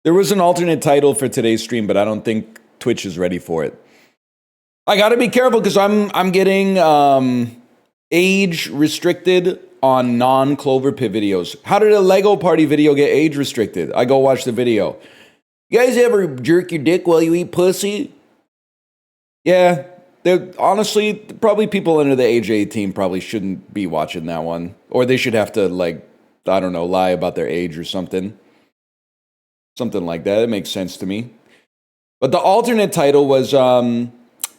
There was an alternate title for today's stream, but I don't think Twitch is ready for it. I got to be careful because I'm getting age restricted on non-Cloverpit videos. How did a Lego Party video get age restricted? I go watch the video. You guys ever jerk your dick while you eat pussy? Yeah, honestly, probably people under the age of 18 probably shouldn't be watching that one. Or they should have to, like, I don't know, lie about their age or something. Something like that. It makes sense to me. But the alternate title was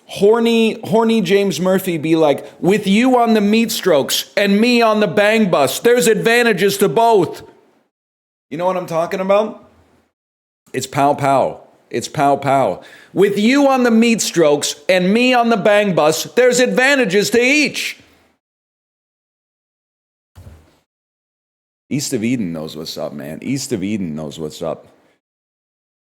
Horny James Murphy be like, with you on the meat strokes and me on the bang bus, there's advantages to both. You know what I'm talking about? It's pow pow. It's pow pow. With you on the meat strokes and me on the bang bus, there's advantages to each. East of Eden knows what's up, man. East of Eden knows what's up.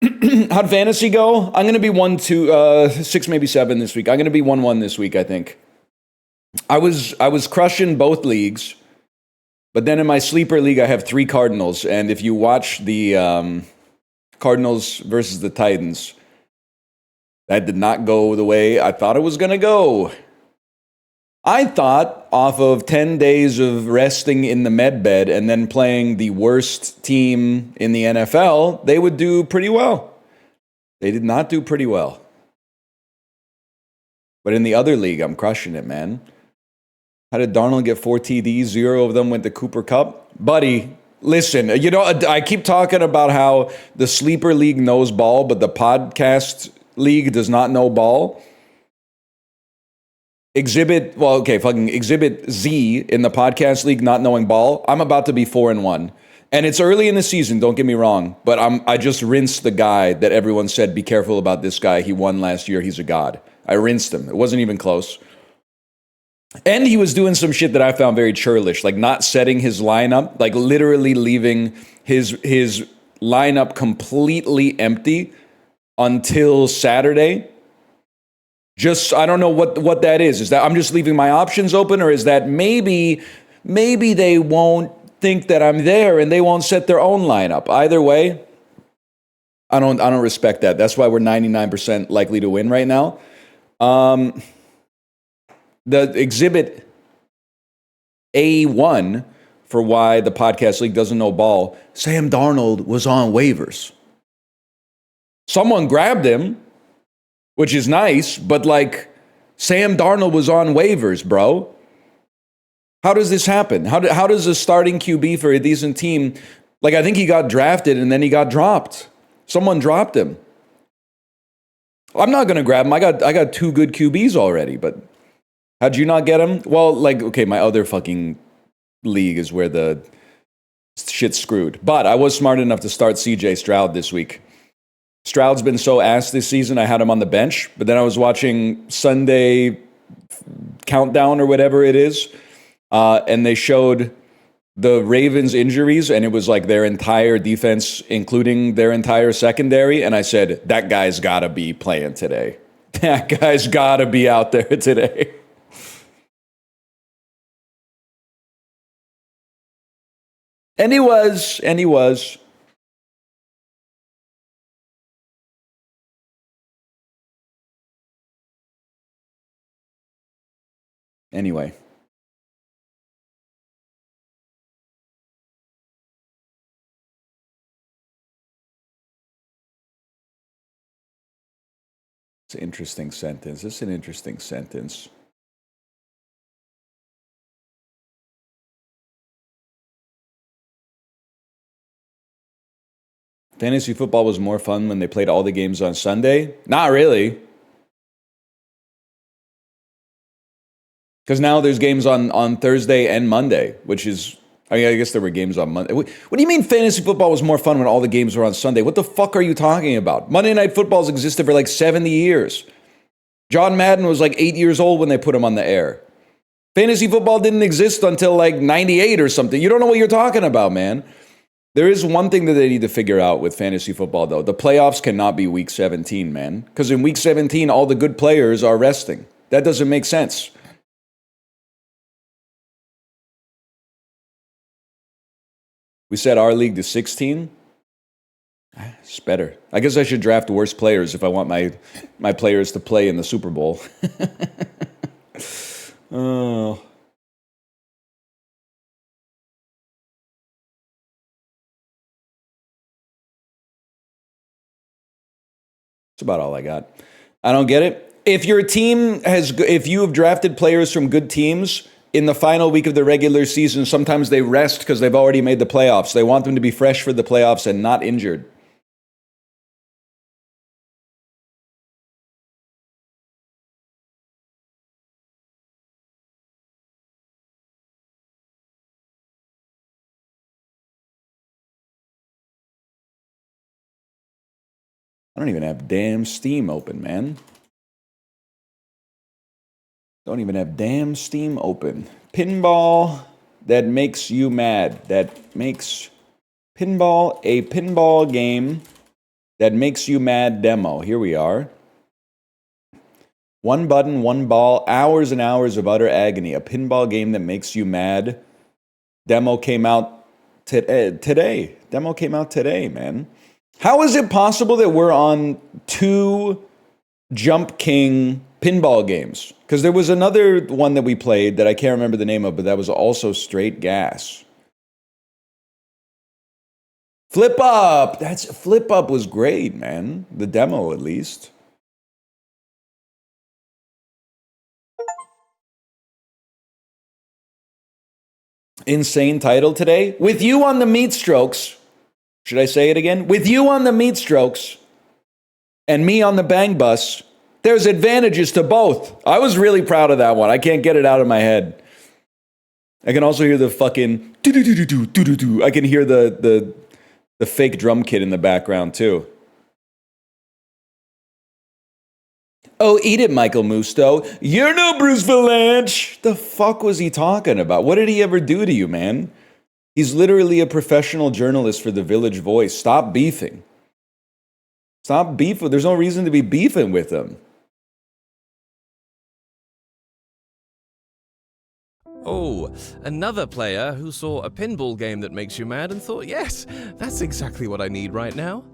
How'd fantasy go? I'm going to be 1-2, 6, maybe 7 this week. I'm going to be 1-1 this week, I think. I was crushing both leagues, but then in my sleeper league, I have 3 Cardinals. And if you watch the Cardinals versus the Titans, that did not go the way I thought it was going to go. I thought off of 10 days of resting in the med bed and then playing the worst team in the NFL, they would do pretty well. They did not do pretty well. But in the other league, I'm crushing it, man. How did Darnold get 4 TDs? 0 of them went to Cooper Kupp. Buddy, listen, you know, I keep talking about how the sleeper league knows ball, but the podcast league does not know ball. Exhibit Z in the podcast league not knowing ball. I'm about to be 4-1. And it's early in the season, don't get me wrong, but I just rinsed the guy that everyone said, be careful about this guy. He won last year. He's a god. I rinsed him. It wasn't even close. And he was doing some shit that I found very churlish, like not setting his lineup, like literally leaving his lineup completely empty until Saturday. Just, I don't know what that is. Is that I'm just leaving my options open, or is that maybe they won't think that I'm there and they won't set their own lineup? Either way, I don't respect that. That's why we're 99% likely to win right now. The exhibit A1 for why the podcast league doesn't know ball, Sam Darnold was on waivers. Someone grabbed him, which is nice, but like Sam Darnold was on waivers, bro. How does this happen? How does a starting QB for a decent team, like I think he got drafted and then he got dropped. Someone dropped him. I'm not going to grab him. I got 2 good QBs already, but how'd you not get him? Well, like, okay, my other fucking league is where the shit's screwed. But I was smart enough to start CJ Stroud this week. Stroud's been so ass this season, I had him on the bench, but then I was watching Sunday Countdown or whatever it is, and they showed the Ravens' injuries, and it was like their entire defense, including their entire secondary, and I said, that guy's got to be playing today. That guy's got to be out there today. And he was. Anyway. It's an interesting sentence. It's an interesting sentence. Fantasy football was more fun when they played all the games on Sunday? Not really. Because now there's games on Thursday and Monday, which is, I mean, I guess there were games on Monday. What do you mean fantasy football was more fun when all the games were on Sunday? What the fuck are you talking about? Monday Night Football's existed for like 70 years. John Madden was like 8 years old when they put him on the air. Fantasy football didn't exist until like 98 or something. You don't know what you're talking about, man. There is one thing that they need to figure out with fantasy football, though. The playoffs cannot be week 17, man. Because in week 17, all the good players are resting. That doesn't make sense. We set our league to 16. It's better. I guess I should draft worse players if I want my players to play in the Super Bowl. Oh. That's about all I got. I don't get it. If your team if you have drafted players from good teams in the final week of the regular season, sometimes they rest because they've already made the playoffs. They want them to be fresh for the playoffs and not injured. I don't even have damn Steam open, man. Don't even have damn Steam open. Pinball that makes you mad. That makes Pinball a pinball game that makes you mad demo. Here we are. One button, one ball, hours and hours of utter agony. A pinball game that makes you mad. Demo came out today. Demo came out today, man. How is it possible that we're on 2 Jump King pinball games? Because there was another one that we played that I can't remember the name of, but that was also straight gas. Flip Up! Flip Up was great, man. The demo, at least. Insane title today. With you on the meat strokes. Should I say it again? With you on the meat strokes and me on the bang bus, there's advantages to both. I was really proud of that one. I can't get it out of my head. I can also hear the fucking do-do-do-do-do-do-do. I can hear the fake drum kit in the background too. Oh, eat it, Michael Musto. You're no Bruce Valanche. The fuck was he talking about? What did he ever do to you, man? He's literally a professional journalist for the Village Voice. Stop beefing. Stop beefing. There's no reason to be beefing with him. Oh, another player who saw a pinball game that makes you mad and thought, yes, that's exactly what I need right now.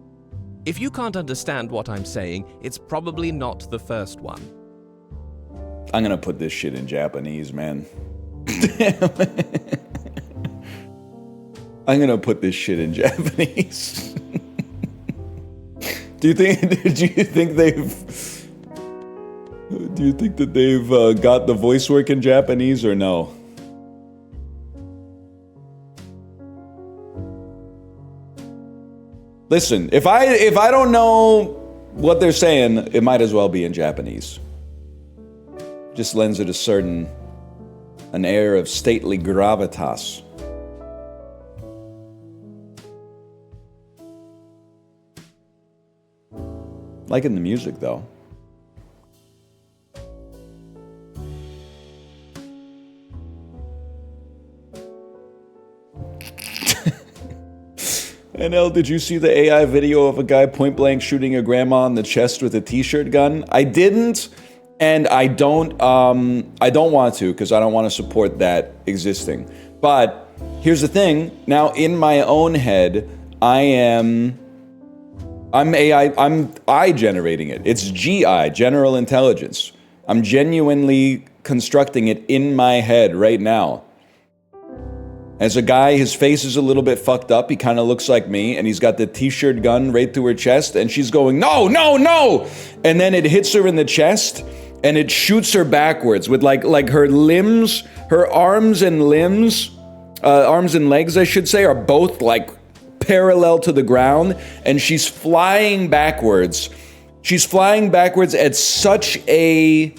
If you can't understand what I'm saying, it's probably not the first one. I'm gonna put this shit in Japanese, man. I'm gonna put this shit in Japanese. Do you think that they've got the voice work in Japanese or no? Listen, if I don't know what they're saying, it might as well be in Japanese. Just lends it an air of stately gravitas. Liking the music, though. NL, did you see the AI video of a guy point blank shooting a grandma in the chest with a t-shirt gun? I didn't, and I don't want to because I don't want to support that existing. But here's the thing. Now, in my own head, I'm AI generating it. It's GI, general intelligence. I'm genuinely constructing it in my head right now. As a guy, his face is a little bit fucked up. He kind of looks like me, and he's got the t-shirt gun right through her chest, and she's going, no, no, no! And then it hits her in the chest, and it shoots her backwards with like her limbs, her arms and legs, I should say, are both like parallel to the ground, and she's flying backwards. She's flying backwards at such an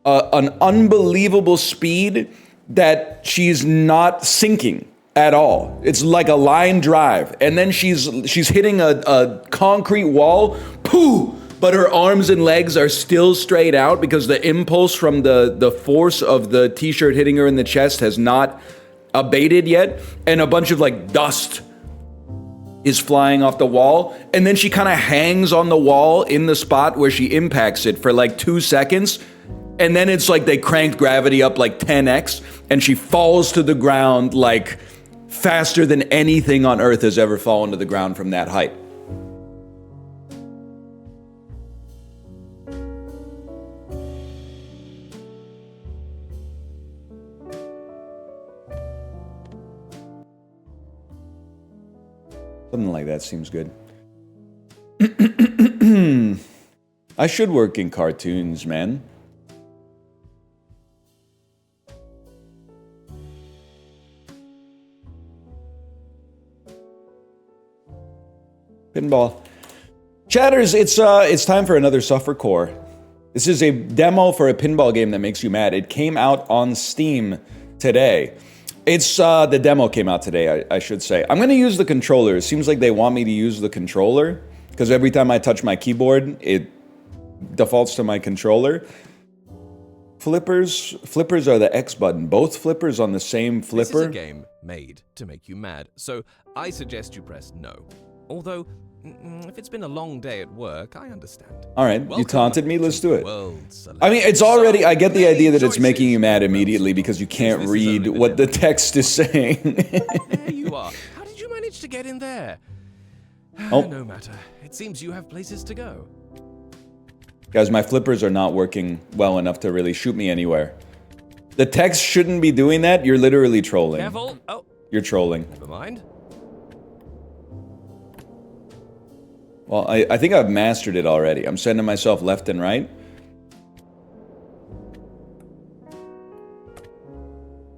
unbelievable speed that she's not sinking at all. It's like a line drive. And then she's hitting a concrete wall, pooh! But her arms and legs are still straight out because the impulse from the force of the t-shirt hitting her in the chest has not abated yet. And a bunch of like dust is flying off the wall. And then she kind of hangs on the wall in the spot where she impacts it for like 2 seconds. And then it's like they cranked gravity up like 10x, and she falls to the ground like faster than anything on Earth has ever fallen to the ground from that height. Something like that seems good. I should work in cartoons, man. Pinball. Chatters, it's time for another Suffer Core. This is a demo for a pinball game that makes you mad. It came out on Steam today. It's, the demo came out today, I should say. I'm gonna use the controller. It seems like they want me to use the controller, because every time I touch my keyboard, it defaults to my controller. Flippers are the X button. Both flippers on the same flipper. This is a game made to make you mad, so I suggest you press no. Although, if it's been a long day at work, I understand. All right, you taunted me, let's do it. World I mean, it's already, I get the idea that it's making you mad immediately because you can't read what the text is saying. There you are. How did you manage to get in there? Oh. No matter. It seems you have places to go. Guys, my flippers are not working well enough to really shoot me anywhere. The text shouldn't be doing that. You're literally trolling. Careful. Oh. You're trolling. Never mind. Well, I think I've mastered it already. I'm sending myself left and right.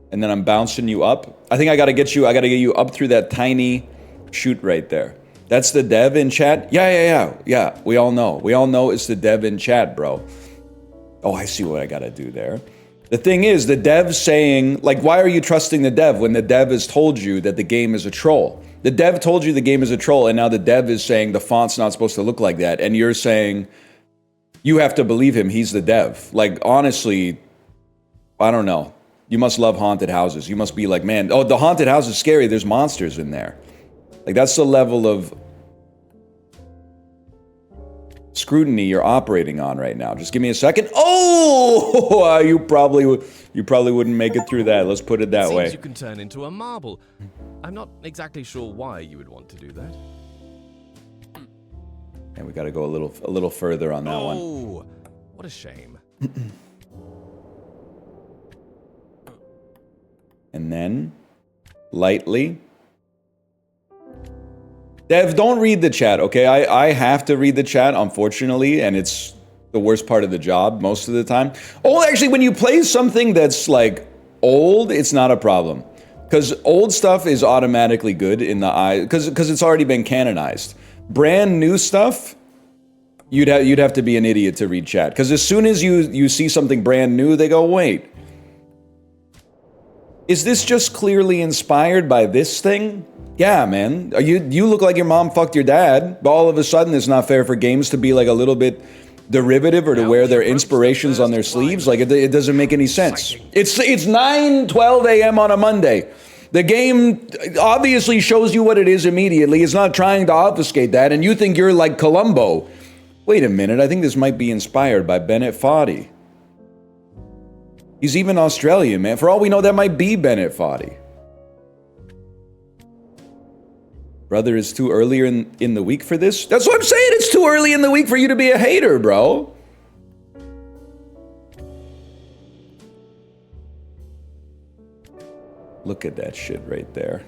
And then I'm bouncing you up. I think I gotta get you up through that tiny chute right there. That's the dev in chat? Yeah. We all know it's the dev in chat, bro. Oh, I see what I gotta do there. The thing is, the dev's saying, like, why are you trusting the dev when the dev has told you that the game is a troll? The dev told you the game is a troll, and now the dev is saying the font's not supposed to look like that, and you're saying you have to believe him, he's the dev. Like, honestly, I don't know. You must love haunted houses. You must be like, man, oh, the haunted house is scary, there's monsters in there. Like, that's the level of scrutiny you're operating on right now. Just give me a second. Oh, you probably wouldn't make it through that. Let's put it that way. You can turn into a marble. I'm not exactly sure why you would want to do that. And we got to go a little further on that one. Oh, what a shame. And then lightly. Dev, don't read the chat, okay? I have to read the chat, unfortunately, and it's the worst part of the job most of the time. Oh, actually, when you play something that's, like, old, it's not a problem. Because old stuff is automatically good in the eye, because it's already been canonized. Brand new stuff, you'd have to be an idiot to read chat. Because as soon as you see something brand new, they go, wait. Is this just clearly inspired by this thing? Yeah, man. You look like your mom fucked your dad, but all of a sudden it's not fair for games to be like a little bit derivative or to wear their inspirations on their sleeves. Like, it doesn't make any sense. It's 9:12 a.m. on a Monday. The game obviously shows you what it is immediately. It's not trying to obfuscate that, and you think you're like Columbo. Wait a minute, I think this might be inspired by Bennett Foddy. He's even Australian, man. For all we know, that might be Bennett Foddy. Brother, it's too earlier in the week for this? That's what I'm saying, it's too early in the week for you to be a hater, bro. Look at that shit right there.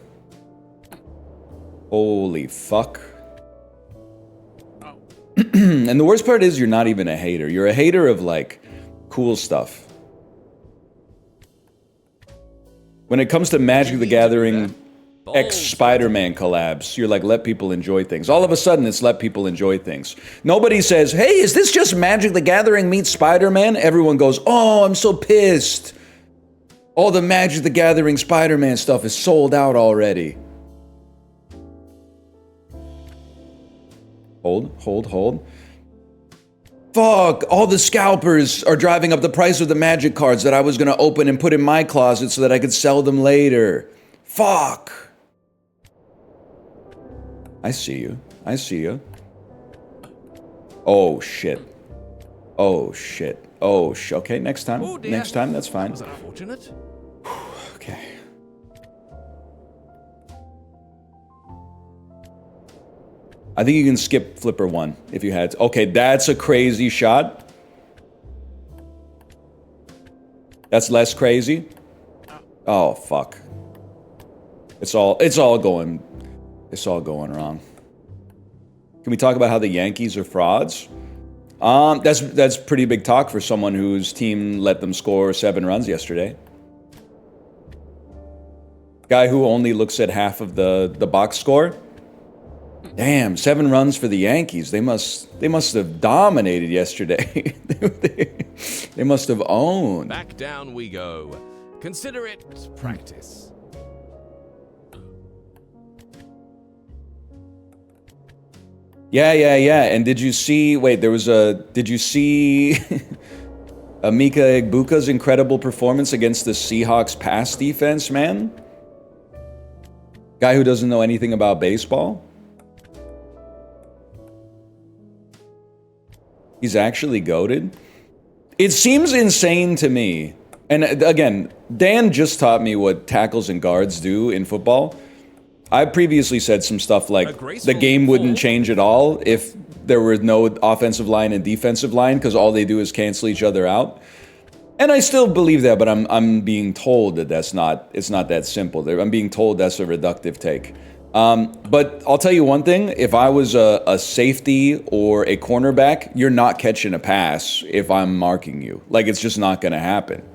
Holy fuck. And the worst part is you're not even a hater. You're a hater of, like, cool stuff. When it comes to Magic the Gathering X Spider-Man collabs, you're like, let people enjoy things. All of a sudden, it's let people enjoy things. Nobody says, hey, is this just Magic the Gathering meets Spider-Man? Everyone goes, oh, I'm so pissed. All the Magic the Gathering Spider-Man stuff is sold out already. Hold. Fuck, all the scalpers are driving up the price of the Magic cards that I was gonna open and put in my closet so that I could sell them later. Fuck. I see you. Oh, shit. Okay, next time. Oh, dear. Next time, that's fine. Was that unfortunate? Okay. I think you can skip flipper 1 if you had to. Okay, that's a crazy shot. That's less crazy. Oh, fuck. It's all going. this all going wrong? Can we talk about how the Yankees are frauds? That's pretty big talk for someone whose team let them score 7 runs yesterday. Guy who only looks at half of the box score. Damn, 7 runs for the Yankees. They must have dominated yesterday. They must have owned. Back down we go. Consider it practice. Yeah. And did you see? Wait, there was a. Did you see Mika Egbuka's incredible performance against the Seahawks pass defense? Man, guy who doesn't know anything about baseball. He's actually goated. It seems insane to me. And again, Dan just taught me what tackles and guards do in football. I previously said some stuff like the game wouldn't change at all if there were no offensive line and defensive line because all they do is cancel each other out. And I still believe that, but I'm being told that it's not that simple. I'm being told that's a reductive take. But I'll tell you one thing, if I was a safety or a cornerback, you're not catching a pass if I'm marking you. Like, it's just not going to happen.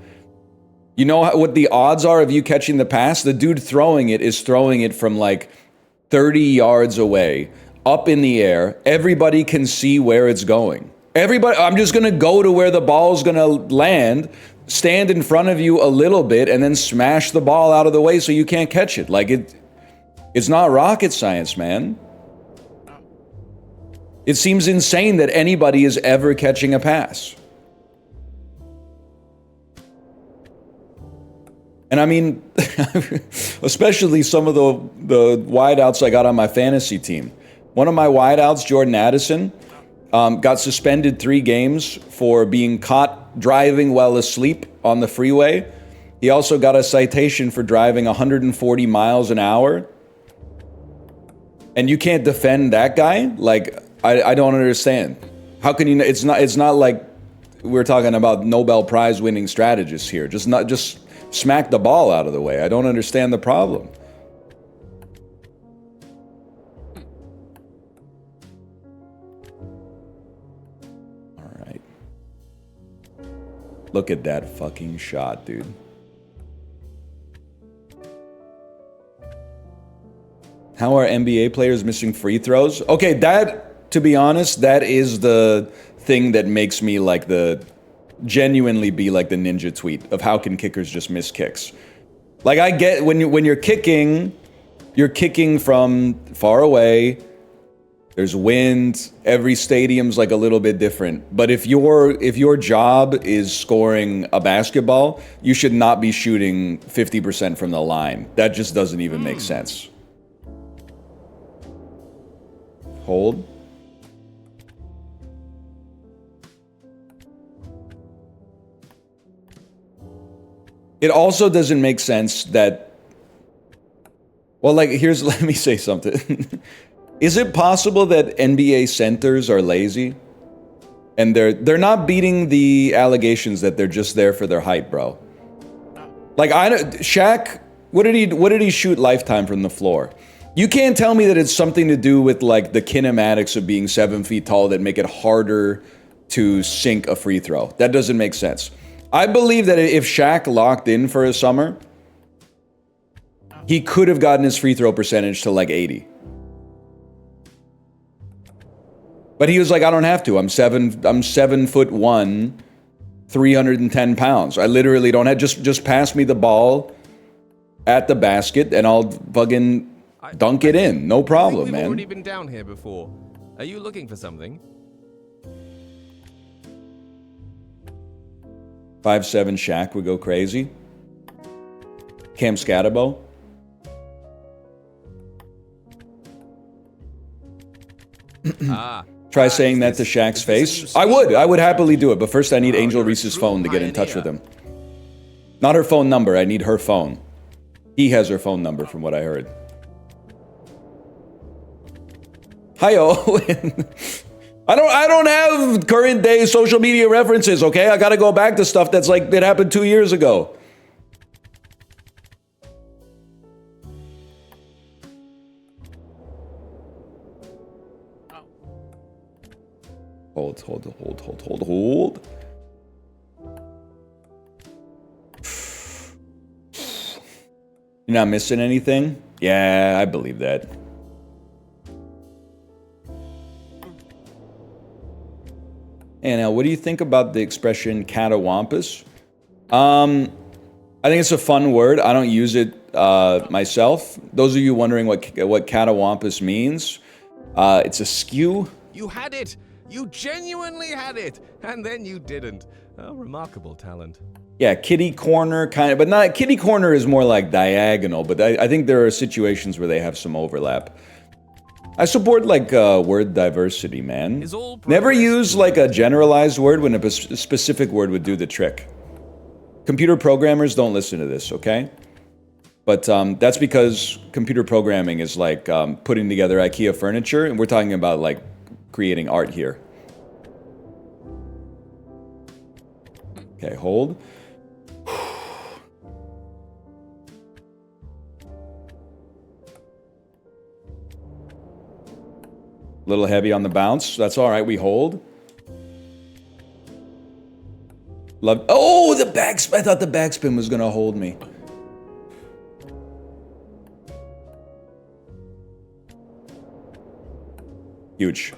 You know what the odds are of you catching the pass? The dude throwing it is throwing it from like 30 yards away, up in the air. Everybody can see where it's going. I'm just going to go to where the ball's going to land, stand in front of you a little bit, and then smash the ball out of the way so you can't catch it. Like, it's not rocket science, man. It seems insane that anybody is ever catching a pass. And I mean, especially some of the wideouts I got on my fantasy team. One of my wideouts, Jordan Addison, got suspended 3 games for being caught driving while asleep on the freeway. He also got a citation for driving 140 miles an hour. And you can't defend that guy? Like, I don't understand. How can you? It's not like we're talking about Nobel Prize winning strategists here. Just smack the ball out of the way. I don't understand the problem. All right. Look at that fucking shot, dude. How are NBA players missing free throws? Okay, that, to be honest, that is the thing that makes me like genuinely be like the ninja tweet of how can kickers just miss kicks. Like, I get when you're kicking from far away. There's wind. Every stadium's like a little bit different. But if your job is scoring a basketball, you should not be shooting 50% from the line. That just doesn't even make sense. Hold. It also doesn't make sense that, well, like, let me say something. Is it possible that NBA centers are lazy? And they're not beating the allegations that they're just there for their height, bro. Like, Shaq, what did he shoot lifetime from the floor? You can't tell me that it's something to do with like the kinematics of being 7 feet tall that make it harder to sink a free throw. That doesn't make sense. I believe that if Shaq locked in for a summer, he could have gotten his free throw percentage to like 80. But he was like, I don't have to. I'm 7'1", 310 pounds. I literally don't have, just pass me the ball at the basket and I'll fucking dunk it in. No problem, man. We've already been down here before. Are you looking for something? 5'7" Shaq would go crazy. Cam Scatabo. Try saying that to Shaq's face. I would happily do it, but first I need Angel Reese's phone to get in touch with him. Not her phone number, I need her phone. He has her phone number from what I heard. Hi, Owen. I don't have current day social media references, okay? I gotta go back to stuff that's like, it happened 2 years ago. Hold, hold, hold, hold, hold, hold. You're not missing anything? Yeah, I believe that. And now, what do you think about the expression catawampus? I think it's a fun word. I don't use it myself. Those of you wondering what catawampus means, it's a skew. You had it! You genuinely had it! And then you didn't. A remarkable talent. Yeah, kitty corner kind of, but not kitty corner is more like diagonal, but I think there are situations where they have some overlap. I support like word diversity, man. Never use like a generalized word when a specific word would do the trick. Computer programmers don't listen to this, okay? But that's because computer programming is like putting together IKEA furniture, and we're talking about like creating art here. Okay, hold. A little heavy on the bounce. That's all right. We hold. Love. Oh, the backspin. I thought the backspin was going to hold me. Huge.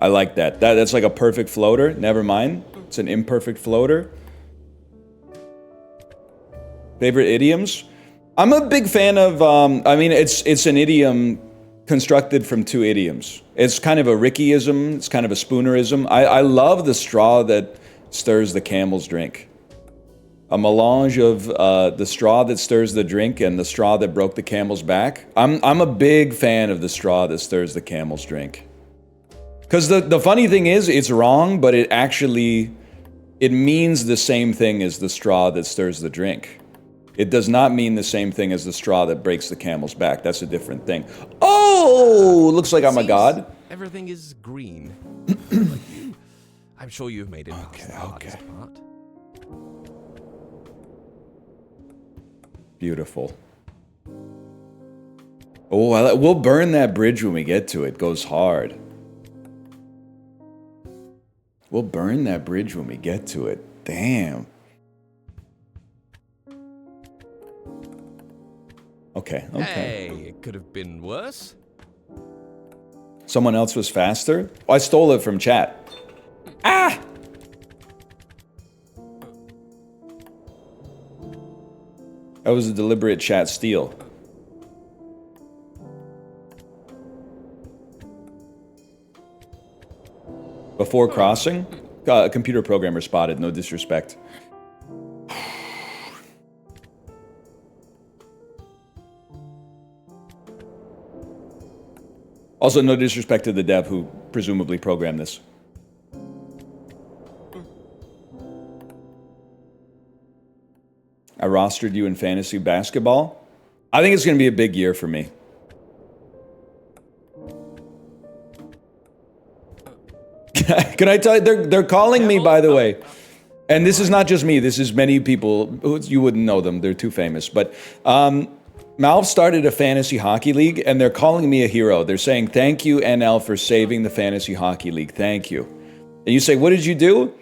I like that. That's like a perfect floater. Never mind. It's an imperfect floater. Favorite idioms? I'm a big fan of, I mean, it's an idiom constructed from two idioms. It's kind of a Rickyism, it's kind of a Spoonerism. I love the straw that stirs the camel's drink. A melange of the straw that stirs the drink and the straw that broke the camel's back. I'm a big fan of the straw that stirs the camel's drink. Because the funny thing is, it's wrong, but it means the same thing as the straw that stirs the drink. It does not mean the same thing as the straw that breaks the camel's back. That's a different thing. Oh, looks like I'm a god. Everything is green. Like you. I'm sure you've made it past the hardest part. Beautiful. Oh, we'll burn that bridge when we get to it. Goes hard. We'll burn that bridge when we get to it. Damn. Okay, okay. Hey, it could have been worse. Someone else was faster? Oh, I stole it from chat. Ah! That was a deliberate chat steal. Before crossing? A computer programmer spotted, no disrespect. Also, no disrespect to the dev who presumably programmed this. I rostered you in fantasy basketball. I think it's going to be a big year for me. Can I tell you, they're calling me, by the way. And this is not just me, this is many people, you wouldn't know them, they're too famous. But Malv started a fantasy hockey league, and they're calling me a hero. They're saying, thank you, NL, for saving the fantasy hockey league. Thank you. And you say, what did you do?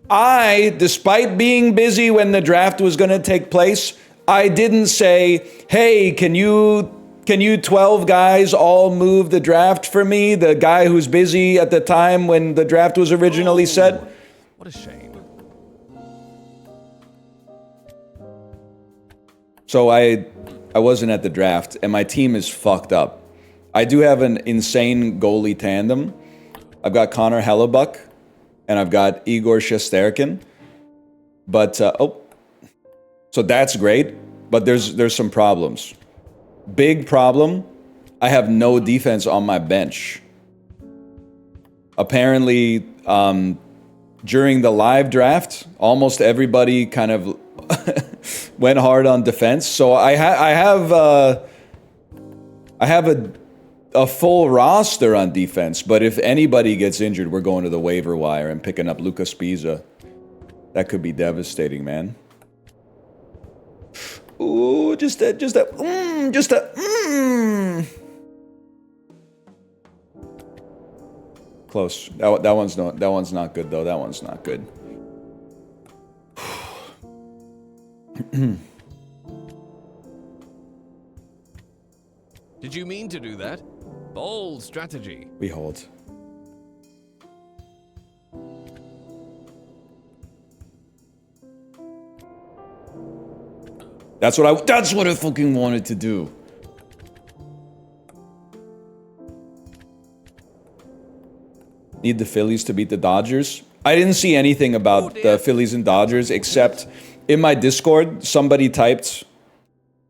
I, despite being busy when the draft was going to take place, I didn't say, hey, can you 12 guys all move the draft for me? The guy who's busy at the time when the draft was originally set? What a shame. So I wasn't at the draft, and my team is fucked up. I do have an insane goalie tandem. I've got Connor Hellebuck, and I've got Igor Shesterkin. But, so that's great, but there's some problems. Big problem, I have no defense on my bench. Apparently, during the live draft, almost everybody kind of went hard on defense. So I have a full roster on defense, but if anybody gets injured, we're going to the waiver wire and picking up Luca Spiza. That could be devastating, man. Ooh, just a. Close. That one's not good though. That one's not good. Did you mean to do that? Bold strategy. We hold. That's what I fucking wanted to do. Need the Phillies to beat the Dodgers. I didn't see anything about the Phillies and Dodgers except in my Discord, somebody typed,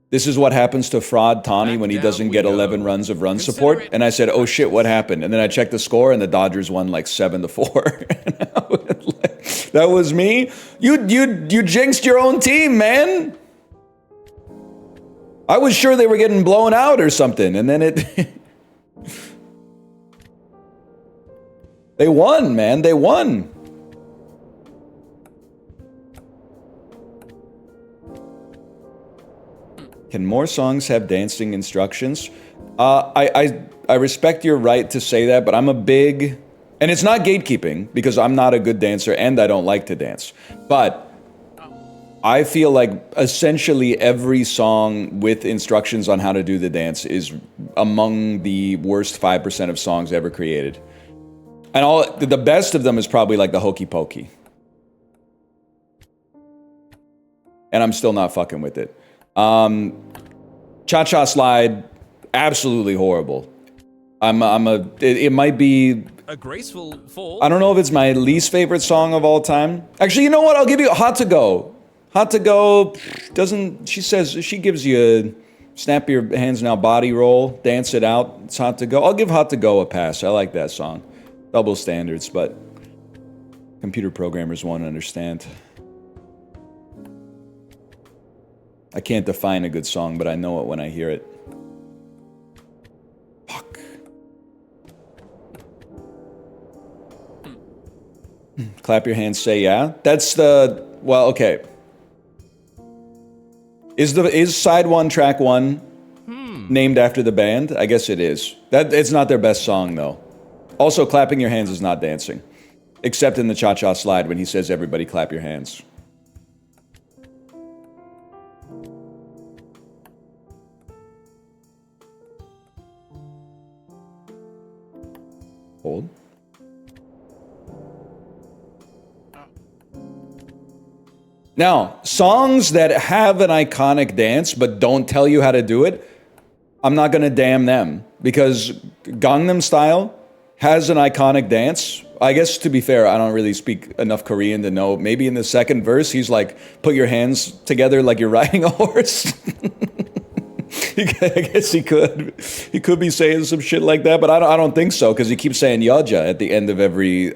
"This is what happens to fraud Tawny when he doesn't get 11 runs of run support." And I said, "Oh shit, what happened?" And then I checked the score and the Dodgers won like 7-4. That was me. You jinxed your own team, man. I was sure they were getting blown out or something, and then it... They won, man. They won. Can more songs have dancing instructions? I respect your right to say that, but I'm a big... And it's not gatekeeping, because I'm not a good dancer and I don't like to dance. But I feel like essentially every song with instructions on how to do the dance is among the worst 5% of songs ever created. And the best of them is probably like the Hokey Pokey. And I'm still not fucking with it. Cha-Cha Slide, absolutely horrible. It might be... A graceful fall. I don't know if it's my least favorite song of all time. Actually, you know what? I'll give you Hot to Go. Hot to Go doesn't... She gives you a snap your hands now body roll, dance it out. It's Hot to Go. I'll give Hot to Go a pass. I like that song. Double standards, but computer programmers won't understand. I can't define a good song, but I know it when I hear it. Fuck. Clap your hands, say yeah. That's the... Well, okay. Is side one, track one named after the band? I guess it is. It's not their best song, though. Also, clapping your hands is not dancing. Except in the Cha-Cha Slide when he says, "Everybody clap your hands." Hold. Now, songs that have an iconic dance but don't tell you how to do it, I'm not gonna damn them. Because Gangnam Style has an iconic dance. I guess, to be fair, I don't really speak enough Korean to know. Maybe in the second verse, he's like, put your hands together like you're riding a horse. I guess he could. He could be saying some shit like that, but I don't think so, because he keeps saying Yaja at the end of every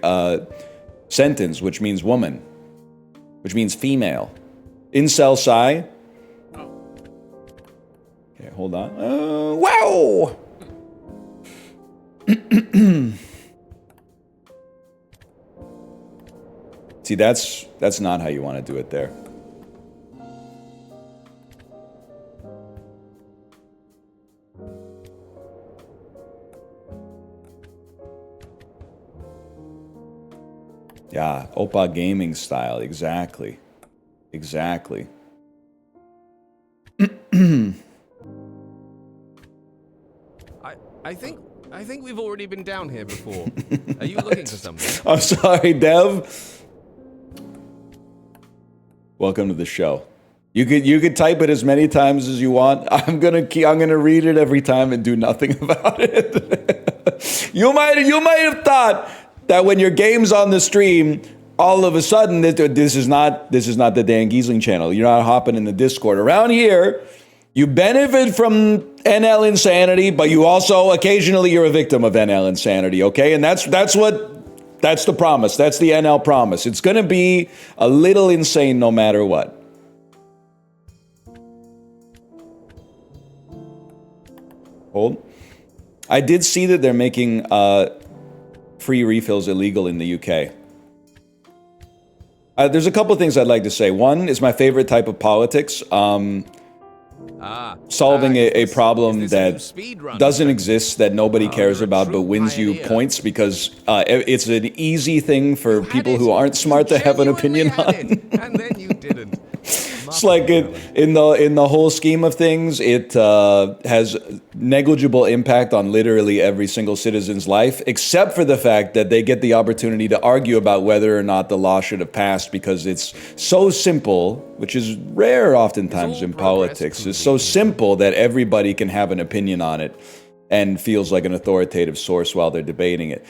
sentence, which means woman, which means female. Incel Psy. Okay, hold on. Wow! See, that's not how you want to do it there. Yeah, Oppa gaming style, exactly. Exactly. I think we've already been down here before. Are you looking for something? I'm sorry, Dev. Welcome to the show. You could type it as many times as you want. I'm gonna read it every time and do nothing about it. You might have thought that when your game's on the stream, all of a sudden this is not the Dan Giesling channel. You're not hopping in the Discord. Around here, you benefit from NL insanity, but you also occasionally you're a victim of NL insanity, okay? And that's the promise. That's the NL promise. It's gonna be a little insane no matter what. Hold. I did see that they're making free refills illegal in the UK. There's a couple of things I'd like to say. One is my favorite type of politics. solving a Is problem this a new that speedrun doesn't trick? exist, that nobody cares you're a about, true but wins you pioneer. points because it's an easy thing for You had people it. who aren't You smart to have an genuinely opinion had on. it, and then you didn't. It's like in the whole scheme of things, it has negligible impact on literally every single citizen's life, except for the fact that they get the opportunity to argue about whether or not the law should have passed because it's so simple, which is rare oftentimes in politics. It's so simple that everybody can have an opinion on it and feels like an authoritative source while they're debating it.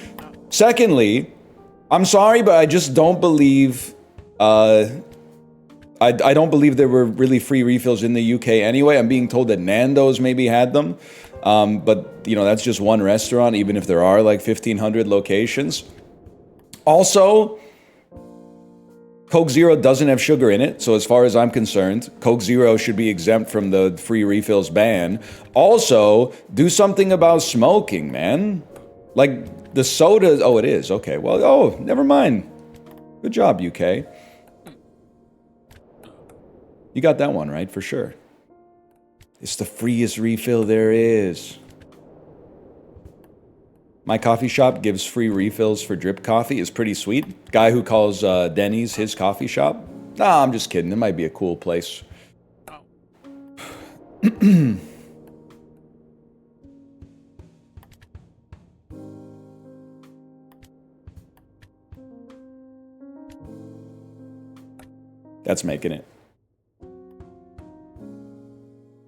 Secondly, I'm sorry, but I just don't believe... I don't believe there were really free refills in the UK anyway. I'm being told that Nando's maybe had them. But, you know, that's just one restaurant, even if there are like 1,500 locations. Also, Coke Zero doesn't have sugar in it. So as far as I'm concerned, Coke Zero should be exempt from the free refills ban. Also, do something about smoking, man. Like the soda... Oh, it is. Okay, well, oh, never mind. Good job, UK. You got that one right, for sure. It's the freest refill there is. My coffee shop gives free refills for drip coffee. It's pretty sweet. Guy who calls Denny's his coffee shop. Nah, I'm just kidding. It might be a cool place. That's making it.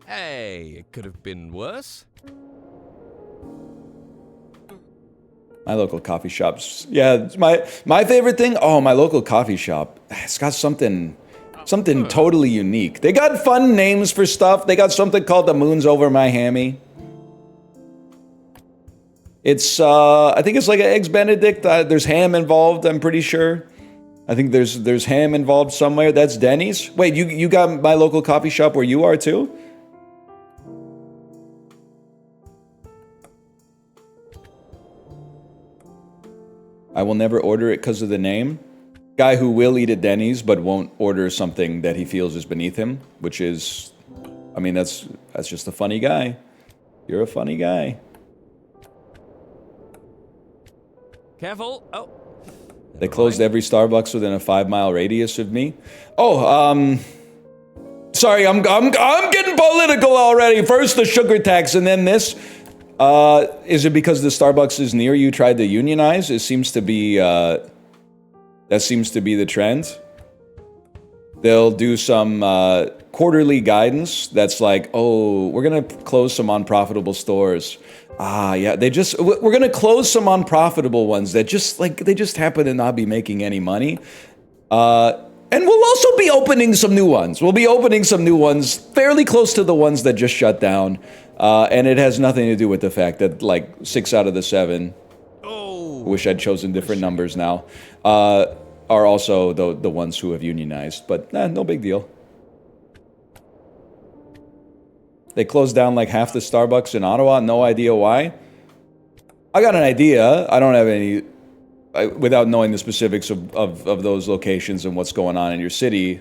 Hey, it could have been worse. My local coffee shops. Yeah, my favorite thing. Oh, my local coffee shop. It's got something totally unique. They got fun names for stuff. They got something called the Moon's Over My Hammy. It's I think it's like an Eggs Benedict. There's ham involved, I'm pretty sure. I think there's ham involved somewhere. That's Denny's. Wait, you got my local coffee shop where you are too? I will never order it because of the name. Guy who will eat at Denny's but won't order something that he feels is beneath him, which is, I mean, that's just a funny guy. You're a funny guy. Careful. Oh. They closed every Starbucks within a 5-mile radius of me. Oh, sorry, I'm getting political already. First the sugar tax and then this. Is it because the Starbucks is near you tried to unionize? It seems to be, that seems to be the trend. They'll do some quarterly guidance that's like, oh, we're gonna close some unprofitable stores. Ah, yeah, we're gonna close some unprofitable ones that they just happen to not be making any money. And we'll also be opening some new ones. We'll be opening some new ones fairly close to the ones that just shut down. And it has nothing to do with the fact that like 6 out of the 7, wish I'd chosen different numbers now, are also the ones who have unionized. But no big deal. They closed down like half the Starbucks in Ottawa, no idea why. I got an idea. I don't have any... without knowing the specifics of those locations and what's going on in your city,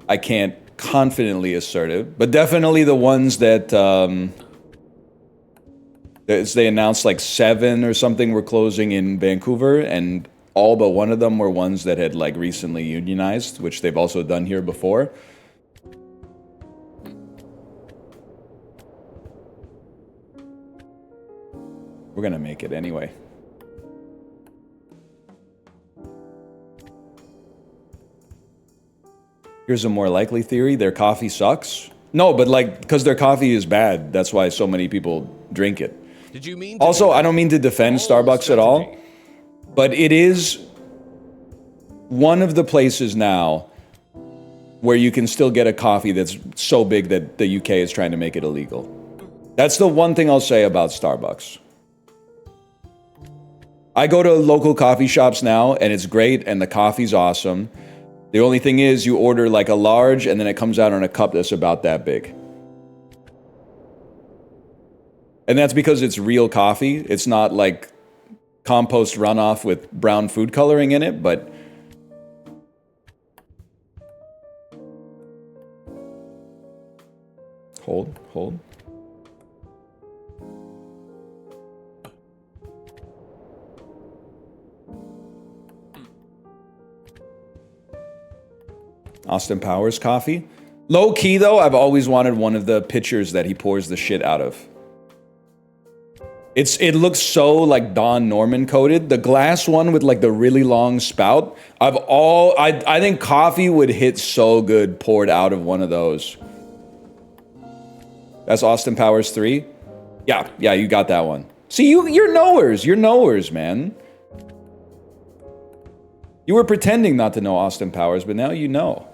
I can't confidently assert it. But definitely the ones that... they announced like 7 or something were closing in Vancouver, and all but one of them were ones that had like recently unionized, which they've also done here before. We're gonna make it anyway. Here's a more likely theory. Their coffee sucks. No, but like, because their coffee is bad, that's why so many people drink it. Did you mean also, I don't mean to defend Starbucks at all, but it is one of the places now where you can still get a coffee that's so big that the UK is trying to make it illegal. That's the one thing I'll say about Starbucks. I go to local coffee shops now, and it's great, and the coffee's awesome. The only thing is, you order like a large, and then it comes out in a cup that's about that big. And that's because it's real coffee. It's not like compost runoff with brown food coloring in it, but... Hold, hold. Austin Powers coffee. Low key though, I've always wanted one of the pitchers that he pours the shit out of. It looks so like Don Norman coated. The glass one with like the really long spout. I think coffee would hit so good poured out of one of those. That's Austin Powers 3? Yeah, you got that one. See, you're knowers, man. You were pretending not to know Austin Powers, but now you know.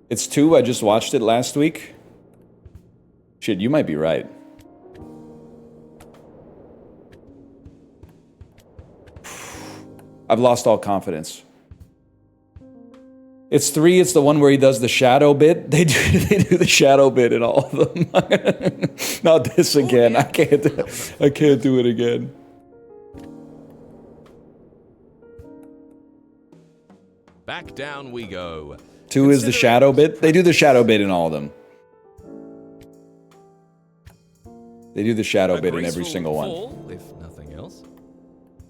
It's 2. I just watched it last week. Shit, you might be right. I've lost all confidence. It's 3. It's the one where he does the shadow bit. They do the shadow bit in all of them. Not this again. I can't do it again. Back down we go. 2 is the shadow bit. They do the shadow bit in all of them. They do the shadow bit in every single one. If nothing else.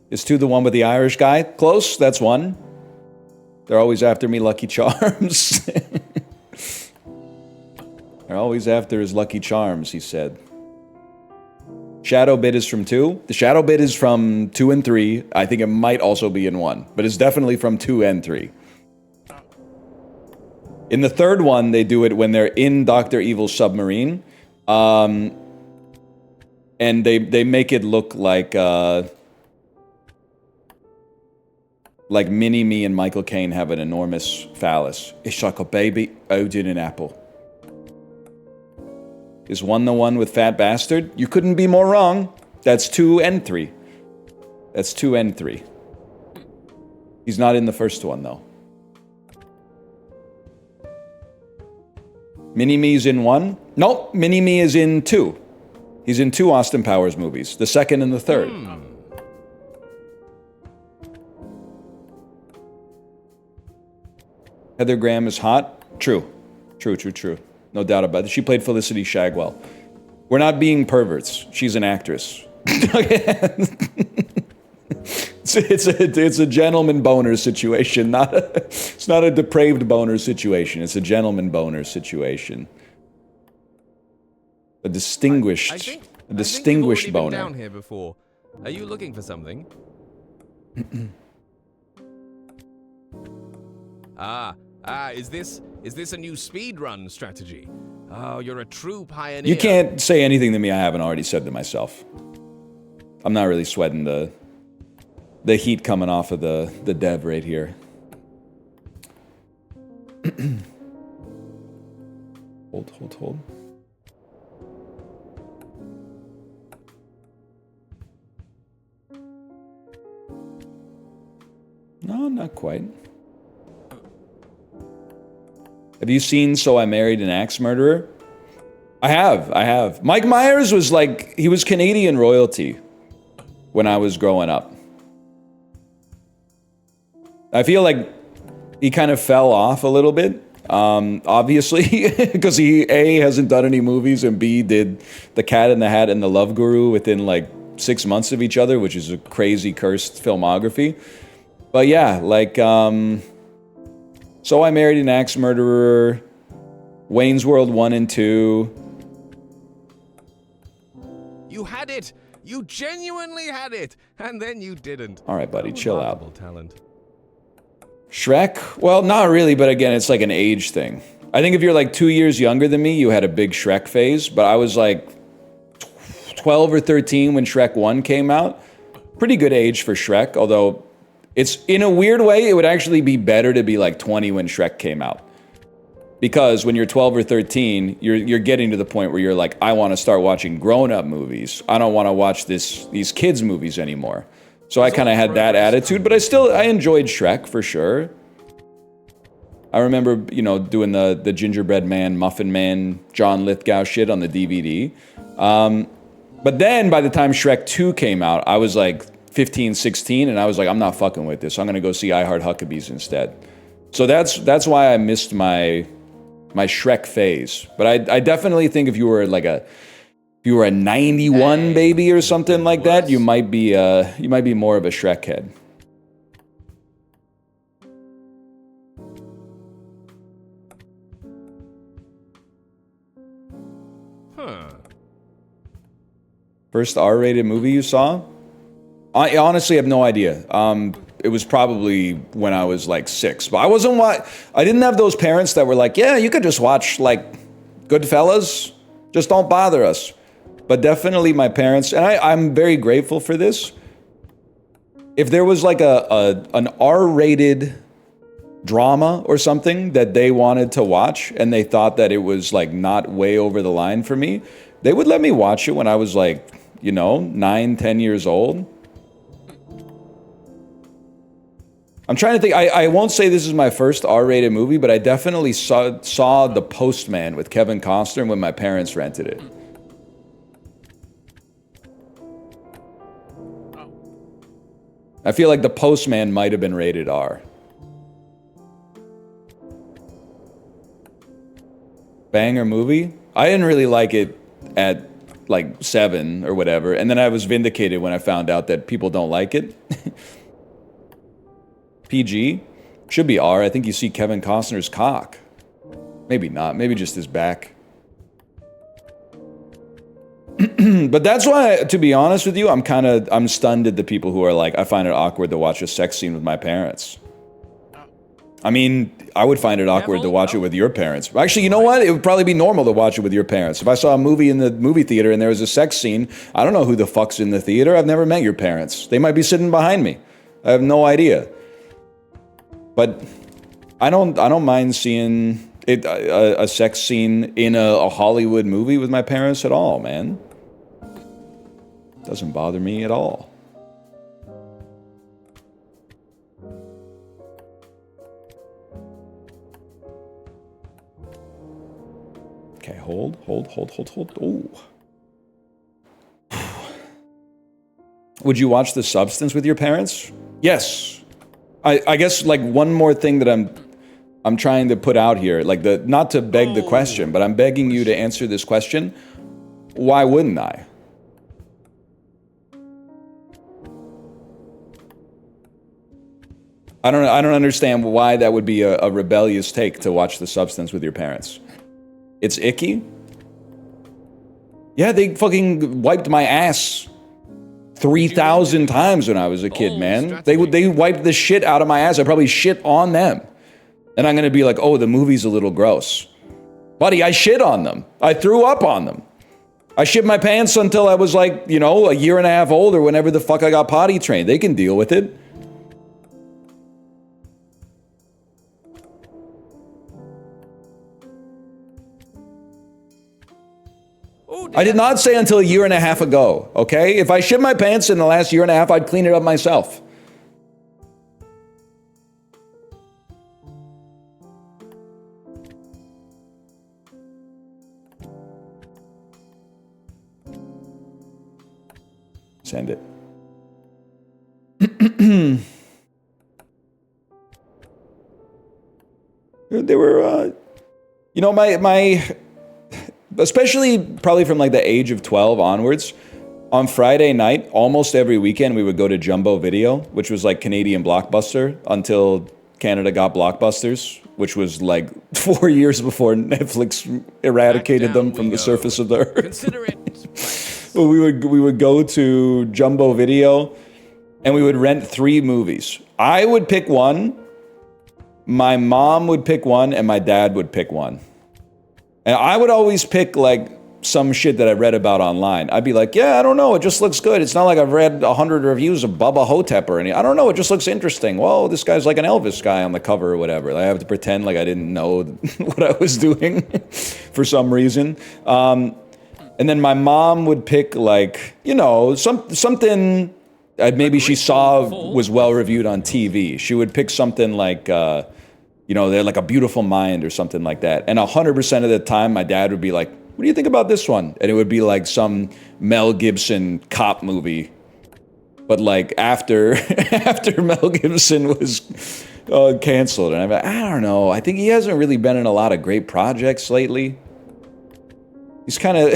Is 2 the one with the Irish guy? Close. That's 1. They're always after me, Lucky Charms. They're always after his Lucky Charms, he said. Shadow bit is from 2. The shadow bit is from 2 and 3. I think it might also be in 1, but it's definitely from 2 and 3. In the 3rd one, they do it when they're in Dr. Evil's submarine. And they make it look like Mini-Me and Michael Caine have an enormous phallus. It's like a baby owed in an apple. Is 1 the one with Fat Bastard? You couldn't be more wrong. That's 2 and 3. That's 2 and 3. He's not in the first one, though. Mini-Me's in 1? Nope, Mini-Me is in 2. He's in 2 Austin Powers movies. The 2nd and the 3rd. Heather Graham is hot. True. True. No doubt about it. She played Felicity Shagwell. We're not being perverts. She's an actress. It's a gentleman boner situation. It's not a depraved boner situation. It's a gentleman boner situation. A distinguished, I think distinguished you've already boner. been down here before. Are you looking for something? Is this a new speedrun strategy? Oh, you're a true pioneer. You can't say anything to me I haven't already said to myself. I'm not really sweating the heat coming off of the dev right here. Hold. No, not quite. Have you seen So I Married an Axe Murderer? I have. Mike Myers was like, he was Canadian royalty when I was growing up. I feel like he kind of fell off a little bit, obviously, because he, A, hasn't done any movies, and B, did The Cat in the Hat and The Love Guru within like 6 months of each other, which is a crazy cursed filmography. But yeah, like, So I Married an Axe Murderer, Wayne's World 1 and 2. You had it! You genuinely had it! And then you didn't. All right, buddy, chill out. Remarkable talent. Shrek? Well, not really, but again, it's like an age thing. I think if you're like 2 years younger than me, you had a big Shrek phase, but I was like 12 or 13 when Shrek 1 came out. Pretty good age for Shrek, although it's, in a weird way, it would actually be better to be like 20 when Shrek came out. Because when you're 12 or 13, you're getting to the point where you're like, I want to start watching grown-up movies. I don't want to watch these kids' movies anymore. So I kind of had that attitude, but I enjoyed Shrek for sure. I remember, you know, doing the Gingerbread Man, Muffin Man, John Lithgow shit on the DVD. But then by the time Shrek 2 came out, I was like 15, 16, and I was like, I'm not fucking with this. I'm gonna go see I Heart Huckabees instead. So that's why I missed my Shrek phase. But I definitely think if you were a 91 baby or something like that, you might be more of a Shrek head. First R-rated movie you saw? I honestly have no idea. It was probably when I was like 6. But I didn't have those parents that were like, yeah, you could just watch like Goodfellas. Just don't bother us. But definitely my parents, and I'm very grateful for this. If there was like an R-rated drama or something that they wanted to watch and they thought that it was like not way over the line for me, they would let me watch it when I was like, you know, 9, 10 years old. I'm trying to think. I won't say this is my first R-rated movie, but I definitely saw The Postman with Kevin Costner when my parents rented it. I feel like The Postman might have been rated R. Banger movie? I didn't really like it at like 7 or whatever, and then I was vindicated when I found out that people don't like it. PG? Should be R. I think you see Kevin Costner's cock. Maybe not. Maybe just his back. But that's why, to be honest with you, I'm stunned at the people who are like, I find it awkward to watch a sex scene with my parents. I mean, I would find it awkward to watch it with your parents. Actually, you know what? It would probably be normal to watch it with your parents. If I saw a movie in the movie theater and there was a sex scene, I don't know who the fuck's in the theater. I've never met your parents. They might be sitting behind me. I have no idea. But I don't mind seeing a sex scene in a Hollywood movie with my parents at all, man. Doesn't bother me at all. Okay, hold. Ooh. Would you watch The Substance with your parents? Yes. I guess like one more thing that I'm trying to put out here, like not to beg the question, but I'm begging you to answer this question. Why wouldn't I? I don't understand why that would be a rebellious take to watch The Substance with your parents. It's icky? Yeah, they fucking wiped my ass 3,000 times when I was a kid, man. They wiped the shit out of my ass. I probably shit on them. And I'm gonna be like, oh, the movie's a little gross. Buddy, I shit on them. I threw up on them. I shit my pants until I was like, you know, a year and a half old or whenever the fuck I got potty trained. They can deal with it. I did not say until a year and a half ago, okay? If I shit my pants in the last year and a half, I'd clean it up myself. Send it. They were, you know, my especially probably from like the age of 12 onwards, on Friday night, almost every weekend, we would go to Jumbo Video, which was like Canadian Blockbuster until Canada got Blockbusters, which was like 4 years before Netflix eradicated them from the surface of the earth. Consider it. Well, we would go to Jumbo Video and we would rent 3 movies. I would pick one, my mom would pick one, and my dad would pick one. And I would always pick like some shit that I read about online. I'd be like, yeah, I don't know, it just looks good. It's not like I've read 100 reviews of Bubba Hotep or anything. I don't know, it just looks interesting. Whoa, this guy's like an Elvis guy on the cover or whatever. I have to pretend like I didn't know what I was doing for some reason. And then my mom would pick like, you know, something maybe she saw was well reviewed on TV. She would pick something like, You know, they're like A Beautiful Mind or something like that. And 100% of the time, my dad would be like, what do you think about this one? And it would be like some Mel Gibson cop movie. But like after Mel Gibson was canceled. And I'm like, I don't know. I think he hasn't really been in a lot of great projects lately. He's kind of,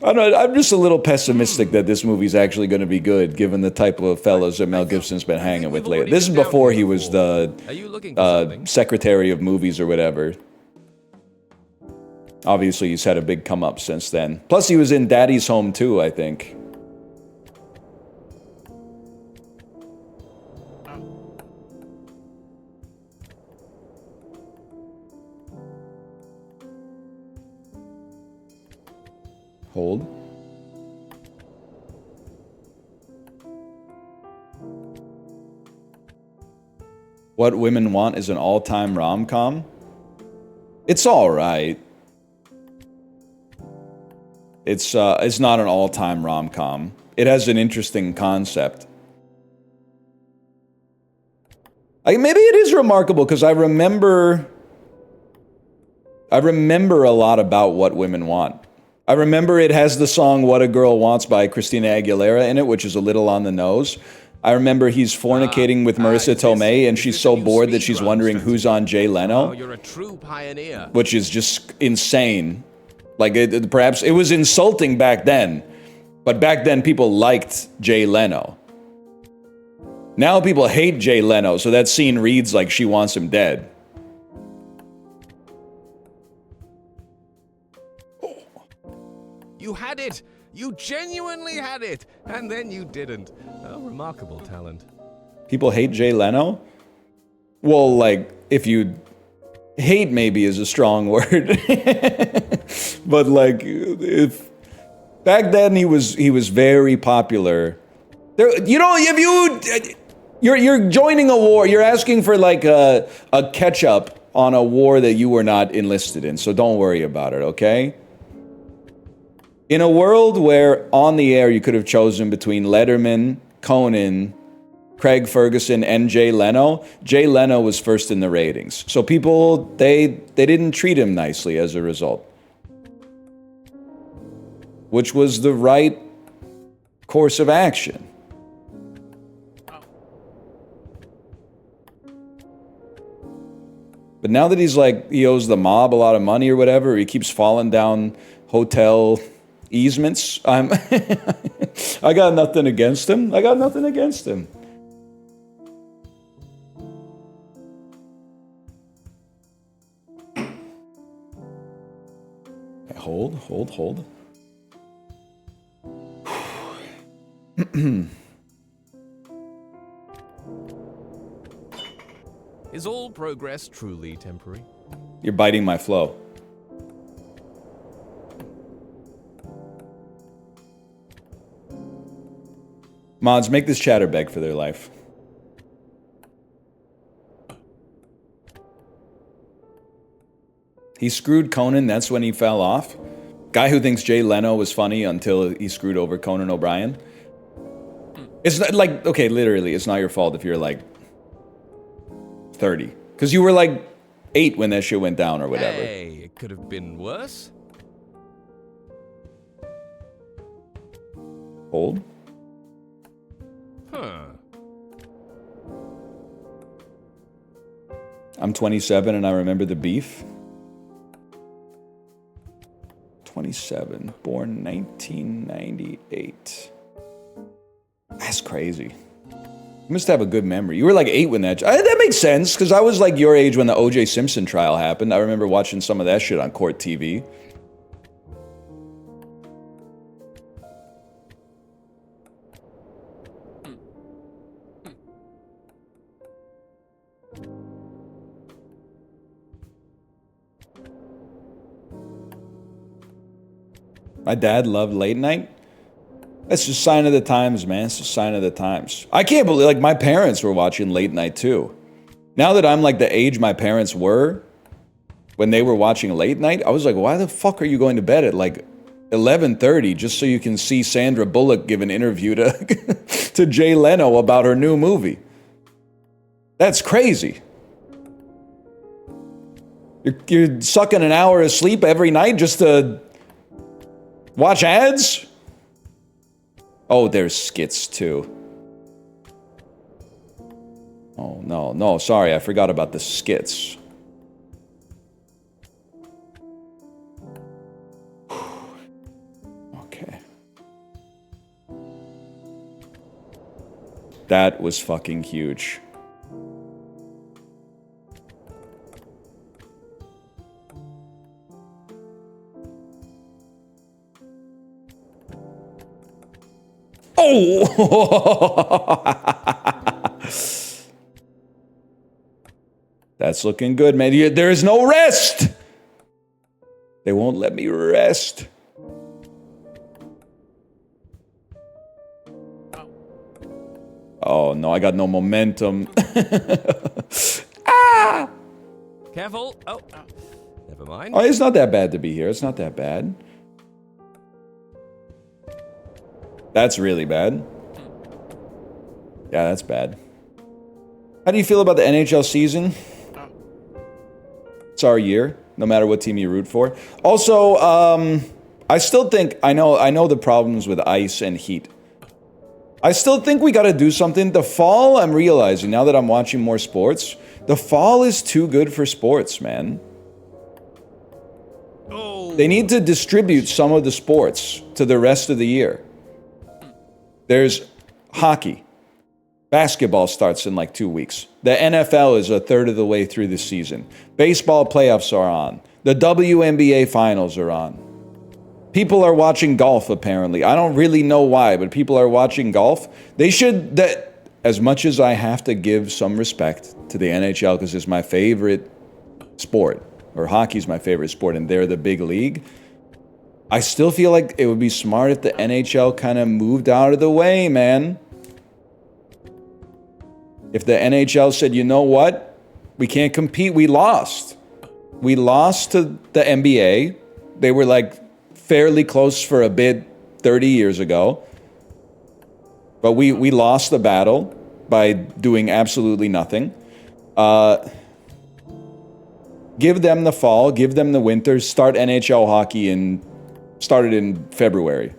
I don't know, I'm just a little pessimistic that this movie's actually going to be good, given the type of fellows that Mel Gibson's been hanging with lately. This is before he was the Secretary of Movies or whatever. Obviously, he's had a big come up since then. Plus, he was in Daddy's Home too, I think. Hold. What Women Want is an all-time rom-com? It's all right. It's not an all-time rom-com. It has an interesting concept. Maybe it is remarkable because I remember a lot about What Women Want. I remember it has the song What a Girl Wants by Christina Aguilera in it, which is a little on the nose. I remember he's fornicating with Marissa Tomei, and she's so bored that she's wondering who's on Jay Leno. You're a true pioneer. Which is just insane. Like, perhaps it was insulting back then, but back then people liked Jay Leno. Now people hate Jay Leno, so that scene reads like she wants him dead. You had it! You genuinely had it! And then you didn't. A remarkable talent. People hate Jay Leno? Well, like, if you... Hate maybe is a strong word. But, like, if... Back then, he was very popular. There, you know, if you're joining a war, you're asking for, like, a catch-up on a war that you were not enlisted in, so don't worry about it, okay? In a world where on the air you could have chosen between Letterman, Conan, Craig Ferguson, and Jay Leno was first in the ratings. So people, they didn't treat him nicely as a result. Which was the right course of action. But now that he's like, he owes the mob a lot of money or whatever, he keeps falling down hotel easements. I got nothing against him. I got nothing against him. Hold. Is all progress truly temporary? You're biting my flow. Mods, make this chatter beg for their life. He screwed Conan, that's when he fell off. Guy who thinks Jay Leno was funny until he screwed over Conan O'Brien. It's not, like, okay, literally, it's not your fault if you're like 30. Because you were like 8 when that shit went down or whatever. Hey, it could have been worse. Hold. Huh. I'm 27 and I remember the beef. 27, born 1998. That's crazy. You must have a good memory. You were like 8 when that makes sense, because I was like your age when the O.J. Simpson trial happened. I remember watching some of that shit on Court TV. My dad loved late night. That's just a sign of the times, man. It's just a sign of the times. I can't believe, like, my parents were watching late night too. Now that I'm like the age my parents were when they were watching late night, I was like, why the fuck are you going to bed at like 11:30 just so you can see Sandra Bullock give an interview to Jay Leno about her new movie? That's crazy. You're sucking an hour of sleep every night just to watch ads? Oh, there's skits too. Oh, no, sorry, I forgot about the skits. Okay. That was fucking huge. Oh! That's looking good, man. There is no rest! They won't let me rest. Oh, no, I got no momentum. Ah! Careful. Oh, never mind. Oh, it's not that bad to be here. It's not that bad. That's really bad. Yeah, that's bad. How do you feel about the NHL season? It's our year, no matter what team you root for. Also, I still think, I know the problems with ice and heat. I still think we gotta do something. The fall, I'm realizing, now that I'm watching more sports, the fall is too good for sports, man. Oh. They need to distribute some of the sports to the rest of the year. There's hockey. Basketball starts in like 2 weeks. The NFL is a third of the way through the season. Baseball playoffs are on. The WNBA finals are on. People are watching golf, apparently. I don't really know why, but people are watching golf. They should, as much as I have to give some respect to the NHL because it's my favorite sport, or hockey's my favorite sport, and they're the big league, I still feel like it would be smart if the NHL kind of moved out of the way, man. If the NHL said, you know what? We can't compete. We lost. We lost to the NBA. They were like fairly close for a bit 30 years ago. But we lost the battle by doing absolutely nothing. Give them the fall. Give them the winter. Start NHL hockey started in February.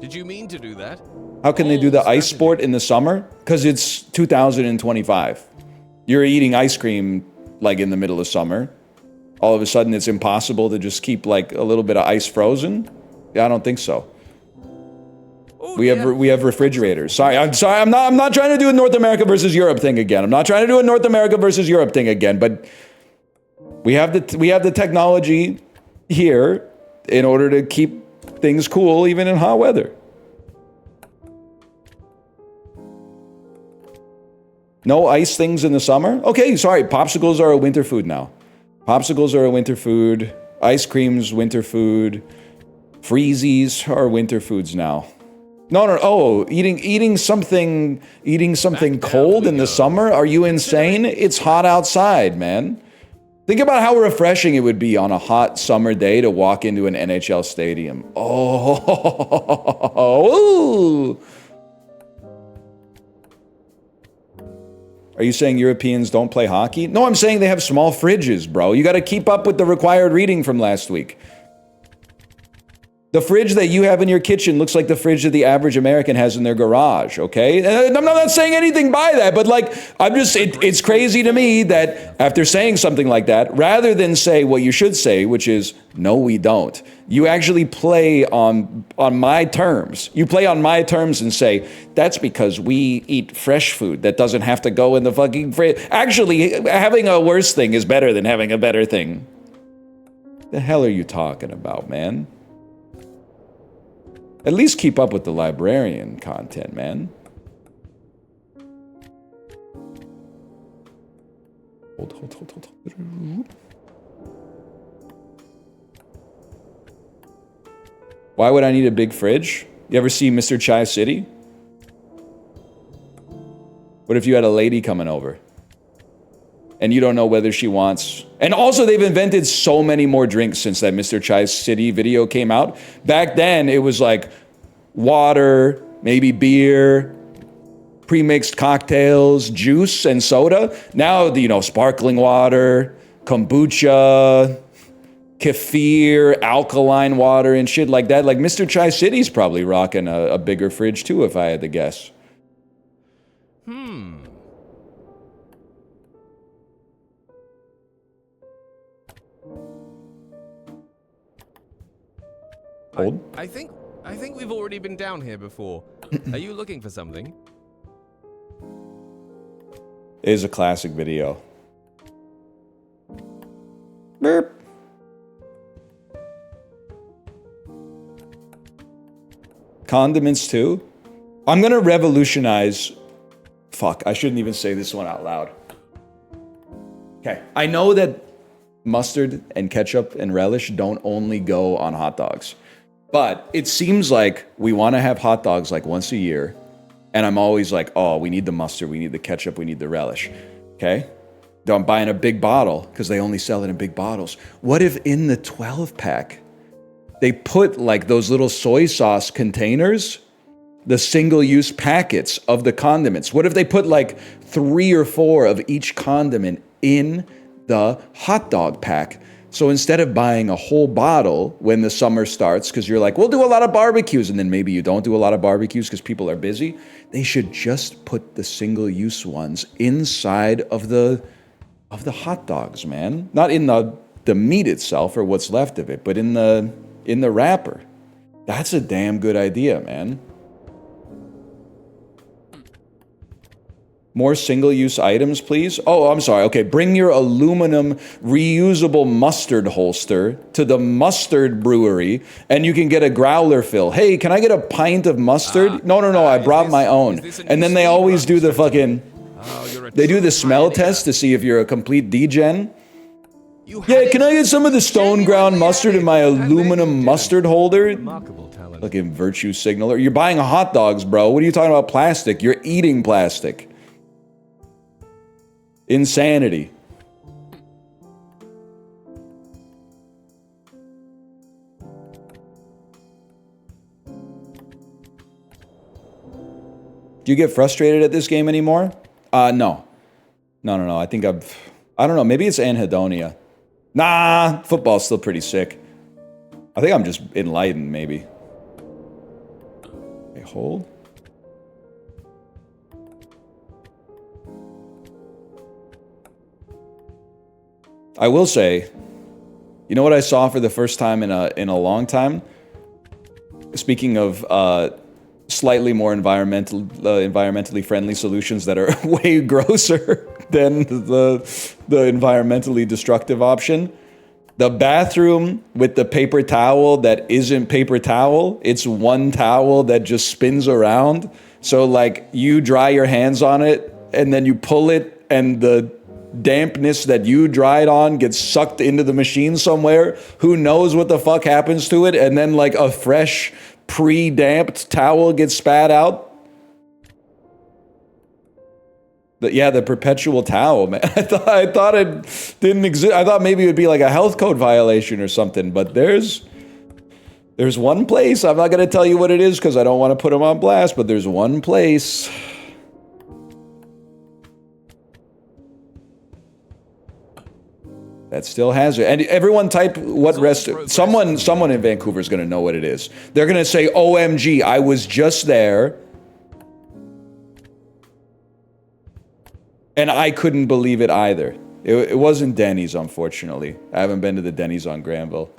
Did you mean to do that? How can they do the ice sport in the summer? Because it's 2025. You're eating ice cream like in the middle of summer. All of a sudden it's impossible to just keep like a little bit of ice frozen? Yeah, I don't think so. Oh, we have refrigerators. Sorry, I'm not trying to do a North America versus Europe thing again. I'm not trying to do a North America versus Europe thing again, but we have the technology here in order to keep things cool even in hot weather. No ice things in the summer? Okay, sorry, popsicles are a winter food now. Popsicles are a winter food. Ice cream's winter food. Freezies are winter foods now. No, oh, eating something cold in the summer? Are you insane? It's hot outside, man. Think about how refreshing it would be on a hot summer day to walk into an NHL stadium. Oh, ooh. Are you saying Europeans don't play hockey? No, I'm saying they have small fridges, bro. You got to keep up with the required reading from last week. The fridge that you have in your kitchen looks like the fridge that the average American has in their garage, okay? And I'm not saying anything by that, but like, it's crazy to me that after saying something like that, rather than say what you should say, which is, no, we don't, you actually play on my terms. You play on my terms and say, that's because we eat fresh food that doesn't have to go in the fucking fridge. Actually, having a worse thing is better than having a better thing. The hell are you talking about, man? At least keep up with the librarian content, man. Hold. Why would I need a big fridge? You ever see Mr. Chai City? What if you had a lady coming over? And you don't know whether she wants... And also, they've invented so many more drinks since that Mr. Chai City video came out. Back then, it was like water, maybe beer, pre-mixed cocktails, juice, and soda. Now, you know, sparkling water, kombucha, kefir, alkaline water, and shit like that. Like Mr. Chai City's probably rocking a bigger fridge too, if I had to guess. Hold. I think we've already been down here before. Are you looking for something? It is a classic video. Burp. Condiments too? I'm gonna revolutionize... Fuck, I shouldn't even say this one out loud. Okay, I know that mustard and ketchup and relish don't only go on hot dogs. But it seems like we want to have hot dogs like once a year. And I'm always like, oh, we need the mustard, we need the ketchup, we need the relish. Okay? Though I'm buying a big bottle because they only sell it in big bottles. What if in the 12-pack, they put like those little soy sauce containers, the single-use packets of the condiments? What if they put like 3 or 4 of each condiment in the hot dog pack? So instead of buying a whole bottle when the summer starts, because you're like, we'll do a lot of barbecues, and then maybe you don't do a lot of barbecues because people are busy, they should just put the single-use ones inside of the hot dogs, man. Not in the meat itself or what's left of it, but in the wrapper. That's a damn good idea, man. More single-use items, please. Oh, I'm sorry. Okay, bring your aluminum reusable mustard holster to the mustard brewery, and you can get a growler fill. Hey, can I get a pint of mustard? No, I brought my own. And then they always do the fucking... They do the smell test to see if you're a complete degen. Yeah, can I get some of the stone ground mustard in my aluminum mustard holder? Fucking virtue signaler. You're buying hot dogs, bro. What are you talking about plastic? You're eating plastic. Insanity. Do you get frustrated at this game anymore? No. No. I think I don't know. Maybe it's anhedonia. Nah, football's still pretty sick. I think I'm just enlightened, maybe. Okay, hold. I will say, you know what I saw for the first time in a long time? Speaking of slightly more environmentally friendly solutions that are way grosser than the environmentally destructive option. The bathroom with the paper towel that isn't paper towel. It's one towel that just spins around. So like you dry your hands on it and then you pull it and the dampness that you dried on gets sucked into the machine somewhere. Who knows what the fuck happens to it? And then like a fresh pre-damped towel gets spat out. The perpetual towel, man. I thought it didn't exist. I thought maybe it would be like a health code violation or something, but there's one place. I'm not going to tell you what it is because I don't want to put them on blast, but there's one place. That still has it. And everyone type what restaurant. Someone in Vancouver is going to know what it is. They're going to say, OMG, I was just there. And I couldn't believe it either. It wasn't Denny's, unfortunately. I haven't been to the Denny's on Granville.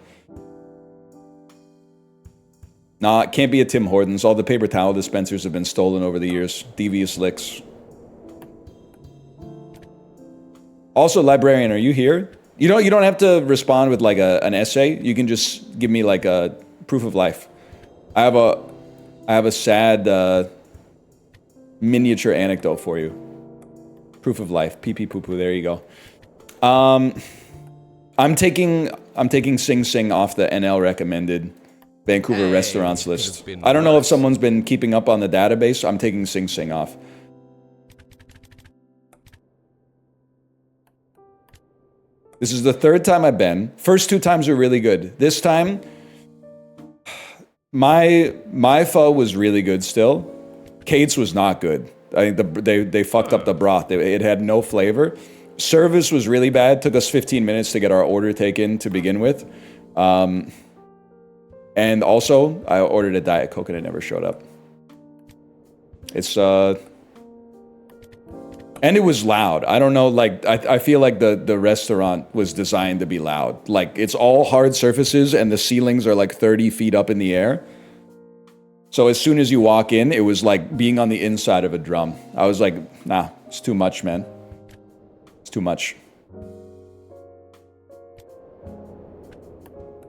Nah, it can't be a Tim Hortons. All the paper towel dispensers have been stolen over the years. Devious licks. Also, librarian, are you here? You don't have to respond with like an essay. You can just give me like a proof of life. I have a sad miniature anecdote for you. Proof of life. Pee pee poo poo. There you go. I'm taking Sing Sing off the NL recommended Vancouver restaurants list. I don't know if someone's been keeping up on the database. I'm taking Sing Sing off. This is the third time I've been. First 2 times were really good. This time, my pho was really good still. Kate's was not good. I think they fucked up the broth. It had no flavor. Service was really bad. Took us 15 minutes to get our order taken to begin with. And also, I ordered a Diet Coke and it never showed up. It's, and it was loud. I don't know, like, I feel like the restaurant was designed to be loud. Like, it's all hard surfaces and the ceilings are like 30 feet up in the air. So as soon as you walk in, it was like being on the inside of a drum. I was like, nah, it's too much, man. It's too much.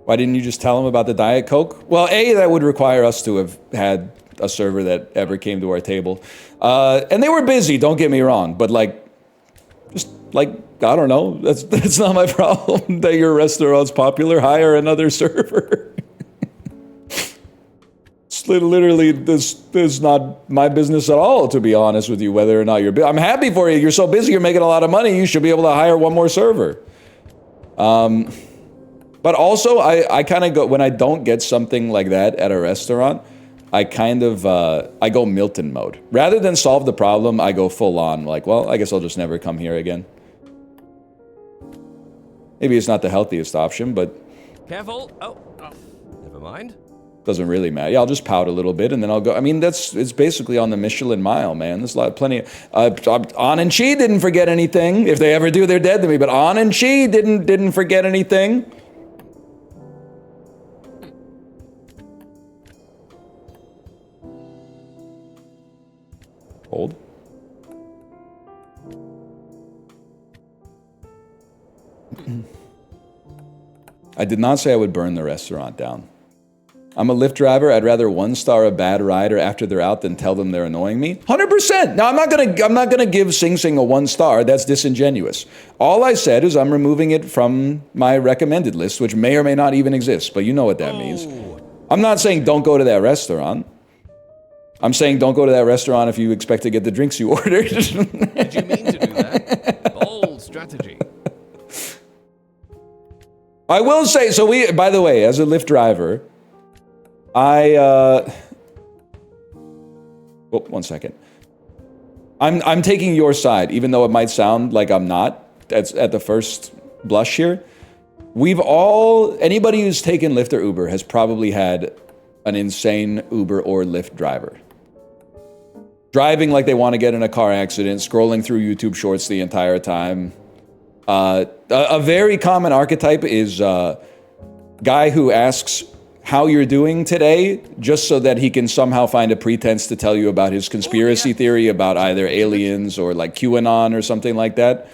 Why didn't you just tell them about the Diet Coke? Well, A, that would require us to have had a server that ever came to our table. And they were busy, don't get me wrong, but like, just like, I don't know, that's not my problem that your restaurant's popular. Hire another server. It's literally, this is not my business at all, to be honest with you, whether or not you're busy. I'm happy for you. You're so busy, you're making a lot of money. You should be able to hire one more server. But also, I kind of go, when I don't get something like that at a restaurant, I kind of, I go Milton mode. Rather than solve the problem, I go full on, like, well, I guess I'll just never come here again. Maybe it's not the healthiest option, but... Careful! Oh, never mind. Doesn't really matter. Yeah, I'll just pout a little bit and then I'll go. I mean, it's basically on the Michelin mile, man. There's plenty of... An and Chi didn't forget anything. If they ever do, they're dead to me. But An and Chi didn't forget anything. Hold. I did not say I would burn the restaurant down. I'm a Lyft driver. I'd rather one-star a bad rider after they're out than tell them they're annoying me. 100%. Now, I'm not gonna give Sing Sing a 1-star. That's disingenuous. All I said is I'm removing it from my recommended list, which may or may not even exist, but you know what that means. I'm not saying don't go to that restaurant. I'm saying don't go to that restaurant if you expect to get the drinks you ordered. Did you mean to do that? Bold strategy. I will say, so by the way, as a Lyft driver, one second. I'm taking your side, even though it might sound like I'm not at the first blush here. Anybody who's taken Lyft or Uber has probably had an insane Uber or Lyft driver. Driving like they want to get in a car accident, scrolling through YouTube shorts the entire time. A very common archetype is guy who asks how you're doing today, just so that he can somehow find a pretense to tell you about his conspiracy theory about either aliens or like QAnon or something like that.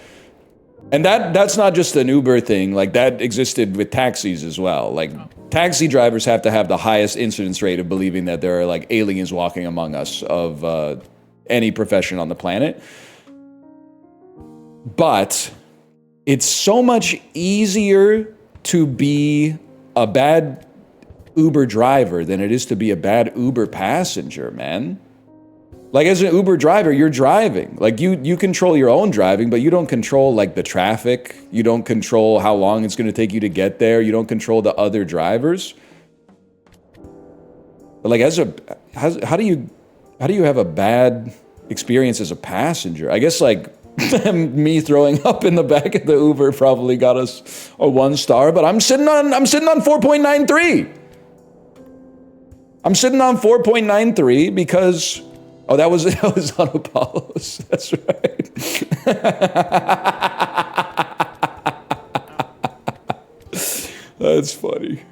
And that's not just an Uber thing, like that existed with taxis as well. Like taxi drivers have to have the highest incidence rate of believing that there are like aliens walking among us of any profession on the planet. But it's so much easier to be a bad Uber driver than it is to be a bad Uber passenger, man. Like as an Uber driver, you're driving. Like you control your own driving, but you don't control like the traffic. You don't control how long it's going to take you to get there. You don't control the other drivers. But like how do you have a bad experience as a passenger? I guess like me throwing up in the back of the Uber probably got us a 1-star, but I'm sitting on 4.93. I'm sitting on 4.93 because that was on Apollo's. That's right. That's funny.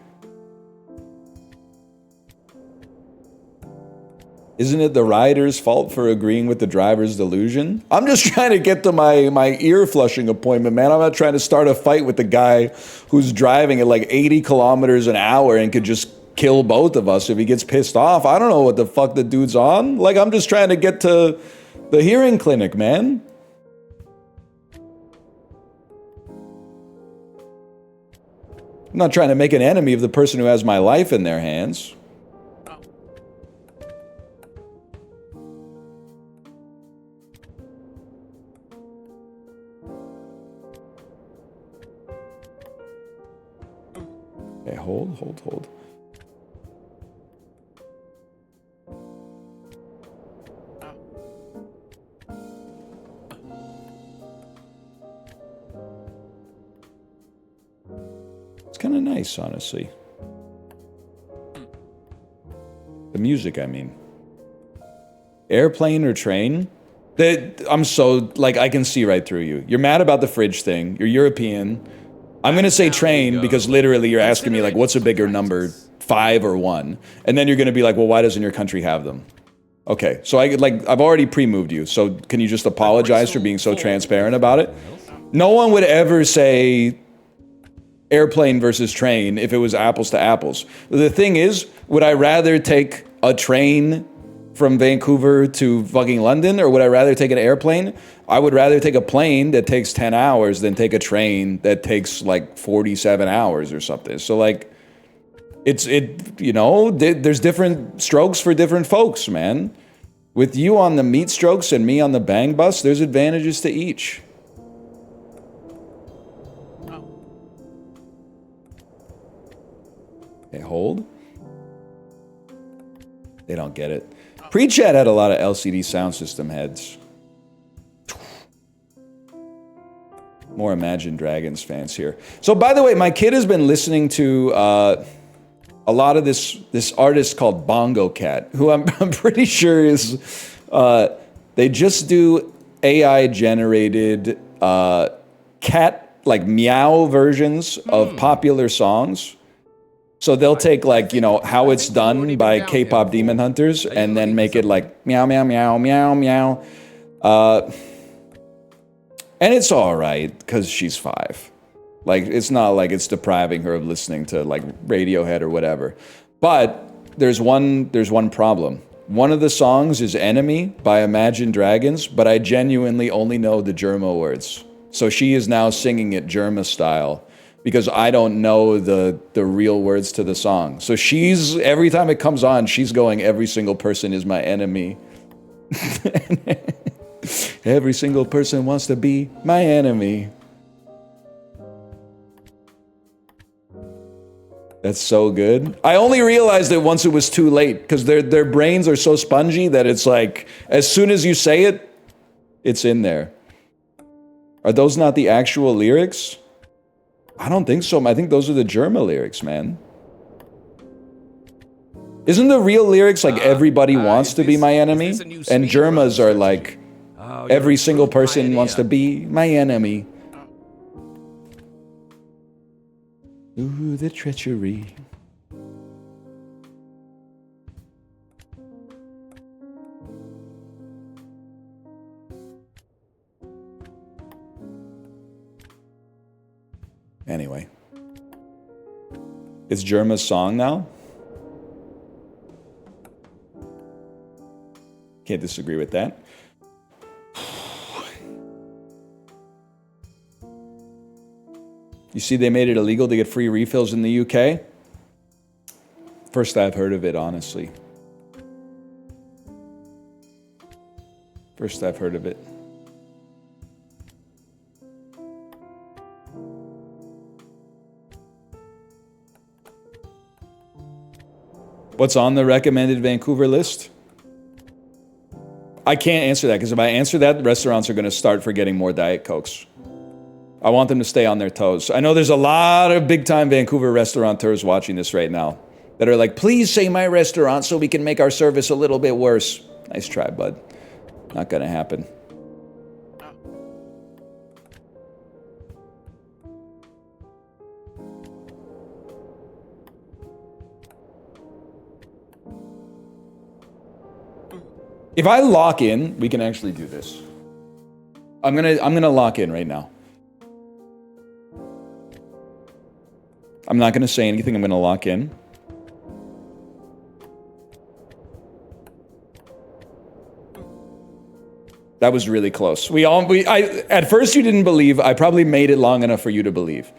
Isn't it the rider's fault for agreeing with the driver's delusion? I'm just trying to get to my ear flushing appointment, man. I'm not trying to start a fight with the guy who's driving at like 80 kilometers an hour and could just kill both of us if he gets pissed off. I don't know what the fuck the dude's on. Like, I'm just trying to get to the hearing clinic, man. I'm not trying to make an enemy of the person who has my life in their hands. Okay, hold. nice, honestly. The music, I mean. Airplane or train? I'm so, like, I can see right through you. You're mad about the fridge thing. You're European. I'm gonna say train because literally you're asking me, like, what's a bigger number, 5 or 1? And then you're gonna be like, well, why doesn't your country have them? Okay, so I've already pre-moved you, so can you just apologize for being so transparent about it? No one would ever say airplane versus train if it was apples to apples. The thing is, would I rather take a train from Vancouver to fucking London, or would I rather take an airplane? I would rather take a plane that takes 10 hours than take a train that takes like 47 hours or something. So like, you know, there's different strokes for different folks, man. With you on the meat strokes and me on the bang bus, there's advantages to each. Okay, hold. They don't get it. Pre-chat had a lot of LCD sound system heads. More Imagine Dragons fans here. So by the way, my kid has been listening to a lot of this artist called Bongo Cat, who I'm pretty sure is they just do AI generated cat like meow versions of popular songs. So they'll take like, you know, How It's Done by K-pop Demon Hunters and then make it like meow, meow, meow, meow, meow. And it's all right because she's 5. Like, it's not like it's depriving her of listening to like Radiohead or whatever. But there's one problem. One of the songs is Enemy by Imagine Dragons, but I genuinely only know the Germa words. So she is now singing it Germa style, because I don't know the real words to the song. So she's, every time it comes on, she's going, every single person is my enemy. Every single person wants to be my enemy. That's so good. I only realized it once it was too late, because their brains are so spongy that it's like, as soon as you say it, it's in there. Are those not the actual lyrics? I don't think so. I think those are the Germa lyrics, man. Isn't the real lyrics like everybody wants to be my enemy? And Germas are like every single person wants to be my enemy. Ooh, the treachery. Anyway. It's Germa's song now? Can't disagree with that. You see, they made it illegal to get free refills in the UK? First I've heard of it, honestly. First I've heard of it. What's on the recommended Vancouver list? I can't answer that, because if I answer that, restaurants are going to start for getting more Diet Cokes. I want them to stay on their toes. I know there's a lot of big-time Vancouver restaurateurs watching this right now that are like, please say my restaurant so we can make our service a little bit worse. Nice try, bud. Not going to happen. If I lock in, we can actually do this. I'm gonna lock in right now. I'm not gonna say anything. I'm gonna lock in. That was really close. At first you didn't believe. I probably made it long enough for you to believe.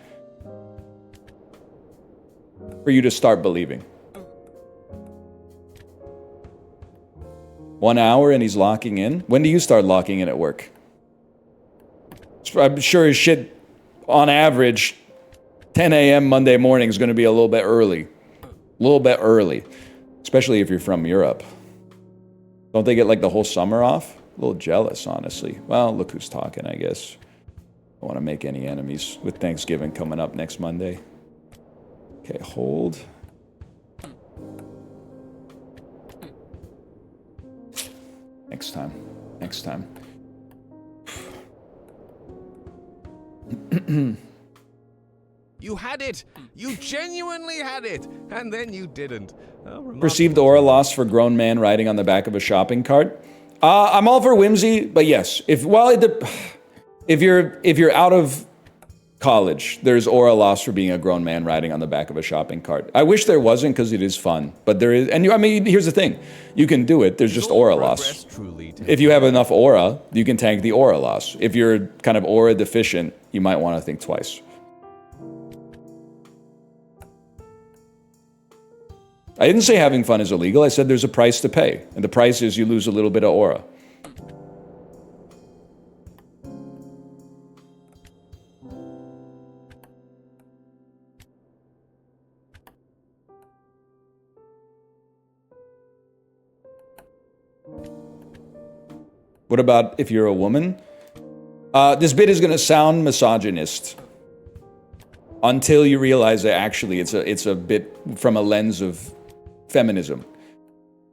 For you to start believing. 1 hour and he's locking in? When do you start locking in at work? I'm sure as shit, on average, 10 a.m. Monday morning is going to be a little bit early. A little bit early. Especially if you're from Europe. Don't they get like the whole summer off? A little jealous, honestly. Well, look who's talking, I guess. I don't want to make any enemies with Thanksgiving coming up next Monday. Okay, hold. Next time. Next time. You had it! You genuinely had it! And then you didn't. Perceived aura loss for grown man riding on the back of a shopping cart. I'm all for whimsy, but yes. If you're out of college, there's aura loss for being a grown man riding on the back of a shopping cart. I wish there wasn't because it is fun, but there is. And I mean, here's the thing: you can do it. There's just aura loss. If you have enough aura, you can tank the aura loss. If you're kind of aura deficient, you might want to think twice. I didn't say having fun is illegal. I said there's a price to pay, and the price is you lose a little bit of aura. What about if you're a woman? This bit is going to sound misogynist until you realize that actually it's a bit from a lens of feminism.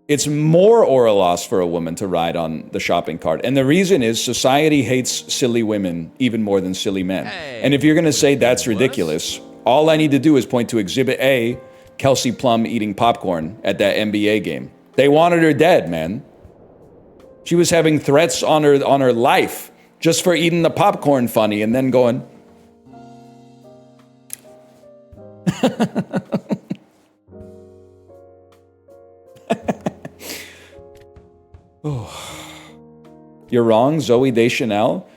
It's more aura loss for a woman to ride on the shopping cart. And the reason is society hates silly women even more than silly men. Hey, and if you're going to say that's ridiculous, all I need to do is point to Exhibit A, Kelsey Plum eating popcorn at that NBA game. They wanted her dead, man. She was having threats on her life just for eating the popcorn funny and then going... You're wrong, Zoe Deschanel.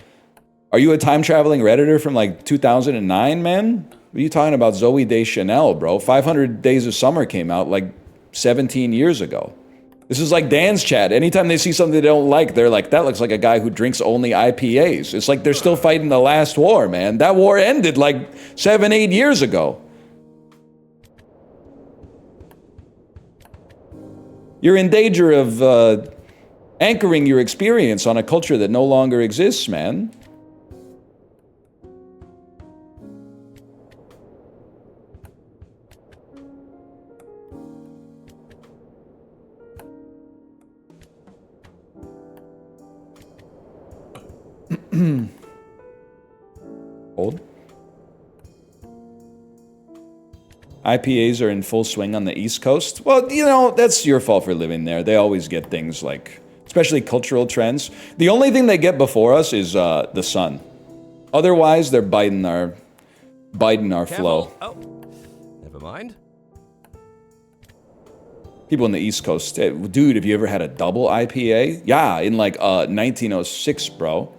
Are you a time-traveling Redditor from like 2009, man? What are you talking about, Zoe Deschanel, bro? 500 Days of Summer came out like 17 years ago. This is like Dan's chat. Anytime they see something they don't like, they're like, that looks like a guy who drinks only IPAs. It's like they're still fighting the last war, man. That war ended like 7-8 years ago. You're in danger of anchoring your experience on a culture that no longer exists, man. Hold. IPAs are in full swing on the East Coast. Well, you know, that's your fault for living there. They always get things like, especially cultural trends. The only thing they get before us is the sun. Otherwise, they're biting our flow. Oh, never mind. People in the East Coast, dude, have you ever had a double IPA? Yeah, in like 1906, bro.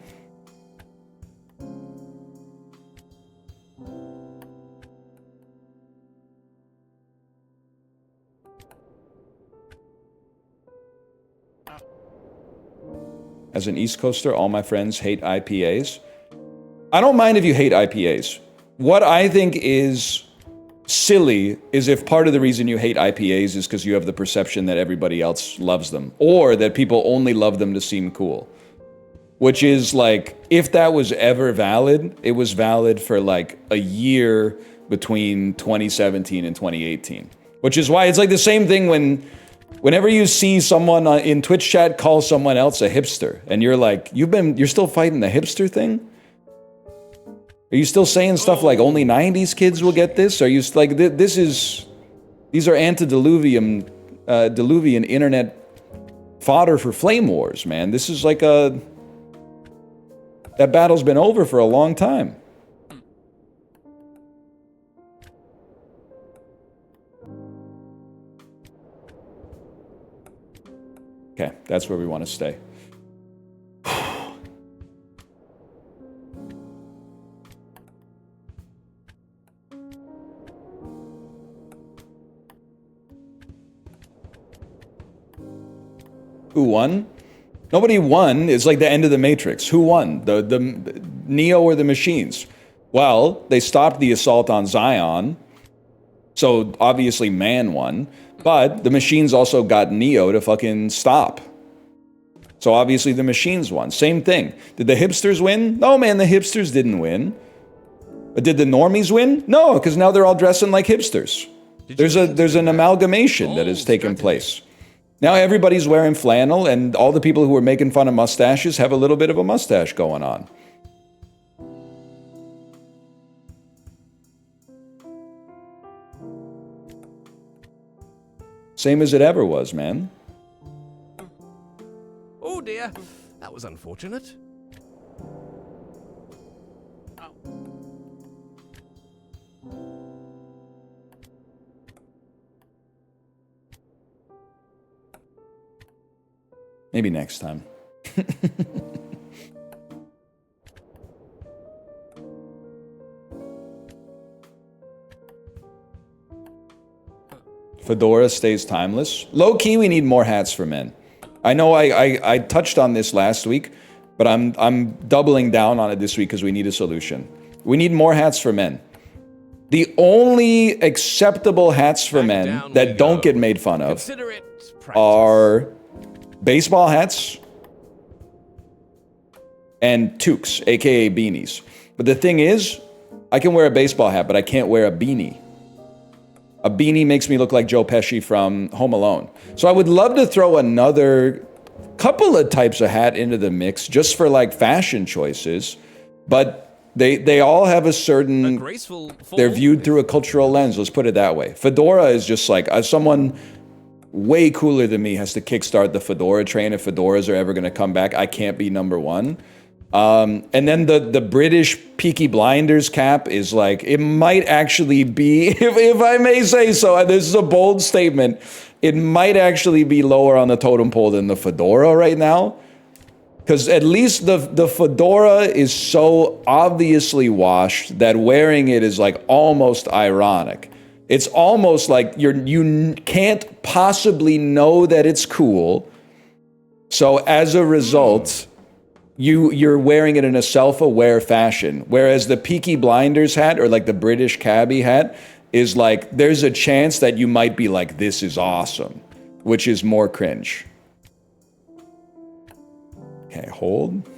As an East Coaster, all my friends hate IPAs. I don't mind if you hate IPAs. What I think is silly is if part of the reason you hate IPAs is because you have the perception that everybody else loves them, or that people only love them to seem cool. Which is like, if that was ever valid, it was valid for like a year between 2017 and 2018. Which is why it's like the same thing whenever you see someone in Twitch chat call someone else a hipster, and you're like, you're still fighting the hipster thing? Are you still saying stuff like only 90s kids will get this? Are you like, these are antediluvian internet fodder for flame wars, man. This is like that battle's been over for a long time. Okay, that's where we want to stay. Who won? Nobody won. It's like the end of the Matrix. Who won? The Neo or the machines? Well, they stopped the assault on Zion, so obviously man won. But the machines also got Neo to fucking stop. So obviously the machines won. Same thing. Did the hipsters win? No, man, the hipsters didn't win. But did the normies win? No, because now they're all dressing like hipsters. There's an amalgamation that has taken place. Now everybody's wearing flannel, and all the people who were making fun of mustaches have a little bit of a mustache going on. Same as it ever was, man. Oh dear, that was unfortunate. Maybe next time. Fedora stays timeless. Low key, we need more hats for men. I know I touched on this last week, but I'm doubling down on it this week because we need a solution. We need more hats for men. The only acceptable hats for men that don't get made fun of are baseball hats and toques, aka beanies. But the thing is, I can wear a baseball hat, but I can't wear a beanie. A beanie makes me look like Joe Pesci from Home Alone. So I would love to throw another couple of types of hat into the mix just for like fashion choices, but they all have a certain, they're viewed through a cultural lens, let's put it that way. Fedora is just like, someone way cooler than me has to kickstart the fedora train if fedoras are ever going to come back. I can't be number one. And then the British Peaky Blinders cap is like, it might actually be, if I may say so, this is a bold statement, it might actually be lower on the totem pole than the fedora right now. Because at least the fedora is so obviously washed that wearing it is like almost ironic. It's almost like you can't possibly know that it's cool. So as a result, you're wearing it in a self-aware fashion. Whereas the Peaky Blinders hat or like the British cabbie hat is like, there's a chance that you might be like, this is awesome, which is more cringe. Okay, hold.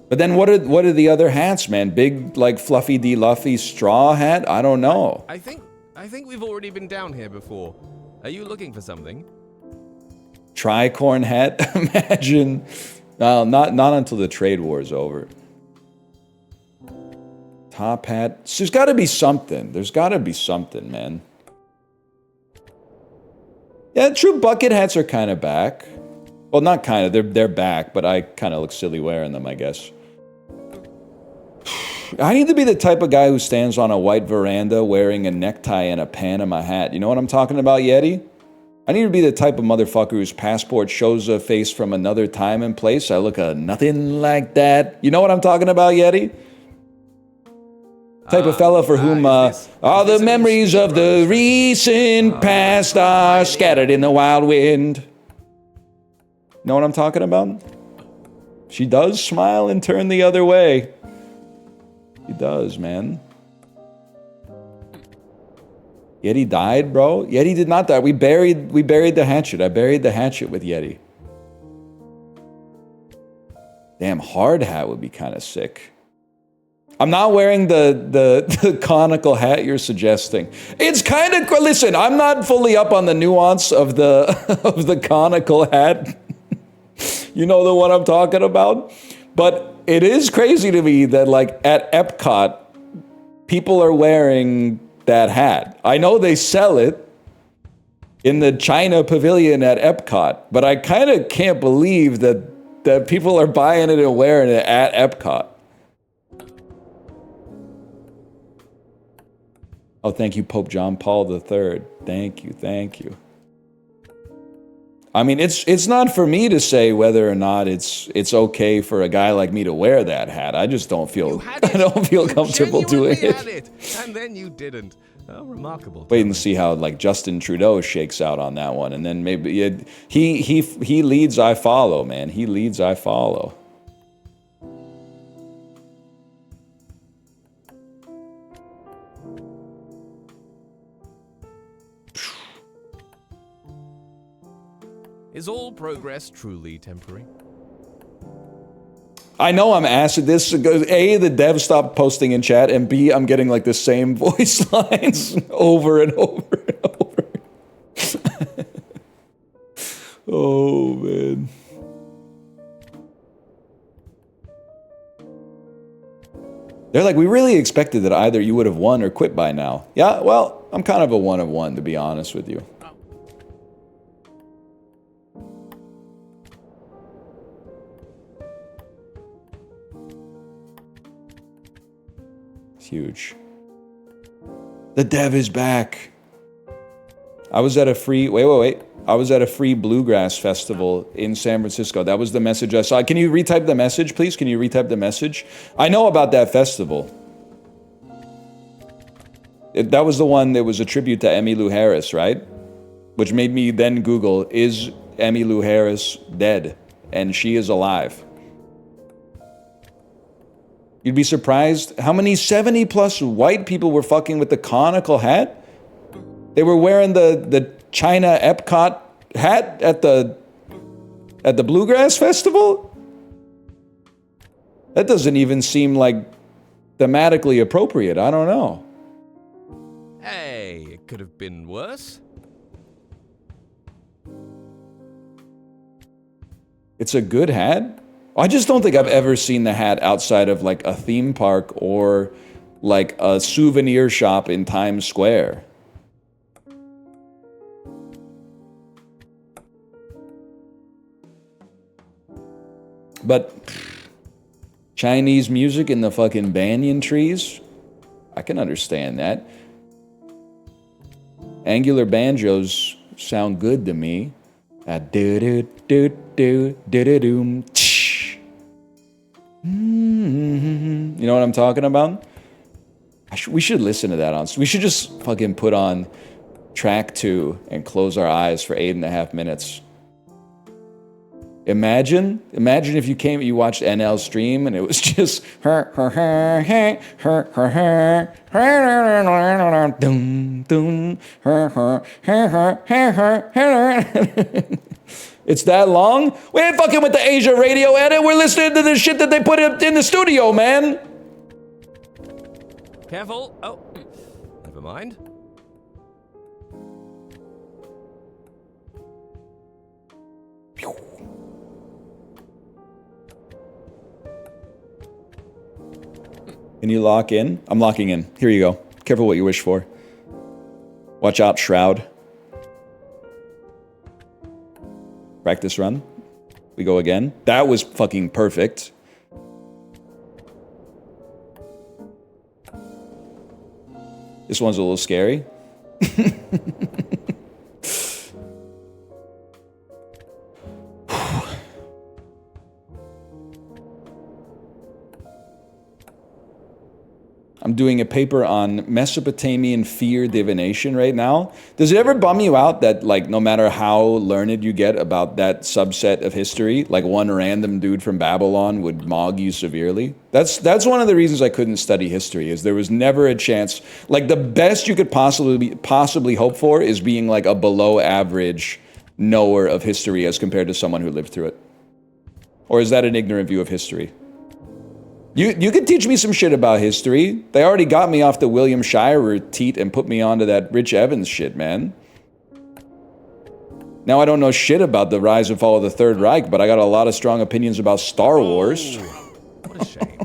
But then what are the other hats, man? Big, like, fluffy de-luffy straw hat? I don't know. I think we've already been down here before. Are you looking for something? Tricorn hat? Imagine. Well, not until the trade war is over. Top hat. So there's got to be something. There's got to be something, man. Yeah, true bucket hats are kind of back. Well, not kind of. They're back, but I kind of look silly wearing them, I guess. I need to be the type of guy who stands on a white veranda wearing a necktie and a Panama hat. You know what I'm talking about, Yeti? I need to be the type of motherfucker whose passport shows a face from another time and place. I look nothing like that. You know what I'm talking about, Yeti? Type of fella for whom all the memories of the recent past are scattered in the wild wind. Know what I'm talking about? She does smile and turn the other way. He does, man. Yeti died, bro? Yeti did not die. We buried the hatchet. I buried the hatchet with Yeti. Damn, hard hat would be kind of sick. I'm not wearing the conical hat you're suggesting. It's kind of, listen, I'm not fully up on the nuance of the conical hat. You know the one I'm talking about? But it is crazy to me that, like, at Epcot, people are wearing that hat. I know they sell it in the China pavilion at Epcot, but I kind of can't believe that people are buying it and wearing it at Epcot. Oh, thank you, Pope John Paul III. Thank you, thank you. I mean, it's not for me to say whether or not it's okay for a guy like me to wear that hat. I just don't feel comfortable doing it. Had it, and then you didn't. Oh, remarkable. Wait and see how like Justin Trudeau shakes out on that one, and then maybe he leads, I follow, man. He leads, I follow. Is all progress truly temporary? I know I'm acid this. A, the dev stopped posting in chat, and B, I'm getting like the same voice lines over and over and over. Oh, man. They're like, we really expected that either you would have won or quit by now. Yeah, well, I'm kind of a one of one, to be honest with you. It's huge. The dev is back. I was at a free... Wait. I was at a free bluegrass festival in San Francisco. That was the message I saw. Can you retype the message, please? Can you retype the message? I know about that festival. That was the one that was a tribute to Emmylou Harris, right? Which made me then Google, is Emmylou Harris dead? And she is alive. You'd be surprised how many 70-plus white people were fucking with the conical hat. They were wearing the China Epcot hat at the Bluegrass Festival? That doesn't even seem like thematically appropriate. I don't know. Hey, it could have been worse. It's a good hat. I just don't think I've ever seen the hat outside of like a theme park or like a souvenir shop in Times Square. But Chinese music in the fucking banyan trees, I can understand that. Angular banjos sound good to me. You know what I'm talking about? We should listen to that on. We should just fucking put on track 2 and close our eyes for 8.5 minutes. Imagine if you watched NL stream and it was just it's that long? We ain't fucking with the Asia radio edit. We're listening to the shit that they put in the studio, man. Careful. Oh, never mind. Can you lock in? I'm locking in. Here you go. Careful what you wish for. Watch out, Shroud. Practice run. We go again. That was fucking perfect. This one's a little scary. I'm doing a paper on Mesopotamian fear divination right now. Does it ever bum you out that, like, no matter how learned you get about that subset of history, like one random dude from Babylon would mog you severely? That's one of the reasons I couldn't study history, is there was never a chance. Like, the best you could possibly hope for is being like a below average knower of history as compared to someone who lived through it. Or is that an ignorant view of history? You could teach me some shit about history. They already got me off the William Shirer teat and put me onto that Rich Evans shit, man. Now I don't know shit about the rise and fall of the Third Reich, but I got a lot of strong opinions about Star Wars. What a shame.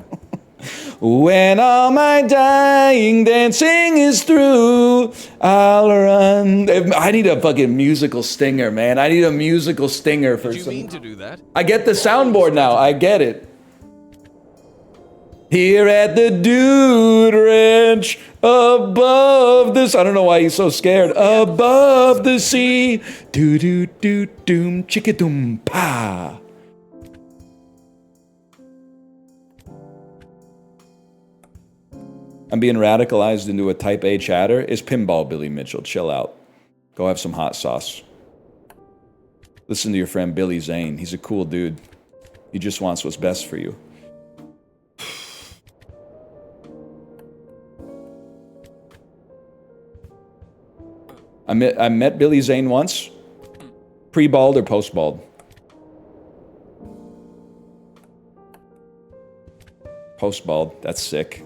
When all my dying dancing is through, I'll run. I need a fucking musical stinger, man. I need a musical stinger for some... Did you mean to do that? I get the soundboard now. I get it. Here at the Dude Ranch, above this... I don't know why he's so scared. Above the sea. Do-do-do-doom, chicka-doom, pa. I'm being radicalized into a type A chatter. It's Pinball, Billy Mitchell. Chill out. Go have some hot sauce. Listen to your friend Billy Zane. He's a cool dude. He just wants what's best for you. I met Billy Zane once. Pre-bald or post-bald? Post-bald. That's sick.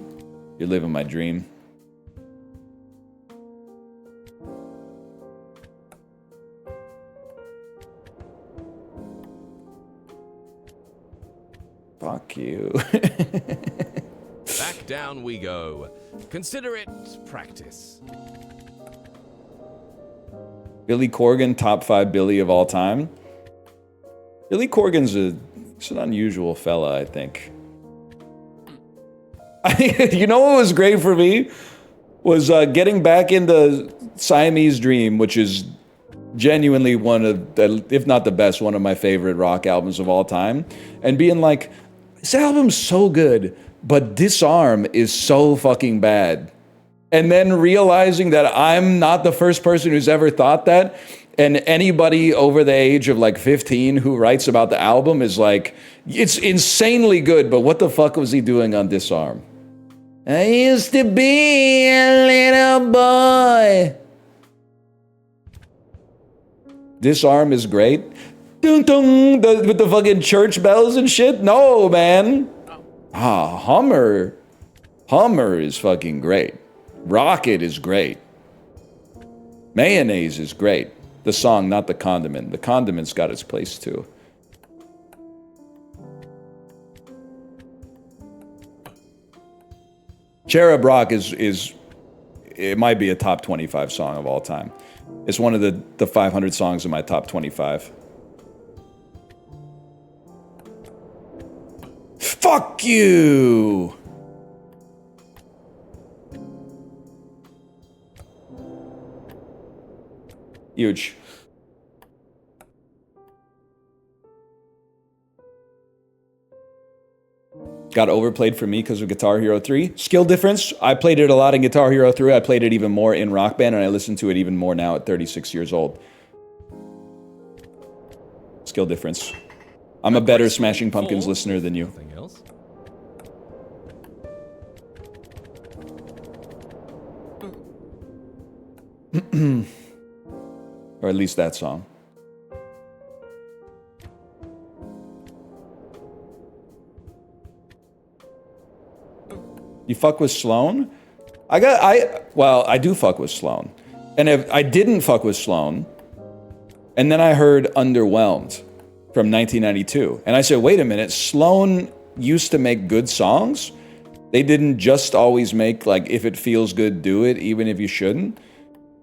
You're living my dream. Fuck you. Back down we go. Consider it practice. Billy Corgan, top 5 Billy of all time. Billy Corgan's he's an unusual fella, I think. You know what was great for me? Was getting back into Siamese Dream, which is genuinely one of, if not the best, one of my favorite rock albums of all time. And being like, this album's so good, but Disarm is so fucking bad. And then realizing that I'm not the first person who's ever thought that. And anybody over the age of like 15 who writes about the album is like, it's insanely good, but what the fuck was he doing on Disarm? I used to be a little boy. Disarm is great. Dun, dun, with the fucking church bells and shit? No, man. Hummer is fucking great. Rocket is great. Mayonnaise is great. The song, not the condiment. The condiment's got its place too. Cherub Rock is it might be a top 25 song of all time. It's one of the 500 songs in my top 25. Fuck you! Huge. Got overplayed for me because of Guitar Hero 3. Skill difference, I played it a lot in Guitar Hero 3. I played it even more in Rock Band, and I listen to it even more now at 36 years old. Skill difference. I'm a better Smashing Pumpkins listener than you. Anything else? Or at least that song. You fuck with Sloan? I do fuck with Sloan. And if I didn't fuck with Sloan, and then I heard Underwhelmed from 1992, and I said, wait a minute, Sloan used to make good songs? They didn't just always make, like, if it feels good, do it, even if you shouldn't?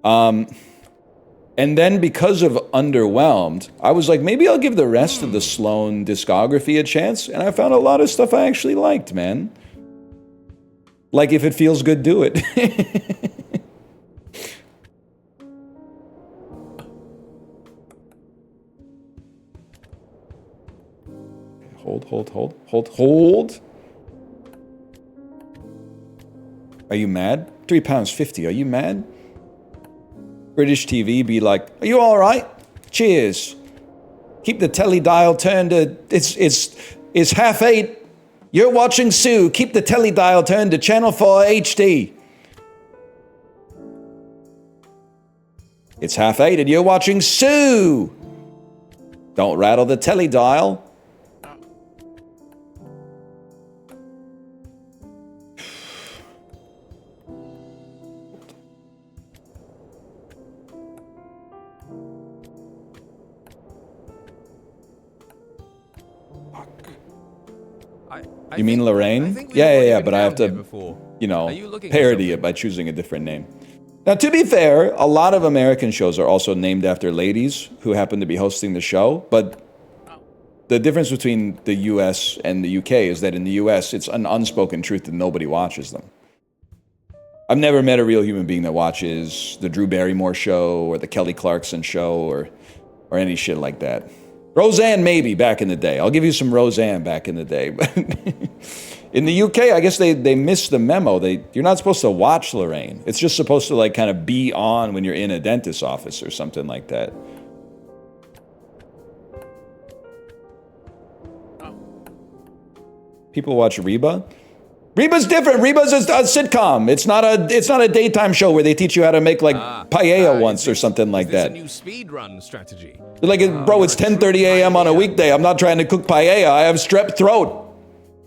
And then because of Underwhelmed, I was like, maybe I'll give the rest of the Sloan discography a chance, and I found a lot of stuff I actually liked, man. Like, if it feels good, do it. Hold. Are you mad? £3.50, are you mad? British TV be like, are you all right? Cheers. Keep the telly dial turned to, it's 8:30. You're watching Sue. Keep the telly dial turned to channel 4 HD. It's 8:30 and you're watching Sue. Don't rattle the telly dial. You mean Lorraine? Yeah, but I have to, parody it by choosing a different name. Now, to be fair, a lot of American shows are also named after ladies who happen to be hosting the show, but the difference between the US and the UK is that in the US, it's an unspoken truth that nobody watches them. I've never met a real human being that watches the Drew Barrymore show or the Kelly Clarkson show or any shit like that. Roseanne, maybe, back in the day. I'll give you some Roseanne back in the day. But in the UK, I guess they missed the memo. You're not supposed to watch Lorraine. It's just supposed to, like, kind of be on when you're in a dentist's office or something like that. People watch Reba. Reba's different. Reba's a sitcom. It's not a daytime show where they teach you how to make, like, paella once or something like that. Is this a new speed run strategy? They're like, bro, it's 10:30 a.m. on a weekday. I'm not trying to cook paella. I have strep throat.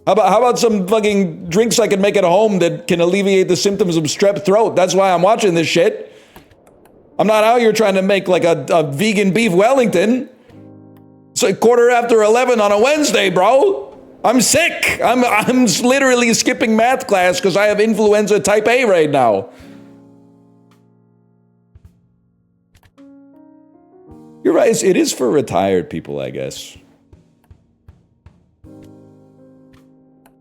How about some fucking drinks I can make at home that can alleviate the symptoms of strep throat? That's why I'm watching this shit. I'm not out here trying to make like a vegan beef Wellington. It's like 11:15 on a Wednesday, bro. I'm sick. I'm literally skipping math class because I have influenza type A right now. You're right. It is for retired people, I guess.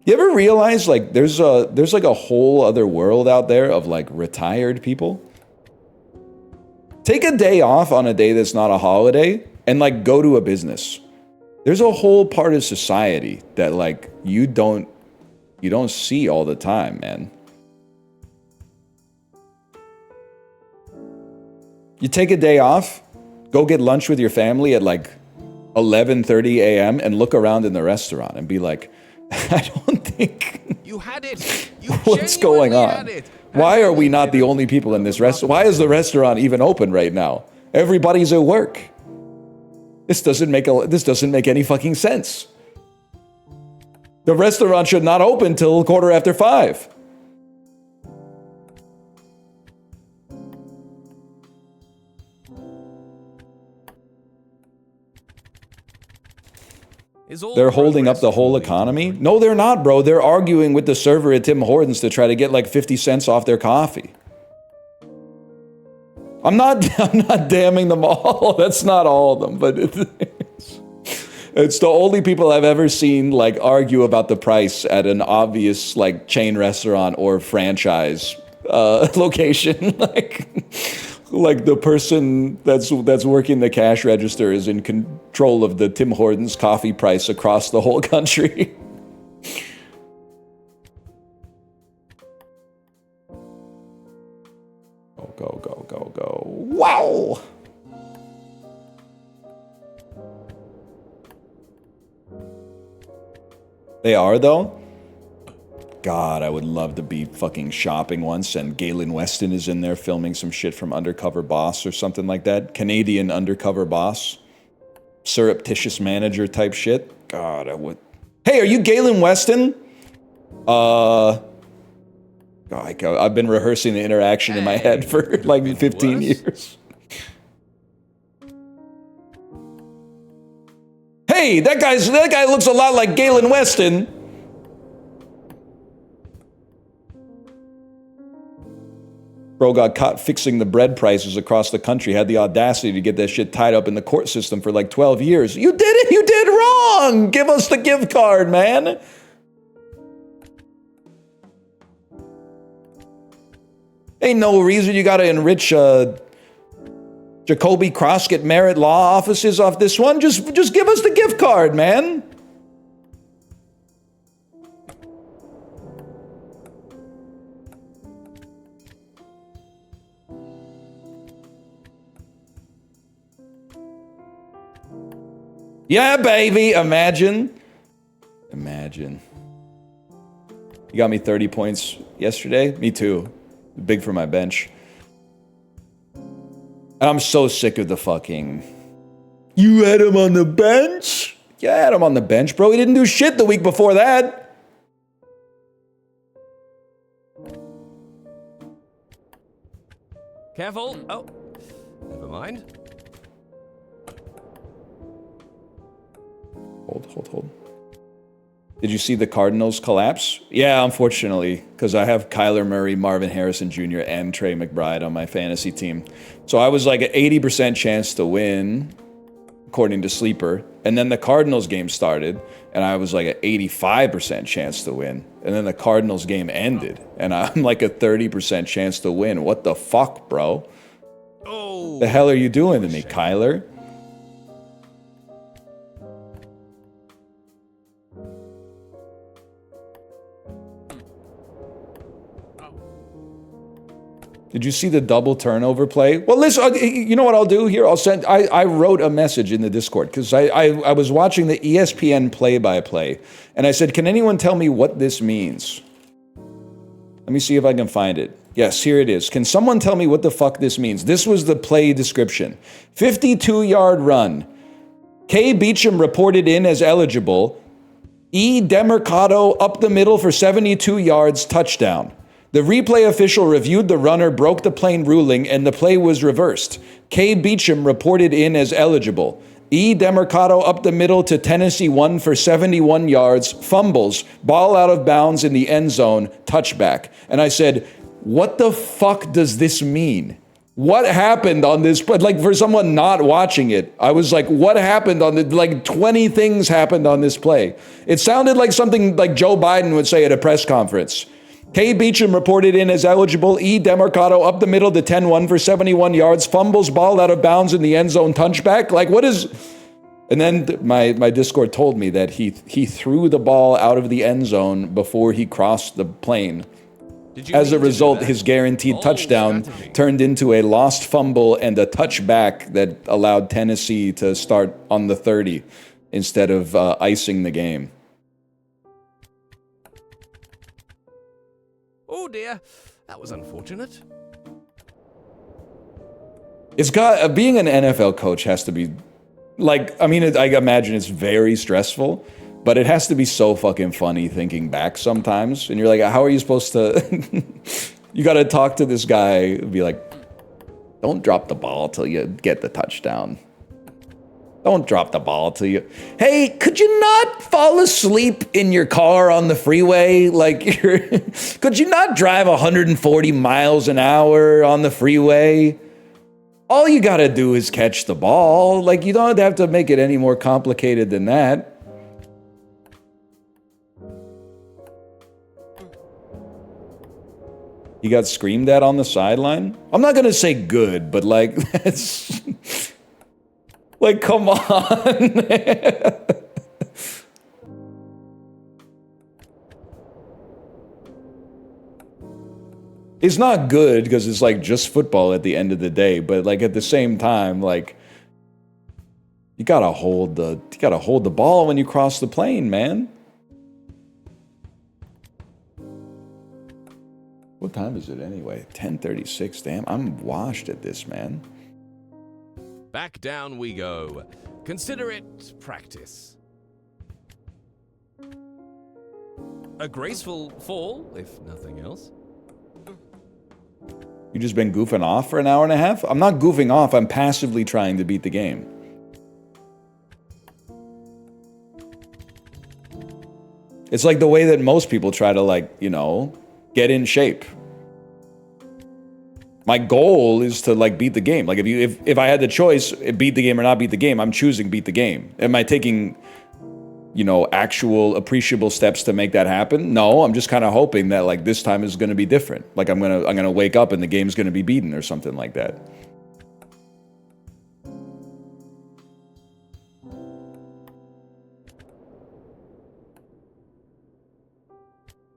You ever realize like there's like a whole other world out there of like retired people? Take a day off on a day that's not a holiday and like go to a business. There's a whole part of society that like you don't see all the time, man. You take a day off, go get lunch with your family at like 11:30 a.m. and look around in the restaurant and be like, I don't think you had it. You what's going on? Had it. Why are we not the only people in this restaurant? Why is the restaurant even open right now? Everybody's at work. This doesn't make any fucking sense. The restaurant should not open till 5:15. They're holding up the whole economy? No, they're not, bro. They're arguing with the server at Tim Hortons to try to get like 50 cents off their coffee. I'm not damning them all. That's not all of them, but it's the only people I've ever seen like argue about the price at an obvious like chain restaurant or franchise location. Like the person that's working the cash register is in control of the Tim Hortons coffee price across the whole country. Go. Wow! They are, though? God, I would love to be fucking shopping once and Galen Weston is in there filming some shit from Undercover Boss or something like that. Canadian Undercover Boss. Surreptitious manager type shit. God, I would... Hey, are you Galen Weston? God, I've been rehearsing the interaction in my head for like 15 years. Hey, that guy looks a lot like Galen Weston. Bro got caught fixing the bread prices across the country, had the audacity to get that shit tied up in the court system for like 12 years. You did it! You did wrong! Give us the gift card, man! Ain't no reason you gotta enrich Jacoby Croskett Merritt Law offices off this one. Just give us the gift card, man. Yeah, baby. Imagine. You got me 30 points yesterday? Me too. Big for my bench. And I'm so sick of the fucking... You had him on the bench? Yeah, I had him on the bench, bro. He didn't do shit the week before that. Careful. Oh, never mind. Hold. Did you see the Cardinals collapse? Yeah, unfortunately, because I have Kyler Murray, Marvin Harrison Jr., and Trey McBride on my fantasy team. So I was like an 80% chance to win, according to Sleeper. And then the Cardinals game started, and I was like an 85% chance to win. And then the Cardinals game ended, and I'm like a 30% chance to win. What the fuck, bro? Oh, the hell are you doing to me, Kyler? Did you see the double turnover play? Well, listen, you know what I'll do here? I wrote a message in the Discord because I was watching the ESPN play-by-play, and I said, can anyone tell me what this means? Let me see if I can find it. Yes, here it is. Can someone tell me what the fuck this means? This was the play description. 52-yard run. Kay Beecham reported in as eligible. E. Demercado up the middle for 72 yards, touchdown. The replay official reviewed the runner, broke the plane ruling, and the play was reversed. K. Beecham reported in as eligible. E. Demercado up the middle to Tennessee 1 for 71 yards, fumbles, ball out of bounds in the end zone, touchback. And I said, what the fuck does this mean? What happened on this? But like for someone not watching it, I was like, what happened on the, like 20 things happened on this play. It sounded like something like Joe Biden would say at a press conference. K. Beecham reported in as eligible. E. Demercado up the middle to 10-1 for 71 yards, fumbles, ball out of bounds in the end zone, touchback. Like what is... And then my Discord told me that he threw the ball out of the end zone before he crossed the plane. As a result, his guaranteed touchdown turned into a lost fumble and a touchback that allowed Tennessee to start on the 30 instead of icing the game. Oh dear, that was unfortunate. It's got being an NFL coach has to be like, I mean, I imagine it's very stressful, but it has to be so fucking funny thinking back sometimes. And you're like, how are you supposed to? You got to talk to this guy and be like, don't drop the ball till you get the touchdown. Don't drop the ball till you... Hey, could you not fall asleep in your car on the freeway? Like, could you not drive 140 miles an hour on the freeway? All you gotta do is catch the ball. Like, you don't have to make it any more complicated than that. He got screamed at on the sideline? I'm not gonna say good, but like, that's... Like, come on. It's not good because it's like just football at the end of the day, but like at the same time, like you gotta hold the ball when you cross the plane, man. What time is it anyway? 10:36. Damn, I'm washed at this, man. Back down we go. Consider it practice. A graceful fall, if nothing else. You just been goofing off for an hour and a half? I'm not goofing off, I'm passively trying to beat the game. It's like the way that most people try to, like, you know, get in shape. My goal is to like beat the game. Like if I had the choice, beat the game or not beat the game, I'm choosing beat the game. Am I taking, you know, actual appreciable steps to make that happen? No, I'm just kind of hoping that like this time is going to be different. Like I'm gonna wake up and the game's going to be beaten or something like that.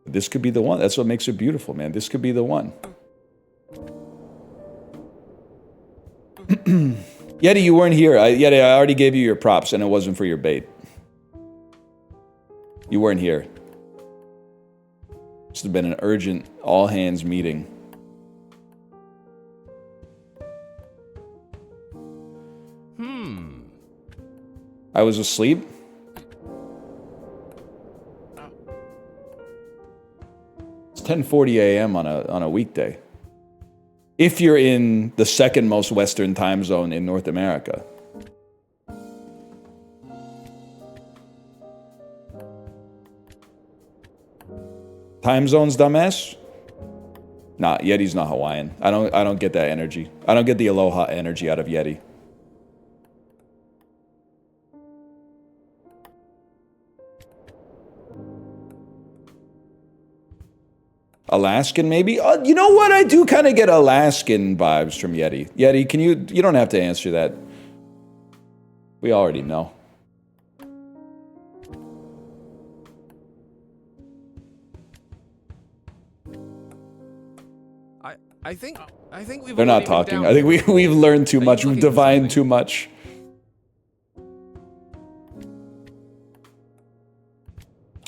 This could be the one. That's what makes it beautiful, man. This could be the one. Yeti, you weren't here. Yeti, I already gave you your props, and it wasn't for your bait. You weren't here. This has been an urgent, all-hands meeting. I was asleep? It's 10:40 a.m. on a weekday. If you're in the second most western time zone in North America. Time zones, dumbass? Nah, Yeti's not Hawaiian. I don't get that energy. I don't get the aloha energy out of Yeti. Alaskan, maybe? You know what? I do kind of get Alaskan vibes from Yeti. Yeti, can you don't have to answer that. We already know. I think we've... They're not talking. I think we've learned too much. We've divined too much.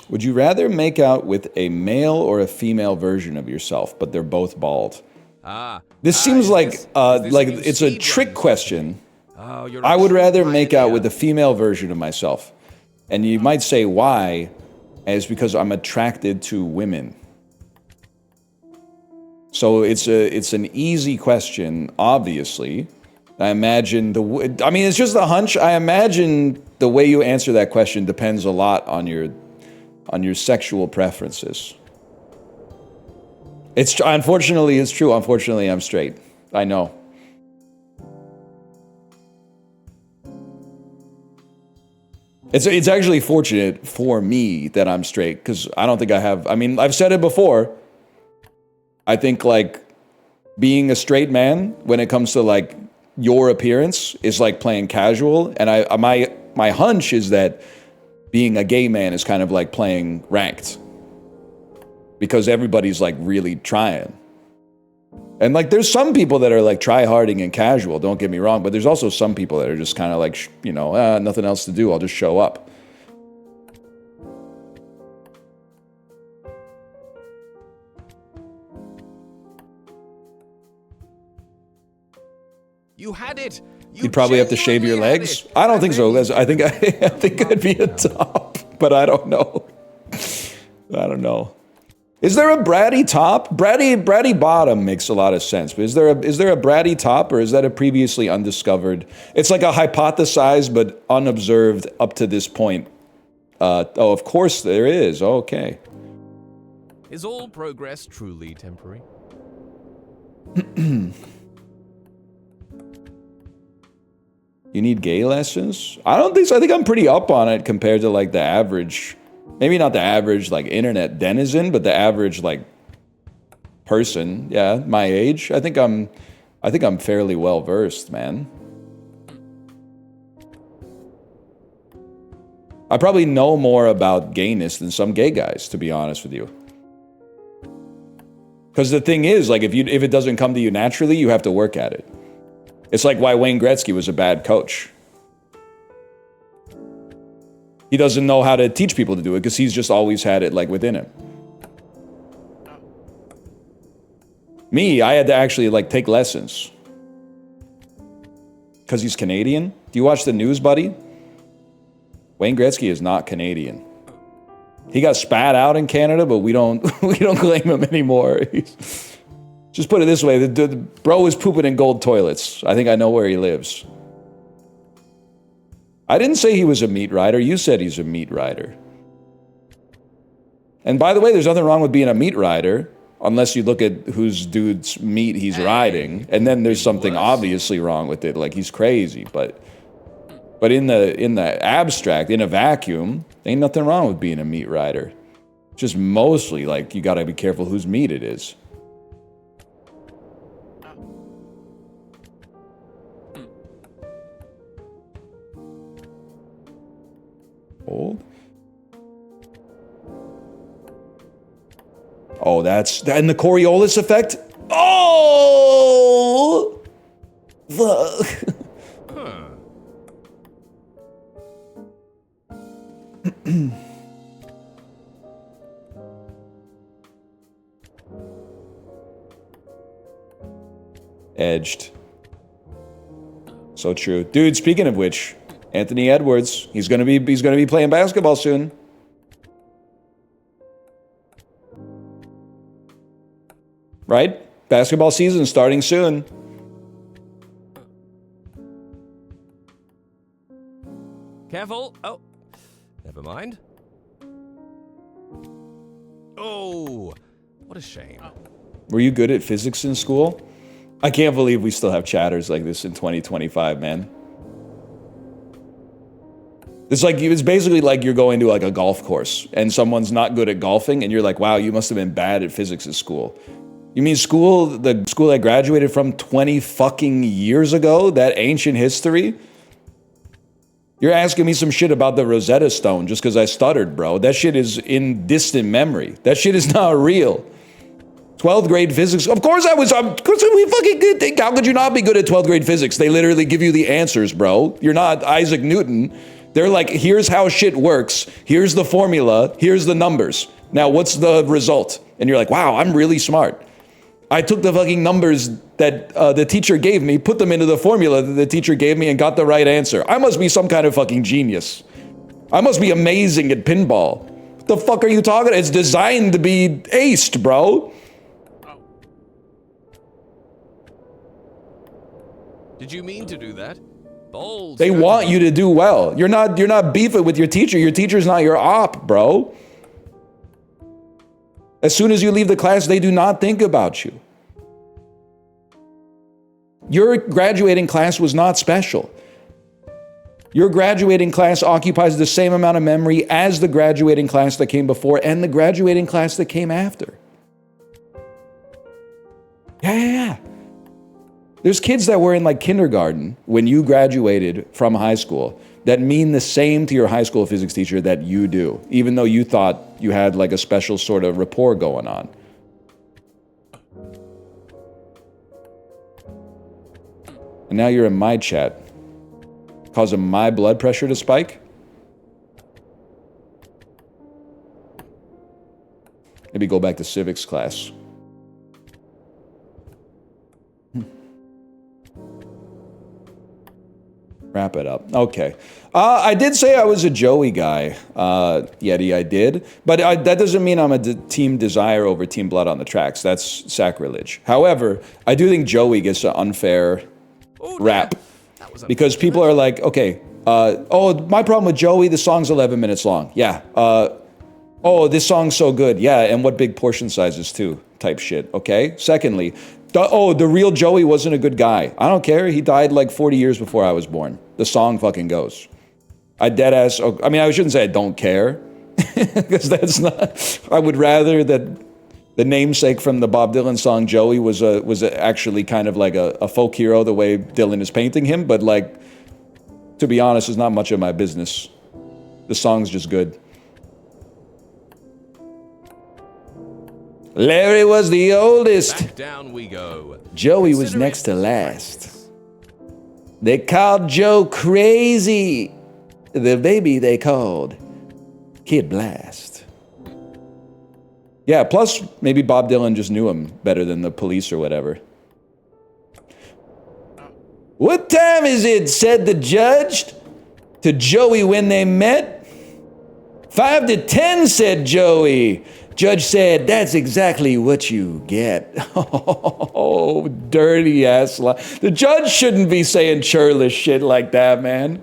Would you rather make out with a male or a female version of yourself, but they're both bald? This seems like it's a trick question. I would rather make out with a female version of myself. And you might say why, And it's because I'm attracted to women. So it's an easy question, obviously. I imagine it's just a hunch. I imagine the way you answer that question depends a lot on your sexual preferences. Unfortunately, it's true. Unfortunately, I'm straight. I know. It's actually fortunate for me that I'm straight, because I don't think I have... I mean, I've said it before. I think, like, being a straight man, when it comes to, like, your appearance, is like playing casual. And my hunch is that being a gay man is kind of like playing ranked. Because everybody's, like, really trying. And, like, there's some people that are, like, try-harding and casual, don't get me wrong, but there's also some people that are just kind of like, you know, nothing else to do, I'll just show up. You had it! You'd probably have to shave your legs? I don't think so. I think I'd be a top, but I don't know. I don't know. Is there a bratty top? Bratty bottom makes a lot of sense. But is there a bratty top, or is that a previously undiscovered? It's like a hypothesized but unobserved up to this point. Oh, of course there is. Okay. Is all progress truly temporary? You need gay lessons? I don't think so. I think I'm pretty up on it compared to, like, the average. Maybe not the average, like, internet denizen, but the average, like, person. Yeah, my age. I think I'm fairly well versed, man. I probably know more about gayness than some gay guys, to be honest with you. Because the thing is, like, if it doesn't come to you naturally, you have to work at it. It's like why Wayne Gretzky was a bad coach. He doesn't know how to teach people to do it because he's just always had it, like, within him. Me, I had to actually, like, take lessons. Because he's Canadian. Do you watch the news, buddy? Wayne Gretzky is not Canadian. He got spat out in Canada, but we don't claim him anymore. Just put it this way, the bro is pooping in gold toilets. I think I know where he lives. I didn't say he was a meat rider. You said he's a meat rider. And by the way, there's nothing wrong with being a meat rider, unless you look at whose dude's meat he's riding, and then there's something obviously wrong with it, like he's crazy. But in the abstract, in a vacuum, ain't nothing wrong with being a meat rider. Just mostly, like, you gotta be careful whose meat it is. Hold. Oh, that's that in the Coriolis effect. Oh, fuck. Huh. Edged. So true, dude. Speaking of which. Anthony Edwards, he's gonna be playing basketball soon. Right? Basketball season starting soon. Careful. Oh, never mind. Oh, what a shame. Were you good at physics in school? I can't believe we still have chatters like this in 2025, man. It's basically like you're going to, like, a golf course and someone's not good at golfing and you're like, wow, you must have been bad at physics at school. You mean the school I graduated from 20 fucking years ago? That ancient history? You're asking me some shit about the Rosetta Stone just because I stuttered, bro. That shit is in distant memory. That shit is not real. 12th grade physics. Of course I was. Of course we fucking good. How could you not be good at 12th grade physics? They literally give you the answers, bro. You're not Isaac Newton. They're like, here's how shit works. Here's the formula. Here's the numbers. Now, what's the result? And you're like, wow, I'm really smart. I took the fucking numbers that the teacher gave me, put them into the formula that the teacher gave me, and got the right answer. I must be some kind of fucking genius. I must be amazing at pinball. What The fuck are you talking? It's designed to be aced, bro. Did you mean to do that? Bold. They want you to do well. You're not beefing with your teacher. Your teacher's not your op, bro. As soon as you leave the class, they do not think about you. Your graduating class was not special. Your graduating class occupies the same amount of memory as the graduating class that came before and the graduating class that came after. Yeah. There's kids that were in like kindergarten when you graduated from high school that mean the same to your high school physics teacher that you do, even though you thought you had like a special sort of rapport going on. And now you're in my chat, causing my blood pressure to spike? Maybe go back to civics class. Wrap it up. Okay. I did say I was a Joey guy, Yeti, I did. But that doesn't mean I'm a Team Desire over Team Blood on the tracks. That's sacrilege. However, I do think Joey gets an unfair rap. Because people are like, okay, oh, my problem with Joey, the song's 11 minutes long. Yeah. Oh, this song's so good. Yeah, and what big portion sizes too, type shit, okay? Secondly, the real Joey wasn't a good guy. I don't care. He died like 40 years before I was born. The song fucking goes. I shouldn't say I don't care. Because that's not... I would rather that the namesake from the Bob Dylan song Joey was actually kind of like a folk hero the way Dylan is painting him. But like, to be honest, it's not much of my business. The song's just good. Larry was the oldest. Back down we go. Joey was next to last. They called Joe crazy. The baby they called Kid Blast. Yeah, plus maybe Bob Dylan just knew him better than the police or whatever. What time is it? Said the judge to Joey when they met. 5 to 10, said Joey. Judge said, that's exactly what you get. Oh, dirty ass lie. The judge shouldn't be saying churlish shit like that, man.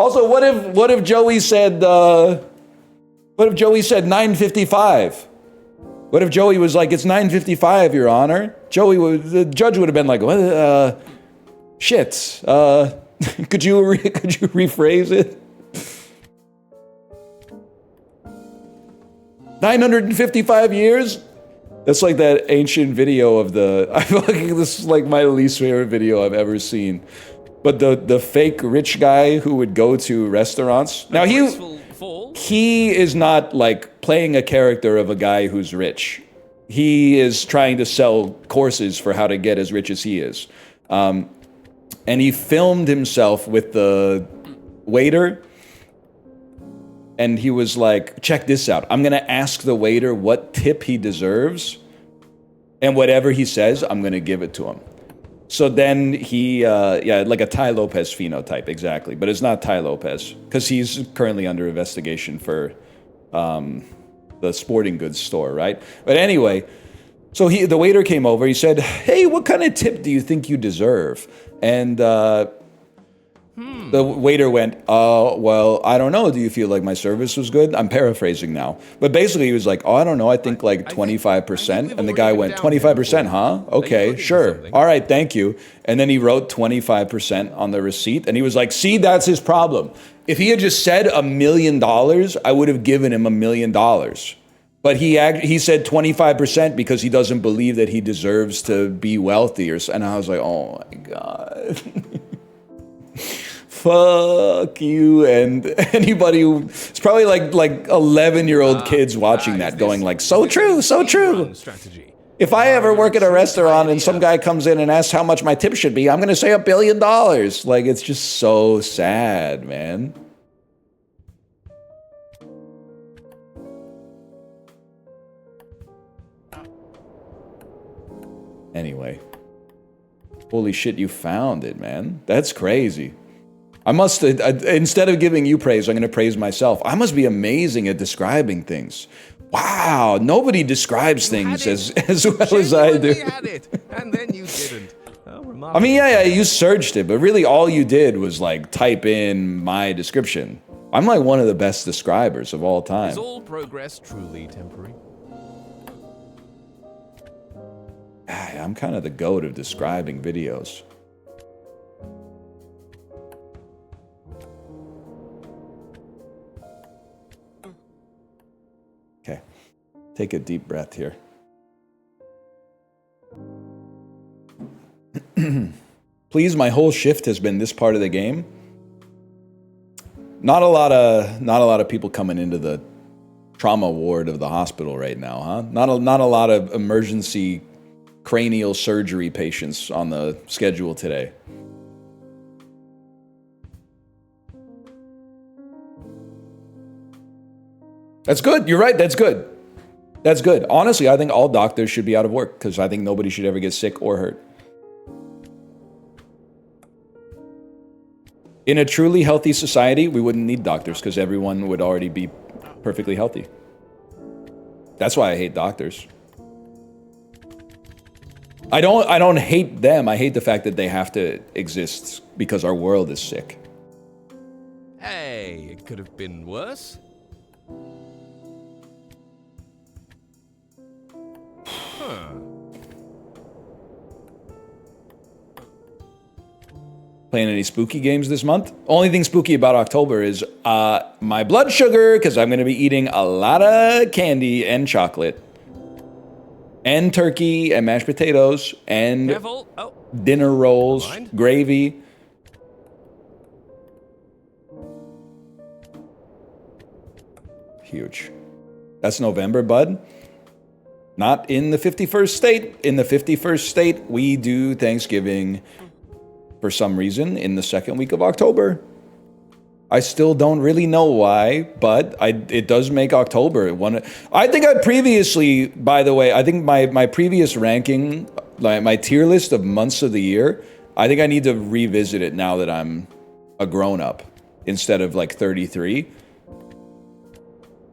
Also, what if Joey said 9:55? What if Joey was like, it's 9:55, Your Honor? The judge would have been like, what? Shit. Could you rephrase it? 955 years? That's like that ancient video of I feel like this is like my least favorite video I've ever seen. But the fake rich guy who would go to restaurants. Now he is not like playing a character of a guy who's rich. He is trying to sell courses for how to get as rich as he is. And he filmed himself with the waiter. And he was like, check this out. I'm going to ask the waiter what tip he deserves. And whatever he says, I'm going to give it to him. So then he, like a Tai Lopez phenotype, exactly. But it's not Tai Lopez, because he's currently under investigation for the sporting goods store, right? But anyway, so the waiter came over. He said, hey, what kind of tip do you think you deserve? And the waiter went, well, I don't know. Do you feel like my service was good? I'm paraphrasing now. But basically he was like, I don't know. I think like 25%. And the guy went, 25%, huh? Okay, sure. All right, thank you. And then he wrote 25% on the receipt. And he was like, see, that's his problem. If he had just said $1 million, I would have given him $1 million. But he said 25% because he doesn't believe that he deserves to be wealthy. And I was like, oh my God. Fuck you. And anybody who, it's probably like 11-year-old kids watching that going like, so true, so true. If I ever work at a restaurant and some guy comes in and asks how much my tip should be, I'm going to say $1 billion. Like, it's just so sad, man. Anyway. Holy shit, you found it, man. That's crazy. I must, instead of giving you praise, I'm going to praise myself. I must be amazing at describing things. Wow, nobody describes things as well as I do. You had it, and then you didn't. Oh, I mean, yeah, you searched it, but really all you did was like type in my description. I'm like one of the best describers of all time. Is all progress truly temporary? I'm kind of the goat of describing videos. Okay, take a deep breath here. Please, my whole shift has been this part of the game. Not a lot of people coming into the trauma ward of the hospital right now, huh? Not a lot of emergency cranial surgery patients on the schedule today. That's good. You're right. That's good. That's good. Honestly, I think all doctors should be out of work because I think nobody should ever get sick or hurt. In a truly healthy society, we wouldn't need doctors because everyone would already be perfectly healthy. That's why I hate doctors. I don't hate them. I hate the fact that they have to exist because our world is sick. Hey, it could have been worse. Huh. Playing any spooky games this month? Only thing spooky about October is my blood sugar, because I'm going to be eating a lot of candy and chocolate. And turkey and mashed potatoes and dinner rolls, gravy. Huge. That's November, bud. Not in the 51st state. In the 51st state, we do Thanksgiving for some reason in the second week of October. I still don't really know why, but it does make October one. I think I previously, by the way, I think my previous ranking, my tier list of months of the year, I think I need to revisit it now that I'm a grown-up instead of like 33.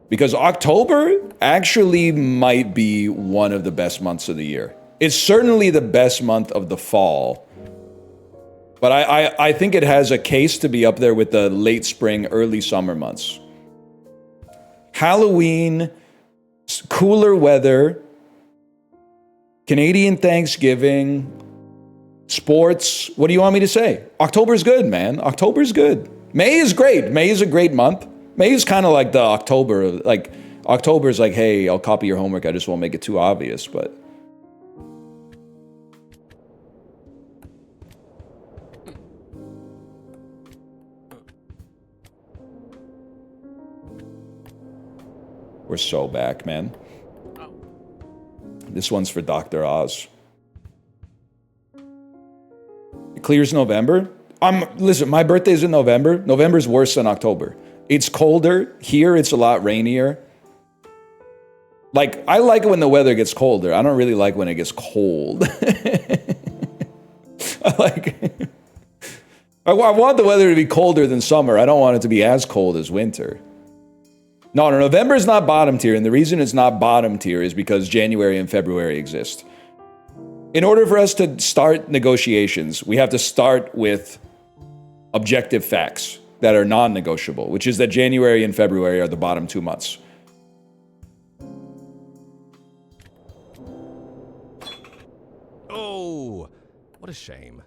Because October actually might be one of the best months of the year. It's certainly the best month of the fall. But I think it has a case to be up there with the late spring, early summer months. Halloween, cooler weather, Canadian Thanksgiving, sports. What do you want me to say? October's good, man. October's good. May is great. May is a great month. May is kind of like the October. Like, October's like, hey, I'll copy your homework. I just won't make it too obvious, but... We're so back, man. This one's for Dr. Oz. It clears November. Listen, my birthday's in November. November's worse than October. It's colder. Here, it's a lot rainier. Like, I like it when the weather gets colder. I don't really like when it gets cold. I want the weather to be colder than summer. I don't want it to be as cold as winter. No, November is not bottom tier, and the reason it's not bottom tier is because January and February exist. In order for us to start negotiations, we have to start with objective facts that are non-negotiable, which is that January and February are the bottom 2 months. Oh, what a shame.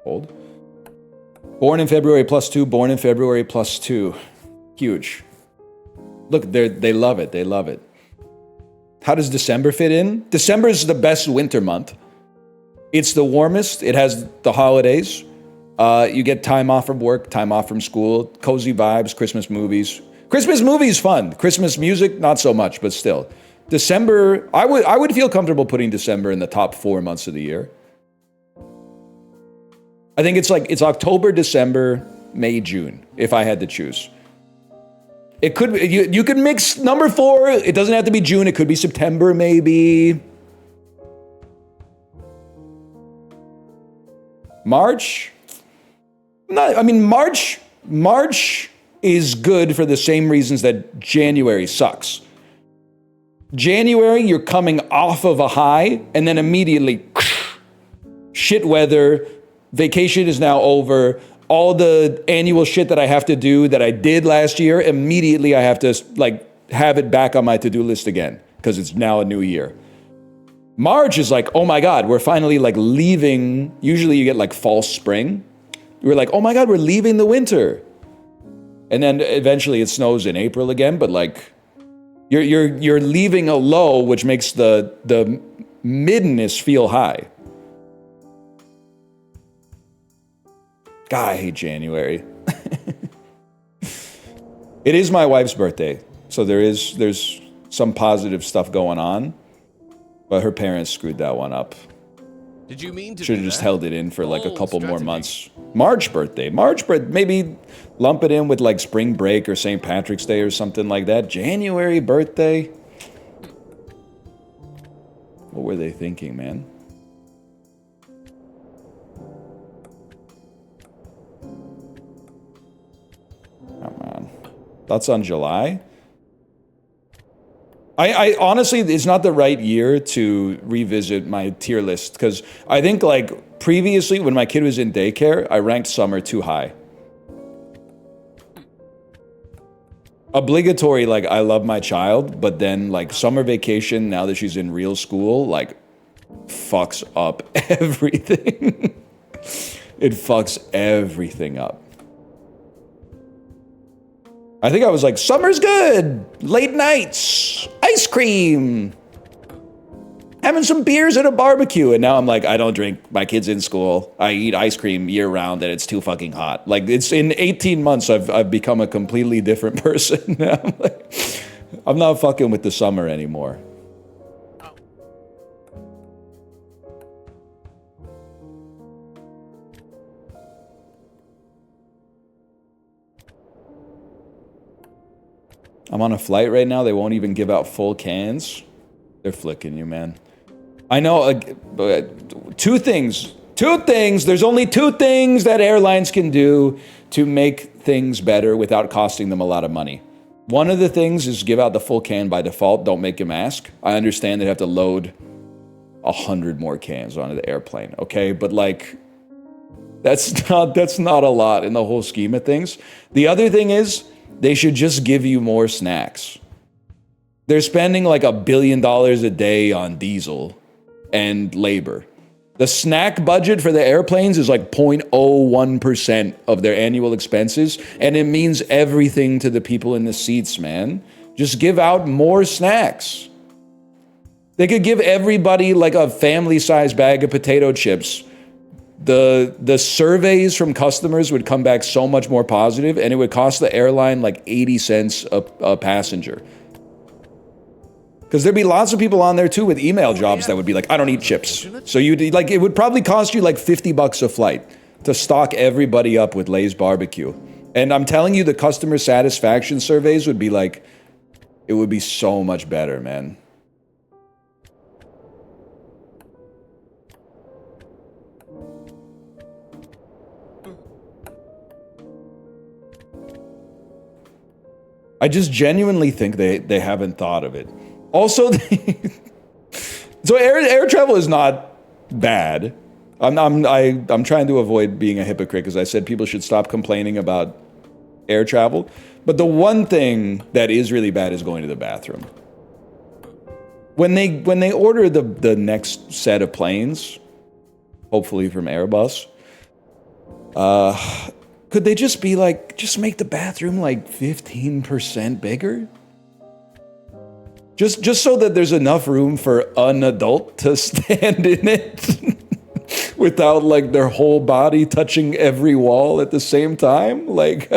Hold. Born in February +2, born in February +2. Huge. Look, they love it. They love it. How does December fit in? December is the best winter month. It's the warmest. It has the holidays. You get time off from work, time off from school, cozy vibes, Christmas movies. Christmas movies fun. Christmas music, not so much, but still. December, I would feel comfortable putting December in the top 4 months of the year. I think it's October, December, May, June, if I had to choose. It could be, you could mix number 4. It doesn't have to be June. It could be September, maybe. March? I mean, March is good for the same reasons that January sucks. January, you're coming off of a high, and then immediately, shit weather, vacation is now over, all the annual shit that I have to do that I did last year, immediately I have to like have it back on my to-do list again, because it's now a new year. March is like, oh my God, we're finally like leaving. Usually you get like false spring. We're like, oh my God, we're leaving the winter. And then eventually it snows in April again, but like you're leaving a low, which makes the middenness feel high. God, I hate January. It is my wife's birthday, so there's some positive stuff going on, but her parents screwed that one up. Did you mean to should have just held it in for like a couple strategy. more months. March birthday, maybe lump it in with like spring break or St. Patrick's Day or something like that. January birthday. What were they thinking, man? Come on. That's on July? I honestly, it's not the right year to revisit my tier list, because I think like previously when my kid was in daycare, I ranked summer too high. Obligatory, like I love my child, but then like summer vacation, now that she's in real school, like fucks up everything. It fucks everything up. I think I was like, summer's good, late nights, ice cream, having some beers at a barbecue. And now I'm like, I don't drink, my kid's in school, I eat ice cream year round and it's too fucking hot. Like it's in 18 months, I've become a completely different person. I'm not fucking with the summer anymore. I'm on a flight right now. They won't even give out full cans. They're flicking you, man. I know. Two things. There's only 2 things that airlines can do to make things better without costing them a lot of money. One of the things is give out the full can by default. Don't make them ask. I understand they have to load 100 more cans onto the airplane. Okay, but like, that's not a lot in the whole scheme of things. The other thing is, they should just give you more snacks. They're spending like $1 billion a day on diesel and labor. The snack budget for the airplanes is like 0.01% of their annual expenses, and it means everything to the people in the seats, man. Just give out more snacks. They could give everybody like a family-sized bag of potato chips. The surveys from customers would come back so much more positive, and it would cost the airline like 80 cents a passenger. Because there'd be lots of people on there too with email jobs that would be like, I don't eat chips. So you'd like, it would probably cost you like $50 a flight to stock everybody up with Lay's barbecue. And I'm telling you, the customer satisfaction surveys would be like, it would be so much better, man. I just genuinely think they haven't thought of it. Also, so air travel is not bad. I'm trying to avoid being a hypocrite because I said people should stop complaining about air travel. But the one thing that is really bad is going to the bathroom. When they order the next set of planes, hopefully from Airbus, could they just be like, just make the bathroom like 15% bigger? Just so that there's enough room for an adult to stand in it without like their whole body touching every wall at the same time? Like,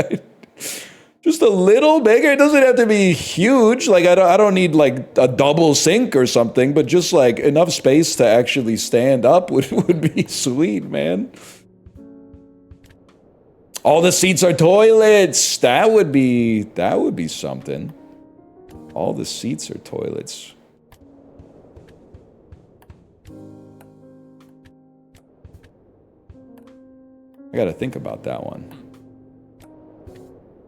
just a little bigger. It doesn't have to be huge. Like, I don't need like a double sink or something, but just like enough space to actually stand up would be sweet, man. All the seats are toilets. That would be something. All the seats are toilets. I gotta think about that one.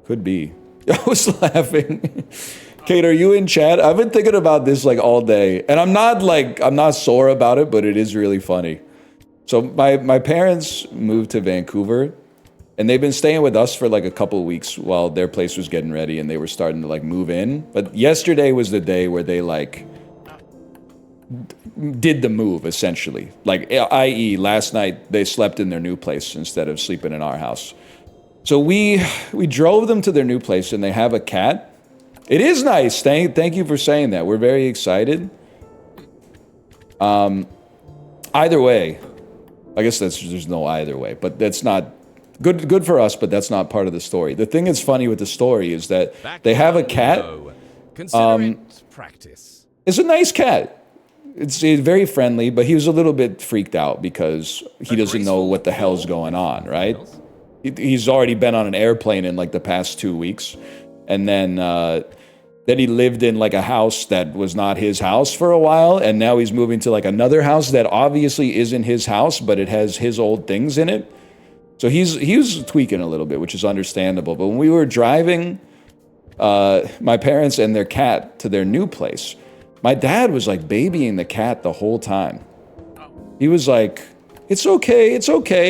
Could be. I was laughing. Kate, are you in chat? I've been thinking about this like all day. And I'm not sore about it, but it is really funny. So my parents moved to Vancouver, and they've been staying with us for like a couple of weeks while their place was getting ready and they were starting to like move in. But yesterday was the day where they like did the move, essentially. Like, i.e., last night they slept in their new place instead of sleeping in our house. So we drove them to their new place, and they have a cat. It is nice. Thank you for saying that. We're very excited. Either way, I guess there's no either way, but that's not good for us. But that's not part of the story. The thing that's funny with the story is that they have a cat. Consider it practice. It's a nice cat. It's very friendly, but he was a little bit freaked out because he doesn't know what the hell's going on, right? He's already been on an airplane in like the past 2 weeks, and then he lived in like a house that was not his house for a while, and now he's moving to like another house that obviously isn't his house, but it has his old things in it. So he was tweaking a little bit, which is understandable. But when we were driving my parents and their cat to their new place, my dad was like babying the cat the whole time. He was like, it's okay.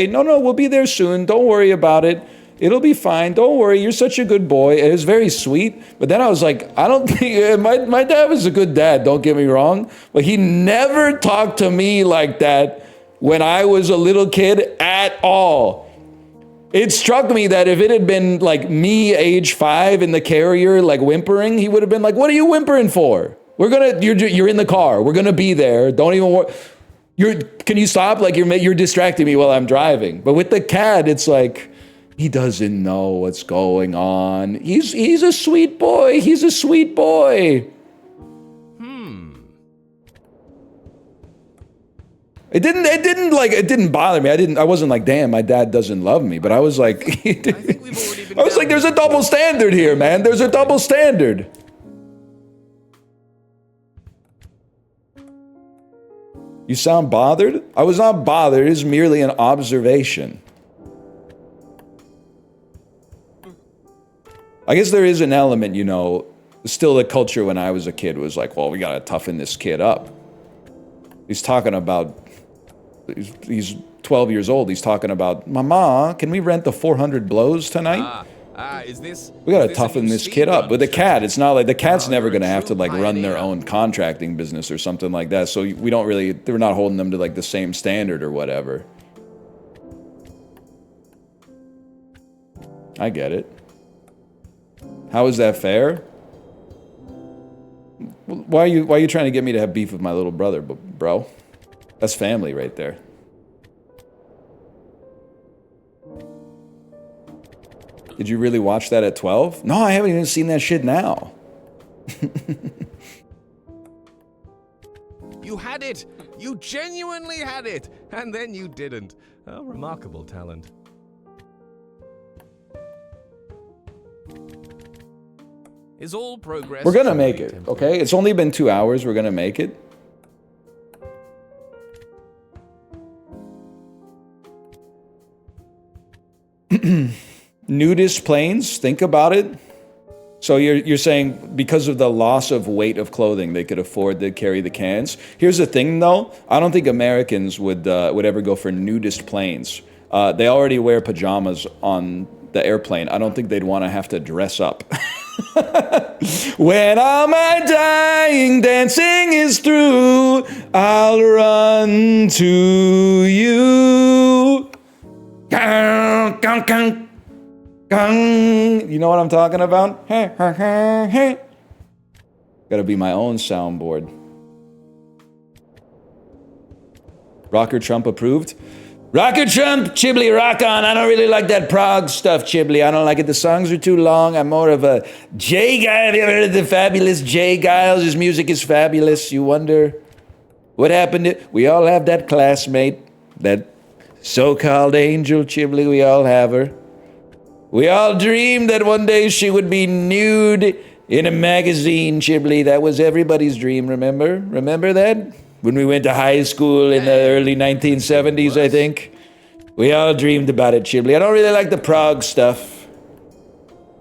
No, we'll be there soon. Don't worry about it. It'll be fine. Don't worry. You're such a good boy. It was very sweet. But then I was like, I don't think, my dad was a good dad, don't get me wrong. But he never talked to me like that when I was a little kid at all. It struck me that if it had been like me, age 5 in the carrier, like whimpering, he would have been like, what are you whimpering for? You're in the car. We're gonna be there. Don't even worry. Can you stop? Like you're distracting me while I'm driving. But with the cat, it's like he doesn't know what's going on. He's a sweet boy. He's a sweet boy. It didn't bother me. I wasn't like, damn, my dad doesn't love me. But I was like, there's a double standard here, man. There's a double standard. You sound bothered? I was not bothered. It is merely an observation. I guess there is an element, still the culture when I was a kid was like, well, we got to toughen this kid up. He's 12 years old. He's talking about, Mama, can we rent the 400 blows tonight? We gotta toughen this kid up. With the cat, it's not like the cat's never gonna have to like run their own contracting business or something like that. So we're not holding them to like the same standard or whatever. I get it. How is that fair? Why are you trying to get me to have beef with my little brother, bro? That's family right there. Did you really watch that at 12? No, I haven't even seen that shit now. You had it! You genuinely had it! And then you didn't. A remarkable talent. Is all progress... We're gonna make it, okay? It's only been 2 hours. We're gonna make it. Nudist planes, think about it. So you're saying because of the loss of weight of clothing, they could afford to carry the cans. Here's the thing, though. I don't think Americans would ever go for nudist planes. They already wear pajamas on the airplane. I don't think they'd want to have to dress up. When all my dying dancing is through, I'll run to you. You know what I'm talking about? Gotta be my own soundboard. Rocker Trump approved? Rocker Trump, Chibli, rock on. I don't really like that prog stuff, Chibli. I don't like it. The songs are too long. I'm more of a Jay guy. Have you ever heard of the fabulous Jay Giles? His music is fabulous. You wonder what happened? We all have that classmate, that so-called angel, Chibli. We all have her. We all dreamed that one day she would be nude in a magazine, Chiblee. That was everybody's dream, remember? Remember that? When we went to high school in the early 1970s, I think. We all dreamed about it, Chiblee. I don't really like the Prague stuff.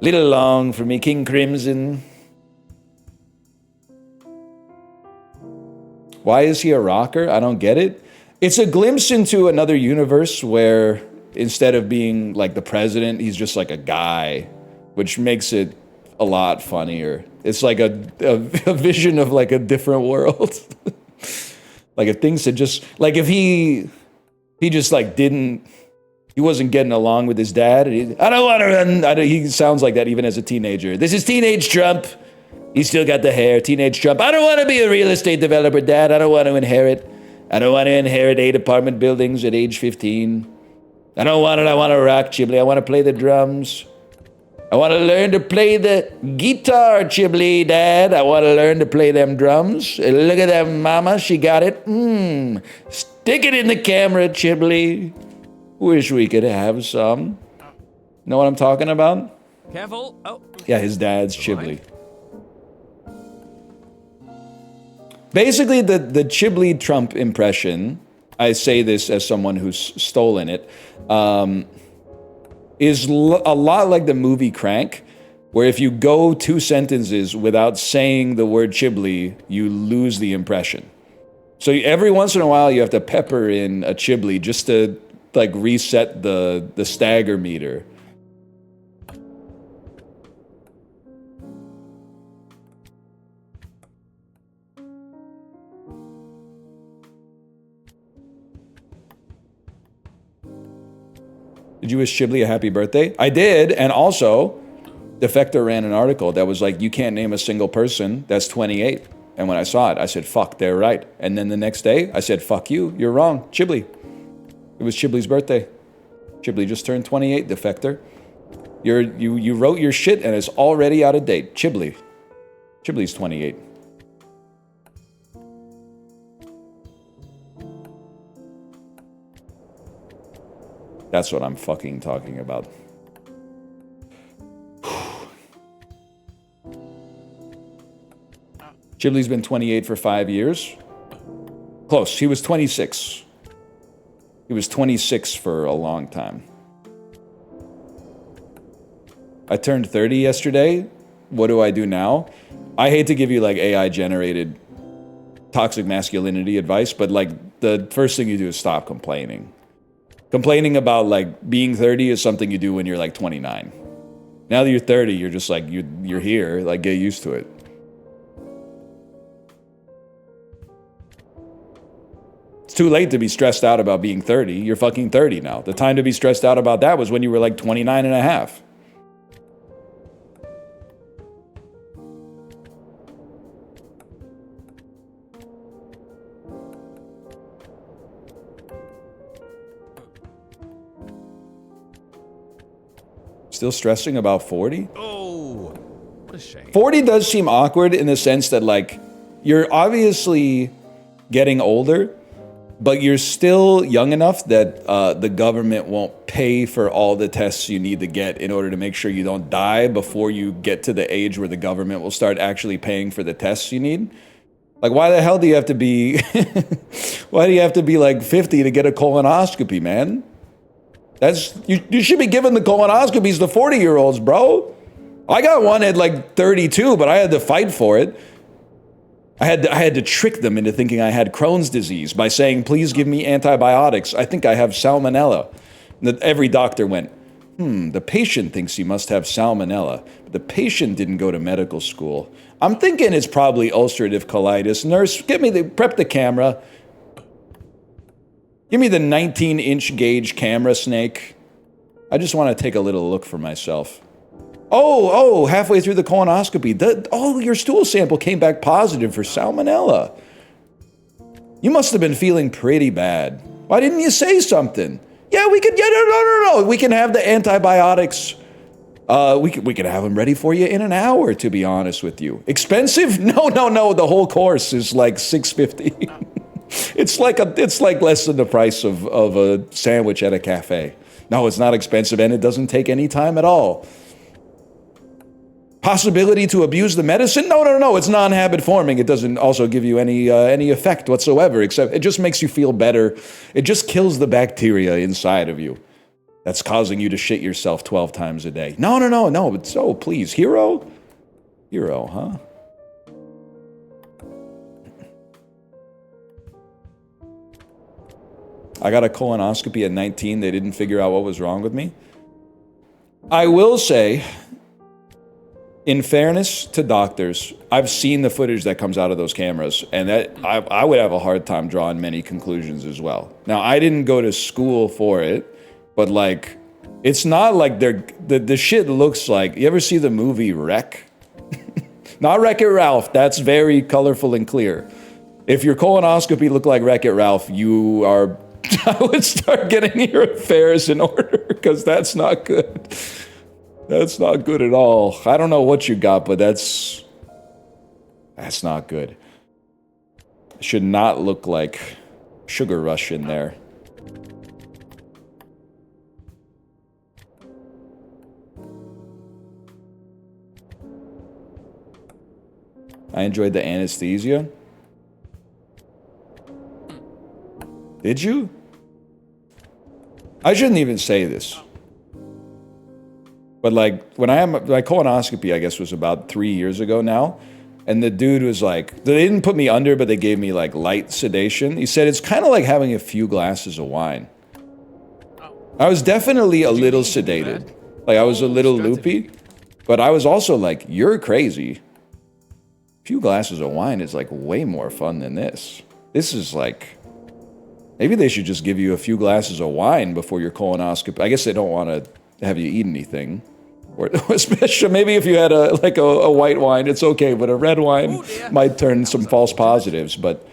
Little long for me, King Crimson. Why is he a rocker? I don't get it. It's a glimpse into another universe where instead of being like the president, he's just like a guy, which makes it a lot funnier. It's like a vision of like a different world. Like if things had just, like if he just like he wasn't getting along with his dad. And I don't want to run. He sounds like that even as a teenager. This is teenage Trump. He's still got the hair, teenage Trump. I don't want to be a real estate developer, Dad. I don't want to inherit. I don't want to inherit 8 apartment buildings at age 15. I don't want it. I want to rock, Chiblee. I want to play the drums. I want to learn to play the guitar, Chiblee, Dad. I want to learn to play them drums. Look at that mama. She got it. Stick it in the camera, Chiblee. Wish we could have some. Know what I'm talking about? Careful. Oh. Yeah, his dad's Chiblee. Basically, the Chiblee Trump impression, I say this as someone who's stolen it, is a lot like the movie Crank, where if you go 2 sentences without saying the word Chiblee, you lose the impression. So every once in a while, you have to pepper in a Chiblee just to like reset the stagger meter. Did you wish Chiblee a happy birthday? I did, and also, Defector ran an article that was like, you can't name a single person that's 28. And when I saw it, I said, fuck, they're right. And then the next day, I said, fuck you, you're wrong, Chiblee. It was Chiblee's birthday. Chiblee just turned 28, Defector. You wrote your shit and it's already out of date. Chiblee. Chiblee's 28. That's what I'm fucking talking about. Chiblee's been 28 for 5 years. Close. He was 26. He was 26 for a long time. I turned 30 yesterday. What do I do now? I hate to give you like AI generated toxic masculinity advice, but like the first thing you do is stop complaining. Complaining about like being 30 is something you do when you're like 29. Now that you're 30, you're just like, you're here, like get used to it. It's too late to be stressed out about being 30. You're fucking 30 now. The time to be stressed out about that was when you were like 29 and a half. Still stressing about 40? Oh, what a shame. 40 does seem awkward in the sense that like you're obviously getting older, but you're still young enough that the government won't pay for all the tests you need to get in order to make sure you don't die before you get to the age where the government will start actually paying for the tests you need. Like, why the hell do you have to be, why do you have to be like 50 to get a colonoscopy, man? You should be giving the colonoscopies to 40-year-olds, bro. I got one at like 32, but I had to fight for it. I had to trick them into thinking I had Crohn's disease by saying, please give me antibiotics. I think I have salmonella. And every doctor went, the patient thinks he must have salmonella. But the patient didn't go to medical school. I'm thinking it's probably ulcerative colitis. Nurse, prep the camera. Give me the 19-inch gauge camera, Snake. I just want to take a little look for myself. Oh, halfway through the colonoscopy, your stool sample came back positive for salmonella. You must have been feeling pretty bad. Why didn't you say something? Yeah, we could get it. No. We can have the antibiotics. We could have them ready for you in an hour, to be honest with you. Expensive? No. The whole course is like $650. It's like less than the price of a sandwich at a cafe. No, it's not expensive, and it doesn't take any time at all. Possibility to abuse the medicine? No. It's non-habit forming. It doesn't also give you any effect whatsoever, except it just makes you feel better. It just kills the bacteria inside of you that's causing you to shit yourself 12 times a day. No. So please, hero, huh? I got a colonoscopy at 19. They didn't figure out what was wrong with me. I will say, in fairness to doctors, I've seen the footage that comes out of those cameras, and that I would have a hard time drawing many conclusions as well. Now, I didn't go to school for it, but like, it's not like the shit looks like, you ever see the movie Wreck? Not Wreck-It Ralph, that's very colorful and clear. If your colonoscopy looked like Wreck-It Ralph, you are, I would start getting your affairs in order, because that's not good. That's not good at all. I don't know what you got, but that's not good. It should not look like Sugar Rush in there. I enjoyed the anesthesia. Did you? I shouldn't even say this. But like, when I had my colonoscopy, I guess was about 3 years ago now. And the dude was like, they didn't put me under, but they gave me like light sedation. He said, it's kind of like having a few glasses of wine. I was definitely a little sedated. Like I was a little loopy, but I was also like, you're crazy. A few glasses of wine is like way more fun than this. This is like, maybe they should just give you a few glasses of wine before your colonoscopy. I guess they don't want to have you eat anything. Or especially maybe if you had a white wine, it's okay, but a red wine might turn some false positives. But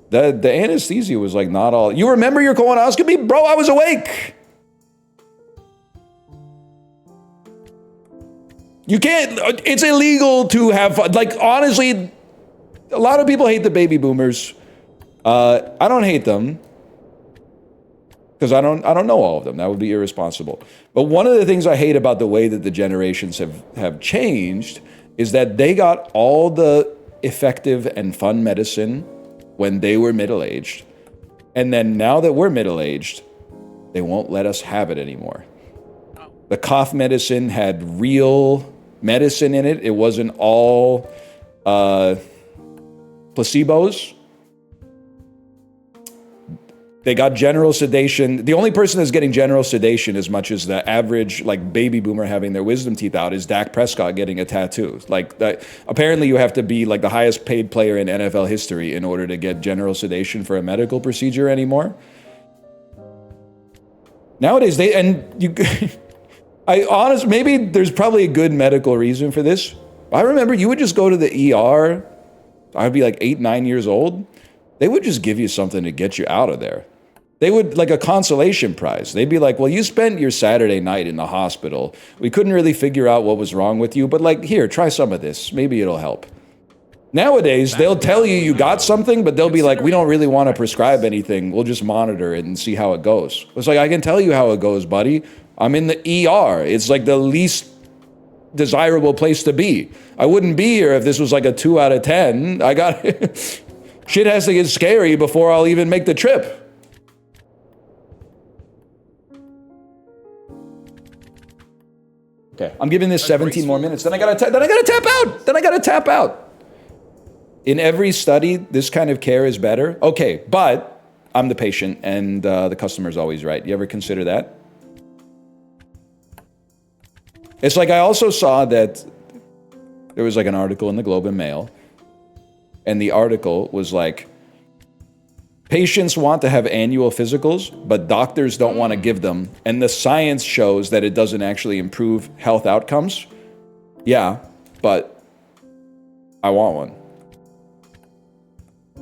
the anesthesia was like not all. You remember your colonoscopy? Bro, I was awake. You can't, it's illegal to have fun. Like, honestly, a lot of people hate the baby boomers. I don't hate them. Because I don't know all of them. That would be irresponsible. But one of the things I hate about the way that the generations have changed is that they got all the effective and fun medicine when they were middle-aged. And then now that we're middle-aged, they won't let us have it anymore. The cough medicine had real medicine in it. It wasn't all placebos. They got general sedation. The only person that's getting general sedation as much as the average like baby boomer having their wisdom teeth out is Dak Prescott getting a tattoo. Like that, apparently you have to be like the highest paid player in NFL history in order to get general sedation for a medical procedure anymore. Nowadays maybe there's probably a good medical reason for this. I remember you would just go to the ER. I'd be like 8, 9 years old. They would just give you something to get you out of there. They would, like a consolation prize. They'd be like, well, you spent your Saturday night in the hospital. We couldn't really figure out what was wrong with you, but like, here, try some of this. Maybe it'll help. Nowadays, they'll tell you you got something, but they'll be like, we don't really want to prescribe anything. We'll just monitor it and see how it goes. It's like, I can tell you how it goes, buddy. I'm in the ER. It's like the least desirable place to be. I wouldn't be here if this was like a 2 out of 10. I got shit has to get scary before I'll even make the trip. Okay, I'm giving this 17 more minutes. Then I gotta tap out. In every study, this kind of care is better. Okay, but I'm the patient and the customer's always right. You ever consider that? It's like I also saw that there was like an article in the Globe and Mail, and the article was like, patients want to have annual physicals, but doctors don't want to give them. And the science shows that it doesn't actually improve health outcomes. Yeah, but I want one.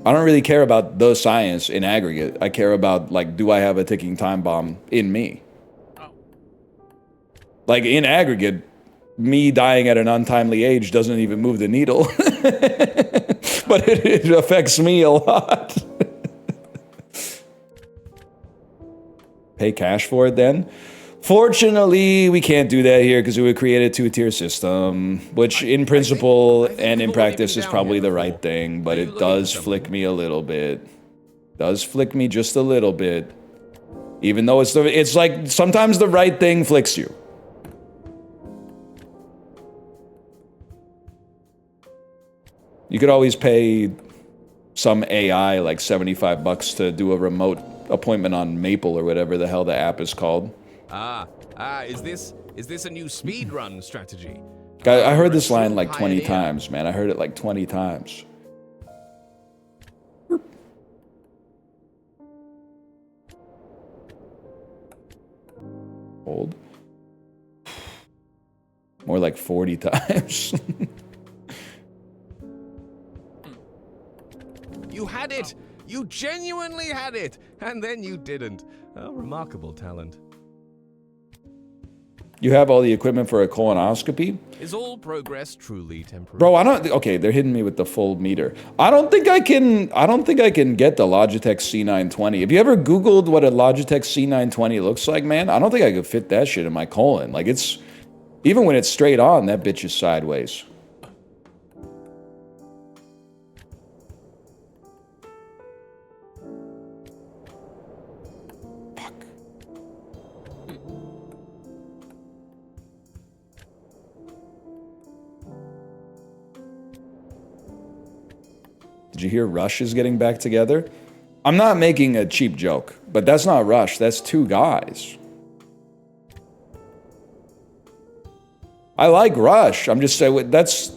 I don't really care about the science in aggregate. I care about, like, do I have a ticking time bomb in me? Like, in aggregate, me dying at an untimely age doesn't even move the needle. But it affects me a lot. Pay cash for it then? Fortunately, we can't do that here because it would create a two-tier system, which in principle and in practice is probably the right thing, but it does flick me a little bit. Does flick me just a little bit. Even though it's like sometimes the right thing flicks you. You could always pay some AI like 75 bucks to do a remote appointment on Maple or whatever the hell the app is called. Is this a new speedrun strategy? I heard this line like 20 times, man. I heard it like 20 times. Hold. More like 40 times. You had it! You genuinely had it! And then you didn't. A remarkable talent. You have all the equipment for a colonoscopy? Is all progress truly temporary? Bro, okay, they're hitting me with the full meter. I don't think I can get the Logitech C920. Have you ever Googled what a Logitech C920 looks like, man? I don't think I could fit that shit in my colon. Like even when it's straight on, that bitch is sideways. Did you hear Rush is getting back together? I'm not making a cheap joke, but that's not Rush. That's two guys. I like Rush. I'm just saying that's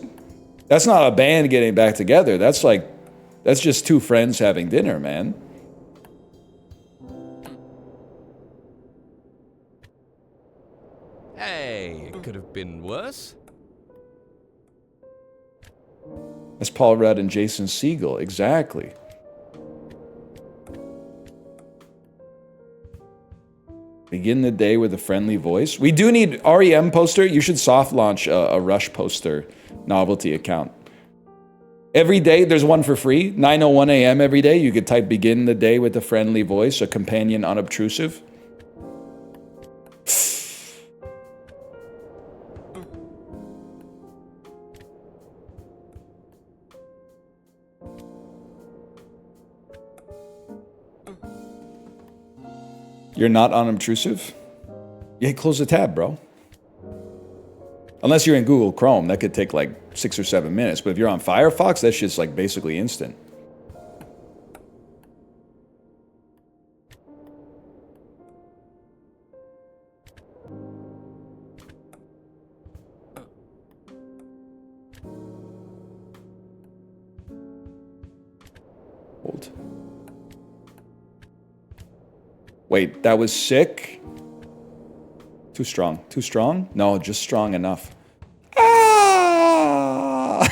not a band getting back together. That's just two friends having dinner, man. Hey, it could have been worse. That's Paul Rudd and Jason Segel, exactly. Begin the day with a friendly voice. We do need REM poster. You should soft launch a Rush poster novelty account. Every day, there's one for free. 9:01 a.m. every day. You could type begin the day with a friendly voice, a companion unobtrusive. You're not unobtrusive? Yeah, close the tab, bro. Unless you're in Google Chrome, that could take like 6 or 7 minutes. But if you're on Firefox, that shit's like basically instant. Hold. Wait, that was sick? Too strong. Too strong? No, just strong enough. Ah!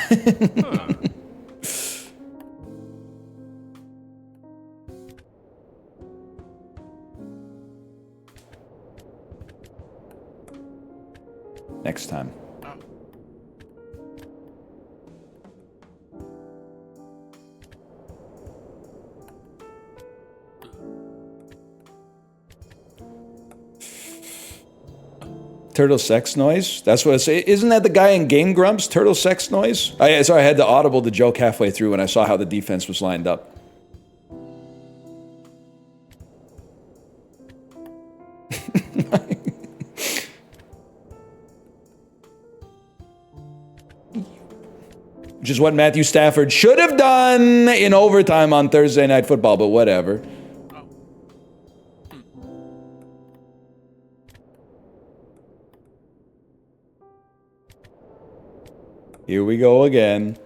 Next time. Turtle sex noise? That's what I say. Isn't that the guy in Game Grumps? Turtle sex noise? Sorry, I had to audible the joke halfway through when I saw how the defense was lined up. Which is what Matthew Stafford should have done in overtime on Thursday Night Football, but whatever. Here we go again.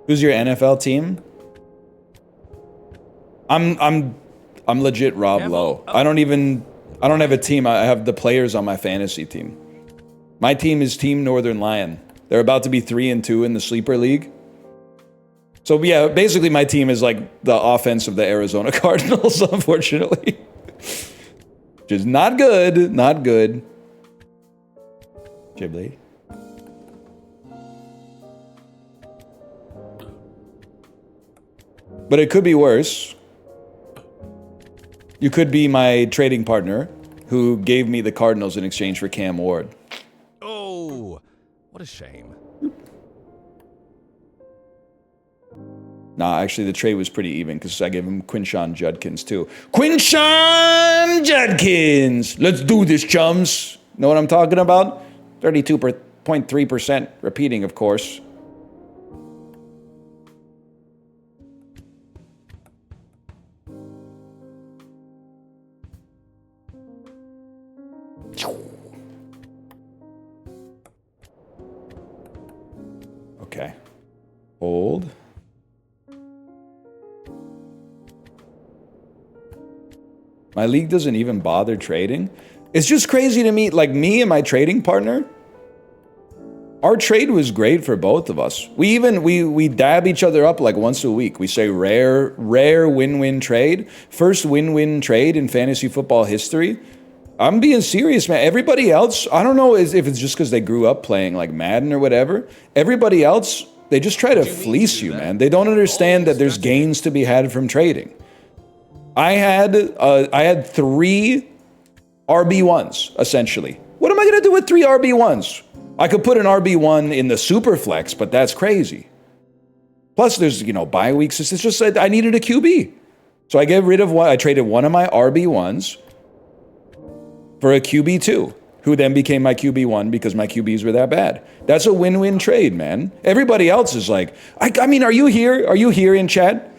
Who's your NFL team? I'm legit Rob Lowe. I don't have a team. I have the players on my fantasy team. My team is Team Northernlion. They're about to be 3-2 in the sleeper league. So yeah, basically my team is like the offense of the Arizona Cardinals, unfortunately. Which is not good, not good. Ghibli. But it could be worse. You could be my trading partner who gave me the Cardinals in exchange for Cam Ward. Oh, what a shame. Nah, actually, the trade was pretty even because I gave him Quinshon Judkins, too. Quinshon Judkins! Let's do this, chums. Know what I'm talking about? 32.3% repeating, of course. Okay. Hold. My league doesn't even bother trading. It's just crazy to me. Like, me and my trading partner, our trade was great for both of us. We dab each other up like once a week. We say rare win-win trade. First win-win trade in fantasy football history. I'm being serious, man. Everybody else, I don't know if it's just because they grew up playing like Madden or whatever. Everybody else, they just try to fleece you, man. They don't understand that there's gains to be had from trading. I had 3 RB1s, essentially. What am I going to do with 3 RB1s? I could put an RB1 in the super flex, but that's crazy. Plus, there's, bye weeks. It's just that I needed a QB. So I get rid of one. I traded one of my RB1s for a QB2, who then became my QB1 because my QBs were that bad. That's a win-win trade, man. Everybody else is like, I mean, are you here? Are you here in chat?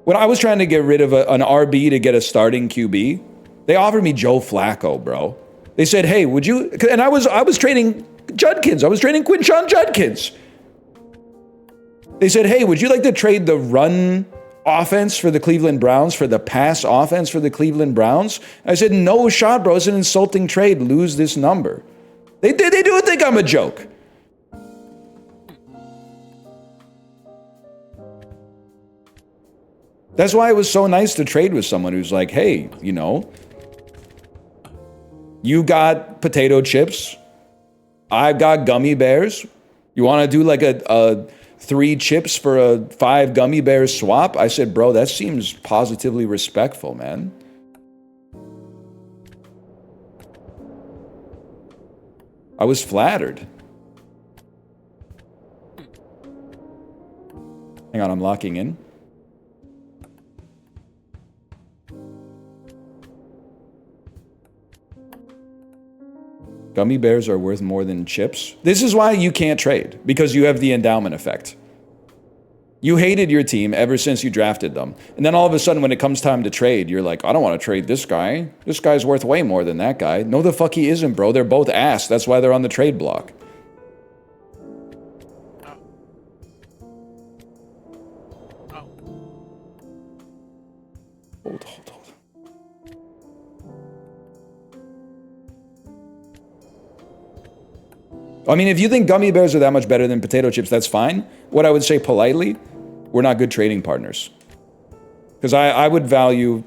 When I was trying to get rid of an RB to get a starting QB, they offered me Joe Flacco, bro. They said, hey, would you... And I was trading Judkins. I was trading Quinshon Judkins. They said, hey, would you like to trade the run offense for the Cleveland Browns for the pass offense for the Cleveland Browns? I said, no shot, bro. It's an insulting trade. Lose this number. They do think I'm a joke. That's why it was so nice to trade with someone who's like, hey, you got potato chips. I've got gummy bears. You want to do like a 3 chips for a 5 gummy bears swap? I said, bro, that seems positively respectful, man. I was flattered. Hang on, I'm locking in. Gummy bears are worth more than chips. This is why you can't trade, because you have the endowment effect. You hated your team ever since you drafted them. And then all of a sudden, when it comes time to trade, you're like, I don't want to trade this guy. This guy's worth way more than that guy. No, the fuck he isn't, bro. They're both ass. That's why they're on the trade block. Hold. I mean, if you think gummy bears are that much better than potato chips, that's fine. What I would say politely, we're not good trading partners. Because I would value,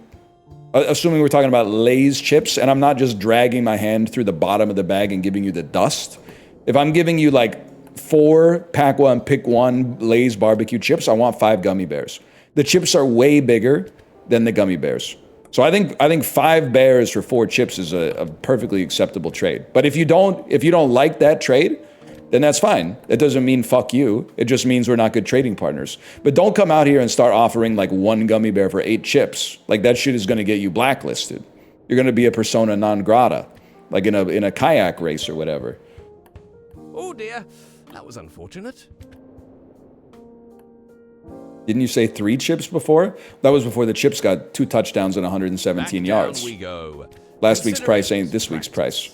assuming we're talking about Lay's chips, and I'm not just dragging my hand through the bottom of the bag and giving you the dust. If I'm giving you like 4 pack one, pick one Lay's barbecue chips, I want 5 gummy bears. The chips are way bigger than the gummy bears. So I think 5 bears for 4 chips is a perfectly acceptable trade. But if you don't like that trade, then that's fine. It doesn't mean fuck you. It just means we're not good trading partners. But don't come out here and start offering like 1 gummy bear for 8 chips. Like that shit is going to get you blacklisted. You're going to be a persona non grata, like in a kayak race or whatever. Oh dear, that was unfortunate. Didn't you say 3 chips before? That was before the chips got 2 touchdowns and 117 yards. Back down we go. Last week's price ain't this week's price.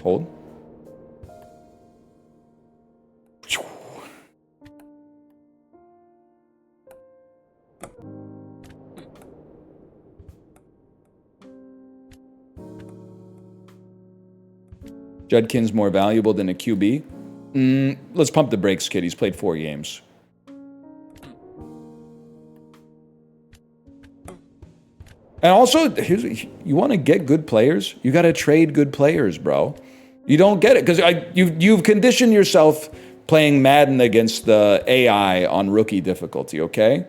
Hold. Judkins more valuable than a QB? Let's pump the brakes, kid. He's played 4 games. And also, you want to get good players, you got to trade good players, bro. You don't get it because you've conditioned yourself playing Madden against the AI on rookie difficulty, okay?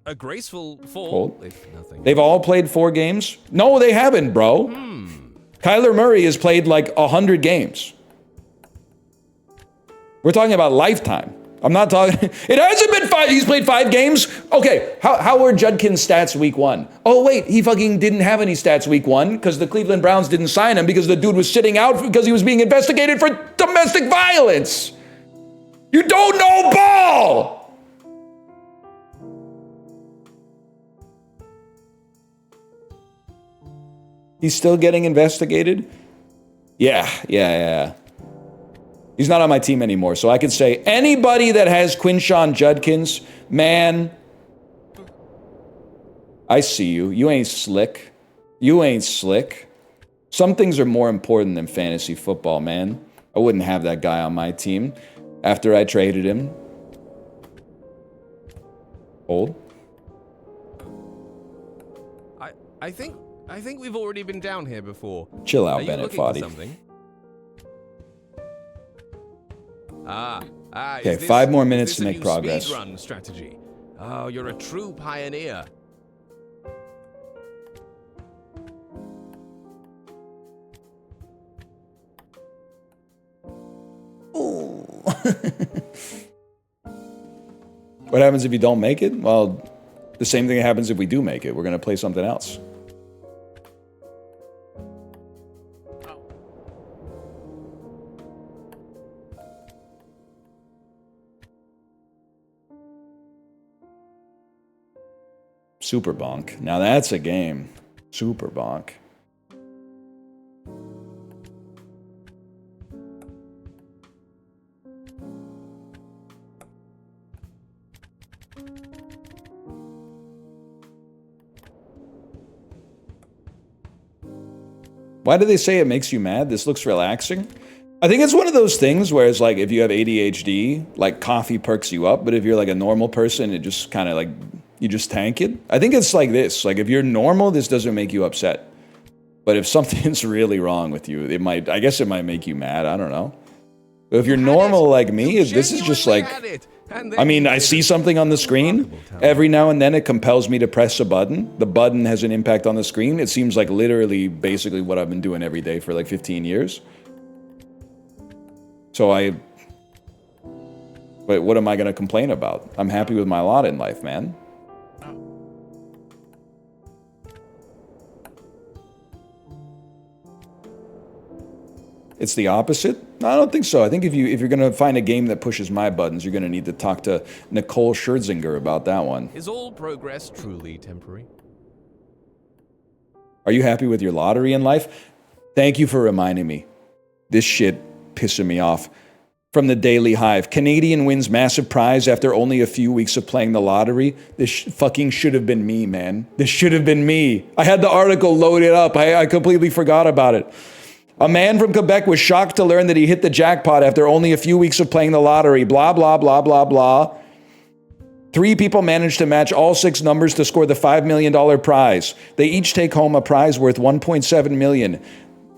A graceful fall, if nothing. They've all played 4 games? No, they haven't, bro. Kyler Murray has played like 100 games. We're talking about lifetime. I'm not talking, it hasn't been 5, he's played 5 games? Okay, how were Judkin's stats week 1? Oh wait, he fucking didn't have any stats week 1 because the Cleveland Browns didn't sign him because the dude was sitting out because he was being investigated for domestic violence. You don't know ball! He's still getting investigated? Yeah. He's not on my team anymore, so I can say anybody that has Quinshon Judkins, man, I see you. You ain't slick. You ain't slick. Some things are more important than fantasy football, man. I wouldn't have that guy on my team after I traded him. Hold. I think we've already been down here before. Chill out, Bennett Foddy. Something? Okay, 5 more minutes to make progress. Speedrun strategy. Oh, you're a true pioneer. What happens if you don't make it? Well, the same thing happens if we do make it. We're going to play something else. Super Bonk. Now that's a game. Super Bonk. Why do they say it makes you mad? This looks relaxing. I think it's one of those things where it's like if you have ADHD, like coffee perks you up, but if you're like a normal person, it just kind of like, you just tank it. I think it's like this. Like if you're normal, this doesn't make you upset. But if something's really wrong with you, it might, I guess it might make you mad. I don't know. But if you're normal like me, this is just like, I mean, I see something on the screen. Every now and then it compels me to press a button. The button has an impact on the screen. It seems like literally basically what I've been doing every day for like 15 years. So but what am I going to complain about? I'm happy with my lot in life, man. It's the opposite? No, I don't think so. I think if you're going to find a game that pushes my buttons, you're going to need to talk to Nicole Scherzinger about that one. Is all progress truly temporary? Are you happy with your lottery in life? Thank you for reminding me. This shit pissing me off. From the Daily Hive. Canadian wins massive prize after only a few weeks of playing the lottery. This fucking should have been me, man. This should have been me. I had the article loaded up. I completely forgot about it. A man from Quebec was shocked to learn that he hit the jackpot after only a few weeks of playing the lottery. Blah, blah, blah, blah, blah. 3 people managed to match all 6 numbers to score the $5 million prize. They each take home a prize worth $1.7 million.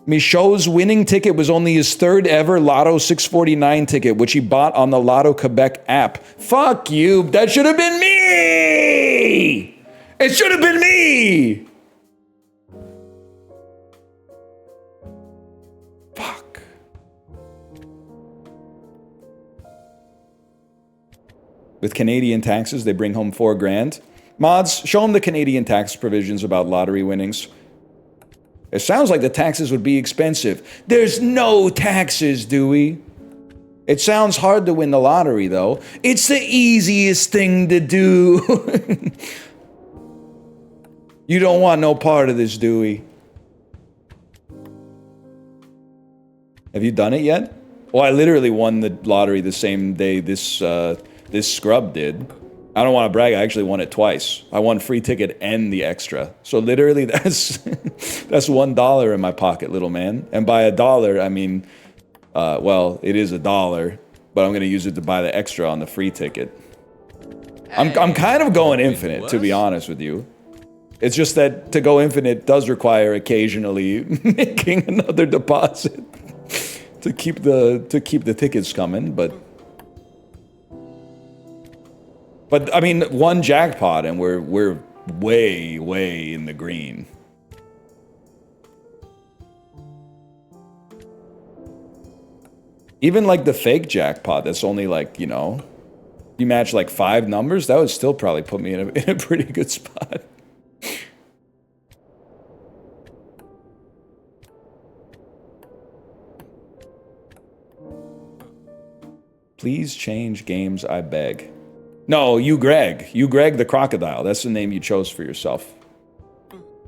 Michaud's winning ticket was only his 3rd ever Lotto 649 ticket, which he bought on the Lotto Quebec app. Fuck you. That should have been me. It should have been me. Fuck. With Canadian taxes, they bring home $4 grand. Mods, show them the Canadian tax provisions about lottery winnings. It sounds like the taxes would be expensive. There's no taxes, Dewey. It sounds hard to win the lottery, though. It's the easiest thing to do. You don't want no part of this, Dewey. Have you done it yet? Well, I literally won the lottery the same day this scrub did. I don't want to brag, I actually won it twice. I won free ticket and the extra. So literally that's $1 in my pocket, little man. And by $1, I mean, well, it is $1, but I'm going to use it to buy the extra on the free ticket. I'm kind of going infinite, to be honest with you. It's just that to go infinite does require occasionally making another deposit to keep the tickets coming, but I mean, one jackpot and we're way in the green. Even like the fake jackpot, that's only like, you know, you match like 5 numbers, that would still probably put me in a pretty good spot. Please change games, I beg. No, you Greg the crocodile. That's the name you chose for yourself.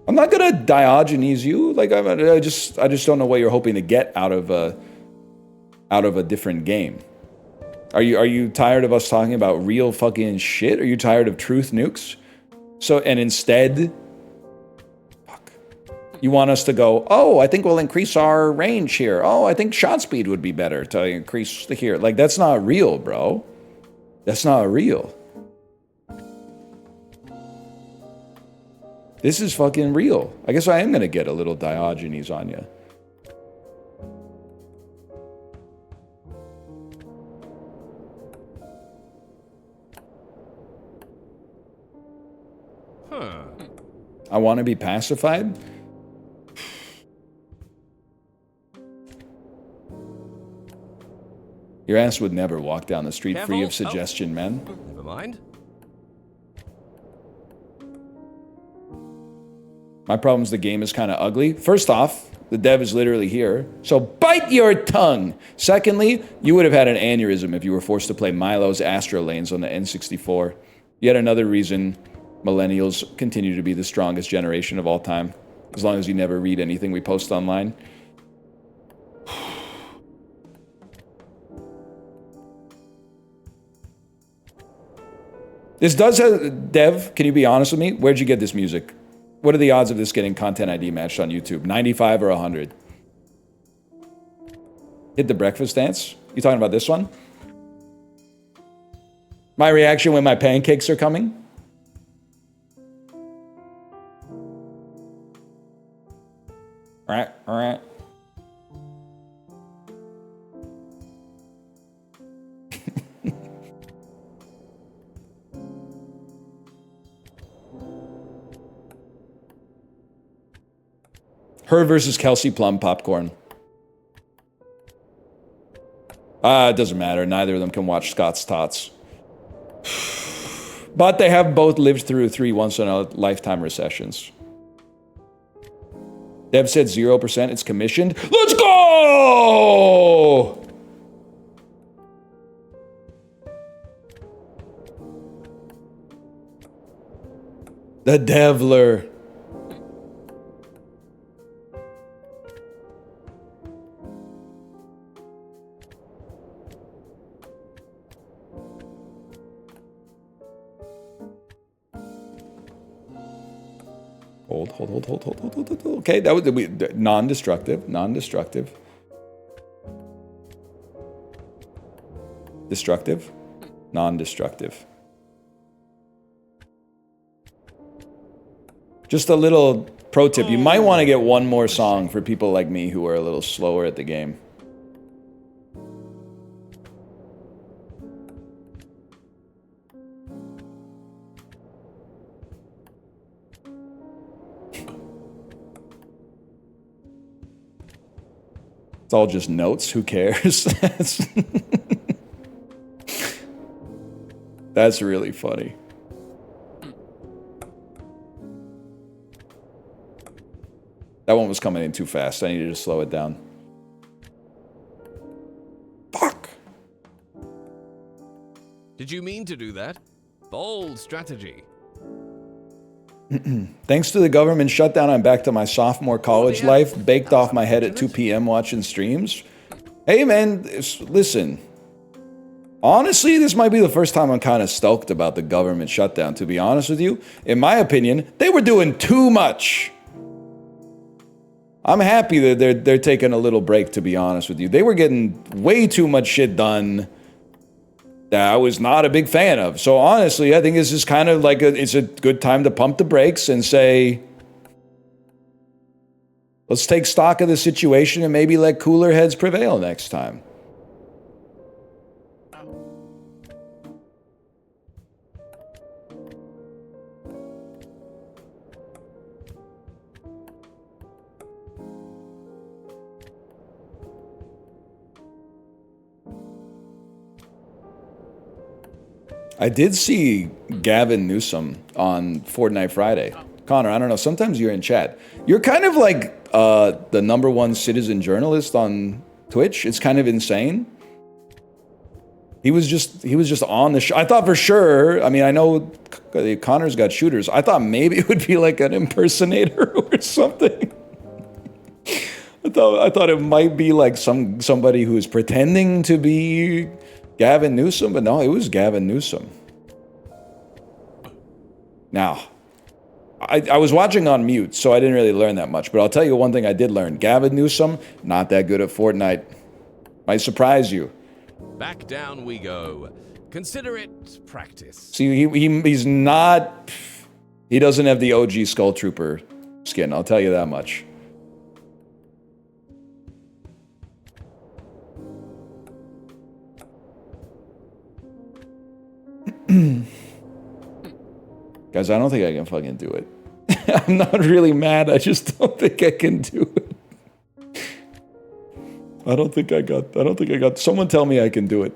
I'm not gonna Diogenes you. Like I just don't know what you're hoping to get out of a different game. Are you tired of us talking about real fucking shit? Are you tired of truth nukes? So and instead, fuck, you want us to go, oh, I think we'll increase our range here. Oh, I think shot speed would be better to increase the here. Like that's not real, bro. That's not real. This is fucking real. I guess I am gonna get a little Diogenes on you. Huh. I want to be pacified? Your ass would never walk down the street free of suggestion, man. Never mind. My problem is the game is kind of ugly. First off, the dev is literally here, so bite your tongue. Secondly, you would have had an aneurysm if you were forced to play Milo's Astro Lanes on the N64. Yet another reason millennials continue to be the strongest generation of all time, as long as you never read anything we post online. This does have... Dev, can you be honest with me? Where'd you get this music? What are the odds of this getting Content ID matched on YouTube? 95 or 100? Hit the breakfast dance? You talking about this one? My reaction when my pancakes are coming? All right. Her versus Kelsey Plum popcorn. It doesn't matter. Neither of them can watch Scott's Tots. But they have both lived through 3 once-in-a-lifetime recessions. Deb said 0%. It's commissioned. Let's go! The Devler. Hold. Okay, that was non-destructive. Destructive. Non-destructive. Just a little pro tip. You might want to get one more song for people like me who are a little slower at the game. It's all just notes. Who cares? That's really funny. That one was coming in too fast. I needed to slow it down. Fuck. Did you mean to do that? Bold strategy. Thanks to the government shutdown, I'm back to my sophomore college life, baked off my head at 2 p.m. watching streams. Hey, man, listen. Honestly, this might be the first time I'm kind of stoked about the government shutdown, to be honest with you. In my opinion, they were doing too much. I'm happy that they're taking a little break, to be honest with you. They were getting way too much shit done. that I was not a big fan of. So honestly, I think this is kind of like it's a good time to pump the brakes and say, let's take stock of the situation and maybe let cooler heads prevail next time. I did see Gavin Newsom on Fortnite Friday. Connor, I don't know, sometimes you're in chat. You're kind of like the #1 citizen journalist on Twitch. It's kind of insane. He was just on the show. I thought for sure, I mean, I know Connor's got shooters. I thought maybe it would be like an impersonator or something. I thought it might be like somebody who is pretending to be Gavin Newsom, but no, it was Gavin Newsom. Now, I was watching on mute, so I didn't really learn that much, but I'll tell you one thing I did learn. Gavin Newsom, not that good at Fortnite. Might surprise you. Back down we go. Consider it practice. See, he's not... He doesn't have the OG Skull Trooper skin, I'll tell you that much. Guys, I don't think I can fucking do it. I'm not really mad, I just don't think I can do it. I don't think I got... Someone tell me I can do it.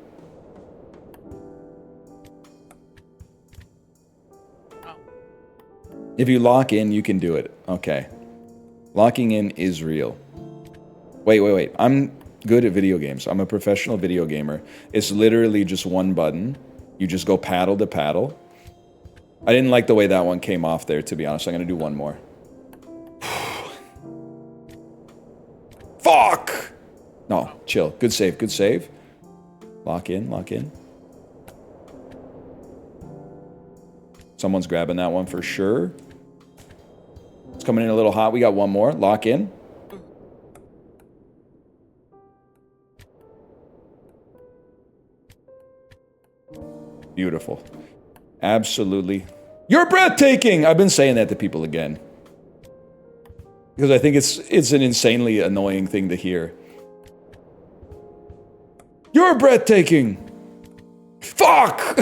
If you lock in, you can do it. Okay. Locking in is real. Wait. I'm good at video games. I'm a professional video gamer. It's literally just one button. You just go paddle to paddle. I didn't like the way that one came off there, to be honest. I'm gonna do one more. Fuck! No, chill. Good save, good save. Lock in, lock in. Someone's grabbing that one for sure. It's coming in a little hot. We got one more. Lock in. Beautiful. Absolutely. You're breathtaking! I've been saying that to people again. Because I think it's an insanely annoying thing to hear. You're breathtaking! Fuck!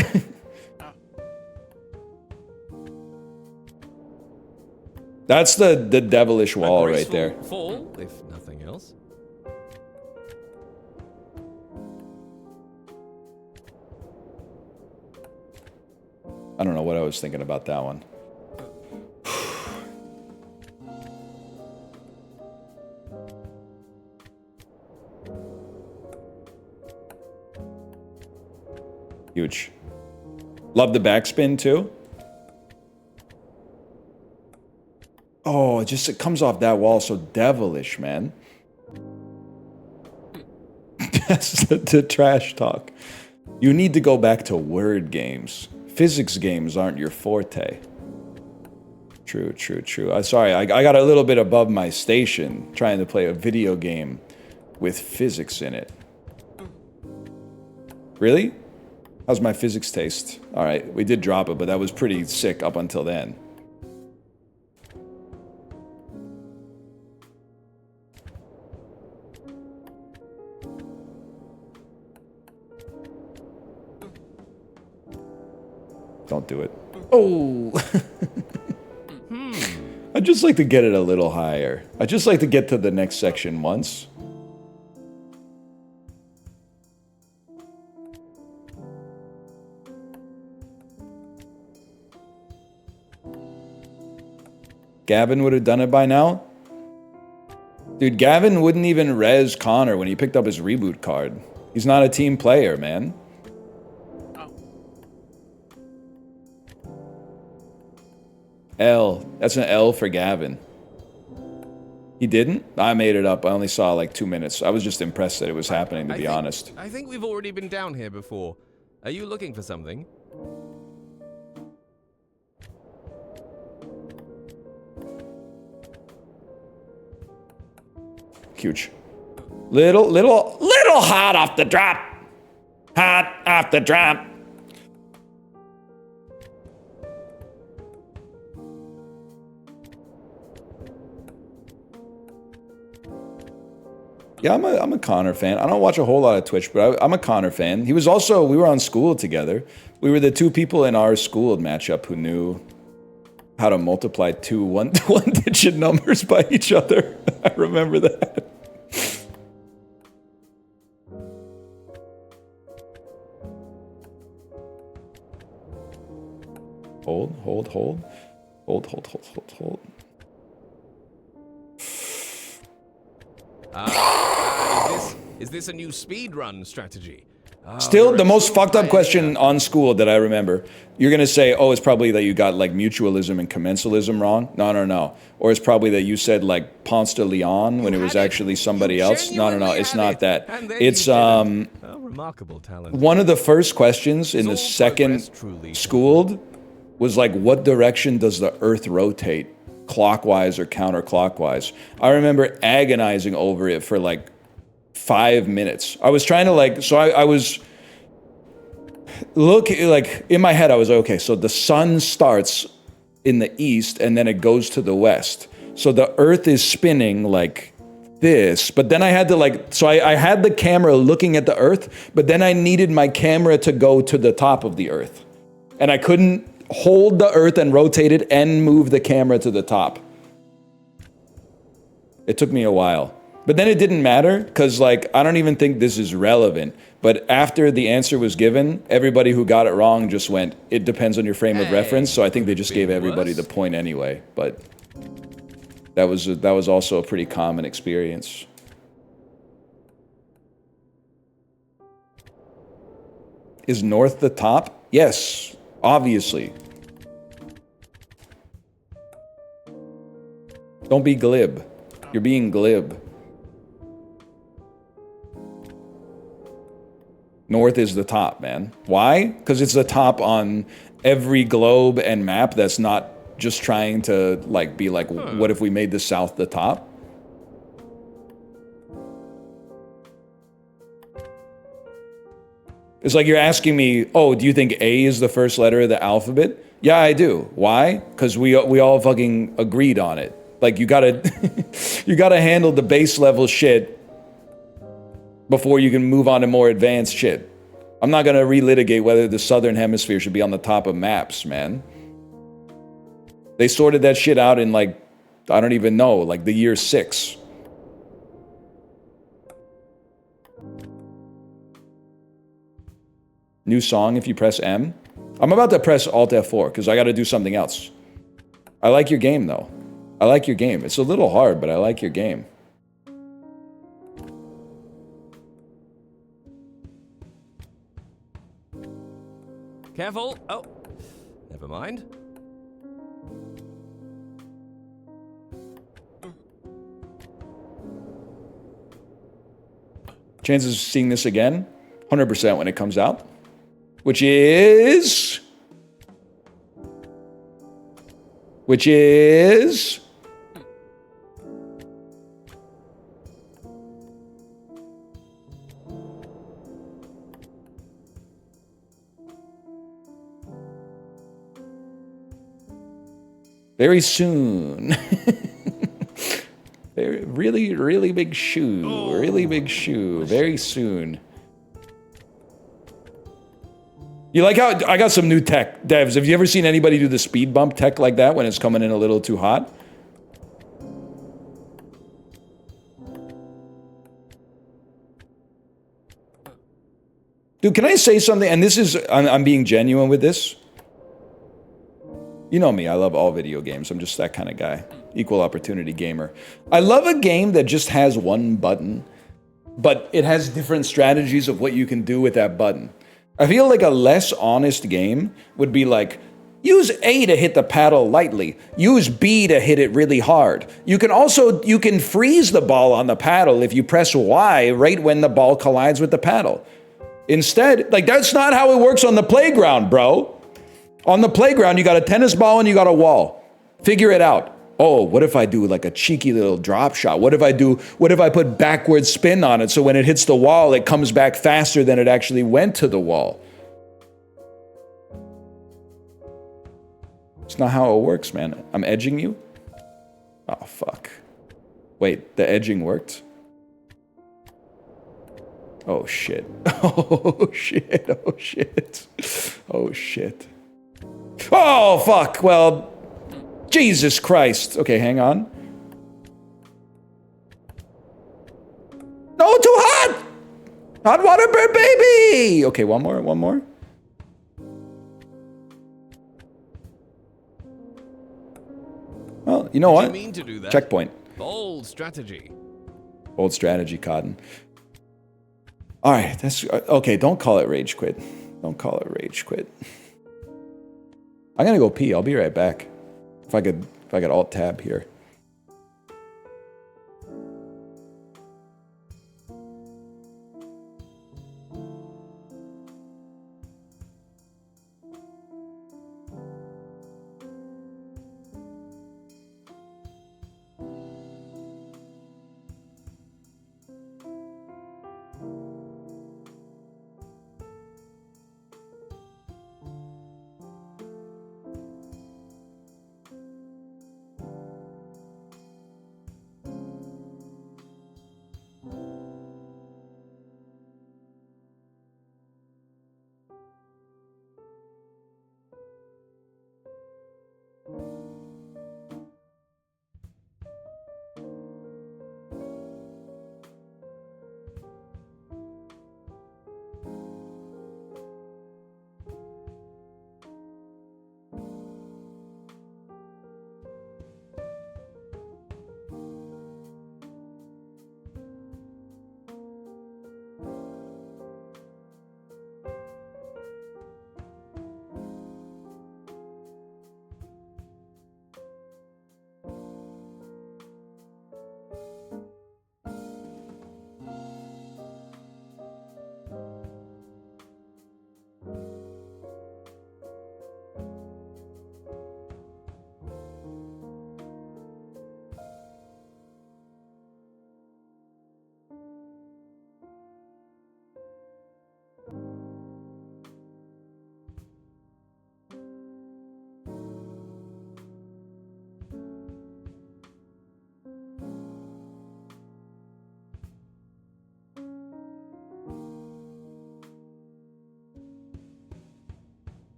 That's the devilish wall right there. Fall, if nothing else. I don't know what I was thinking about that one. Huge. Love the backspin too. Oh, it comes off that wall so devilish, man. That's the trash talk. You need to go back to word games. Physics games aren't your forte. True. Sorry, I got a little bit above my station trying to play a video game with physics in it. Really? How's my physics taste? All right, we did drop it, but that was pretty sick up until then. Don't do it. Oh! I'd just like to get it a little higher. I'd just like to get to the next section once. Gavin would have done it by now? Dude, Gavin wouldn't even res Connor when he picked up his reboot card. He's not a team player, man. L. That's an L for Gavin. He didn't? I made it up. I only saw like 2 minutes. I was just impressed that it was happening, to be honest. I think we've already been down here before. Are you looking for something? Huge. Little hot off the drop. Hot off the drop. Yeah, I'm a Connor fan. I don't watch a whole lot of Twitch, but I'm a Connor fan. He was also, we were on school together. We were the two people in our school matchup who knew how to multiply two one-digit numbers by each other. I remember that. Hold. Is this a new speedrun strategy? Still, the most fucked up question on school that I remember, you're going to say, oh, it's probably that you got like mutualism and commensalism wrong. No. Or it's probably that you said like Ponce de Leon when it was actually somebody else. No. It's not that. It's remarkable talent. One of the first questions in the second schooled was like, what direction does the earth rotate? Clockwise or counterclockwise? I remember agonizing over it for like 5 minutes. I was trying to like, so I was like in my head, I was okay. So the sun starts in the east and then it goes to the west. So the earth is spinning like this, but then I had to like, so I had the camera looking at the earth, but then I needed my camera to go to the top of the earth. And I couldn't hold the earth and rotate it and move the camera to the top. It took me a while. But then it didn't matter because like, I don't even think this is relevant. But after the answer was given, everybody who got it wrong just went, it depends on your frame of reference. So I think they just gave everybody the point anyway. But that was also a pretty common experience. Is north the top? Yes, obviously. Don't be glib. You're being glib. North is the top, man. Why? Because it's the top on every globe and map that's not just trying to like be like, what if we made the south the top? It's like you're asking me, oh, do you think A is the first letter of the alphabet? Yeah, I do. Why? Because we all fucking agreed on it. Like you gotta, you gotta handle the base level shit before you can move on to more advanced shit. I'm not gonna relitigate whether the southern hemisphere should be on the top of maps, man. They sorted that shit out in like, I don't even know, like the year 6. New song if you press M. I'm about to press Alt F4 because I gotta do something else. I like your game though. I like your game. It's a little hard, but I like your game. Careful. Oh, never mind. Chances of seeing this again? 100% when it comes out. Which is... Very soon. Really big shoe. Really big shoe. Very soon. You like how I got some new tech, devs? Have you ever seen anybody do the speed bump tech like that when it's coming in a little too hot? Dude, can I say something? And this is, I'm being genuine with this. You know me, I love all video games. I'm just that kind of guy. Equal opportunity gamer. I love a game that just has one button, but it has different strategies of what you can do with that button. I feel like a less honest game would be like, use A to hit the paddle lightly. Use B to hit it really hard. You can freeze the ball on the paddle if you press Y right when the ball collides with the paddle. Instead, like that's not how it works on the playground, bro. On the playground, you got a tennis ball and you got a wall. Figure it out. Oh, what if I do like a cheeky little drop shot? What if I put backward spin on it so when it hits the wall, it comes back faster than it actually went to the wall? It's not how it works, man. I'm edging you? Oh, fuck. Wait, the edging worked? Oh, shit. Oh, shit. Oh, shit. Oh, shit. Oh, fuck. Well, Jesus Christ. Okay, hang on. No, too hot! Hot water bird baby! Okay, one more, one more. Well, you know what? Did you mean to do that? Checkpoint. Bold strategy. Bold strategy, Cotton. All right, that's okay. Don't call it rage quit. Don't call it rage quit. I'm gonna go pee. I'll be right back. If I could alt tab here.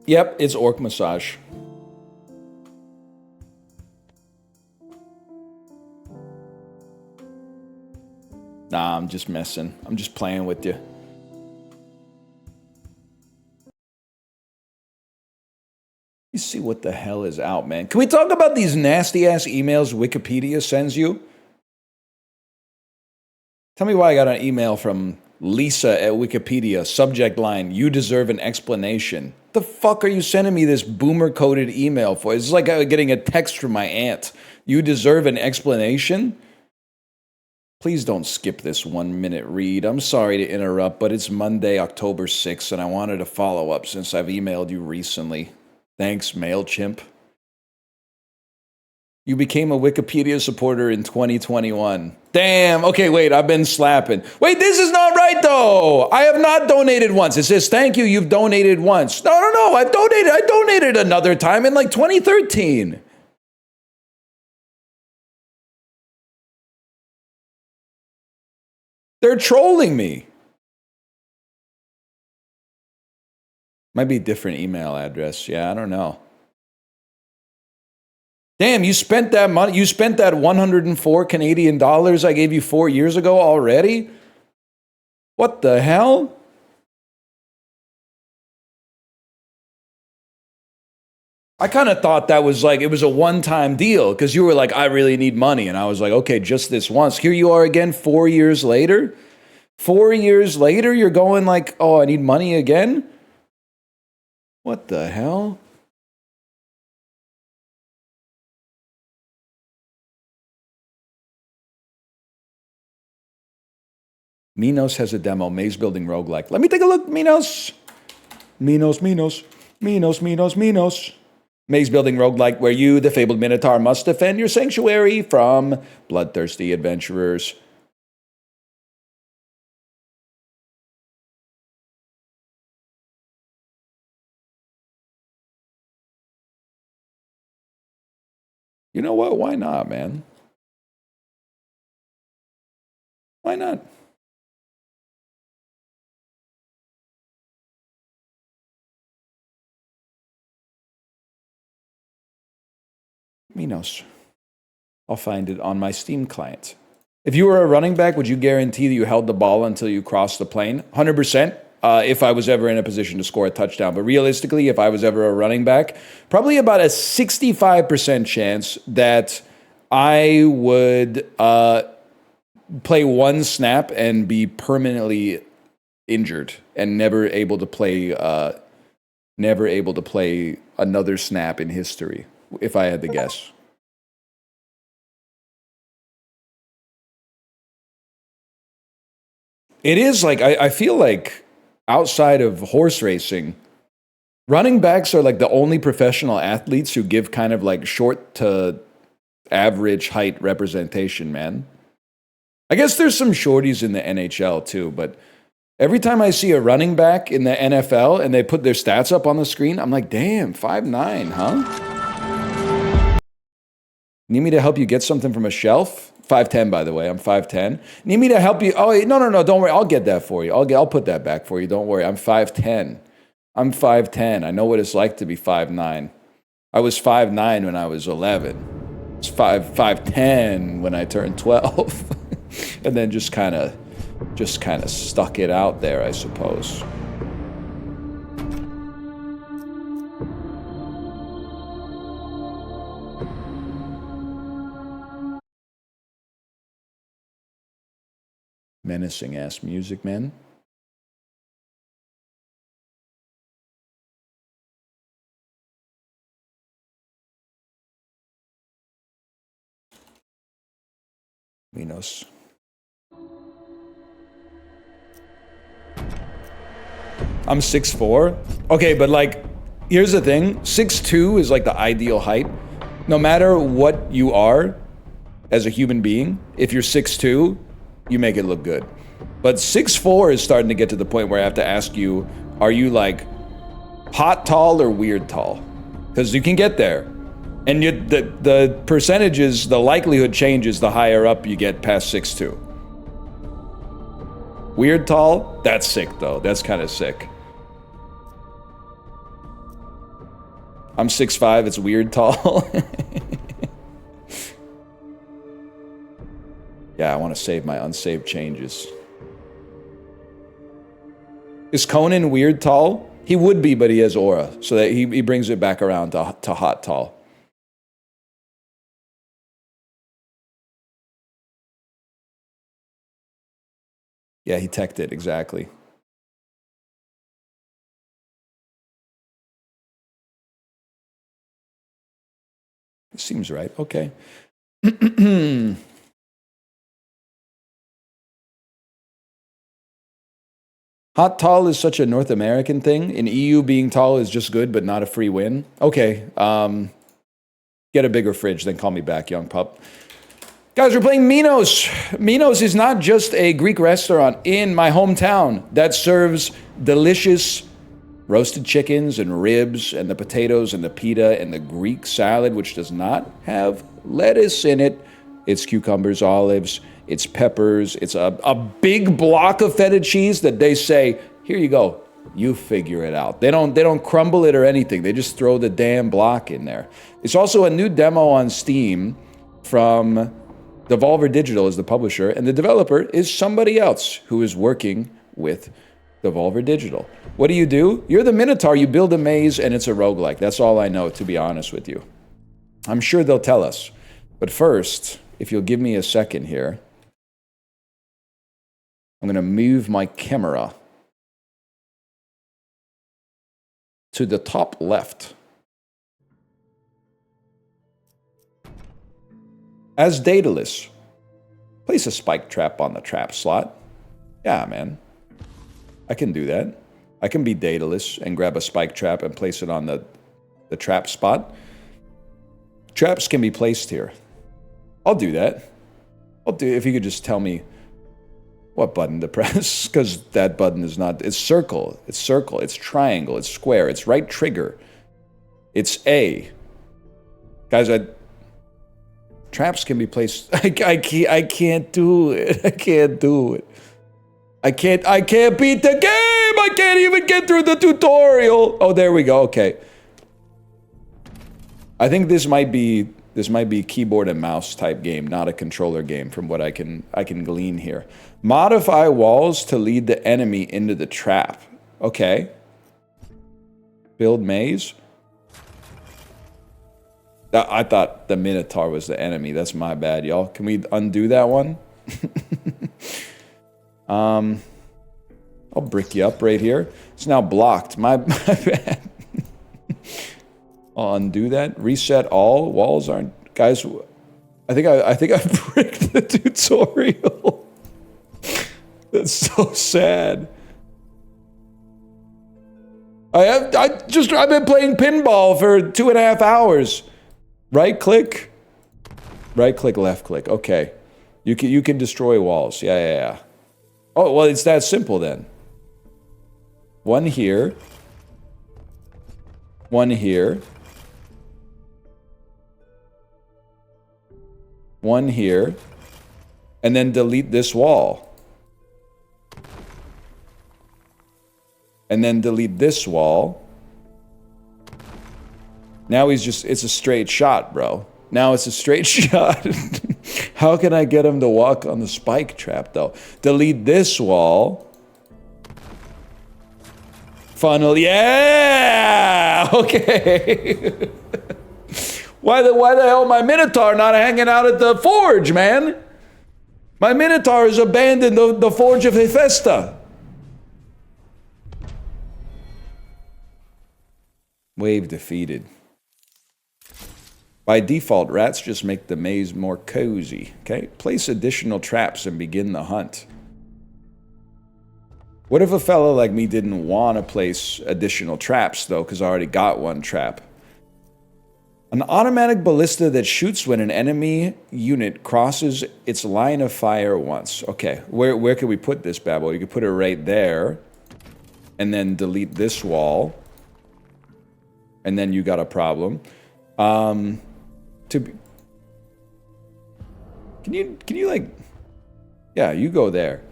Yep, it's orc massage. Nah, I'm just messing. I'm just playing with you. You see what the hell is out, man. Can we talk about these nasty-ass emails Wikipedia sends you? Tell me why I got an email from Lisa at Wikipedia. Subject line, you deserve an explanation. The fuck are you sending me this boomer-coded email for? It's like getting a text from my aunt. You deserve an explanation? Please don't skip this 1 minute read. I'm sorry to interrupt, but it's Monday, October 6th, and I wanted to follow up since I've emailed you recently. Thanks, MailChimp. You became a Wikipedia supporter in 2021. Damn. Okay, wait, I've been slapping. Wait, this is not right, though. I have not donated once. It says, thank you, you've donated once. No. I donated another time in like 2013. They're trolling me. Might be a different email address. Yeah, I don't know. Damn, you spent that money. You spent that 104 Canadian dollars I gave you 4 years ago already? What the hell? I kind of thought that was like, it was a one-time deal because you were like, I really need money. And I was like, okay, just this once. Here you are again 4 years later. 4 years later, you're going like, oh, I need money again? What the hell? Minos has a demo, maze building roguelike. Let me take a look, Minos. Minos. Maze building roguelike where you, the fabled Minotaur, must defend your sanctuary from bloodthirsty adventurers. You know what? Why not, man? Why not? Minos. I'll find it on my Steam client. If you were a running back, would you guarantee that you held the ball until you crossed the plane? 100%. If I was ever in a position to score a touchdown. But realistically, if I was ever a running back, probably about a 65% chance that I would play one snap and be permanently injured and never able to play another snap in history, if I had to guess. It is like, I feel like outside of horse racing, running backs are like the only professional athletes who give kind of like short to average height representation, man. I guess there's some shorties in the NHL too, but every time I see a running back in the NFL and they put their stats up on the screen, I'm like, damn, 5'9", huh? Need me to help you get something from a shelf? 5'10", by the way. I'm 5'10". Need me to help you? Oh, no. Don't worry. I'll get that for you. I'll put that back for you. Don't worry. I'm 5'10". I'm 5'10". I know what it's like to be 5'9". I was 5'9" when I was 11. It's 5'10" when I turned 12. And then just kind of stuck it out there, I suppose. Menacing ass music, man. Minos. I'm 6'4". Okay, but like, here's the thing. 6'2" is like the ideal height. No matter what you are as a human being, if you're 6'2", you make it look good. But 6'4" is starting to get to the point where I have to ask you, are you like hot tall or weird tall? Because you can get there. And the percentages, the likelihood changes the higher up you get past 6'2". Weird tall? That's sick though. That's kind of sick. I'm 6'5", it's weird tall. Yeah, I want to save my unsaved changes. Is Conan weird tall? He would be, but he has aura. So that he brings it back around to hot tall. Yeah, he teched it, exactly. It seems right, okay. Hot tall is such a North American thing. In EU, being tall is just good, but not a free win. Okay, get a bigger fridge, then call me back, young pup. Guys, we're playing Minos. Minos is not just a Greek restaurant in my hometown that serves delicious roasted chickens and ribs and the potatoes and the pita and the Greek salad, which does not have lettuce in it. It's cucumbers, olives, it's peppers, it's a big block of feta cheese that they say, here you go, you figure it out. They don't crumble it or anything. They just throw the damn block in there. It's also a new demo on Steam from Devolver Digital as the publisher, and the developer is somebody else who is working with Devolver Digital. What do? You're the Minotaur. You build a maze and it's a roguelike. That's all I know, to be honest with you. I'm sure they'll tell us. But first, if you'll give me a second here, I'm going to move my camera to the top left. As Daedalus, place a spike trap on the trap slot. Yeah, man. I can do that. I can be Daedalus and grab a spike trap and place it on the trap spot. Traps can be placed here. I'll do that. I'll do it if you could just tell me what button to press, because that button is not... It's circle, it's triangle, it's square, it's right trigger. It's A. Guys, traps can be placed... I can't do it. I can't do it. I can't beat the game! I can't even get through the tutorial! Oh, there we go, okay. I think this might be keyboard and mouse type game, not a controller game, from what I can glean here. Modify walls to lead the enemy into the trap. Okay. Build maze. I thought the Minotaur was the enemy. That's my bad, y'all. Can we undo that one? I'll brick you up right here. It's now blocked. My bad. I'll undo that. Reset all. Walls aren't... Guys, I think I bricked the tutorial. That's so sad. I've been playing pinball for 2.5 hours. Right click, left click. Okay, you can destroy walls. Yeah. Oh well, it's that simple then. One here. One here. One here. And then delete this wall. And then delete this wall. Now he's just, it's a straight shot, bro. Now it's a straight shot. How can I get him to walk on the spike trap, though? Delete this wall. Funnel, yeah! Okay. Why the hell my Minotaur not hanging out at the forge, man? My Minotaur has abandoned the forge of Hephaestus. Wave defeated. By default, rats just make the maze more cozy. Okay, place additional traps and begin the hunt. What if a fella like me didn't want to place additional traps, though, because I already got one trap? An automatic ballista that shoots when an enemy unit crosses its line of fire once. Okay, where can we put this bad boy? You could put it right there, and then delete this wall, and then you got a problem. Can you like, yeah, you go there.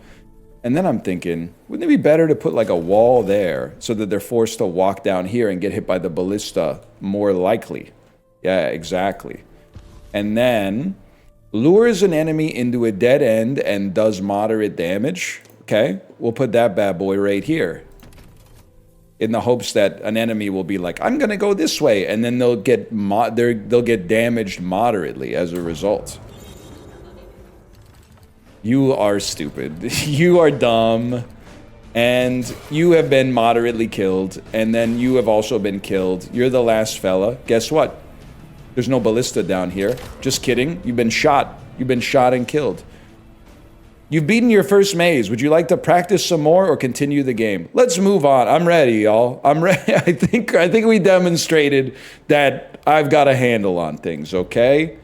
And then I'm thinking, wouldn't it be better to put like a wall there so that they're forced to walk down here and get hit by the ballista more likely? Yeah, exactly. And then lures an enemy into a dead end and does moderate damage. Okay, we'll put that bad boy right here, in the hopes that an enemy will be like, I'm gonna go this way, and then they'll get damaged moderately as a result. You are stupid. You are dumb. And you have been moderately killed, and then you have also been killed. You're the last fella. Guess what? There's no ballista down here. Just kidding. You've been shot. You've been shot and killed. You've beaten your first maze. Would you like to practice some more or continue the game? Let's move on. I'm ready, y'all. I'm ready. I think we demonstrated that I've got a handle on things, okay?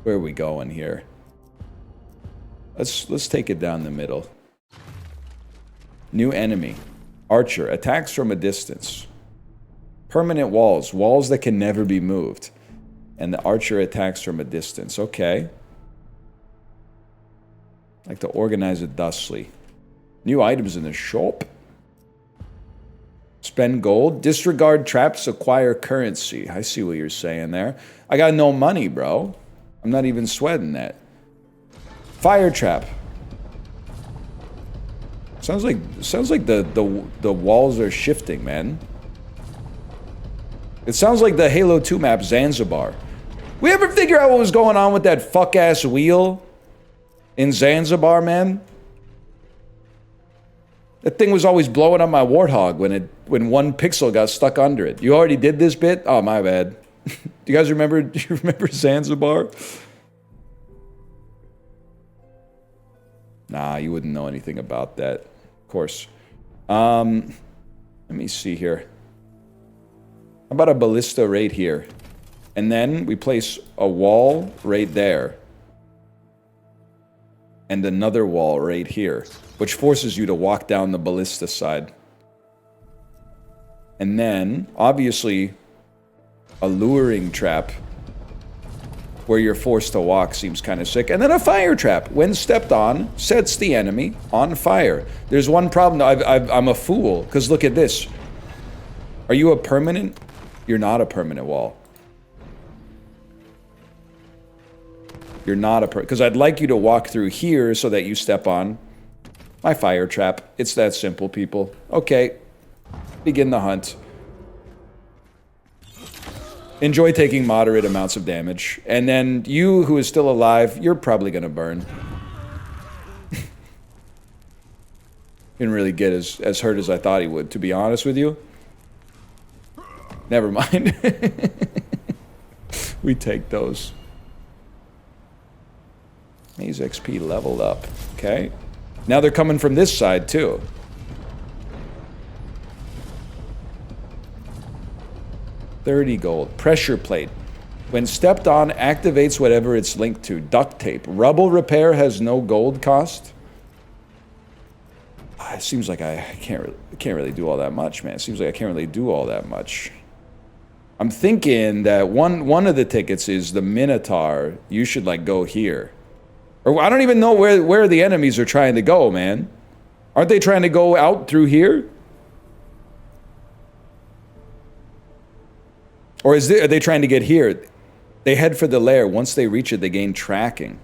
Where are we going here? Let's take it down the middle. New enemy. Archer. Attacks from a distance. Permanent walls. Walls that can never be moved. And the archer attacks from a distance. Okay. Like to organize it thusly. New items in the shop. Spend gold. Disregard traps. Acquire currency. I see what you're saying there. I got no money, bro. I'm not even sweating that. Fire trap. Sounds like the walls are shifting, man. It sounds like the Halo 2 map Zanzibar. We ever figure out what was going on with that fuck-ass wheel in Zanzibar, man? That thing was always blowing up my Warthog when one pixel got stuck under it. You already did this bit? Oh, my bad. Do you guys remember? Do you remember Zanzibar? Nah, you wouldn't know anything about that. Of course. Let me see here. How about a ballista right here? And then we place a wall right there. And another wall right here, which forces you to walk down the ballista side. And then, obviously, a luring trap where you're forced to walk seems kind of sick. And then a fire trap, when stepped on, sets the enemy on fire. There's one problem. I'm a fool, because look at this. Are you a permanent? You're not a permanent wall. You're not a because I'd like you to walk through here so that you step on my fire trap. It's that simple, people. Okay. Begin the hunt. Enjoy taking moderate amounts of damage. And then you, who is still alive, you're probably going to burn. Didn't really get as hurt as I thought he would, to be honest with you. Never mind. We take those. Maze XP leveled up. Okay. Now they're coming from this side, too. $30 gold. Pressure plate. When stepped on, activates whatever it's linked to. Duct tape. Rubble repair has no gold cost. It seems like I can't really do all that much, man. It seems like I can't really do all that much. I'm thinking that one of the tickets is the Minotaur. You should, like, go here. Or I don't even know where the enemies are trying to go, man. Aren't they trying to go out through here? Or are they trying to get here? They head for the lair. Once they reach it, they gain tracking.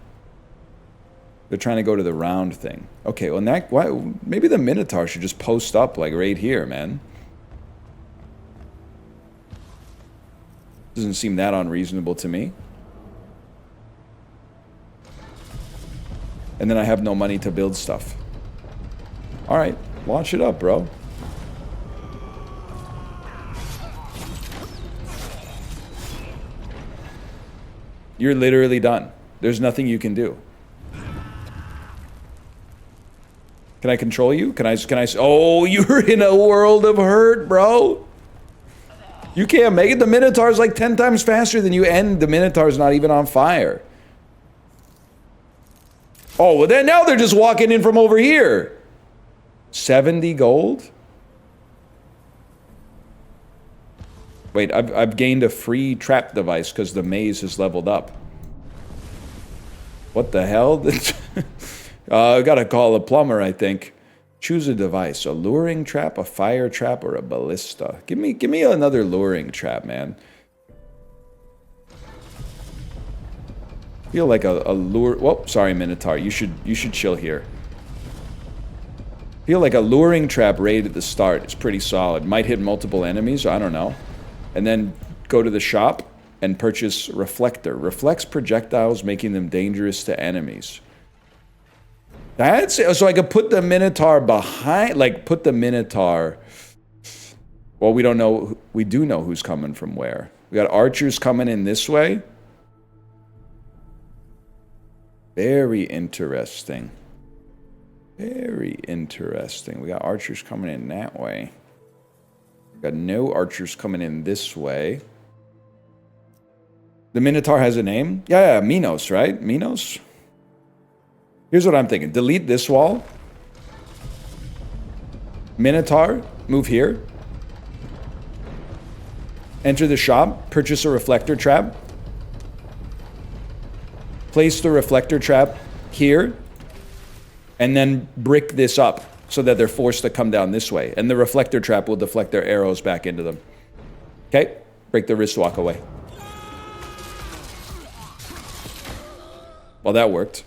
They're trying to go to the round thing. Okay, well, maybe the Minotaur should just post up, like, right here, man. Doesn't seem that unreasonable to me. And then I have no money to build stuff. Alright, launch it up, bro. You're literally done. There's nothing you can do. Can I control you? Can I? Oh, you're in a world of hurt, bro. You can't make it. The Minotaur's like 10 times faster than you, and the Minotaur's not even on fire. Oh, well then now they're just walking in from over here. 70 gold? Wait, I've gained a free trap device because the maze has leveled up. What the hell? I gotta call a plumber, I think. Choose a device. A luring trap, a fire trap, or a ballista. Give me another luring trap, man. Feel like a lure. Whoa, sorry, Minotaur. You should chill here. Feel like a luring trap raid at the start. It's pretty solid. Might hit multiple enemies. I don't know. And then go to the shop and purchase reflector. Reflects projectiles, making them dangerous to enemies. That's it. So I could put the Minotaur behind, like put the Minotaur. Well, we don't know. We do know who's coming from where. We got archers coming in this way. Very interesting. Very interesting. We got archers coming in that way. We got no archers coming in this way. The Minotaur has a name? Yeah, Minos, right? Minos? Here's what I'm thinking. Delete this wall. Minotaur, move here. Enter the shop, purchase a reflector trap. Place the reflector trap here, and then brick this up so that they're forced to come down this way. And the reflector trap will deflect their arrows back into them. Okay, break the wrist walk away. Well, that worked.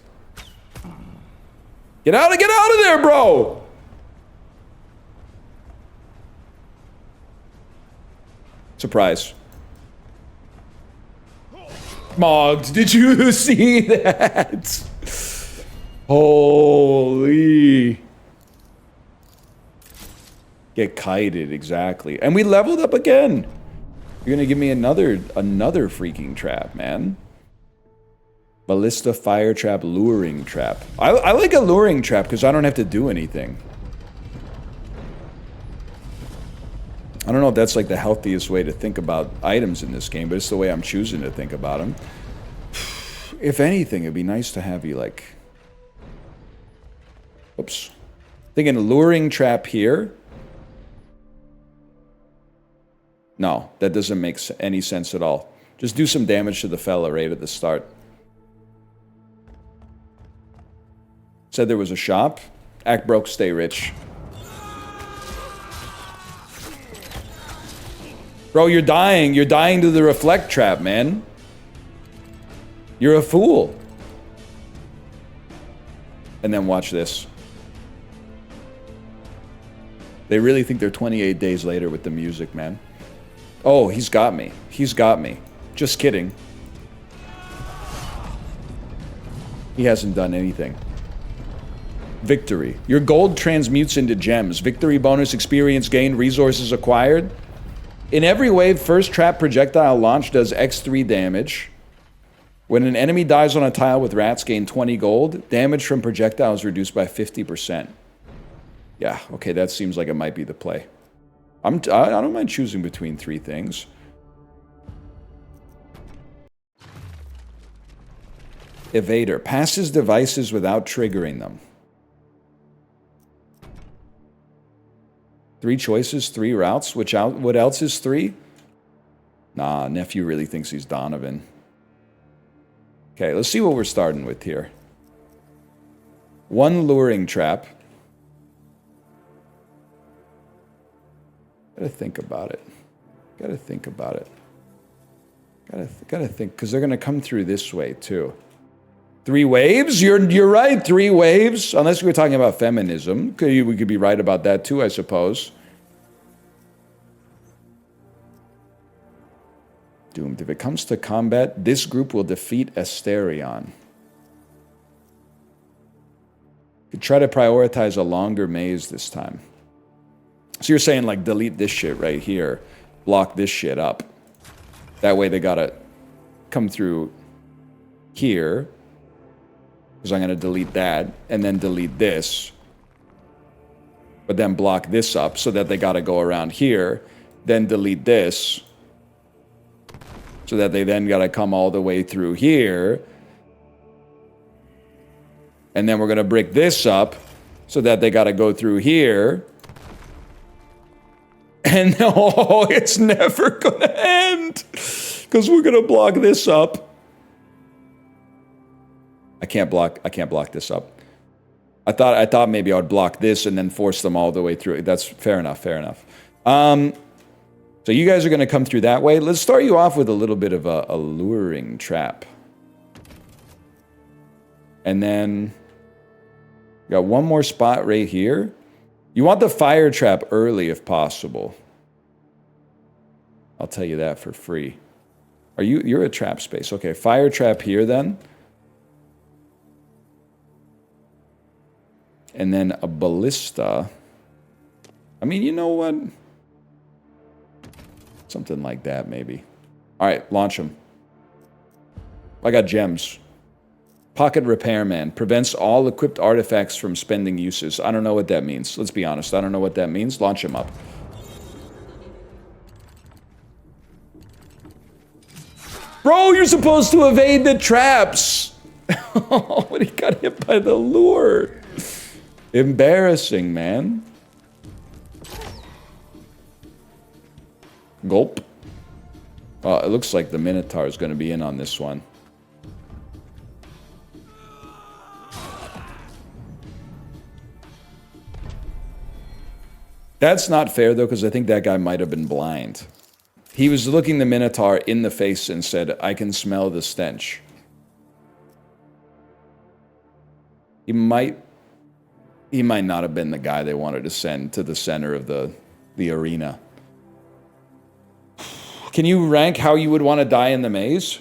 Get out of there, bro! Surprise. Mogged, did you see that? Holy. Get kited, exactly. And we leveled up again. You're gonna give me another freaking trap, man. Ballista, fire trap, luring trap. I like a luring trap because I don't have to do anything. I don't know if that's like the healthiest way to think about items in this game, but it's the way I'm choosing to think about them. If anything, it'd be nice to have you like... Oops. Thinking luring trap here. No, that doesn't make any sense at all. Just do some damage to the fella right at the start. Said there was a shop. Act broke, stay rich. Bro, you're dying. You're dying to the reflect trap, man. You're a fool. And then watch this. They really think they're 28 days later with the music, man. Oh, he's got me. He's got me. Just kidding. He hasn't done anything. Victory. Your gold transmutes into gems. Victory bonus, experience gained, resources acquired. In every wave, first trap projectile launch does X3 damage. When an enemy dies on a tile with rats, gain 20 gold. Damage from projectile is reduced by 50%. Yeah, okay, that seems like it might be the play. I don't mind choosing between three things. Evader. Passes devices without triggering them. 3 choices, 3 routes. What else is 3? Nah, nephew really thinks he's Donovan. Okay, let's see what we're starting with here. 1 luring trap. Gotta think about it. Gotta think about it. Gotta think, because they're gonna come through this way too. 3 waves? You're right, 3 waves. Unless we were talking about feminism. We could be right about that too, I suppose. Doomed. If it comes to combat, this group will defeat Asterion. Could try to prioritize a longer maze this time. So you're saying, like, delete this shit right here. Block this shit up. That way they gotta come through here. Because I'm gonna delete that, and then delete this. But then block this up, so that they gotta go around here. Then delete this. So that they then gotta come all the way through here. And then we're gonna break this up, so that they gotta go through here. And oh, it's never gonna end because we're gonna block this up. I can't block this up. I thought maybe I would block this and then force them all the way through. That's fair enough. Fair enough. So you guys are gonna come through that way. Let's start you off with a little bit of a luring trap, and then you got one more spot right here. You want the fire trap early if possible. I'll tell you that for free. You're a trap space. Okay, fire trap here then. And then a ballista. I mean, you know what? Something like that, maybe. All right, launch them. I got gems. Pocket Repairman. Prevents all equipped artifacts from spending uses. I don't know what that means. Let's be honest. I don't know what that means. Launch him up. Bro, you're supposed to evade the traps. Oh, but he got hit by the lure. Embarrassing, man. Gulp. Well, it looks like the Minotaur is going to be in on this one. That's not fair, though, because I think that guy might have been blind. He was looking the Minotaur in the face and said, I can smell the stench. He might not have been the guy they wanted to send to the center of the arena. Can you rank how you would want to die in the maze?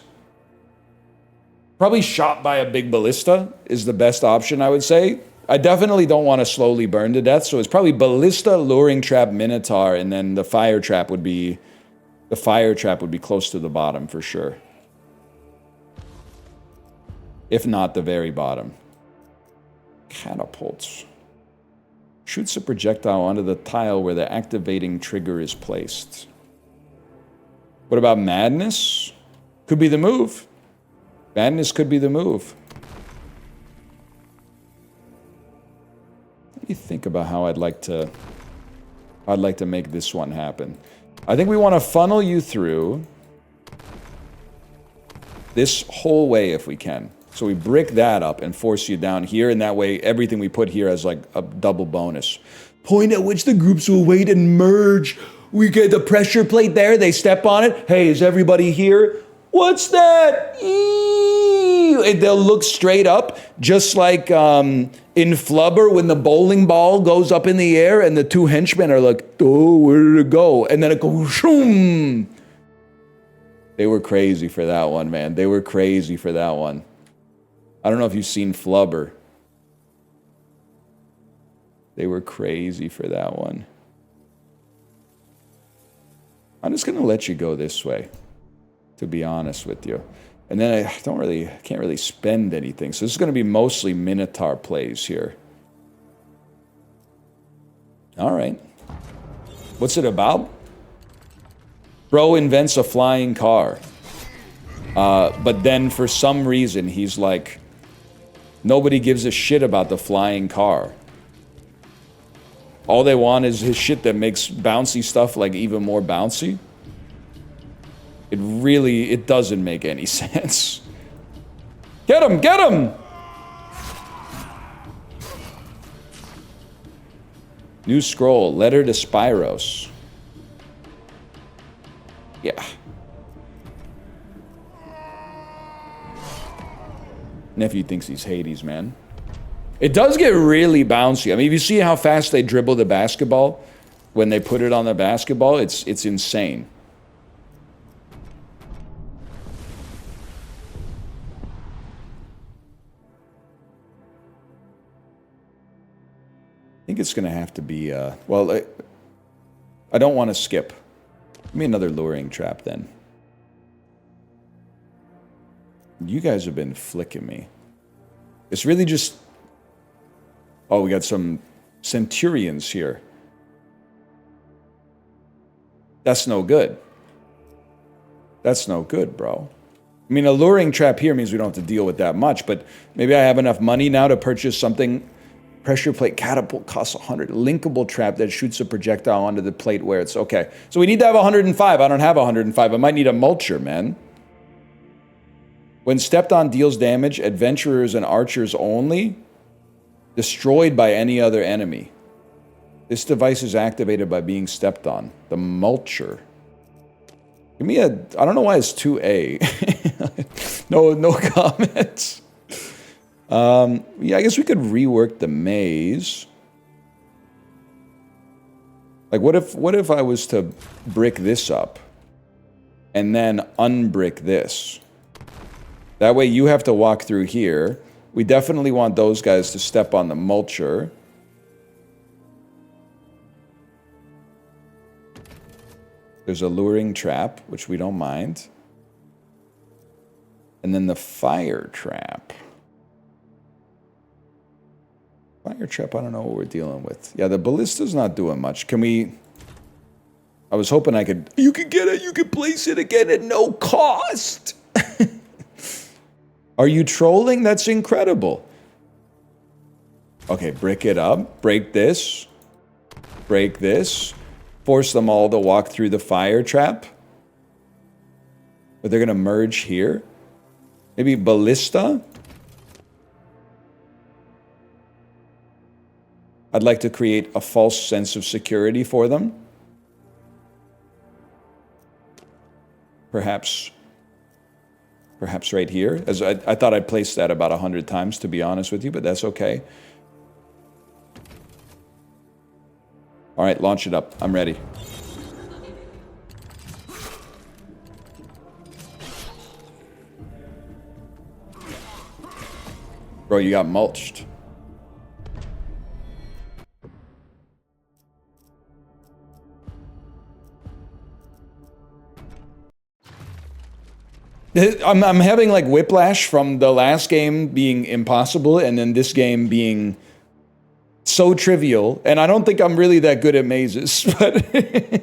Probably shot by a big ballista is the best option, I would say. I definitely don't want to slowly burn to death, so it's probably ballista, luring trap, minotaur, and then the fire trap would be close to the bottom for sure. If not the very bottom. Catapults. Shoots a projectile onto the tile where the activating trigger is placed. What about madness? Could be the move. Madness could be the move. Let me think about how I'd like to make this one happen. I think we want to funnel you through this whole way if we can. So we brick that up and force you down here, and that way everything we put here has like a double bonus. Point at which the groups will wait and merge. We get the pressure plate there, they step on it. Hey, is everybody here? What's that? And they'll look straight up, just like in Flubber when the bowling ball goes up in the air and the two henchmen are like, oh, where did it go? And then it goes, shoom. They were crazy for that one, man. They were crazy for that one. I don't know if you've seen Flubber. They were crazy for that one. I'm just going to let you go this way, to be honest with you. And then I can't really spend anything. So this is going to be mostly Minotaur plays here. All right. What's it about? Bro invents a flying car. But then for some reason, he's like, nobody gives a shit about the flying car. All they want is his shit that makes bouncy stuff like even more bouncy. It doesn't make any sense. Get him! Get him! New scroll, letter to Spyros. Yeah. Nephew thinks he's Hades, man. It does get really bouncy. I mean, if you see how fast they dribble the basketball when they put it on the basketball, it's insane. I think it's going to have to be, well, I don't want to skip. Give me another luring trap then. You guys have been flicking me. It's really just... Oh, we got some centurions here. That's no good. That's no good, bro. I mean, a luring trap here means we don't have to deal with that much, but maybe I have enough money now to purchase something. Pressure plate catapult costs 100. Linkable trap that shoots a projectile onto the plate where it's... Okay, so we need to have 105. I don't have 105. I might need a mulcher, man. When stepped on deals damage, adventurers and archers only, destroyed by any other enemy. This device is activated by being stepped on. The mulcher. Give me a... I don't know why it's 2A. No comments. Yeah, I guess we could rework the maze. Like, what if I was to brick this up and then unbrick this? That way you have to walk through here. We definitely want those guys to step on the mulcher. There's a luring trap, which we don't mind. And then the fire trap. Fire trap, I don't know what we're dealing with. Yeah, the ballista's not doing much. Can we... I was hoping I could... You could get it, you could place it again at no cost! Are you trolling? That's incredible. Okay, brick it up. Break this. Break this. Force them all to walk through the fire trap. But they're going to merge here. Maybe ballista. I'd like to create a false sense of security for them. Perhaps right here. As I thought I placed that about 100 times, to be honest with you, but that's okay. All right, launch it up. I'm ready. Bro, you got mulched. I'm having like whiplash from the last game being impossible and then this game being so trivial. And I don't think I'm really that good at mazes, but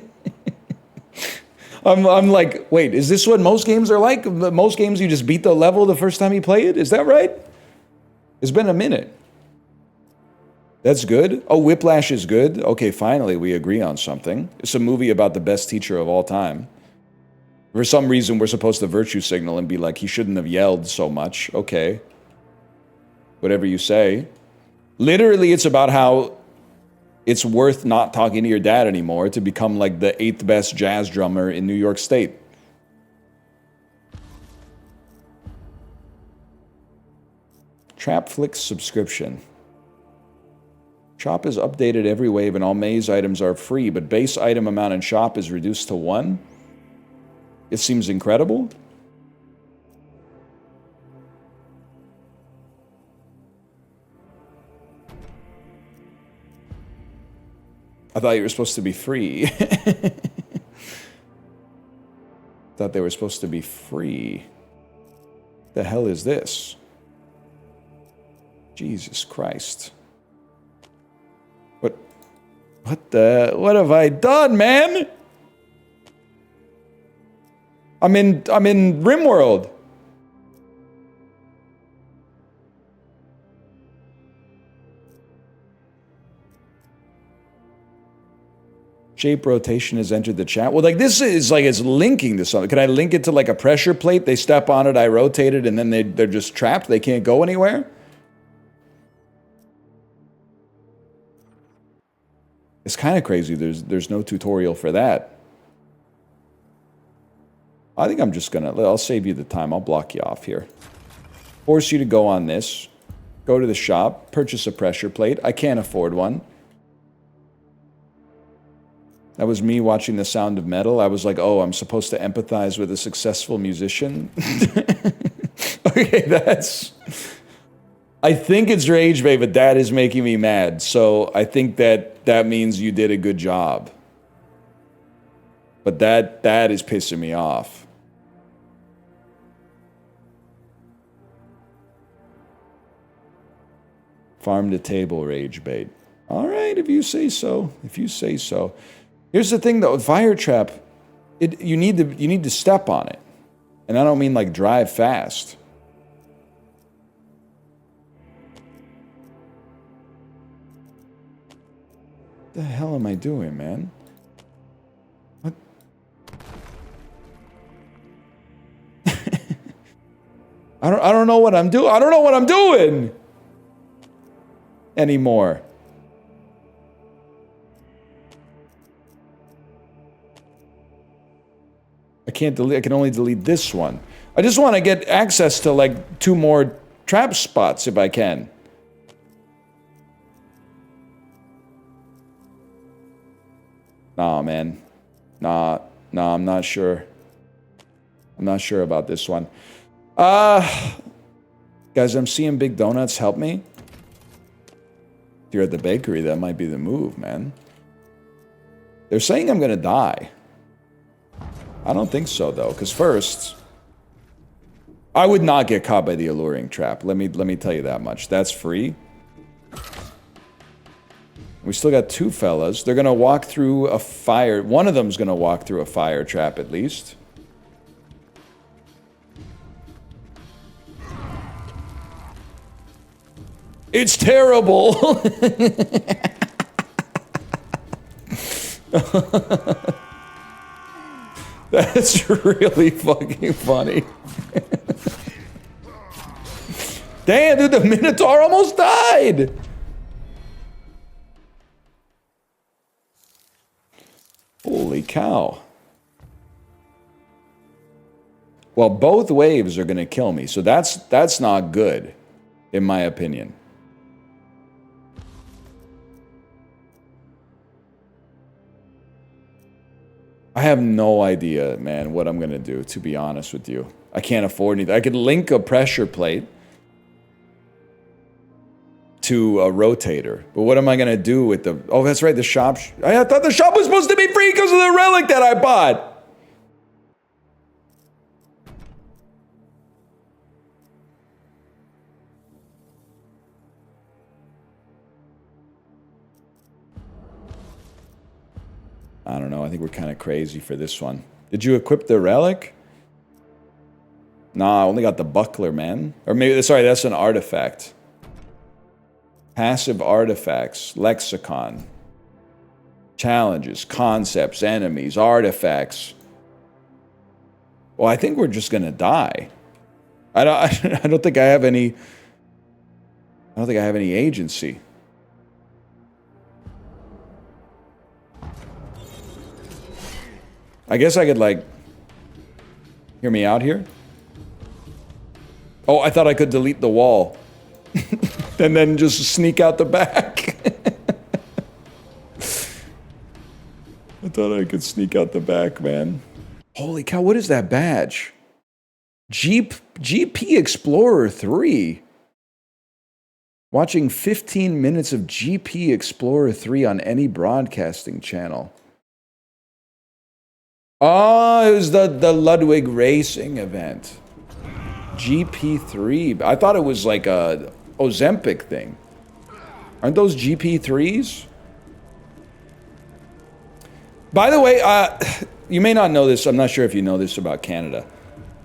I'm like, wait, is this what most games are like? Most games you just beat the level the first time you play it? Is that right? It's been a minute. That's good. Oh, Whiplash is good. Okay, finally we agree on something. It's a movie about the best teacher of all time. For some reason, we're supposed to virtue signal and be like, he shouldn't have yelled so much. Okay. Whatever you say. Literally, it's about how it's worth not talking to your dad anymore to become like the 8th best jazz drummer in New York State. Trapflix subscription. Shop is updated every wave and all maze items are free, but base item amount in shop is reduced to 1. It seems incredible. I thought you were supposed to be free. Thought they were supposed to be free. The hell is this? Jesus Christ. What have I done, man? I'm in RimWorld. Shape rotation has entered the chat. Well, like this is like it's linking to something. Can I link it to like a pressure plate? They step on it, I rotate it, and then they're just trapped. They can't go anywhere. It's kind of crazy. There's no tutorial for that. I think I'm just gonna, I'll save you the time. I'll block you off here. Force you to go on this. Go to the shop, purchase a pressure plate. I can't afford one. That was me watching The Sound of Metal. I was like, oh, I'm supposed to empathize with a successful musician. Okay, that's... I think it's rage bait, but that is making me mad. So I think that means you did a good job. But that is pissing me off. Farm to table rage bait. All right, if you say so. If you say so. Here's the thing though, fire trap, you need to step on it. And I don't mean like drive fast. What the hell am I doing, man? What? I don't know what I'm doing. I don't know what I'm doing anymore. I can't delete. I can only delete this one. I just want to get access to like 2 more trap spots if I can. Nah, man. Nah, I'm not sure. I'm not sure about this one. Guys, I'm seeing big donuts. Help me. If you're at the bakery, that might be the move, man. They're saying I'm gonna die. I don't think so, though, because first, I would not get caught by the alluring trap. Let me tell you that much. That's free. We still got 2 fellas. They're gonna walk through a fire. One of them's gonna walk through a fire trap at least. It's terrible. That's really fucking funny. Damn, dude, the Minotaur almost died. Holy cow. Well, both waves are going to kill me, so that's not good, in my opinion. I have no idea, man, what I'm going to do, to be honest with you. I can't afford anything. I could link a pressure plate. to a rotator. But what am I going to do with the... Oh, that's right, the shop... I thought the shop was supposed to be free because of the relic that I bought. I don't know. I think we're kind of crazy for this one. Did you equip the relic? Nah, I only got the buckler, man. Or maybe... Sorry, that's an artifact. Passive artifacts. Lexicon. Challenges. Concepts. Enemies. Artifacts. Well, I think we're just going to die. I don't think I have any... I don't think I have any agency. I guess I could, like... Hear me out here? Oh, I thought I could delete the wall. And then just sneak out the back. I thought I could sneak out the back, man. Holy cow, what is that badge? GP Explorer 3. Watching 15 minutes of GP Explorer 3 on any broadcasting channel. Oh, it was the Ludwig Racing event. GP3. I thought it was like a Ozempic thing. Aren't those GP3s? By the way, you may not know this. I'm not sure if you know this about Canada.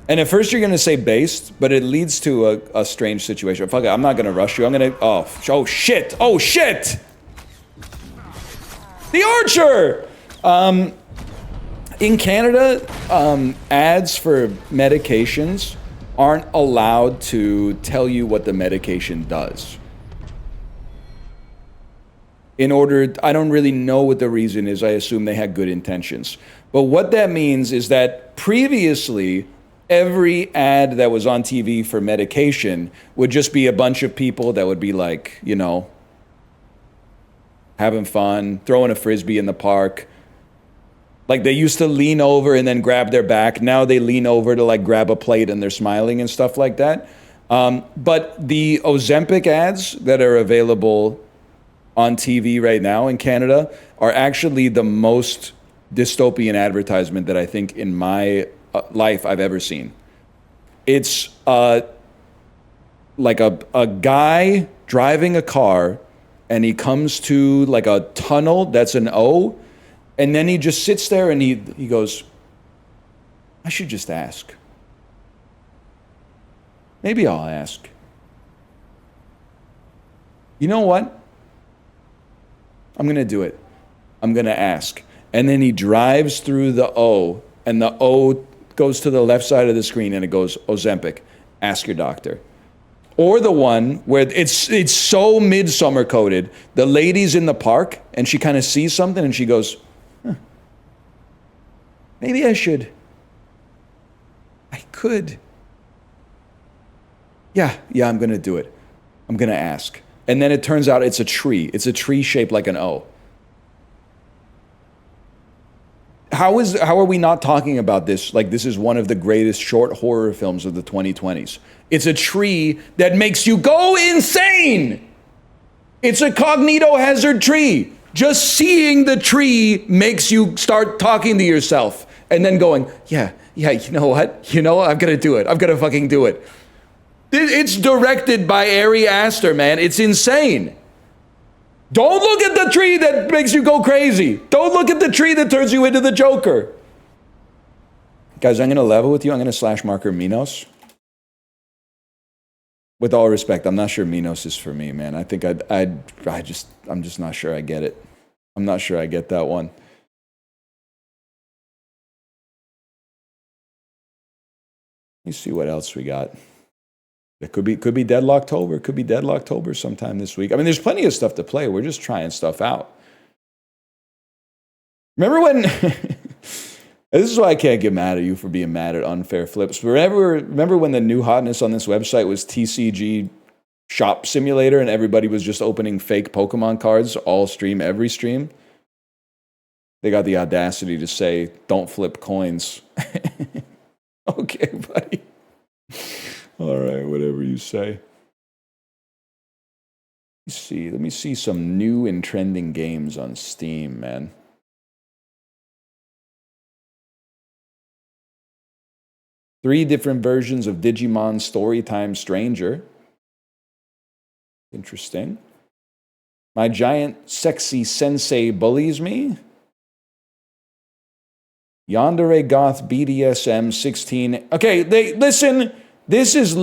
And at first you're going to say based, but it leads to a strange situation. Fuck it, I'm not going to rush you. I'm going to... Oh, shit. Oh, shit! The Archer! In Canada, ads for medications aren't allowed to tell you what the medication does. I don't really know what the reason is. I assume they had good intentions. But what that means is that previously, every ad that was on TV for medication would just be a bunch of people that would be like, you know, having fun, throwing a frisbee in the park. Like, they used to lean over and then grab their back. Now they lean over to, like, grab a plate and they're smiling and stuff like that. But the Ozempic ads that are available on TV right now in Canada are actually the most dystopian advertisement that I think in my life I've ever seen. It's like a guy driving a car and he comes to, like, a tunnel that's an O. And then he just sits there and he goes, I should just ask. Maybe I'll ask. You know what? I'm going to do it. I'm going to ask. And then he drives through the O, and the O goes to the left side of the screen and it goes, Ozempic, ask your doctor. Or the one where it's so midsummer coded, the lady's in the park and she kind of sees something and she goes, maybe I should. I could. Yeah, I'm going to do it. I'm going to ask. And then it turns out it's a tree. It's a tree shaped like an O. How are we not talking about this like this is one of the greatest short horror films of the 2020s? It's a tree that makes you go insane. It's a cognito hazard tree. Just seeing the tree makes you start talking to yourself and then going, yeah, you know what? I'm going to do it. I'm going to fucking do it. It's directed by Ari Aster, man. It's insane. Don't look at the tree that makes you go crazy. Don't look at the tree that turns you into the Joker. Guys, I'm going to level with you. I'm going to slash marker Minos. With all respect, I'm not sure Minos is for me, man. I think I'm just not sure I get it. I'm not sure I get that one. Let me see what else we got. It could be Deadlocktober. It could be Deadlocktober sometime this week. I mean, there's plenty of stuff to play. We're just trying stuff out. Remember when... This is why I can't get mad at you for being mad at unfair flips. Remember when the new hotness on this website was TCG Shop Simulator and everybody was just opening fake Pokemon cards all stream, every stream? They got the audacity to say, don't flip coins. Okay, buddy. All right, whatever you say. Let me see some new and trending games on Steam, man. Three different versions of Digimon Storytime Stranger. Interesting. My giant sexy sensei bullies me. Yandere Goth BDSM 16. Okay, listen. This is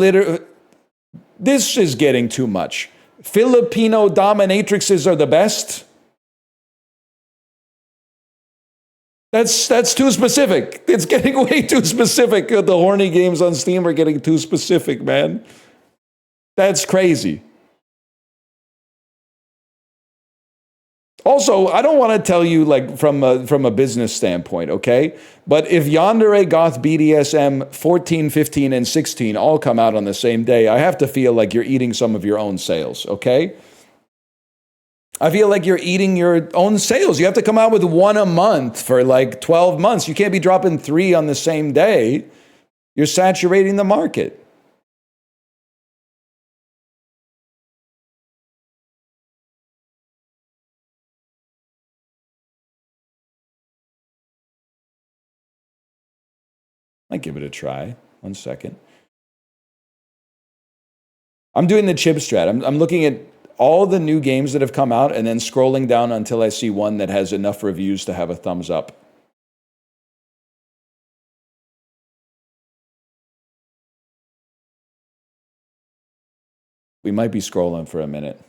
getting too much. Filipino dominatrixes are the best. That's too specific. It's getting way too specific. The horny games on Steam are getting too specific, man. That's crazy. Also, I don't want to tell you like from a business standpoint, okay? But if Yandere Goth BDSM 14, 15, and 16 all come out on the same day, I have to feel like you're eating some of your own sales, okay? I feel like you're eating your own sales. You have to come out with one a month for like 12 months. You can't be dropping 3 on the same day. You're saturating the market. Might give it a try. 1 second. I'm doing the chip strat. I'm looking at all the new games that have come out and then scrolling down until I see one that has enough reviews to have a thumbs up. We might be scrolling for a minute.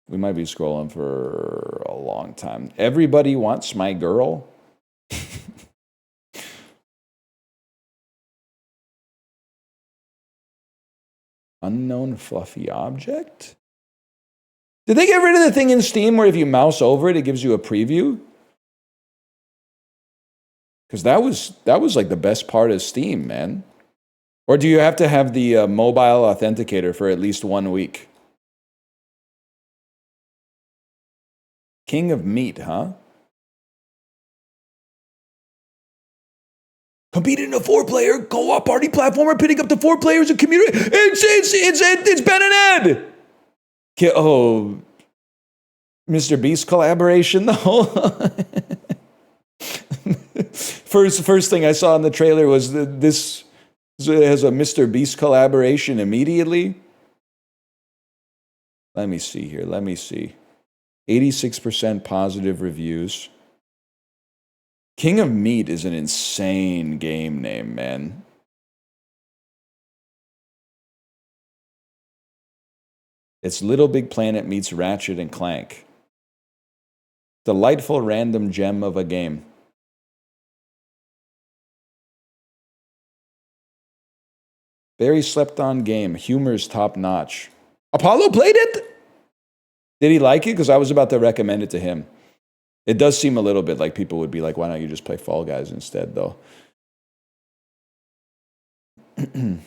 We might be scrolling for a long time. Everybody Wants My Girl. Unknown fluffy object? Did they get rid of the thing in Steam where if you mouse over it, it gives you a preview? Because that was like the best part of Steam, man. Or do you have to have the mobile authenticator for at least 1 week? King of Meat, huh? Competing in a 4-player co-op party platformer, pitting up to 4 players in community. It's Ben and Ed. Oh, Mr. Beast collaboration though. First thing I saw in the trailer was this has a Mr. Beast collaboration immediately. Let me see here. 86% positive reviews. King of Meat is an insane game name, man. It's Little Big Planet meets Ratchet and Clank. Delightful random gem of a game. Very slept-on game. Humor's top-notch. Apollo played it? Did he like it? Because I was about to recommend it to him. It does seem a little bit like people would be like, why don't you just play Fall Guys instead, though? You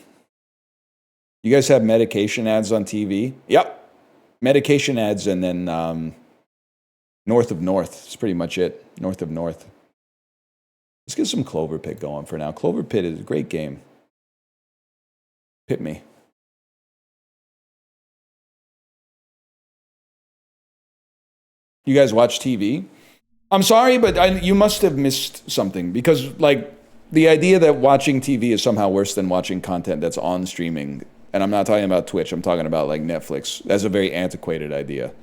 guys have medication ads on TV? Yep. Medication ads and then North of North. It's pretty much it. North of North. Let's get some Cloverpit going for now. Cloverpit is a great game. Pit me. You guys watch TV? I'm sorry, but you must have missed something because, like, the idea that watching TV is somehow worse than watching content that's on streaming, and I'm not talking about Twitch, I'm talking about, like, Netflix. That's a very antiquated idea.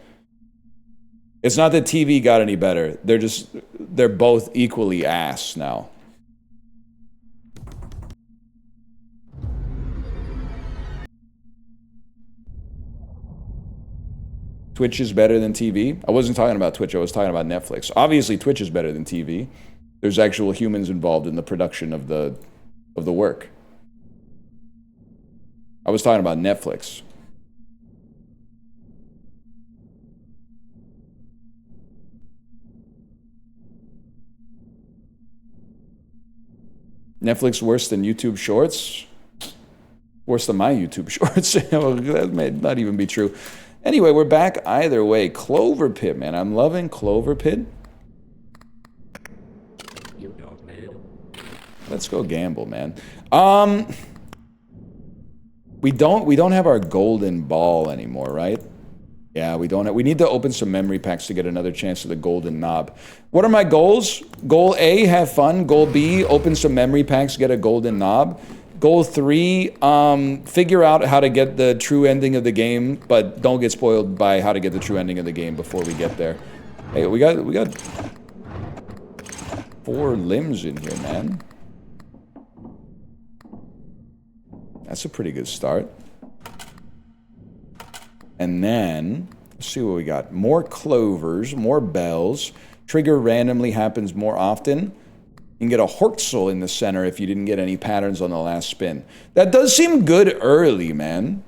It's not that TV got any better. They're both equally ass now. Twitch is better than TV. I wasn't talking about Twitch. I was talking about Netflix. Obviously, Twitch is better than TV. There's actual humans involved in the production of the work. I was talking about Netflix. Netflix worse than YouTube Shorts? Worse than my YouTube Shorts? That may not even be true. Anyway, we're back either way. Cloverpit, man. I'm loving Cloverpit. You don't, man. Let's go gamble, man. We don't have our golden ball anymore, right? Yeah, we don't. We need to open some memory packs to get another chance at the golden knob. What are my goals? Goal A, have fun. Goal B, open some memory packs, get a golden knob. Goal 3, figure out how to get the true ending of the game, but don't get spoiled by how to get the true ending of the game before we get there. Hey, we got 4 limbs in here, man. That's a pretty good start. And then, let's see what we got. More clovers, more bells. Trigger randomly happens more often. You can get a Hortzel in the center if you didn't get any patterns on the last spin. That does seem good early, man.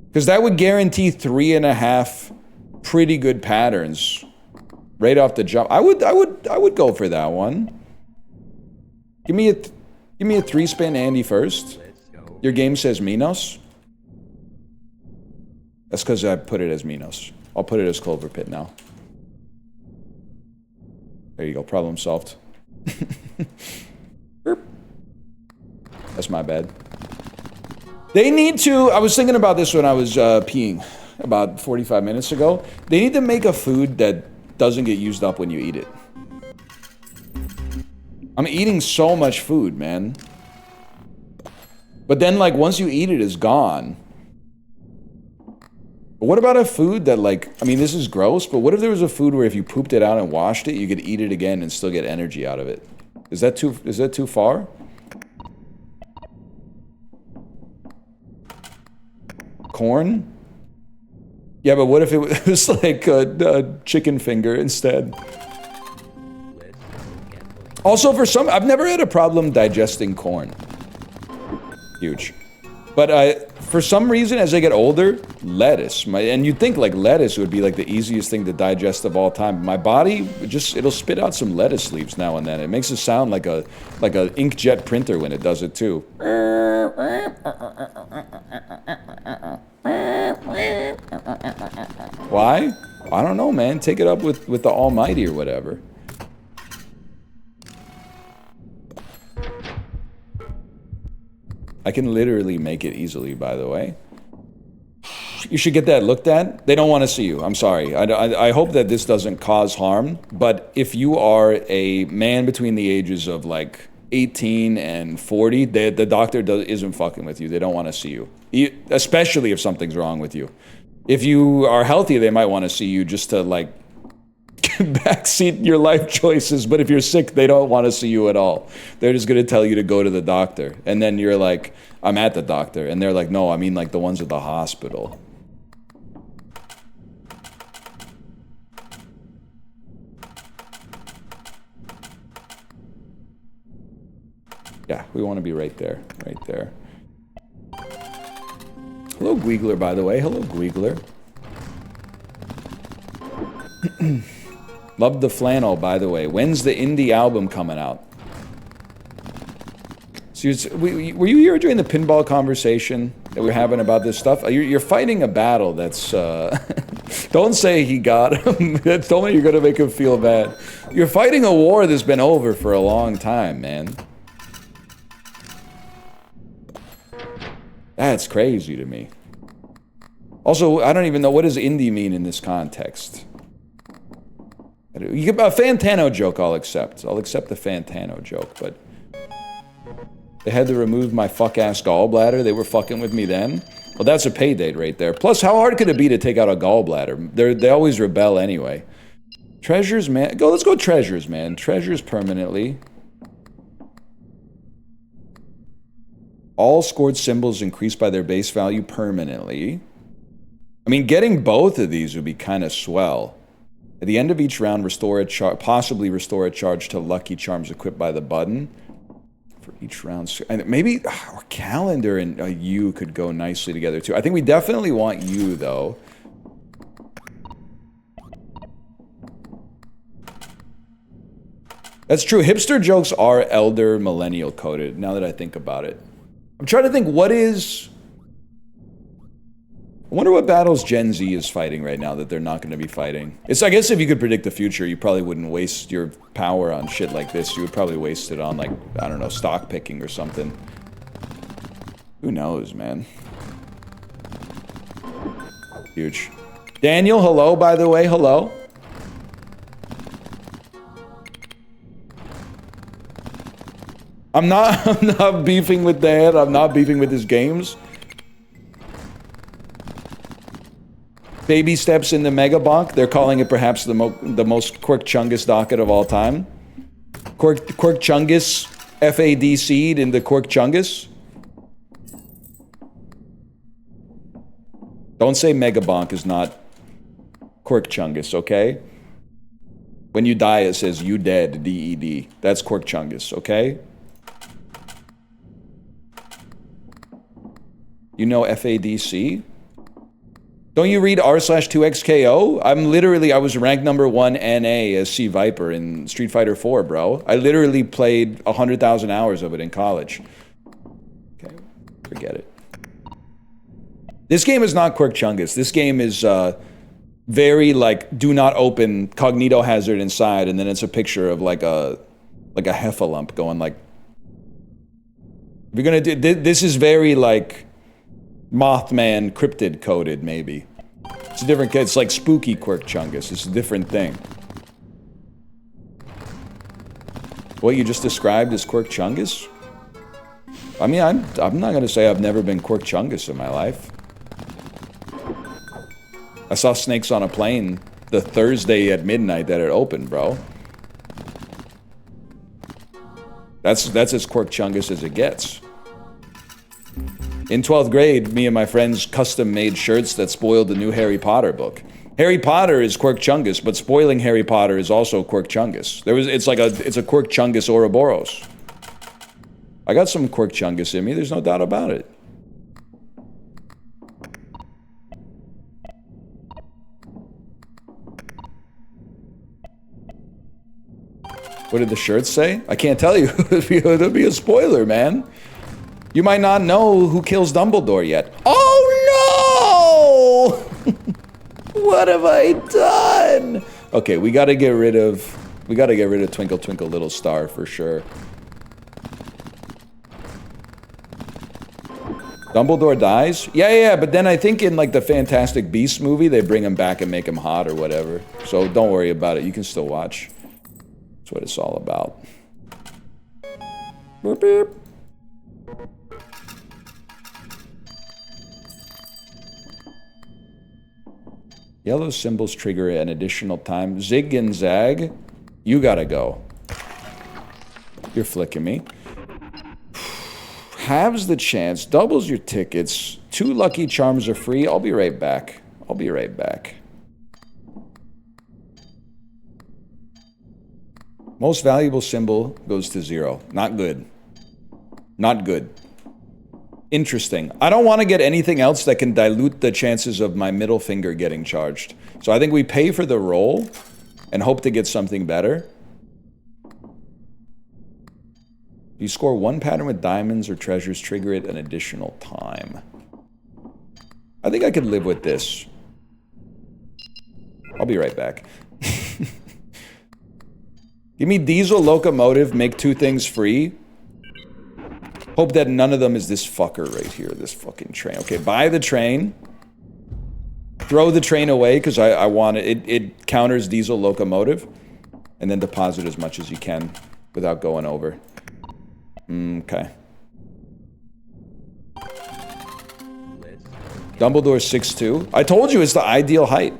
Because that would guarantee 3.5 pretty good patterns right off the jump. I would go for that one. Give me a 3-spin Andy first. Your game says Minos. That's because I put it as Minos. I'll put it as Cloverpit now. There you go, problem solved. That's my bad. They need to, I was thinking about this when I was peeing about 45 minutes ago. They need to make a food that doesn't get used up when you eat it. I'm eating so much food, man. But then, like, once you eat it, it's gone. But what about a food that, like, I mean, this is gross, but what if there was a food where if you pooped it out and washed it, you could eat it again and still get energy out of it? Is that too far? Corn? Yeah, but what if it was like a chicken finger instead? Also, I've never had a problem digesting corn. Huge. But for some reason, as I get older, lettuce. And you'd think like lettuce would be like the easiest thing to digest of all time. My body it'll spit out some lettuce leaves now and then. It makes it sound like a inkjet printer when it does it too. Why? I don't know, man. Take it up with the Almighty or whatever. I can literally make it easily, by the way. You should get that looked at. They don't want to see you. I'm sorry. I hope that this doesn't cause harm. But if you are a man between the ages of like 18 and 40, the doctor isn't fucking with you. They don't want to see you. Especially if something's wrong with you. If you are healthy, they might want to see you just to like backseat your life choices. But if you're sick, they don't want to see you at all. They're just going to tell you to go to the doctor. And then you're like, I'm at the doctor. And they're like, no, I mean like the ones at the hospital. Yeah, we want to be right there. Right there. Hello, Gweegler, by the way. Hello, Gweegler. Love the flannel, by the way. When's the indie album coming out? So were you here during the pinball conversation that we're having about this stuff? You're fighting a battle that's... don't say he got him. Don't me you're going to make him feel bad. You're fighting a war that's been over for a long time, man. That's crazy to me. Also, I don't even know, what does indie mean in this context? You get a Fantano joke, I'll accept. I'll accept the Fantano joke, but... They had to remove my fuck-ass gallbladder. They were fucking with me then. Well, that's a pay date right there. Plus, how hard could it be to take out a gallbladder? They always rebel anyway. Treasures, man. Let's go treasures, man. Treasures permanently. All scored symbols increased by their base value permanently. I mean, getting both of these would be kind of swell. At the end of each round, possibly restore a charge to lucky charms equipped by the button. For each round. And maybe our calendar and you could go nicely together too. I think we definitely want you though. That's true. Hipster jokes are elder millennial coded, now that I think about it. I'm trying to think what is... I wonder what battles Gen Z is fighting right now that they're not going to be fighting. I guess if you could predict the future, you probably wouldn't waste your power on shit like this. You would probably waste it on, like, I don't know, stock picking or something. Who knows, man? Huge. Daniel, hello, by the way, hello. I'm not beefing with Dad. I'm not beefing with his games. Baby steps in the Mega Bonk. They're calling it perhaps the most Quirk Chungus docket of all time. Quirk Chungus, FAD seed in the Quirk Chungus. Don't say Mega Bonk is not Quirk Chungus, okay? When you die, it says you dead, DED. That's Quirk Chungus, okay? You know FADC? Don't you read r/2xko? I was ranked number 1 NA as C Viper in Street Fighter 4, bro. I literally played 100,000 hours of it in college. Okay, forget it. This game is not Quirk Chungus. This game is very like do not open cognito hazard inside, and then it's a picture of like a heffalump going like. If you're gonna do this is very like Mothman cryptid coded maybe. It's a different. It's like spooky Quirk Chungus. It's a different thing. What you just described is Quirk Chungus? I mean, I'm not gonna say I've never been Quirk Chungus in my life. I saw snakes on a plane the Thursday at midnight that it opened, bro. That's as Quirk Chungus as it gets. In 12th grade, me and my friends custom-made shirts that spoiled the new Harry Potter book. Harry Potter is Quirk Chungus, but spoiling Harry Potter is also Quirk Chungus. It's a Quirk Chungus Ouroboros. I got some Quirk Chungus in me, there's no doubt about it. What did the shirts say? I can't tell you. It'll be a spoiler, man. You might not know who kills Dumbledore yet. Oh no! What have I done? Okay, we gotta get rid of Twinkle Twinkle Little Star for sure. Dumbledore dies? Yeah, but then I think in like the Fantastic Beasts movie, they bring him back and make him hot or whatever. So don't worry about it, you can still watch. That's what it's all about. Boop, beep. Yellow symbols trigger an additional time. Zig and Zag, you gotta go. You're flicking me. Halves the chance, doubles your tickets. 2 lucky charms are free. I'll be right back. I'll be right back. Most valuable symbol goes to 0. Not good. Not good. Interesting. I don't want to get anything else that can dilute the chances of my middle finger getting charged. So I think we pay for the roll and hope to get something better. You score 1 pattern with diamonds or treasures, trigger it an additional time. I think I could live with this. I'll be right back. Give me diesel, locomotive, make 2 things free. Hope that none of them is this fucker right here, this fucking train. Okay, buy the train. Throw the train away, because I want it. It counters diesel, locomotive. And then deposit as much as you can without going over. Okay. Dumbledore 6'2". I told you it's the ideal height.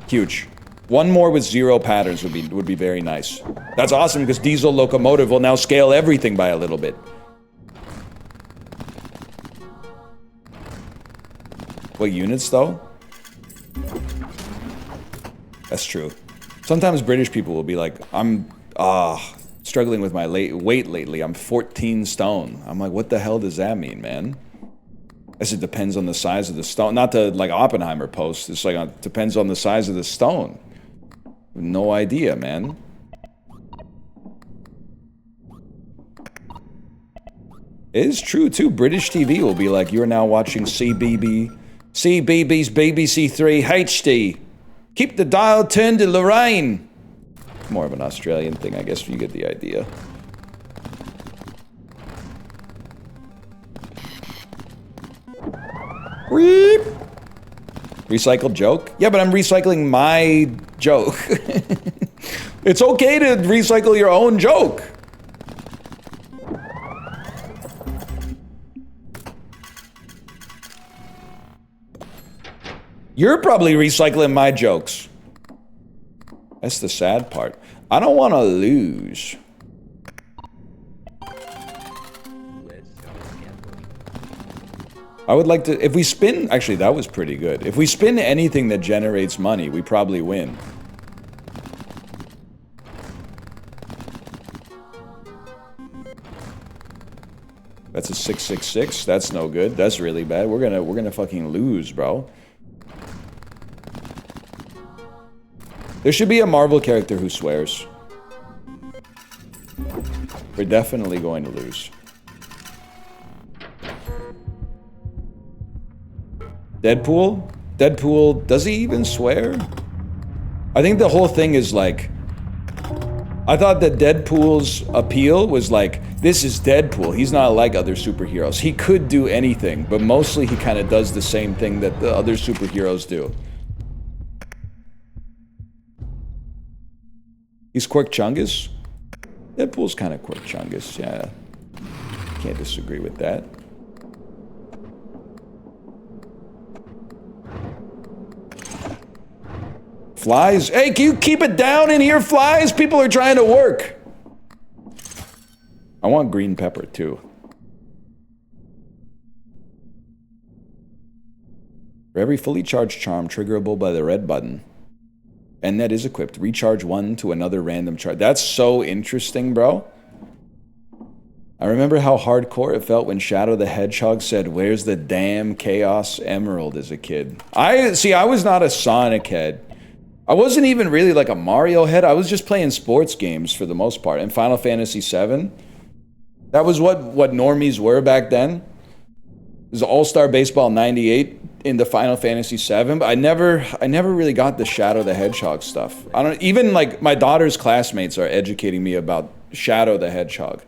Huge. 1 more with 0 patterns would be very nice. That's awesome because diesel locomotive will now scale everything by a little bit. What units though? That's true. Sometimes British people will be like, I'm struggling with my weight lately. I'm 14 stone. I'm like, what the hell does that mean, man? I guess it depends on the size of the stone. Not to like Oppenheimer post. It's like it depends on the size of the stone. No idea, man. It is true too. British TV will be like, you're now watching CBeebies BBC 3 HD. Keep the dial turned to Lorraine. more of an Australian thing, I guess. You get the idea. Weep. Recycled joke? Yeah, but I'm recycling my joke. It's okay to recycle your own joke. You're probably recycling my jokes. That's the sad part. I don't want to lose. I would like to, if we spin, actually that was pretty good. If we spin anything that generates money, we probably win. That's a 666. That's no good. That's really bad. We're gonna fucking lose, bro. There should be a Marvel character who swears. We're definitely going to lose. Deadpool? Deadpool, does he even swear? I think the whole thing is like... I thought that Deadpool's appeal was like, this is Deadpool. He's not like other superheroes. He could do anything, but mostly he kind of does the same thing that the other superheroes do. He's Quirk Chungus? Deadpool's kind of Quirk Chungus, yeah. Can't disagree with that. Flies? Hey, can you keep it down in here, flies? People are trying to work. I want green pepper, too. For every fully charged charm triggerable by the red button, and that is equipped, recharge one to another random charge. That's so interesting, bro. I remember how hardcore it felt when Shadow the Hedgehog said, "Where's the damn Chaos Emerald?" as a kid. I was not a Sonic head. I wasn't even really like a Mario head. I was just playing sports games for the most part. And Final Fantasy VII, that was what normies were back then. It was All-Star Baseball 98 into Final Fantasy VII, but I never really got the Shadow the Hedgehog stuff. I don't even like my daughter's classmates are educating me about Shadow the Hedgehog.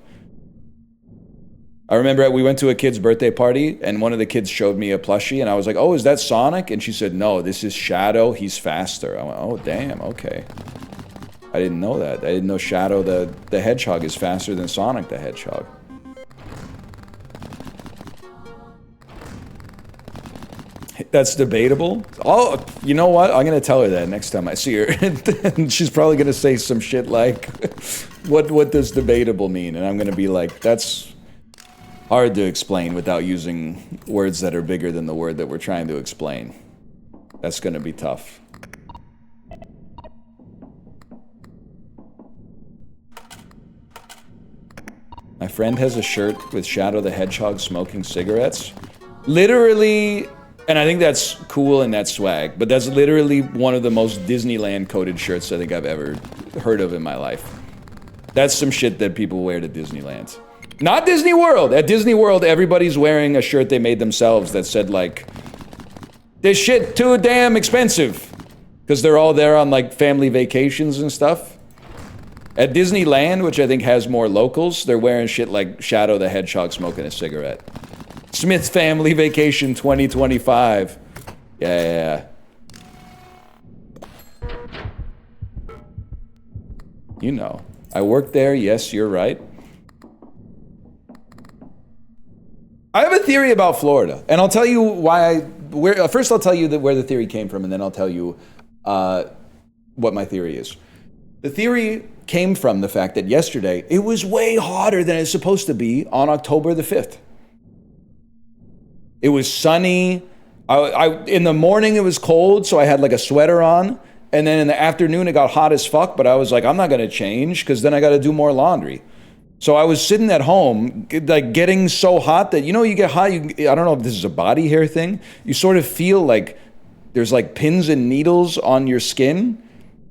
I remember we went to a kid's birthday party and one of the kids showed me a plushie and I was like, "Oh, is that Sonic?" And she said, "No, this is Shadow. He's faster." I went, "Oh, damn, okay." I didn't know that. I didn't know Shadow the Hedgehog is faster than Sonic the Hedgehog. That's debatable. Oh, you know what? I'm gonna tell her that next time I see her. And she's probably gonna say some shit like, what does debatable mean? And I'm gonna be like, that's hard to explain without using words that are bigger than the word that we're trying to explain. That's gonna be tough. My friend has a shirt with Shadow the Hedgehog smoking cigarettes. Literally, and I think that's cool and that's swag, but that's literally one of the most Disneyland coded shirts I think I've ever heard of in my life. That's some shit that people wear to Disneyland. Not Disney World. At Disney World, everybody's wearing a shirt they made themselves that said like, "This shit too damn expensive," because they're all there on like family vacations and stuff. At Disneyland, which I think has more locals, they're wearing shit like Shadow the Hedgehog smoking a cigarette. Smith Family Vacation 2025. Yeah. You know. I worked there, yes, you're right. I have a theory about Florida, and I'll tell you why first I'll tell you where the theory came from, and then I'll tell you what my theory is. The theory came from the fact that yesterday, it was way hotter than it's supposed to be on October the 5th. It was sunny. In the morning it was cold, so I had like a sweater on, and then in the afternoon it got hot as fuck, but I was like, I'm not gonna change, because then I gotta do more laundry. So I was sitting at home, like getting so hot that, you know, you get hot, I don't know if this is a body hair thing, you sort of feel like there's like pins and needles on your skin.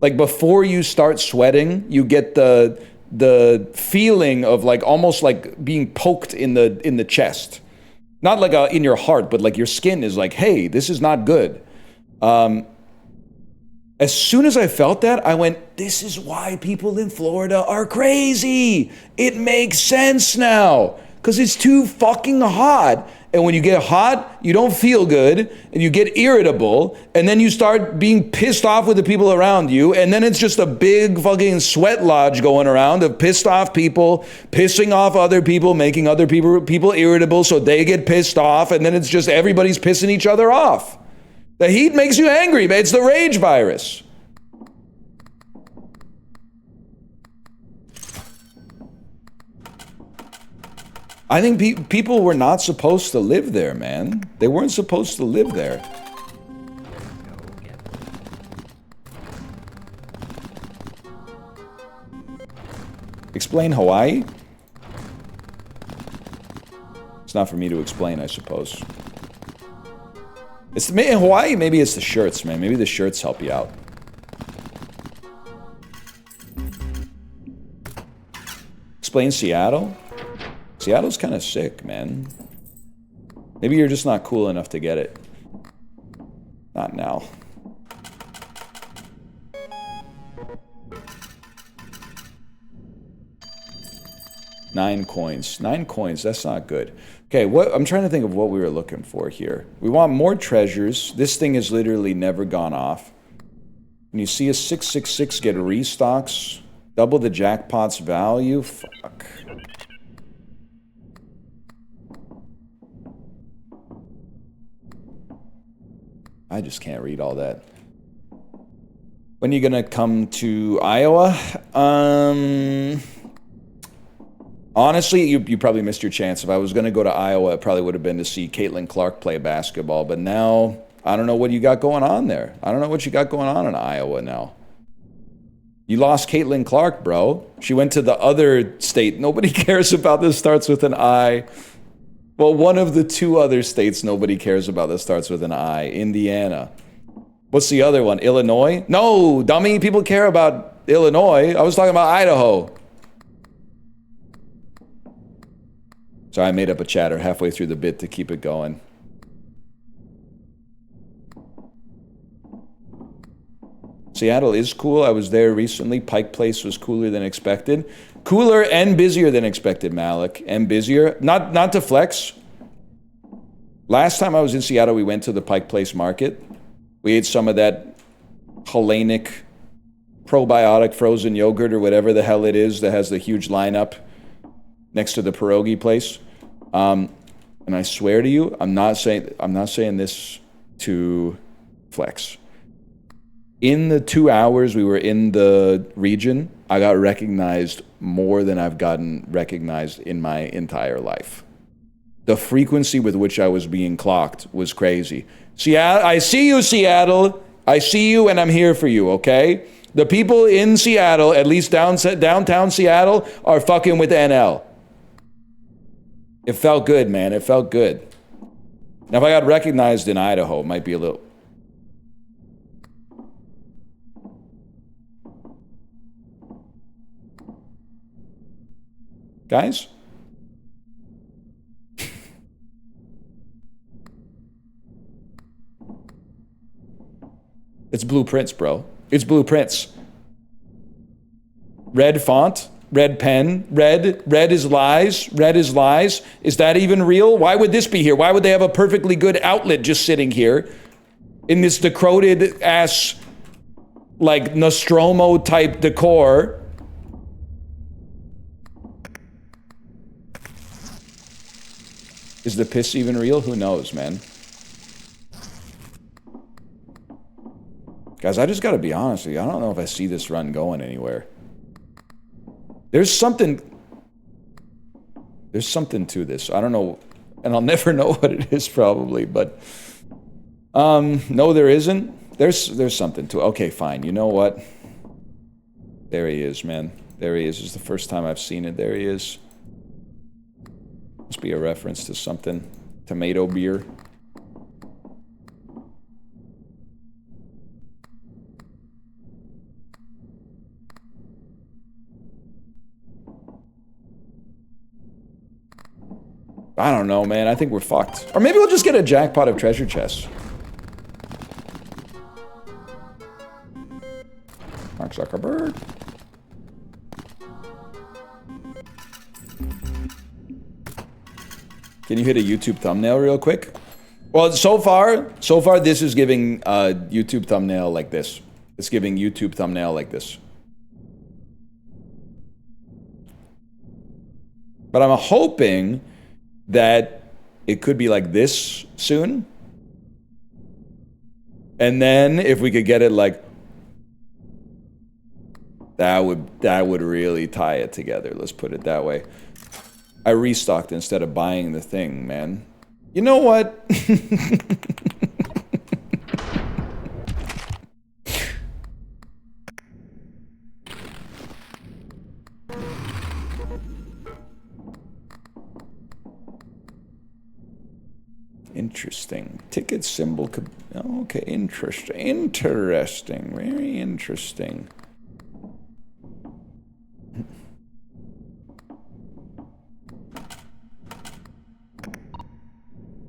Like before you start sweating, you get the feeling of like almost like being poked in the chest. Not like in your heart, but like your skin is like, hey, this is not good. As soon as I felt that, I went, this is why people in Florida are crazy. It makes sense now. Because it's too fucking hot. And when you get hot, you don't feel good, and you get irritable, and then you start being pissed off with the people around you, and then it's just a big fucking sweat lodge going around of pissed off people, pissing off other people, making other people irritable so they get pissed off, and then it's just everybody's pissing each other off. The heat makes you angry, man. It's the rage virus. I think people were not supposed to live there, man. They weren't supposed to live there. Explain Hawaii? It's not for me to explain, I suppose. It's in Hawaii, maybe it's the shirts, man. Maybe the shirts help you out. Explain Seattle? Seattle's kind of sick, man. Maybe you're just not cool enough to get it. Not now. Nine coins. 9 coins, that's not good. Okay, I'm trying to think of what we were looking for here. We want more treasures. This thing has literally never gone off. When you see a 666 get restocks, double the jackpot's value, fuck. I just can't read all that. When are you gonna come to Iowa? Honestly, you probably missed your chance. If I was gonna go to Iowa, it probably would have been to see Caitlin Clark play basketball. But now, I don't know what you got going on there. I don't know what you got going on in Iowa now. You lost Caitlin Clark, bro. She went to the other state. Nobody cares about this starts with an I. Well, one of the 2 other states nobody cares about that starts with an I. Indiana. What's the other one? Illinois? No, dummy. People care about Illinois. I was talking about Idaho. Sorry, I made up a chatter halfway through the bit to keep it going. Seattle is cool. I was there recently. Pike Place was cooler than expected. Cooler and busier than expected, Malik. And busier. Not to flex. Last time I was in Seattle, we went to the Pike Place Market. We ate some of that Hellenic probiotic frozen yogurt or whatever the hell it is that has the huge lineup next to the pierogi place. And I swear to you, I'm not saying this to flex. In the 2 hours we were in the region, I got recognized more than I've gotten recognized in my entire life. The frequency with which I was being clocked was crazy. Seattle, I see you, Seattle. I see you, and I'm here for you, okay? The people in Seattle, at least downtown Seattle, are fucking with NL. It felt good, man. It felt good. Now, if I got recognized in Idaho, it might be a little... Guys? It's blueprints, bro. It's blueprints. Red font, red pen, red is lies, red is lies. Is that even real? Why would this be here? Why would they have a perfectly good outlet just sitting here in this decrepit ass, like Nostromo type decor? Is the piss even real? Who knows, man? Guys, I just gotta be honest with you. I don't know if I see this run going anywhere. There's something to this. I don't know, and I'll never know what it is probably, but no, there isn't. There's something to it. Okay, fine. You know what? There he is, man. There he is. This is the first time I've seen it. There he is. Must be a reference to something. Tomato beer. I don't know, man. I think we're fucked. Or maybe we'll just get a jackpot of treasure chests. Mark Zuckerberg. Can you hit a YouTube thumbnail real quick? Well, so far, this is giving YouTube thumbnail like this. It's giving YouTube thumbnail like this. But I'm hoping that it could be like this soon. And then if we could get it like that would really tie it together. Let's put it that way. I restocked instead of buying the thing, man. You know what? Interesting. Ticket symbol could... Okay, interesting. Interesting. Very interesting.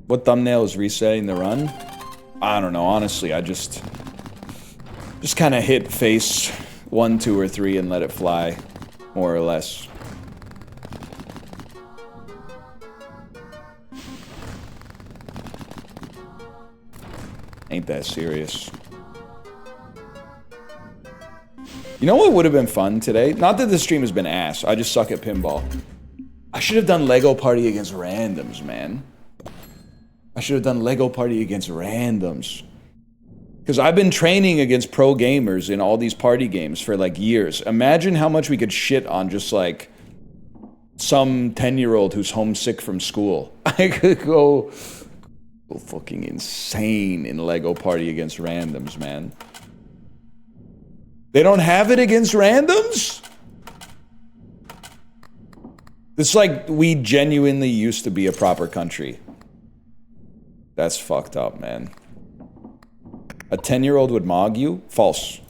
What thumbnail is resetting the run? I don't know, honestly. I just kind of hit face 1, 2, or 3 and let it fly, more or less. Ain't that serious. You know what would have been fun today? Not that the stream has been ass. I just suck at pinball. I should have done Lego Party against randoms, man. I should have done Lego Party against randoms. Because I've been training against pro gamers in all these party games for like years. Imagine how much we could shit on just like some 10-year-old who's homesick from school. I could go fucking insane in Lego Party against randoms, man. They don't have it against randoms? It's like we genuinely used to be a proper country. That's fucked up, man. A 10-year-old would mog you? False.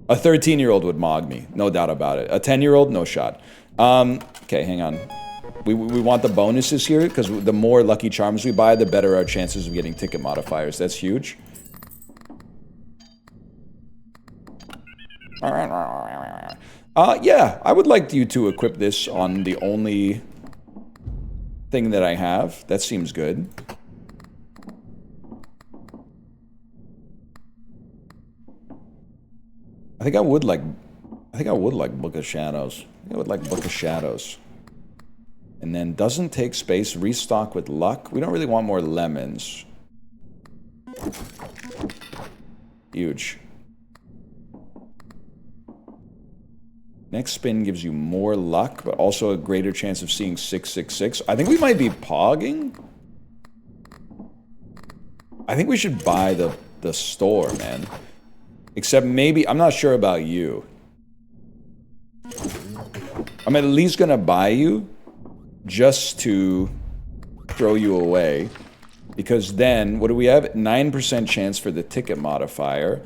A 13-year-old would mog me. No doubt about it. A 10-year-old? No shot. Okay, hang on. We want the bonuses here, because the more Lucky Charms we buy, the better our chances of getting ticket modifiers. That's huge. Yeah, I would like you to equip this on the only thing that I have. That seems good. I think I would like Book of Shadows. I would like Book of Shadows. And then doesn't take space, restock with luck. We don't really want more lemons. Huge. Next spin gives you more luck, but also a greater chance of seeing 666. I think we might be pogging. I think we should buy the store, man. Except maybe, I'm not sure about you. I'm at least gonna buy you just to throw you away. Because then, what do we have? 9% chance for the ticket modifier.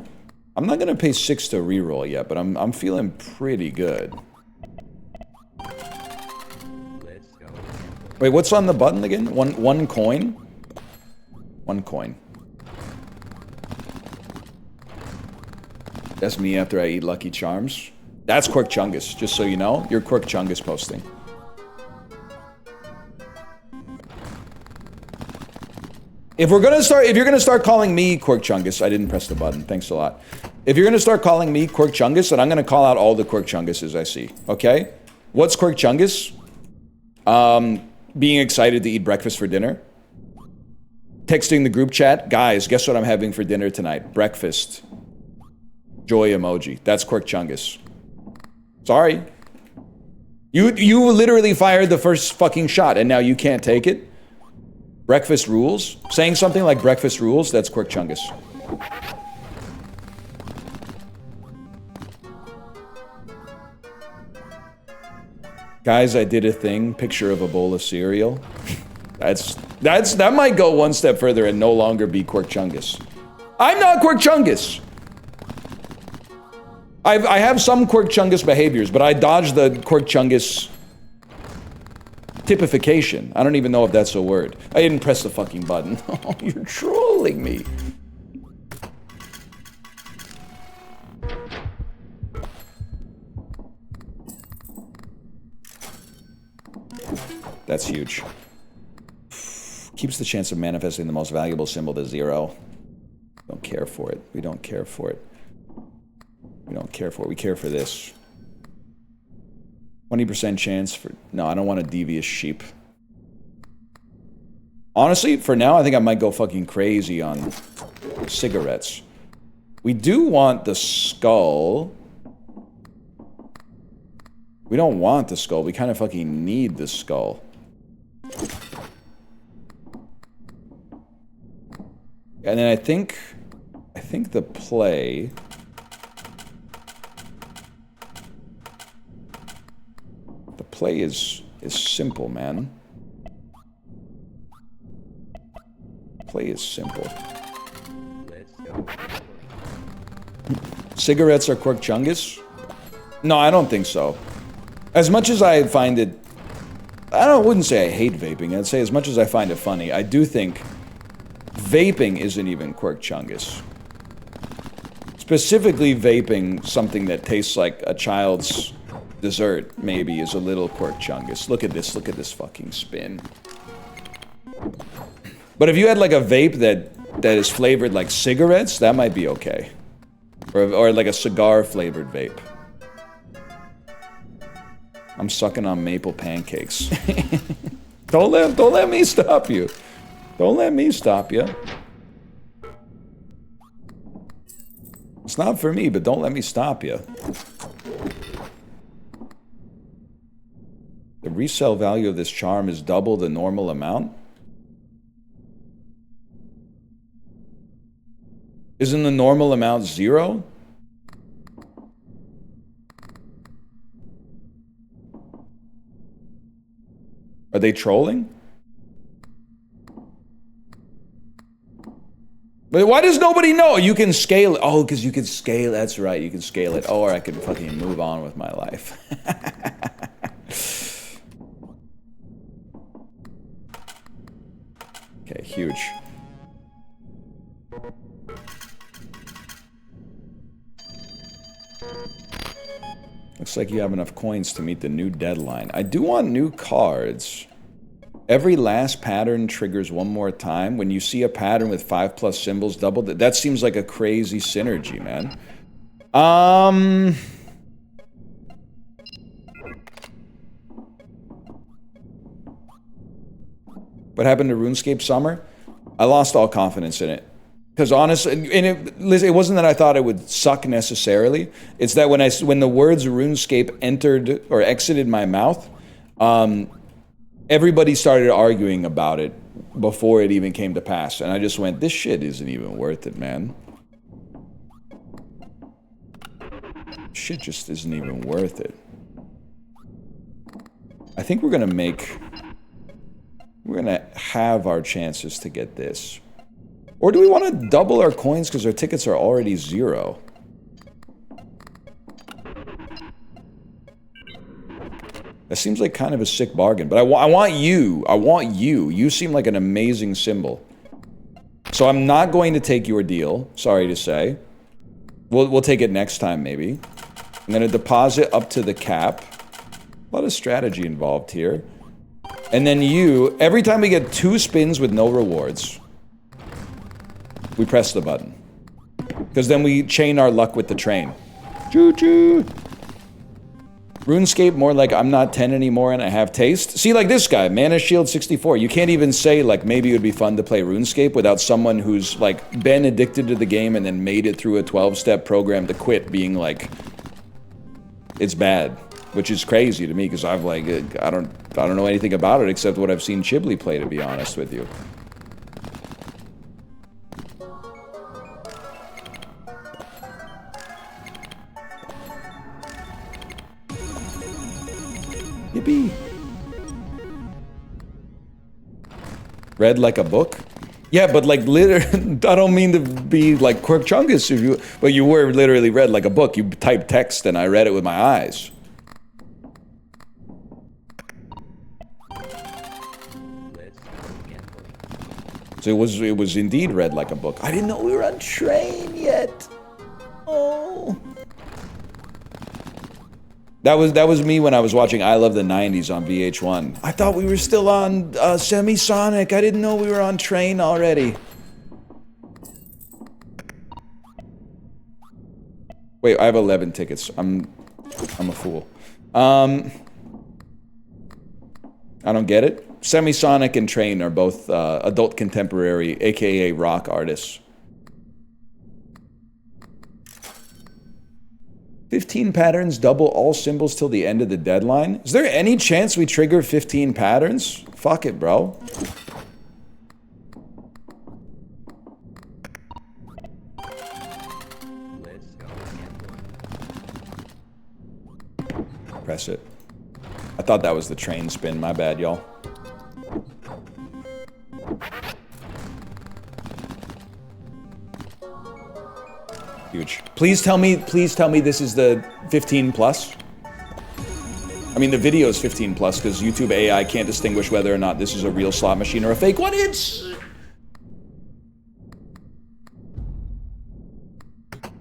I'm not gonna pay 6 to reroll yet, but I'm feeling pretty good. Let's go. Wait, what's on the button again? One coin? 1 coin. That's me after I eat Lucky Charms. That's Quirk Chungus, just so you know. You're Quirk Chungus posting. If you're gonna start calling me Quirk Chungus, I didn't press the button. Thanks a lot. If you're gonna start calling me Quirk Chungus, then I'm gonna call out all the Quirk Chunguses I see. Okay? What's Quirk Chungus? Being excited to eat breakfast for dinner. Texting the group chat, guys, guess what I'm having for dinner tonight? Breakfast. Joy emoji. That's Quirk Chungus. Sorry. You literally fired the first fucking shot and now you can't take it? Breakfast rules? Saying something like breakfast rules, that's Quirk Chungus. Guys, I did a thing, picture of a bowl of cereal. That might go one step further and no longer be Quirk Chungus. I'm not Quirk Chungus! I have some Quirk Chungus behaviors, but I dodge the Quirk Chungus typification. I don't even know if that's a word. I didn't press the fucking button. Oh, you're trolling me. That's huge. Keeps the chance of manifesting the most valuable symbol to 0. Don't care for it. We don't care for it. We don't care for it. We care for this. 20% chance for... No, I don't want a devious sheep. Honestly, for now, I think I might go fucking crazy on cigarettes. We do want the skull. We don't want the skull. We kind of fucking need the skull. And then I think the play... The play is simple, man. Play is simple. Cigarettes are Quirk Chungus? No, I don't think so. As much as I find it... I wouldn't say I hate vaping. I'd say as much as I find it funny, I do think vaping isn't even Quirk Chungus. Specifically vaping something that tastes like a child's dessert, maybe, is a little Quirk Chungus. Look at this fucking spin. But if you had like a vape that is flavored like cigarettes, that might be okay. Or like a cigar flavored vape. I'm sucking on maple pancakes. Don't let me stop you. Don't let me stop you. It's not for me, but don't let me stop you. The resale value of this charm is double the normal amount? Isn't the normal amount 0? Are they trolling? But why does nobody know? You can scale it. Oh, because you can scale. That's right. You can scale it. Or I could fucking move on with my life. Okay, huge. Looks like you have enough coins to meet the new deadline. I do want new cards. Every last pattern triggers one more time. When you see a pattern with 5+ symbols doubled, that seems like a crazy synergy, man. What happened to RuneScape Summer? I lost all confidence in it. Because honestly, and it wasn't that I thought it would suck necessarily. It's that when the words RuneScape entered or exited my mouth, everybody started arguing about it before it even came to pass. And I just went, this shit isn't even worth it, man. Shit just isn't even worth it. I think we're gonna have our chances to get this. Or do we want to double our coins because our tickets are already 0? That seems like kind of a sick bargain. But I want you. I want you. You seem like an amazing symbol. So I'm not going to take your deal. Sorry to say. We'll take it next time, maybe. I'm going to deposit up to the cap. A lot of strategy involved here. And then you, every time we get 2 spins with no rewards, we press the button. Because then we chain our luck with the train. Choo-choo! RuneScape more like I'm not 10 anymore and I have taste. See, like this guy, Mana Shield 64. You can't even say, like, maybe it would be fun to play RuneScape without someone who's, like, been addicted to the game and then made it through a 12-step program to quit being like, it's bad. Which is crazy to me, because I've, like, I don't know anything about it except what I've seen Chiblee play, to be honest with you. Yippee! Read like a book? Yeah, but like literally, I don't mean to be like Quirk Chungus, but you were literally read like a book. You typed text and I read it with my eyes. So it was indeed read like a book. I didn't know we were on train yet. Oh. That was me when I was watching I Love the 90s on VH1. I thought we were still on Semisonic. I didn't know we were on Train already. Wait, I have 11 tickets. I'm a fool. I don't get it. Semisonic and Train are both adult contemporary, aka rock artists. 15 patterns, double all symbols till the end of the deadline. Is there any chance we trigger 15 patterns? Fuck it, bro. Press it. I thought that was the train spin. My bad, y'all. Huge. Please tell me this is the 15 plus. I mean, the video is 15 plus because YouTube AI can't distinguish whether or not this is a real slot machine or a fake one. It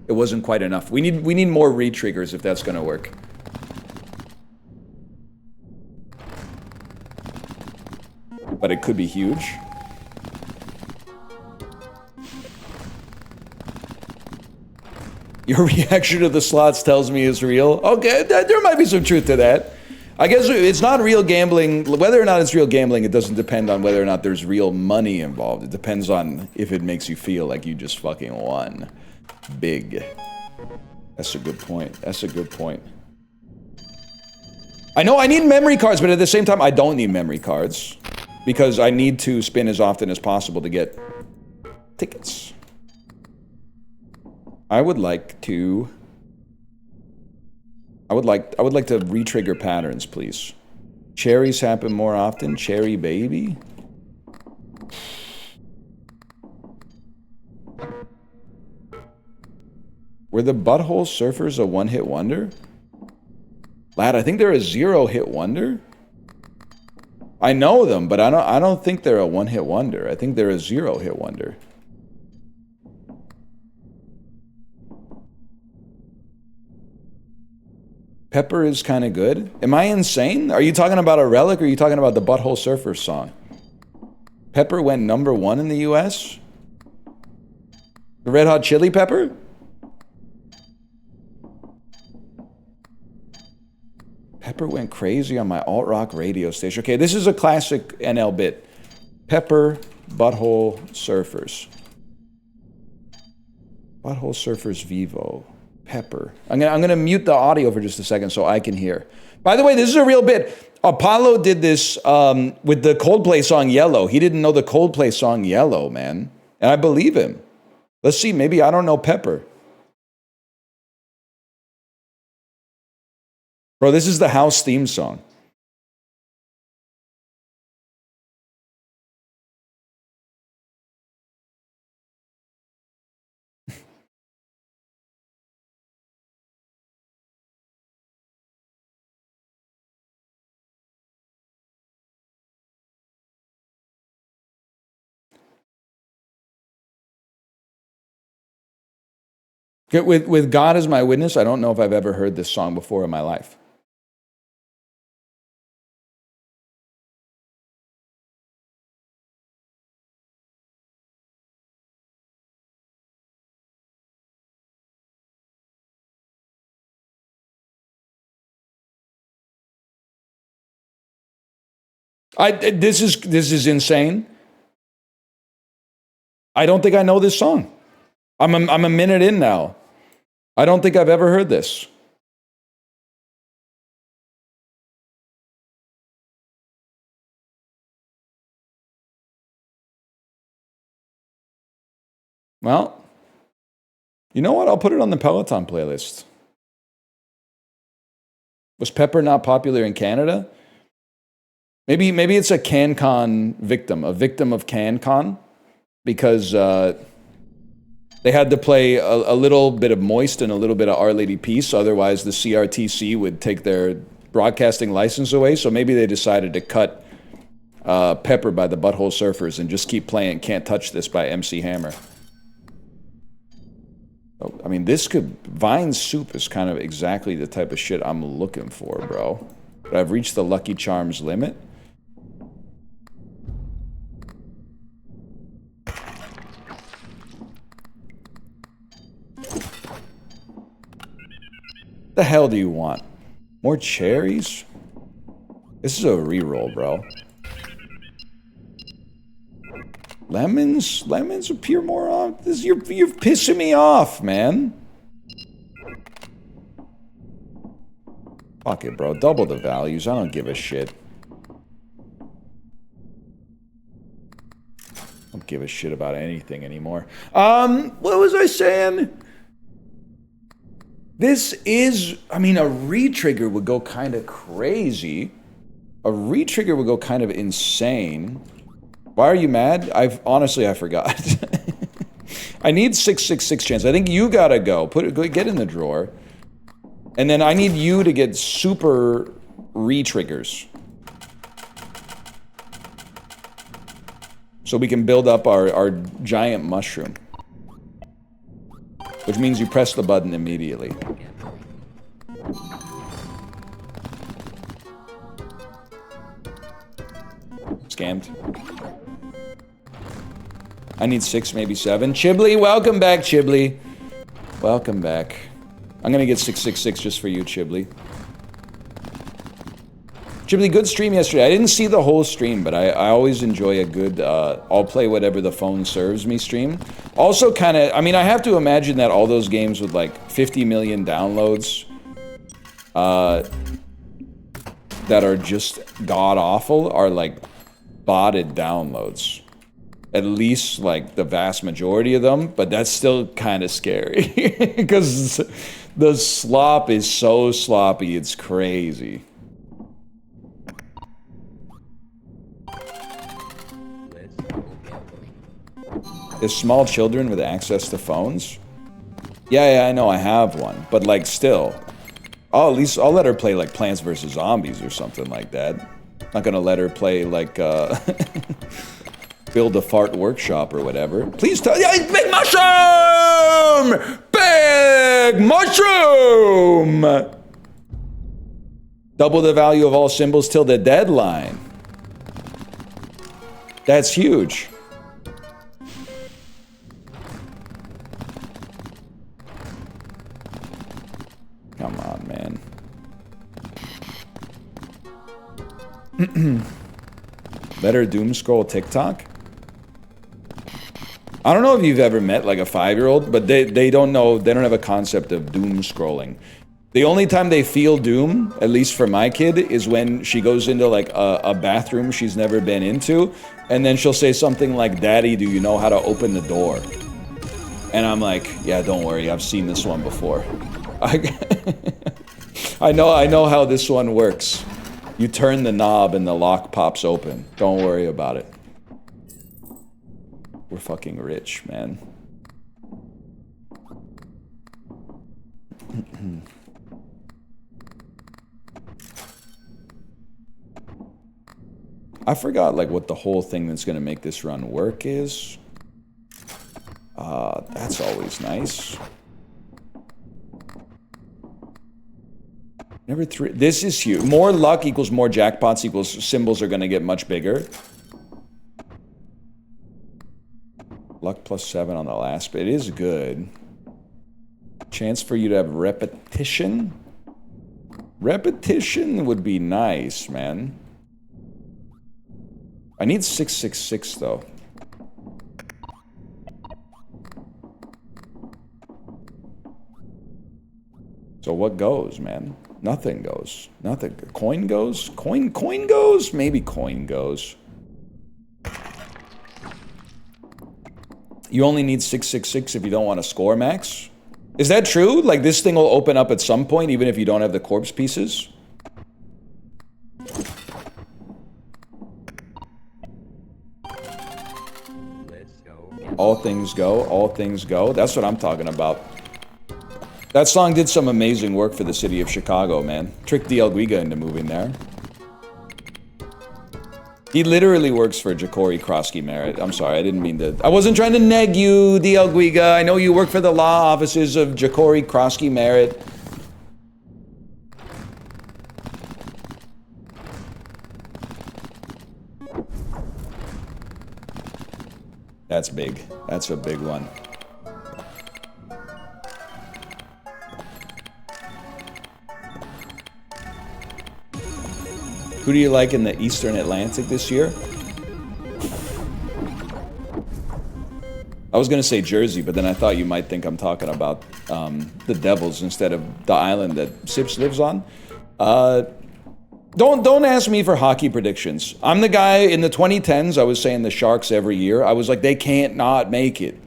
wasn't quite enough. We need more re-triggers if that's gonna work. But it could be huge. Your reaction to the slots tells me is real. Okay, there might be some truth to that. I guess it's not real gambling. Whether or not it's real gambling, it doesn't depend on whether or not there's real money involved. It depends on if it makes you feel like you just fucking won. Big. That's a good point. That's a good point. I know I need memory cards, but at the same time, I don't need memory cards. Because I need to spin as often as possible to get tickets. I would like to re-trigger patterns, please. Cherries happen more often. Cherry baby. Were the Butthole Surfers a one-hit wonder? Lad, I think they're a zero-hit wonder. I know them, but I don't think they're a one-hit wonder. I think they're a zero-hit wonder. Pepper is kind of good. Am I insane? Are you talking about a relic or are you talking about the Butthole Surfers song? Pepper went #1 in the US? The Red Hot Chili Pepper? Pepper went crazy on my alt-rock radio station. Okay, this is a classic NL bit. Pepper, Butthole Surfers. Butthole Surfers Vivo. Pepper. I'm gonna mute the audio for just a second so I can hear. By the way, this is a real bit. Apollo did this with the Coldplay song Yellow. He didn't know the Coldplay song Yellow, man. And I believe him. Let's see, maybe I don't know Pepper. Bro, this is the house theme song. With God as my witness, I don't know if I've ever heard this song before in my life. This is insane. I don't think I know this song. I'm a minute in now. I don't think I've ever heard this. Well, you know what? I'll put it on the Peloton playlist. Was Pepper not popular in Canada? Maybe it's a CanCon victim, a victim of CanCon, because they had to play a little bit of Moist and a little bit of Our Lady Peace, otherwise the CRTC would take their broadcasting license away, so maybe they decided to cut Pepper by the Butthole Surfers and just keep playing Can't Touch This by MC Hammer. Oh, I mean, this could... Vine soup is kind of exactly the type of shit I'm looking for, bro. But I've reached the Lucky Charms limit. The hell do you want? More cherries? This is a reroll, bro. Lemons? Lemons appear more on this. You're pissing me off, man. Fuck it, bro. Double the values. I don't give a shit. I don't give a shit about anything anymore. What was I saying? This is, I mean, a re-trigger would go kind of crazy. A re-trigger would go kind of insane. Why are you mad? Honestly, I forgot. I need 666 chance. I think you gotta go. Get in the drawer. And then I need you to get super re-triggers. So we can build up our giant mushroom. Which means you press the button immediately. Scammed. I need 6, maybe 7. Chiblee, welcome back, Chiblee. Welcome back. I'm gonna get 666 just for you, Chiblee. Chiblee, good stream yesterday. I didn't see the whole stream, but I always enjoy a good, I'll play whatever the phone serves me stream. Also kind of, I mean, I have to imagine that all those games with like 50 million downloads that are just god-awful are like botted downloads. At least like the vast majority of them, but that's still kind of scary because the slop is so sloppy, it's crazy. Is small children with access to phones? Yeah, I know, I have one. But, like, still. Oh, at least I'll let her play, like, Plants vs. Zombies or something like that. Not gonna let her play, like, Build a Fart Workshop or whatever. Please tell... Yeah, big mushroom! Big mushroom! Double the value of all symbols till the deadline. That's huge. Come on, man. Better doom scroll TikTok? I don't know if you've ever met like a 5-year-old, but they don't know, they don't have a concept of doom scrolling. The only time they feel doom, at least for my kid, is when she goes into like a bathroom she's never been into, and then she'll say something like, "Daddy, do you know how to open the door?" And I'm like, "Yeah, don't worry, I've seen this one before." I know how this one works. You turn the knob and the lock pops open. Don't worry about it. We're fucking rich, man. I forgot like what the whole thing that's gonna make this run work is. That's always nice. Number 3. This is huge. More luck equals more jackpots equals symbols are gonna get much bigger. Luck plus 7 on the last bit is good. Chance for you to have repetition. Repetition would be nice, man. I need 666 though. So what goes, man? Nothing goes. Nothing. Coin goes? Coin goes? Maybe coin goes. You only need 666 if you don't want to score max? Is that true? Like this thing will open up at some point even if you don't have the corpse pieces? All things go, all things go. That's what I'm talking about. That song did some amazing work for the city of Chicago, man. Tricked DL Guiga into moving there. He literally works for Ja'Cory Krosky Merritt. I'm sorry, I didn't mean to. I wasn't trying to neg you, DL Guiga. I know you work for the law offices of Ja'Cory Krosky Merritt. That's big. That's a big one. Who do you like in the Eastern Atlantic this year? I was going to say Jersey, but then I thought you might think I'm talking about the Devils instead of the island that Sips lives on. Don't ask me for hockey predictions. I'm the guy in the 2010s, I was saying the Sharks every year. I was like, they can't not make it.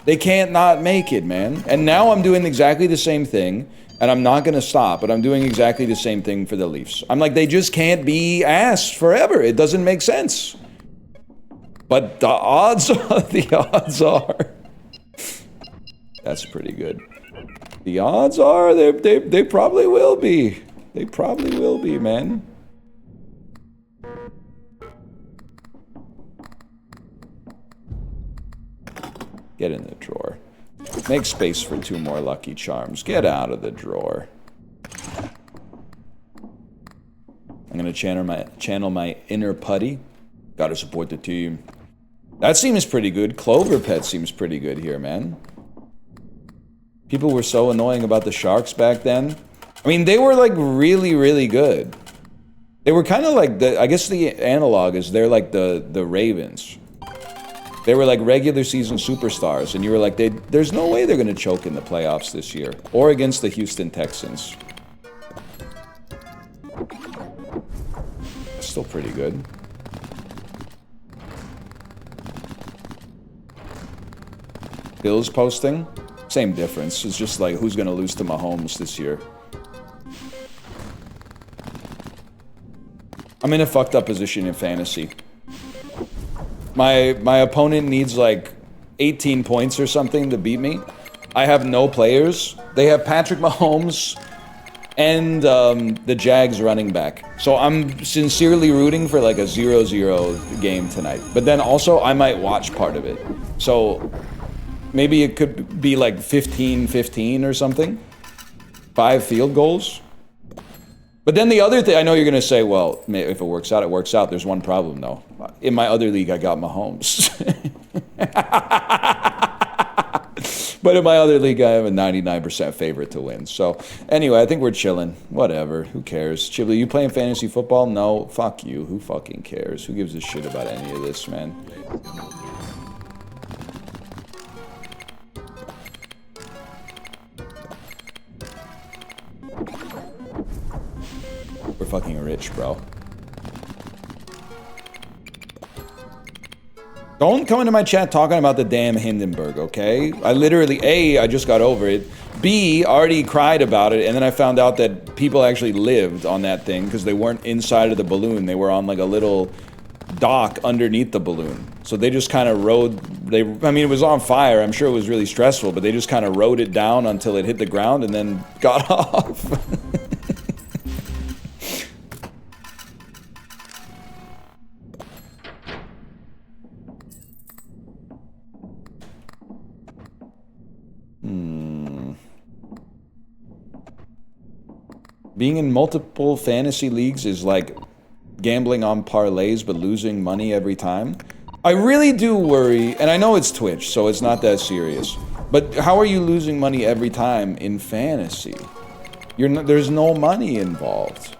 They can't not make it, man. And now I'm doing exactly the same thing, and I'm not going to stop, but I'm doing exactly the same thing for the Leafs. I'm like, they just can't be ass forever. It doesn't make sense. But the odds are, that's pretty good. The odds are they probably will be. They probably will be, man. Get in the drawer. Make space for 2 more Lucky Charms. Get out of the drawer. I'm gonna channel my inner putty. Gotta support the team. That seems pretty good. Cloverpit seems pretty good here, man. People were so annoying about the Sharks back then. I mean, they were like really, really good. They were kind of like I guess the analog is they're like the Ravens. They were like regular season superstars, and you were like, there's no way they're gonna choke in the playoffs this year, or against the Houston Texans. Still pretty good. Bills posting, same difference. It's just like, who's gonna lose to Mahomes this year? I'm in a fucked up position in fantasy. My opponent needs like 18 points or something to beat me. I have no players. They have Patrick Mahomes and the Jags running back. So I'm sincerely rooting for like a 0-0 game tonight. But then also I might watch part of it. So maybe it could be like 15-15 or something. 5 field goals. But then the other thing, I know you're going to say, well, if it works out, it works out. There's one problem, though. In my other league, I got Mahomes. But in my other league, I have a 99% favorite to win. So anyway, I think we're chilling. Whatever. Who cares? Chibli, you playing fantasy football? No. Fuck you. Who fucking cares? Who gives a shit about any of this, man? We're fucking rich, bro. Don't come into my chat talking about the damn Hindenburg, okay? I literally, A, I just got over it. B, already cried about it, and then I found out that people actually lived on that thing because they weren't inside of the balloon. They were on like a little dock underneath the balloon. So they just kind of rode, I mean, it was on fire. I'm sure it was really stressful, but they just kind of rode it down until it hit the ground and then got off. Being in multiple fantasy leagues is like gambling on parlays but losing money every time. I really do worry, and I know it's Twitch, so it's not that serious. But how are you losing money every time in fantasy? There's no money involved.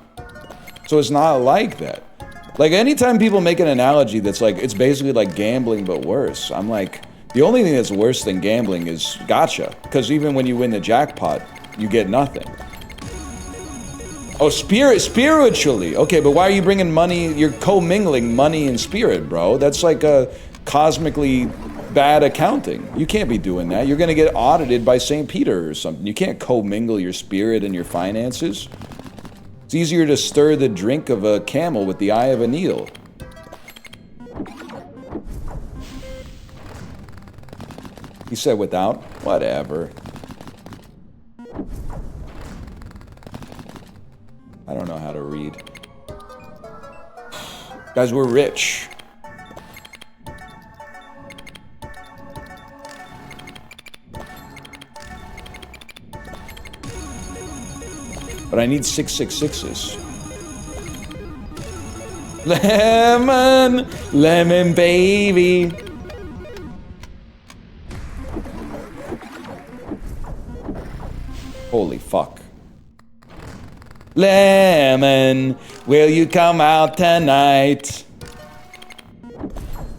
So it's not like that. Like anytime people make an analogy that's like, it's basically like gambling but worse. I'm like, the only thing that's worse than gambling is gacha. Because even when you win the jackpot, you get nothing. Oh, spiritually. Okay, but why are you bringing money? You're commingling money and spirit, bro. That's like a cosmically bad accounting. You can't be doing that. You're going to get audited by St. Peter or something. You can't commingle your spirit and your finances. It's easier to stir the drink of a camel with the eye of a needle. He said without? Whatever. I don't know how to read. Guys, we're rich. But I need 666s. Lemon, lemon baby. Holy fuck. Lemon, will you come out tonight?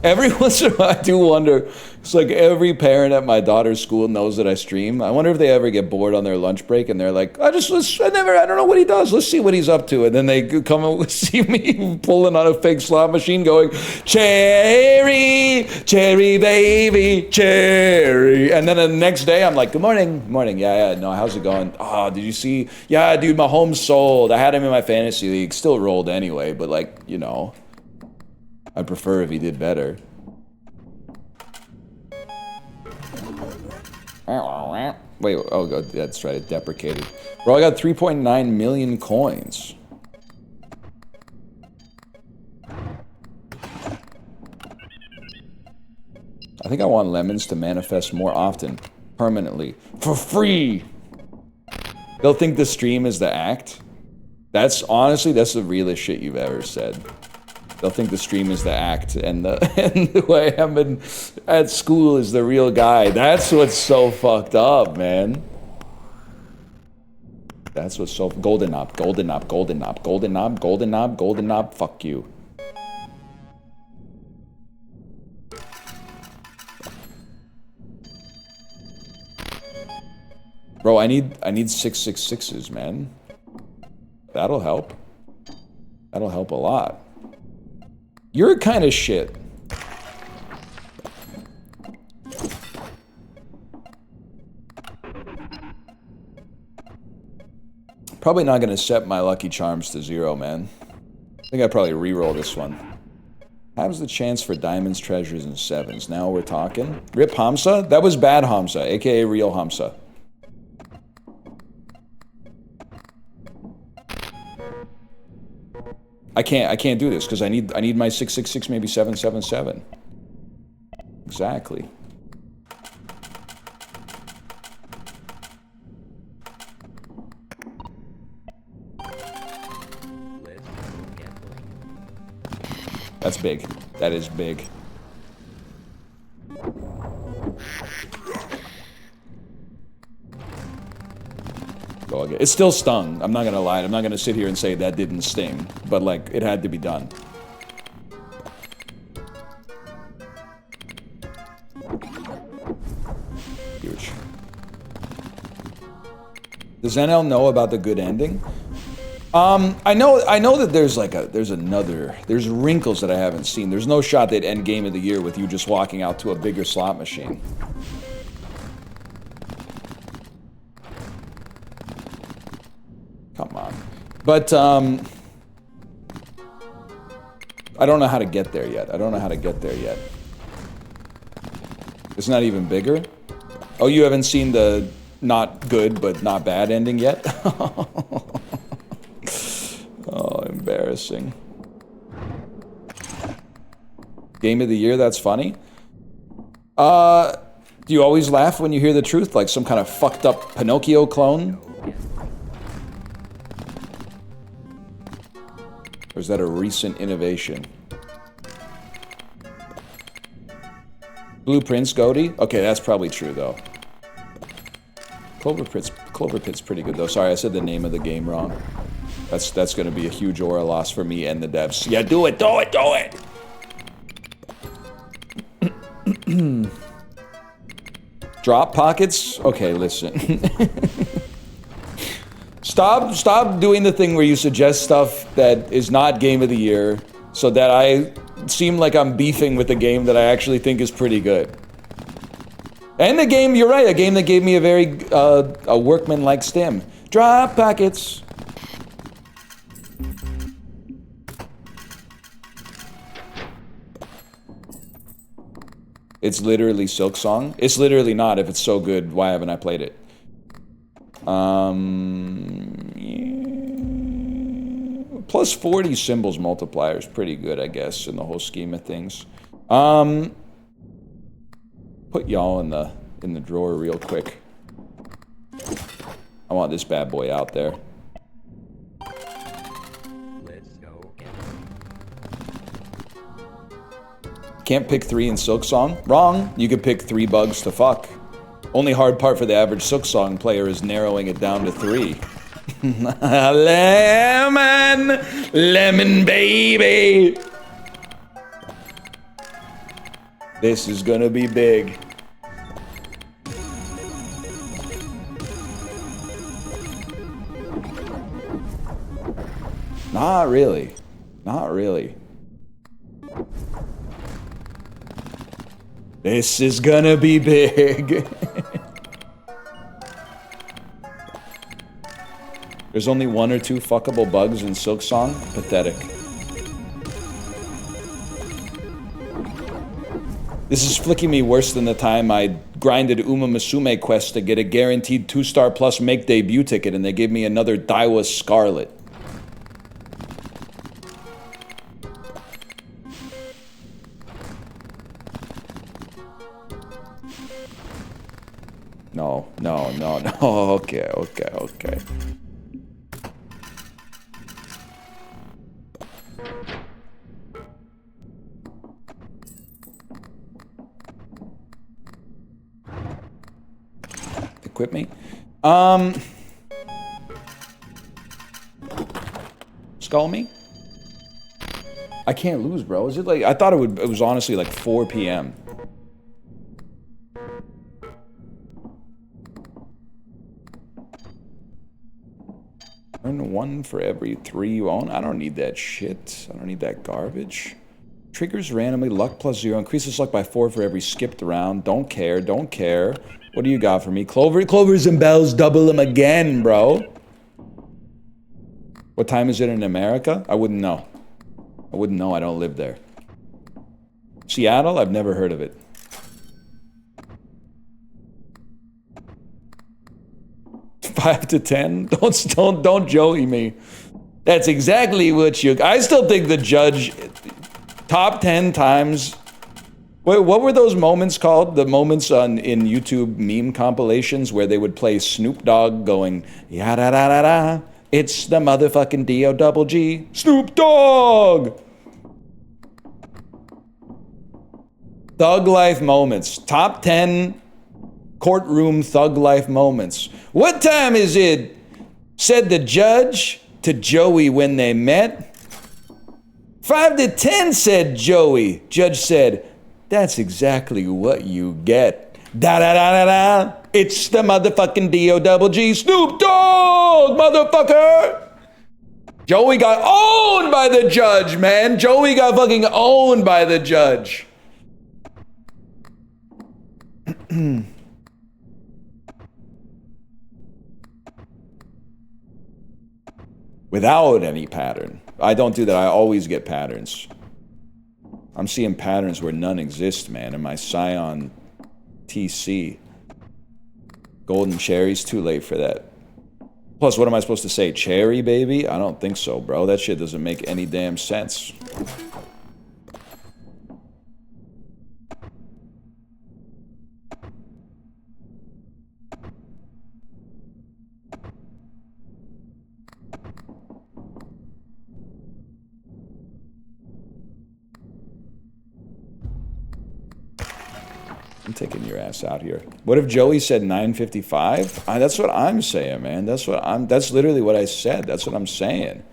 Every once in a while I do wonder, it's like every parent at my daughter's school knows that I stream. I wonder if they ever get bored on their lunch break and they're like, I don't know what he does. Let's see what he's up to. And then they come and see me pulling on a fake slot machine going, cherry, cherry baby, cherry. And then the next day I'm like, good morning. Good morning. Yeah, no, how's it going? Oh, did you see? Yeah, dude, my home sold. I had him in my fantasy league. Still rolled anyway, but like, you know, I'd prefer if he did better. Wait, oh god, that's right, it deprecated. Bro, I got 3.9 million coins. I think I want lemons to manifest more often, permanently, for free. They'll think the stream is the act. That's honestly, that's the realest shit you've ever said. They'll think the stream is the act, and the way I'm at school is the real guy. That's what's so fucked up, man. That's what's so... Golden knob, golden knob, golden knob, golden knob, golden knob, golden knob, fuck you. Bro, I need 666s, man. That'll help. That'll help a lot. You're kind of shit. Probably not gonna set my Lucky Charms to 0, man. I think I'd probably re-roll this one. How's the chance for diamonds, treasures, and 7s? Now we're talking. Rip Hamza? That was bad Hamza, aka real Hamza. I can't do this because I need my 666, maybe 777. Exactly. That's big. That is big. It still stung. I'm not gonna lie. I'm not gonna sit here and say that didn't sting, but like it had to be done. Huge. Does NL know about the good ending? I know that there's wrinkles that I haven't seen. There's no shot they'd end game of the year with you just walking out to a bigger slot machine. Come on. But, I don't know how to get there yet. It's not even bigger? Oh, you haven't seen the not good but not bad ending yet? Oh, embarrassing. Game of the year, that's funny? Do you always laugh when you hear the truth? Like some kind of fucked up Pinocchio clone? Or is that a recent innovation? Blueprints, Goaty? Okay, that's probably true, though. Cloverpit's pretty good, though. Sorry, I said the name of the game wrong. That's gonna be a huge aura loss for me and the devs. Yeah, do it! Drop pockets? Okay, listen. Stop doing the thing where you suggest stuff that is not game of the year so that I seem like I'm beefing with a game that I actually think is pretty good. And the game, you're right, a game that gave me a very a workman-like stim. Drop pockets. It's literally Silk Song. It's literally not. If it's so good, why haven't I played it? Yeah. plus 40 symbols multiplier is pretty good, I guess, in the whole scheme of things. Put y'all in the drawer real quick. I want this bad boy out there. Let's go. Can't pick 3 in Silksong? Wrong. You could pick 3 bugs to fuck. Only hard part for the average Silksong player is narrowing it down to 3. Lemon! Lemon baby! This is gonna be big. Not really. Not really. This is gonna be big. There's only 1 or 2 fuckable bugs in Silksong? Pathetic. This is flicking me worse than the time I grinded Uma Musume quest to get a guaranteed 2-star plus make debut ticket and they gave me another Daiwa Scarlet. No. Okay. Equip me. Skull me? I can't lose, bro. Is it like... I thought it was honestly like 4 p.m. Earn 1 for every 3 you own. I don't need that shit. I don't need that garbage. Triggers randomly. Luck plus 0. Increases luck by 4 for every skipped round. Don't care. Don't care. What do you got for me? Clovers and bells. Double them again, bro. What time is it in America? I wouldn't know. I wouldn't know. I don't live there. Seattle? I've never heard of it. Five to 10? Don't Joey me. That's exactly what you... I still think the judge... Top 10 times... Wait, what were those moments called? The moments in YouTube meme compilations where they would play Snoop Dogg going, ya-da-da-da-da, it's the motherfucking D-O-double-G, Snoop Dogg! Thug life moments. Top 10 courtroom thug life moments. What time is it? Said the judge to Joey when they met. 5 to 10, said Joey. Judge said, that's exactly what you get. Da-da-da-da-da. It's the motherfucking D-O-double-G, Snoop Dogg, motherfucker! Joey got owned by the judge, man. Joey got fucking owned by the judge. Without any pattern. I don't do that. I always get patterns. I'm seeing patterns where none exist, man, in my Scion TC. Golden cherries, too late for that. Plus, what am I supposed to say? Cherry, baby? I don't think so, bro. That shit doesn't make any damn sense. I'm taking your ass out here. What if Joey said 9:55? That's what I'm saying, man. That's literally what I said. That's what I'm saying.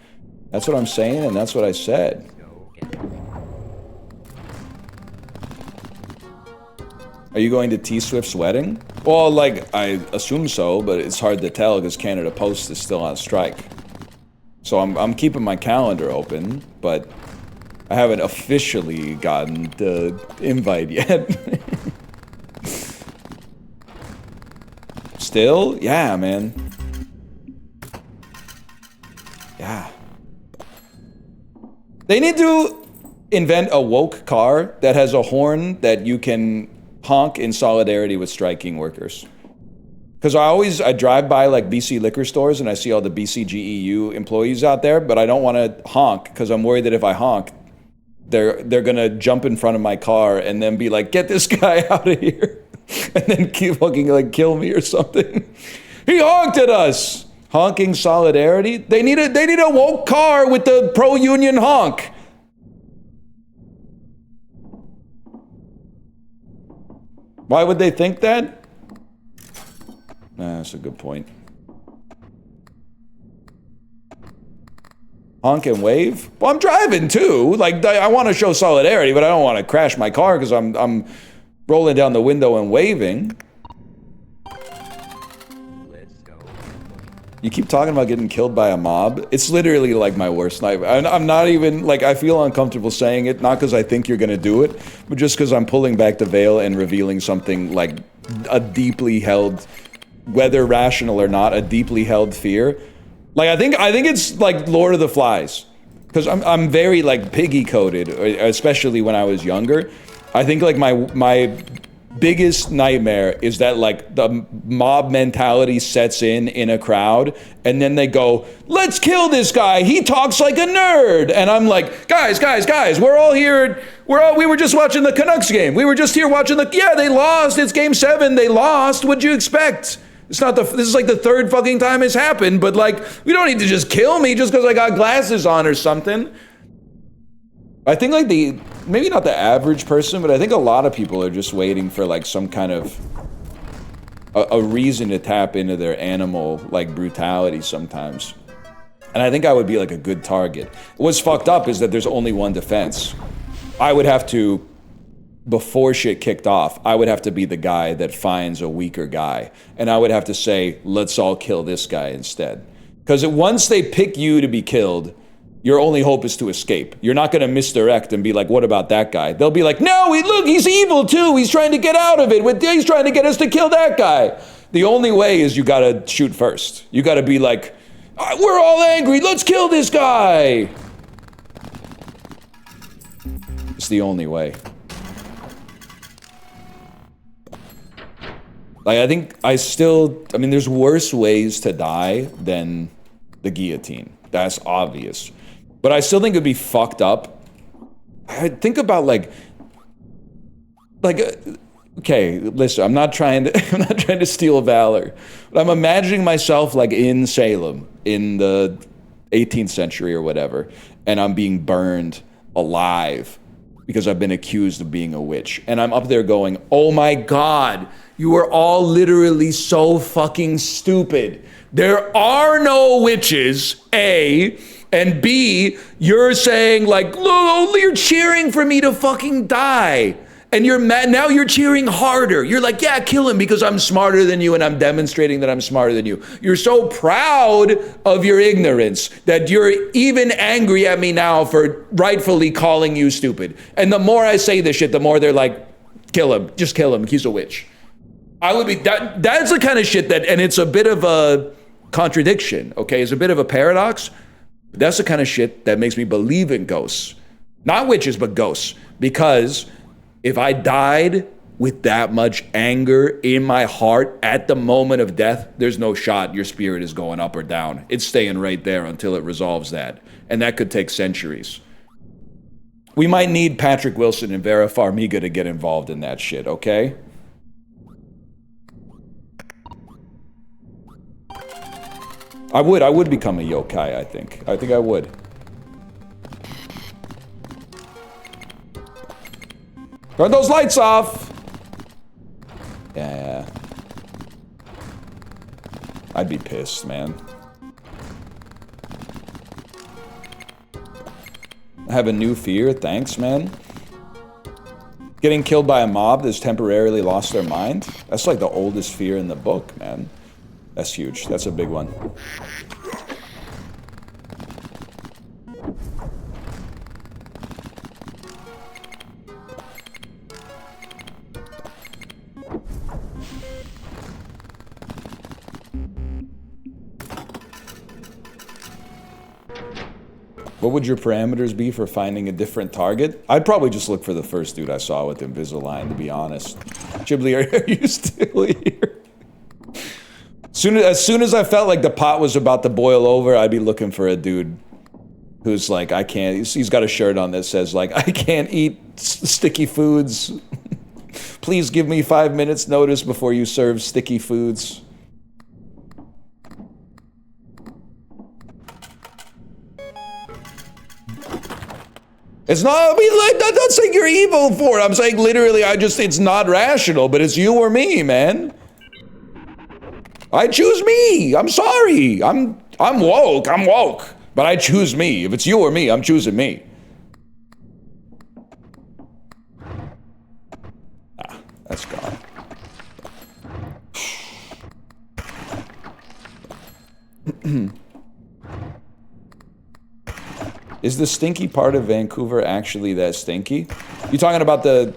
That's what I'm saying, and that's what I said. Are you going to T-Swift's wedding? Well, like, I assume so, but it's hard to tell because Canada Post is still on strike. So I'm keeping my calendar open, but I haven't officially gotten the invite yet. Still? Yeah, man. Yeah. They need to invent a woke car that has a horn that you can honk in solidarity with striking workers. Because I drive by like BC liquor stores and I see all the BCGEU employees out there, but I don't want to honk because I'm worried that if I honk, they're gonna jump in front of my car and then be like, "Get this guy out of here," and then keep fucking like kill me or something. He honked at us. Honking solidarity. They need a woke car with the pro-union honk. Why would they think that? That's a good point. Honk and wave? Well, I'm driving too. Like, I want to show solidarity, but I don't want to crash my car because I'm rolling down the window and waving. You keep talking about getting killed by a mob. It's literally like my worst nightmare. I'm not even, like, I feel uncomfortable saying it, not because I think you're gonna do it, but just because I'm pulling back the veil and revealing something like a deeply held, whether rational or not, a deeply held fear. Like, I think it's like Lord of the Flies. Because I'm very, like, piggy coded, especially when I was younger. I think, like, my biggest nightmare is that, like, the mob mentality sets in a crowd, and then they go, "Let's kill this guy, he talks like a nerd," and I'm like, guys, we're all here, we were just watching the Canucks game, we were just here watching yeah, they lost, it's game 7, they lost, what'd you expect? This is like the third fucking time it's happened, but like, we don't need to just kill me just because I got glasses on or something. I think like maybe not the average person, but I think a lot of people are just waiting for like some kind of a reason to tap into their animal like brutality sometimes. And I think I would be like a good target. What's fucked up is that there's only one defense. I would have to, before shit kicked off, I would have to be the guy that finds a weaker guy. And I would have to say, let's all kill this guy instead. Because once they pick you to be killed, your only hope is to escape. You're not gonna misdirect and be like, what about that guy? They'll be like, no, look, he's evil too. He's trying to get out of it. He's trying to get us to kill that guy. The only way is you gotta shoot first. You gotta be like, we're all angry, let's kill this guy. It's the only way. Like, I think I mean, there's worse ways to die than the guillotine. That's obvious. But I still think it'd be fucked up. I think about like, okay, listen, I'm not trying to steal valor, but I'm imagining myself like in Salem in the 18th century or whatever, and I'm being burned alive because I've been accused of being a witch. And I'm up there going, oh my God, you are all literally so fucking stupid. There are no witches, A, and B, you're saying like, look, you're cheering for me to fucking die. And you're mad, now you're cheering harder. You're like, yeah, kill him because I'm smarter than you and I'm demonstrating that I'm smarter than you. You're so proud of your ignorance that you're even angry at me now for rightfully calling you stupid. And the more I say this shit, the more they're like, kill him, just kill him, he's a witch. I would be, that's the kind of shit that, and it's a bit of a contradiction, okay? It's a bit of a paradox. That's the kind of shit that makes me believe in ghosts. Not witches, but ghosts. Because if I died with that much anger in my heart at the moment of death, there's no shot your spirit is going up or down. It's staying right there until it resolves that. And that could take centuries. We might need Patrick Wilson and Vera Farmiga to get involved in that shit, okay? I would become a yokai, I think. I think I would. Turn those lights off! Yeah. I'd be pissed, man. I have a new fear, thanks, man. Getting killed by a mob that's temporarily lost their mind? That's like the oldest fear in the book, man. That's huge. That's a big one. What would your parameters be for finding a different target? I'd probably just look for the first dude I saw with Invisalign, to be honest. Ghibli, are you still here? As soon as I felt like the pot was about to boil over, I'd be looking for a dude who's like, I can't, he's got a shirt on that says like, I can't eat sticky foods. Please give me 5 minutes notice before you serve sticky foods. It's not, I mean, like, I'm not saying you're evil for it. I'm saying literally, it's not rational, but it's you or me, man. I choose me. I'm sorry. I'm woke. But I choose me. If it's you or me, I'm choosing me. Ah, that's gone. Is the stinky part of Vancouver actually that stinky? You talking about the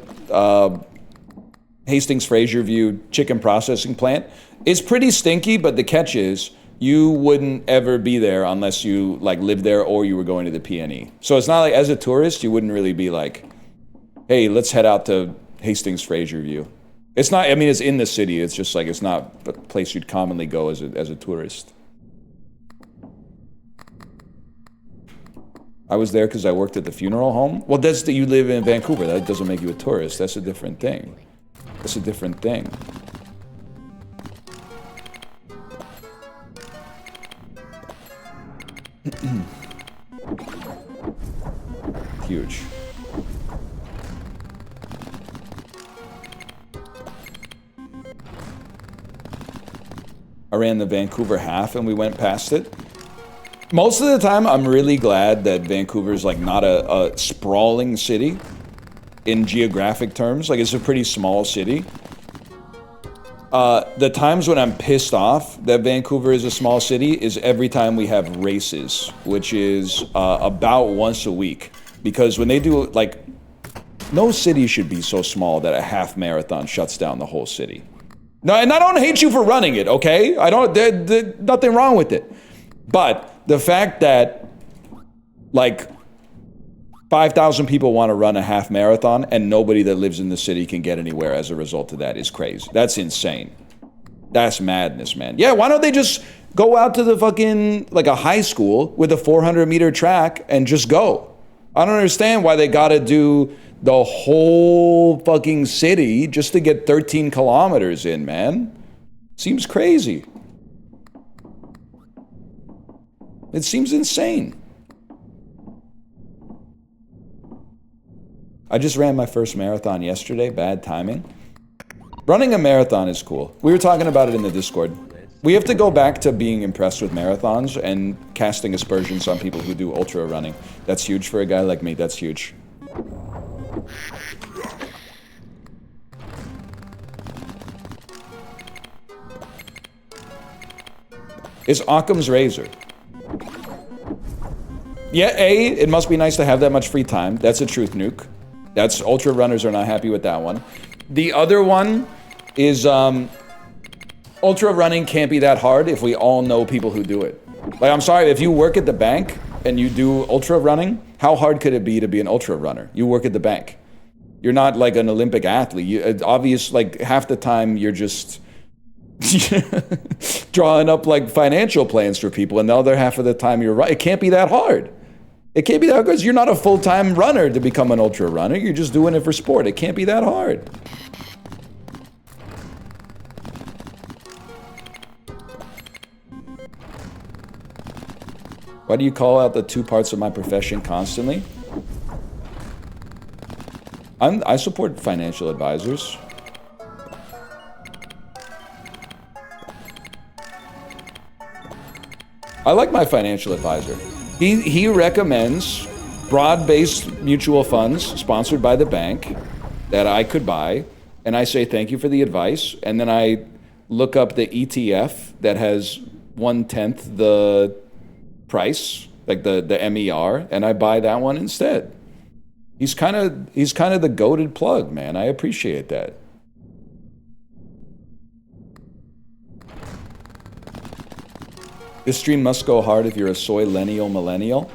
Hastings-Fraser View chicken processing plant? It's pretty stinky, but the catch is you wouldn't ever be there unless you like lived there or you were going to the PNE. So it's not like as a tourist, you wouldn't really be like, hey, let's head out to Hastings-Fraser View. It's not, I mean, it's in the city. It's just like, it's not a place you'd commonly go as a tourist. I was there because I worked at the funeral home. Well, that's that you live in Vancouver. That doesn't make you a tourist. That's a different thing. That's a different thing. Huge. I ran the Vancouver half and we went past it. Most of the time, I'm really glad that Vancouver's like not a sprawling city in geographic terms. Like it's a pretty small city. The times when I'm pissed off that Vancouver is a small city is every time we have races, which is about once a week. Because when they do, like, no city should be so small that a half marathon shuts down the whole city. No, and I don't hate you for running it, okay? I don't, there's nothing wrong with it. But the fact that, like, 5,000 people want to run a half marathon and nobody that lives in the city can get anywhere as a result of that is crazy. That's insane. That's madness, man. Yeah, why don't they just go out to the fucking, like a high school with a 400-meter track and just go? I don't understand why they gotta do the whole fucking city just to get 13 kilometers in, man. Seems crazy. It seems insane. I just ran my first marathon yesterday, bad timing. Running a marathon is cool. We were talking about it in the Discord. We have to go back to being impressed with marathons and casting aspersions on people who do ultra running. That's huge for a guy like me, that's huge. Is Occam's razor? Yeah, A, it must be nice to have that much free time. That's a truth nuke. That's, ultra runners are not happy with that one. The other one is, ultra running can't be that hard if we all know people who do it. Like, I'm sorry, if you work at the bank and you do ultra running, how hard could it be to be an ultra runner? You work at the bank. You're not like an Olympic athlete. You, obvious, like half the time you're just drawing up like financial plans for people, and the other half of the time you're right. It can't be that hard. It can't be that hard because you're not a full-time runner to become an ultra runner. You're just doing it for sport. It can't be that hard. Why do you call out the two parts of my profession constantly? I support financial advisors. I like my financial advisor. He recommends broad-based mutual funds sponsored by the bank that I could buy, and I say thank you for the advice, and then I look up the ETF that has 1/10 the price, like the MER, and I buy that one instead. He's kind of the goated plug, man. I appreciate that. This stream must go hard if you're a soy millennial.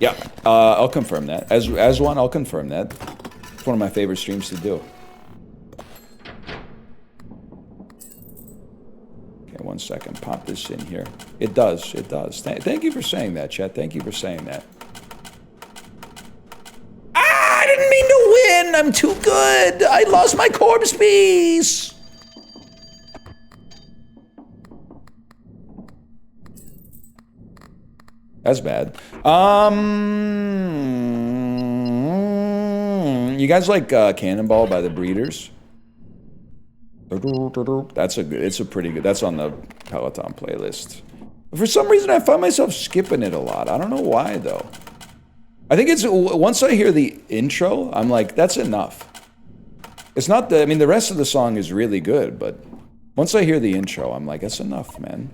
Yeah, I'll confirm that. As one, I'll confirm that. It's one of my favorite streams to do. Okay, 1 second. Pop this in here. It does. It does. Thank you for saying that, chat. Thank you for saying that. Ah, I didn't mean to win. I'm too good. I lost my corpse piece. That's bad. You guys like Cannonball by the Breeders? That's a good. It's a pretty good. That's on the Peloton playlist. For some reason, I find myself skipping it a lot. I don't know why though. I think it's once I hear the intro, I'm like, that's enough. It's not the. I mean, the rest of the song is really good, but once I hear the intro, I'm like, that's enough, man.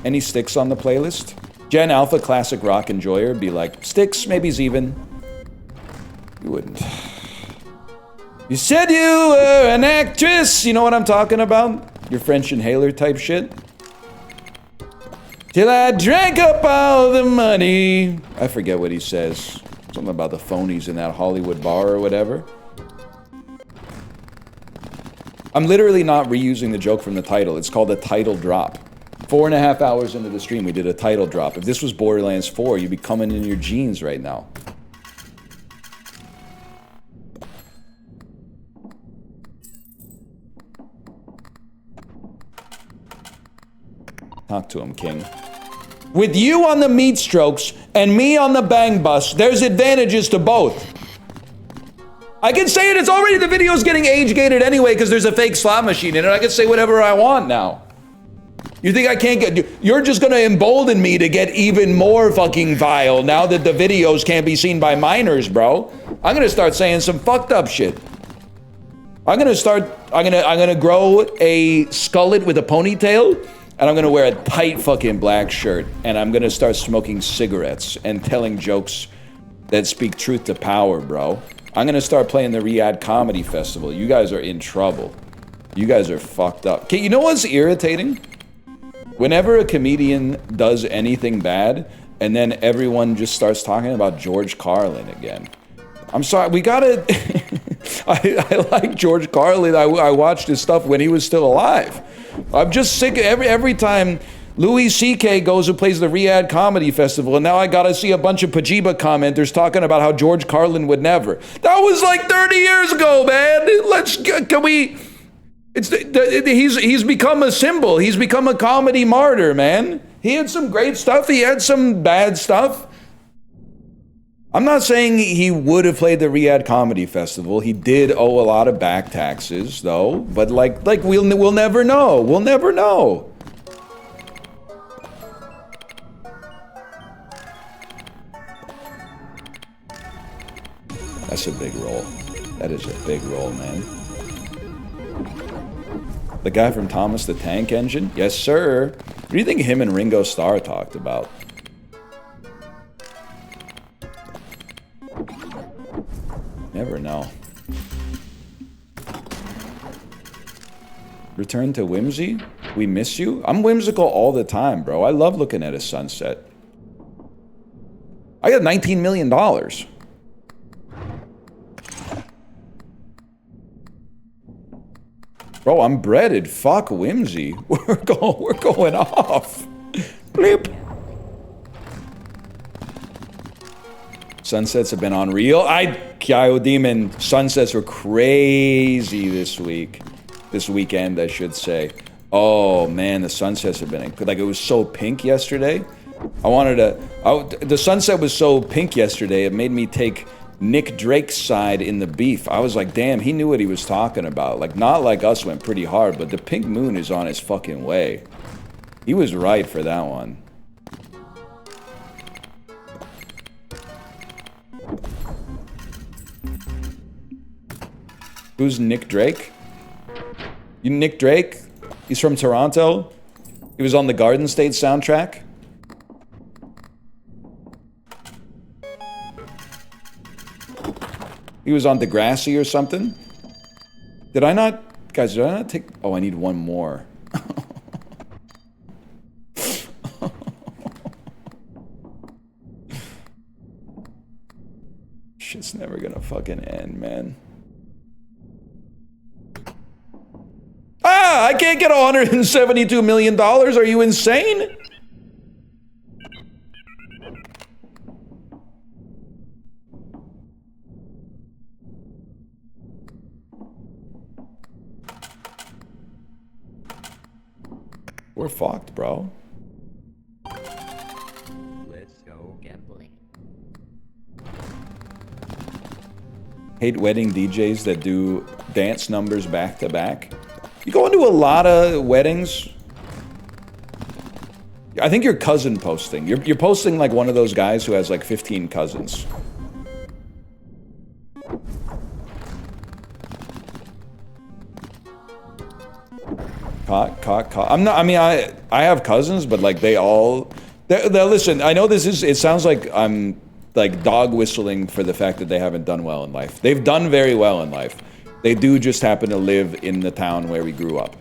Any Styx on the playlist? Gen Alpha Classic Rock Enjoyer be like, Styx, maybe Zevon. You wouldn't. You said you were an actress! You know what I'm talking about? Your French inhaler type shit? Till I drank up all the money. I forget what he says. Something about the phonies in that Hollywood bar or whatever. I'm literally not reusing the joke from the title. It's called a title drop. 4.5 hours into the stream, we did a title drop. If this was Borderlands 4, you'd be coming in your jeans right now. Talk to him, King. With you on the meat strokes and me on the bang bus, there's advantages to both. I can say it, it's already, the video's getting age-gated anyway because there's a fake slot machine in it. I can say whatever I want now. You think I can't get, you're just gonna embolden me to get even more fucking vile now that the videos can't be seen by minors, bro. I'm gonna start saying some fucked up shit. I'm gonna grow a skullet with a ponytail, and I'm gonna wear a tight fucking black shirt, and I'm gonna start smoking cigarettes and telling jokes that speak truth to power, bro. I'm gonna start playing the Riyadh Comedy Festival. You guys are in trouble. You guys are fucked up. Okay, you know what's irritating? Whenever a comedian does anything bad, and then everyone just starts talking about George Carlin again. I'm sorry, we gotta... I like George Carlin. I watched his stuff when he was still alive. I'm just sick of every time Louis C.K. goes and plays the Riyadh Comedy Festival, and now I gotta see a bunch of Pajiba commenters talking about how George Carlin would never. That was like 30 years ago, man! Can we... He's become a symbol. He's become a comedy martyr, man. He had some great stuff. He had some bad stuff. I'm not saying he would have played the Riyadh Comedy Festival. He did owe a lot of back taxes, though. But like we'll never know. We'll never know. That's a big roll. That is a big roll, man. The guy from Thomas the Tank Engine? Yes, sir. What do you think him and Ringo Starr talked about? Never know. Return to whimsy? We miss you? I'm whimsical all the time, bro. I love looking at a sunset. I got $19 million. Bro, I'm breaded. Fuck whimsy. We're going off. Bleep. Sunsets have been unreal. Kyo Demon, sunsets were crazy this week. This weekend, I should say. Oh man, the sunsets have been, like, it was so pink yesterday. The sunset was so pink yesterday, it made me take Nick Drake's side in the beef. I was like, damn, he knew what he was talking about. Like, not like us went pretty hard, but the pink moon is on its fucking way. He was right for that one. Who's Nick Drake? You Nick Drake? He's from Toronto. He was on the Garden State soundtrack. He was on Degrassi or something. Did I not? Guys, did I not take... Oh, I need one more. Shit's never gonna fucking end, man. Ah, I can't get $172 million. Are you insane? We're fucked, bro. Let's go gambling. Hate wedding DJs that do dance numbers back to back. You go into a lot of weddings. I think your cousin posting. You're posting like one of those guys who has like 15 cousins. Caught. I'm not, I mean, I have cousins, but like they all, listen, I know this is, it sounds like I'm like dog whistling for the fact that they haven't done well in life. They've done very well in life. They do just happen to live in the town where we grew up.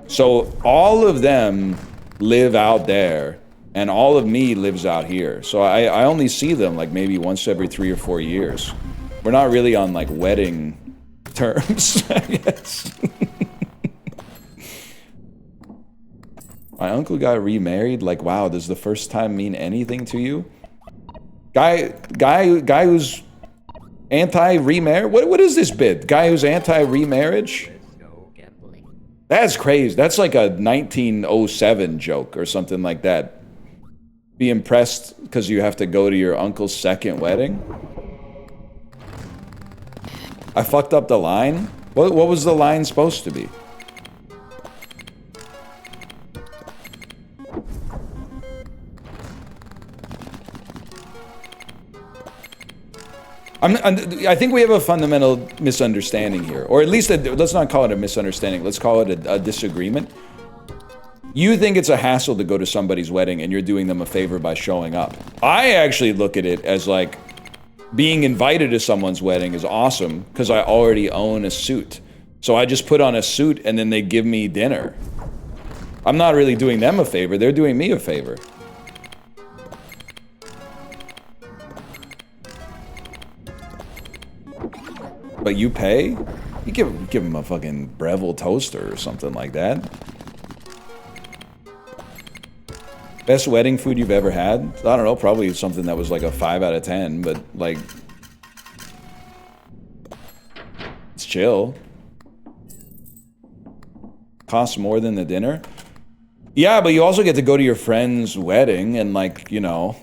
So all of them live out there and all of me lives out here. So I only see them like maybe once every 3 or 4 years. We're not really on like wedding terms, I guess. My uncle got remarried. Like, wow, does the first time mean anything to you? Guy who's anti-remarriage? What is this bit? Guy who's anti-remarriage? That's crazy. That's like a 1907 joke or something like that. Be impressed because you have to go to your uncle's second wedding? I fucked up the line? What was the line supposed to be? I think we have a fundamental misunderstanding here, or at least let's not call it a misunderstanding. Let's call it a disagreement. You think it's a hassle to go to somebody's wedding and you're doing them a favor by showing up. I actually look at it as like being invited to someone's wedding is awesome because I already own a suit. So I just put on a suit and then they give me dinner. I'm not really doing them a favor, they're doing me a favor. But you pay? You give him a fucking Breville toaster or something like that. Best wedding food you've ever had? I don't know, probably something that was like a 5 out of 10, but like... it's chill. Costs more than the dinner? Yeah, but you also get to go to your friend's wedding and like, you know...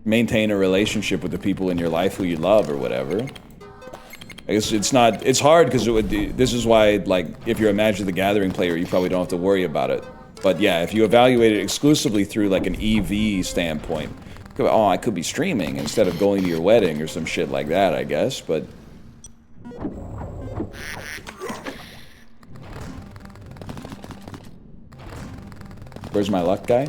maintain a relationship with the people in your life who you love or whatever. I guess it's hard because this is why, like, if you're a Magic the Gathering player, you probably don't have to worry about it. But yeah, if you evaluate it exclusively through like an EV standpoint, oh, I could be streaming instead of going to your wedding or some shit like that, I guess, but... Where's my luck guy?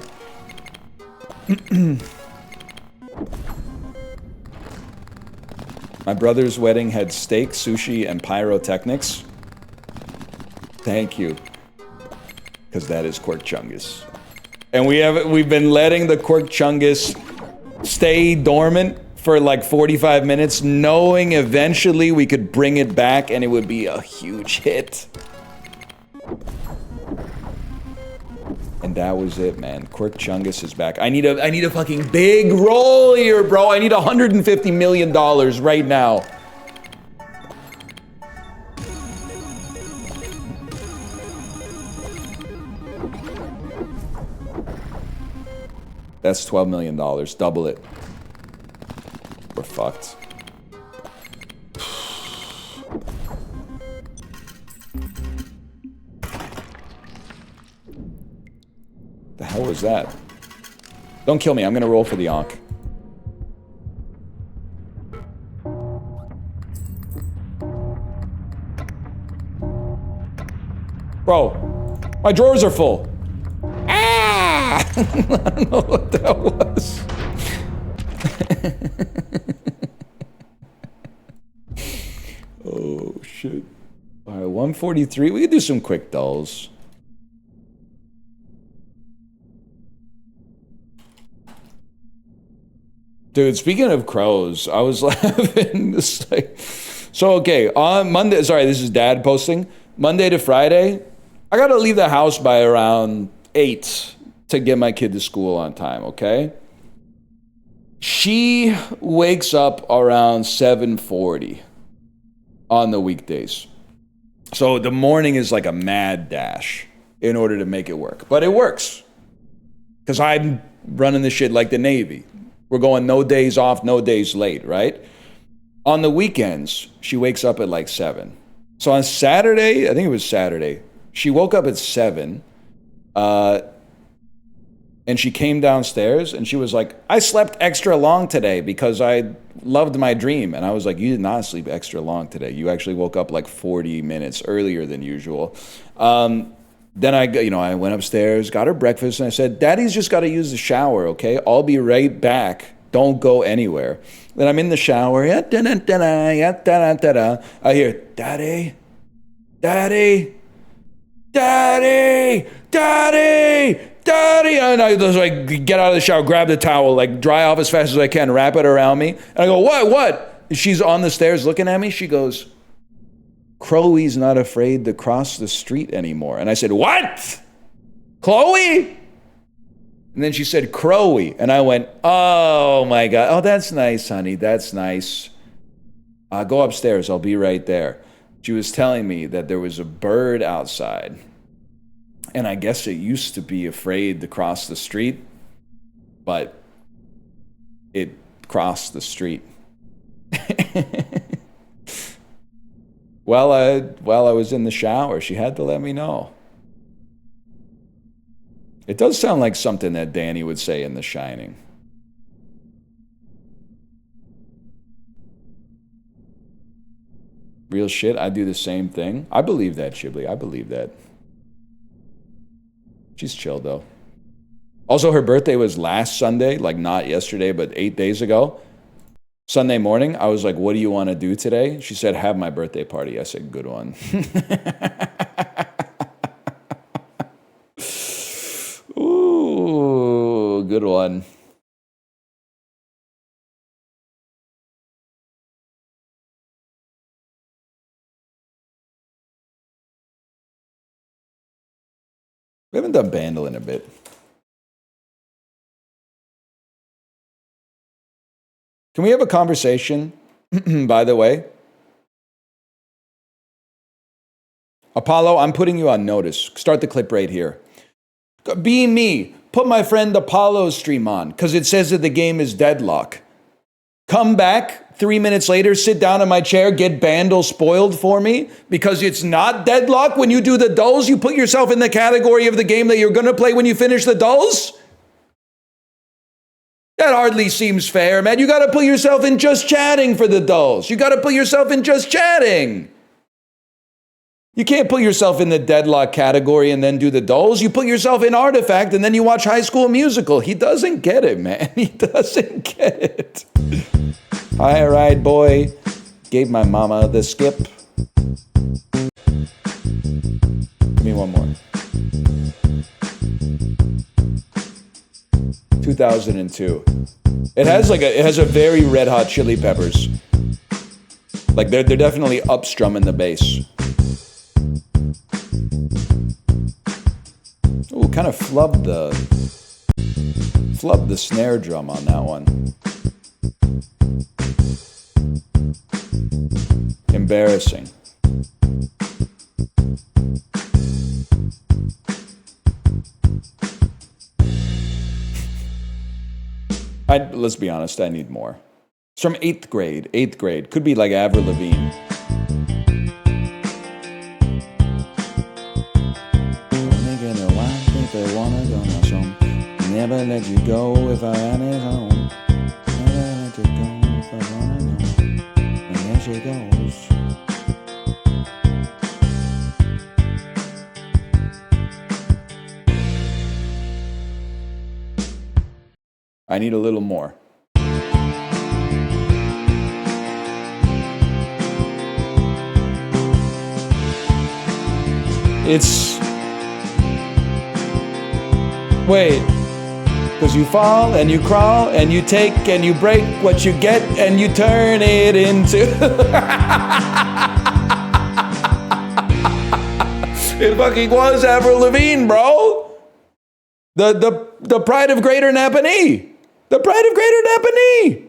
My brother's wedding had steak, sushi, and pyrotechnics. Thank you. Because that is Quirk Chungus. And we've been letting the Quirk Chungus stay dormant for like 45 minutes, knowing eventually we could bring it back and it would be a huge hit. And that was it, man. Quirk Chungus is back. I need a fucking big roll here, bro. I need $150 million right now. That's $12 million. Double it. We're fucked. The hell was that? Don't kill me, I'm gonna roll for the Ankh. Bro, my drawers are full. Ah! I don't know what that was. Oh, shit. Alright, 143. We could do some quick dulls. Dude, speaking of crows, I was laughing. So, okay, on Monday, sorry, this is Dad posting. Monday to Friday, I got to leave the house by around 8 to get my kid to school on time, okay? She wakes up around 7:40 on the weekdays. So the morning is like a mad dash in order to make it work. But it works. Because I'm running this shit like the Navy. We're going no days off, no days late, right? On the weekends, she wakes up at like 7. So on Saturday, I think it was Saturday, she woke up at 7. And she came downstairs and she was like, I slept extra long today because I loved my dream. And I was like, you did not sleep extra long today. You actually woke up like 40 minutes earlier than usual. Then I went upstairs, got her breakfast, and I said, Daddy's just got to use the shower, okay? I'll be right back. Don't go anywhere. Then I'm in the shower. I hear, Daddy, Daddy, Daddy, Daddy, Daddy. And I just like get out of the shower, grab the towel, like dry off as fast as I can, wrap it around me. And I go, what? And she's on the stairs looking at me. She goes, Chloe's not afraid to cross the street anymore. And I said, what? Chloe? And then she said, Crowy. And I went, oh my God. Oh, that's nice, honey. That's nice. Go upstairs. I'll be right there. She was telling me that there was a bird outside. And I guess it used to be afraid to cross the street, but it crossed the street. While I was in the shower, she had to let me know. It does sound like something that Danny would say in The Shining. Real shit, I do the same thing. I believe that, Chibli. I believe that. She's chill, though. Also, her birthday was last Sunday, like not yesterday, but 8 days ago. Sunday morning, I was like, what do you want to do today? She said, have my birthday party. I said, good one. Ooh, good one. We haven't done Bandle in a bit. Can we have a conversation, by the way? Apollo, I'm putting you on notice. Start the clip right here. Be me. Put my friend Apollo's stream on, because it says that the game is deadlock. Come back 3 minutes later, sit down in my chair, get Bandle spoiled for me, because it's not deadlock. When you do the dulls, you put yourself in the category of the game that you're going to play when you finish the dulls? That hardly seems fair, man. You got to put yourself in just chatting for the dulls. You got to put yourself in just chatting. You can't put yourself in the deadlock category and then do the dulls. You put yourself in Artifact and then you watch High School Musical. He doesn't get it, man. He doesn't get it. Hi, ride boy. Gave my mama the skip. Give me one more. 2002. It has a very Red Hot Chili Peppers. Like they're definitely upstrumming the bass. Ooh, kind of flubbed the snare drum on that one. Embarrassing. Let's be honest, I need more. It's from 8th grade. 8th grade. Could be like Avril Lavigne. They wanna go now, some never let you go if I am at home. Never let you go if I wanna go. And there she goes. I need a little more. Wait, 'Cause you fall and you crawl and you take and you break what you get and you turn it into. It fucking was Avril Lavigne, bro. The pride of Greater Napanee. The pride of Greater Napanee.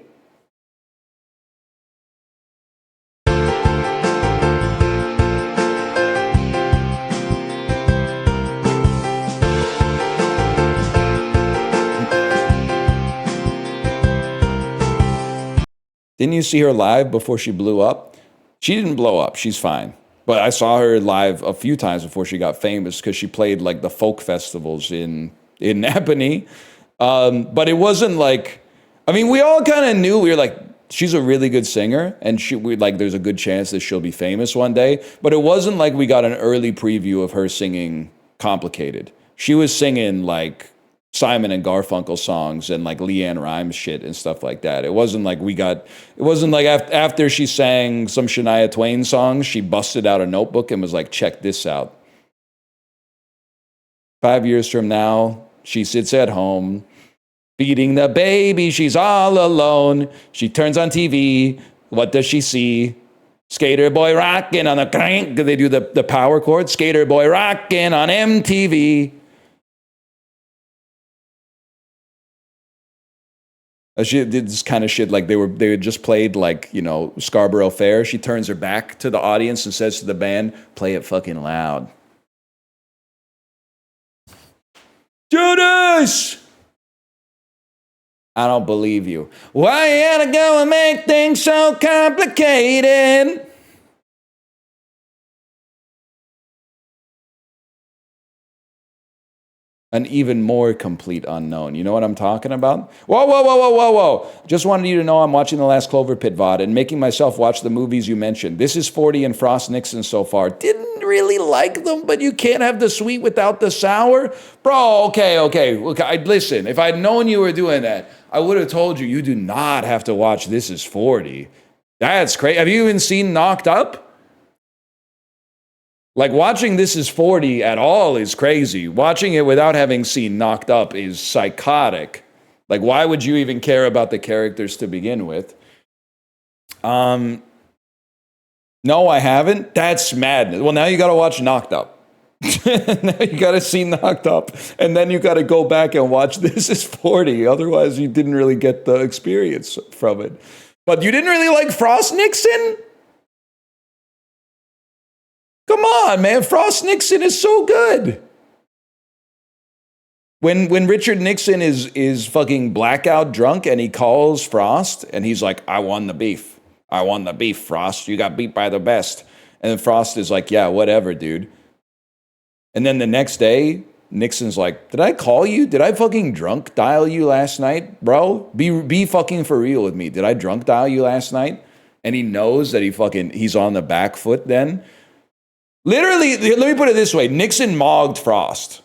Didn't you see her live before she blew up? She didn't blow up. She's fine. But I saw her live a few times before she got famous because she played like the folk festivals in Napanee. But it wasn't like, I mean, we all kind of knew, we were like, she's a really good singer and there's a good chance that she'll be famous one day. But it wasn't like we got an early preview of her singing Complicated. She was singing like Simon and Garfunkel songs and like Leanne Rimes shit and stuff like that. It wasn't like after she sang some Shania Twain songs, she busted out a notebook and was like, check this out. 5 years from now, she sits at home, feeding the baby, she's all alone. She turns on TV, what does she see? Skater boy rocking on the crank, they do the power chord. Skater boy rocking on MTV. She did this kind of shit like they had just played like, you know, Scarborough Fair. She turns her back to the audience and says to the band, play it fucking loud. Judas! I don't believe you. Why you gotta go and make things so complicated? An even more complete unknown. You know what I'm talking about? Whoa. Just wanted you to know I'm watching the last Cloverpit VOD and making myself watch the movies you mentioned. This is 40 and Frost Nixon so far. Didn't really like them, but you can't have the sweet without the sour. Bro, okay. Look, listen, if I'd known you were doing that, I would have told you do not have to watch This Is 40. That's crazy. Have you even seen Knocked Up? Like, watching This Is 40 at all is crazy. Watching it without having seen Knocked Up is psychotic. Like, why would you even care about the characters to begin with? No, I haven't. That's madness. Well, now you got to watch Knocked Up. Now you got to see Knocked Up. And then you got to go back and watch This Is 40. Otherwise, you didn't really get the experience from it. But you didn't really like Frost Nixon? Come on, man. Frost Nixon is so good. When Richard Nixon is fucking blackout drunk and he calls Frost and he's like, I won the beef. I won the beef, Frost. You got beat by the best. And then Frost is like, yeah, whatever, dude. And then the next day, Nixon's like, did I call you? Did I fucking drunk dial you last night, bro? Be fucking for real with me. Did I drunk dial you last night? And he knows that he's on the back foot then. Literally, let me put it this way. Nixon mogged Frost.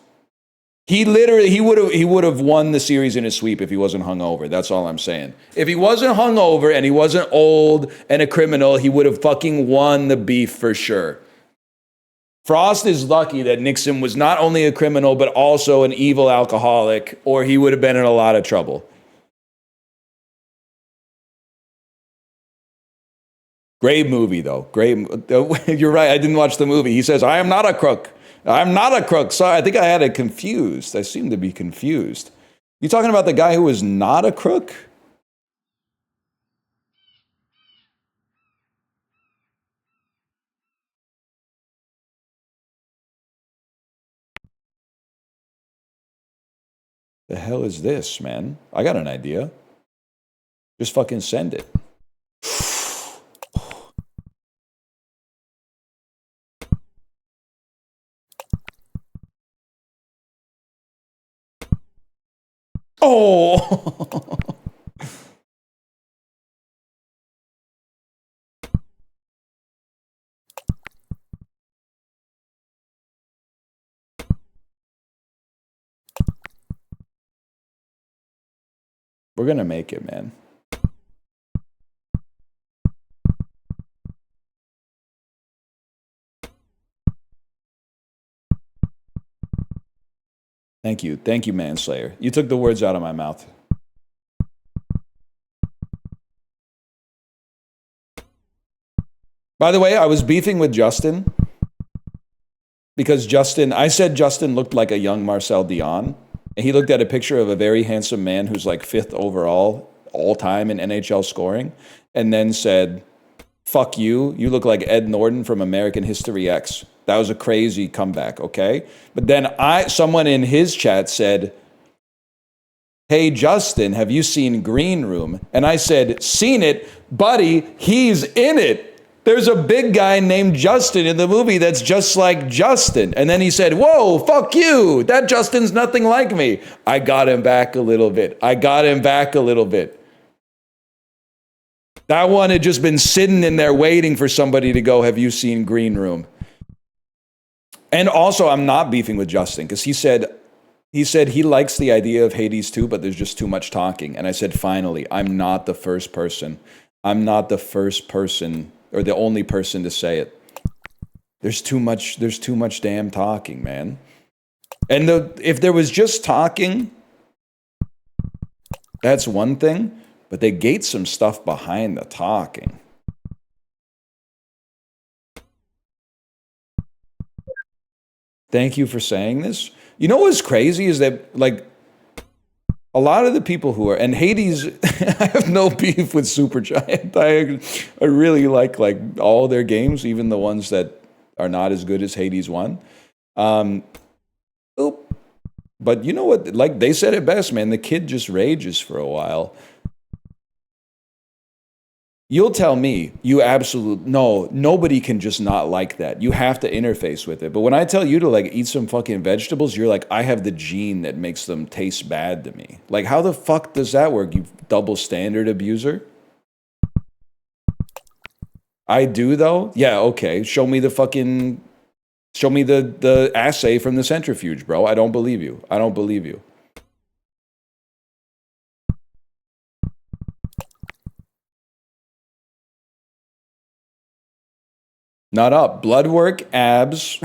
He would have won the series in a sweep if he wasn't hungover. That's all I'm saying. If he wasn't hungover and he wasn't old and a criminal, he would have fucking won the beef for sure. Frost is lucky that Nixon was not only a criminal, but also an evil alcoholic, or he would have been in a lot of trouble. Great movie, though. Great. You're right. I didn't watch the movie. He says, I am not a crook. I'm not a crook. Sorry, I think I had it confused. I seem to be confused. You talking about the guy who was not a crook? The hell is this, man? I got an idea. Just fucking send it. Oh! We're gonna make it, man. Thank you, Manslayer. You took the words out of my mouth. By the way, I was beefing with Justin because I said Justin looked like a young Marcel Dion, and he looked at a picture of a very handsome man who's like 5th overall all time in NHL scoring, and then said, "Fuck you, you look like Ed Norton from American History X." That was a crazy comeback, okay? But then someone in his chat said, "Hey, Justin, have you seen Green Room?" And I said, "Seen it, buddy, he's in it. There's a big guy named Justin in the movie that's just like Justin." And then he said, "Whoa, fuck you. That Justin's nothing like me." I got him back a little bit. That one had just been sitting in there waiting for somebody to go, "Have you seen Green Room?" And also, I'm not beefing with Justin because he said he likes the idea of Hades 2, but there's just too much talking. And I said, finally, I'm not the first person or the only person to say it. There's too much damn talking, man. And if there was just talking, that's one thing, but they gate some stuff behind the talking. Thank you for saying this. You know what's crazy is that, like, a lot of the people who are, and Hades, I have no beef with Supergiant. I really like all their games, even the ones that are not as good as Hades 1. But you know what? Like they said it best, man. The kid just rages for a while. You'll tell me, nobody can just not like that. You have to interface with it. But when I tell you to like eat some fucking vegetables, you're like, I have the gene that makes them taste bad to me. Like, how the fuck does that work, you double standard abuser? I do though? Yeah, okay. Show me the assay from the centrifuge, bro. I don't believe you. Not up. Blood work, abs,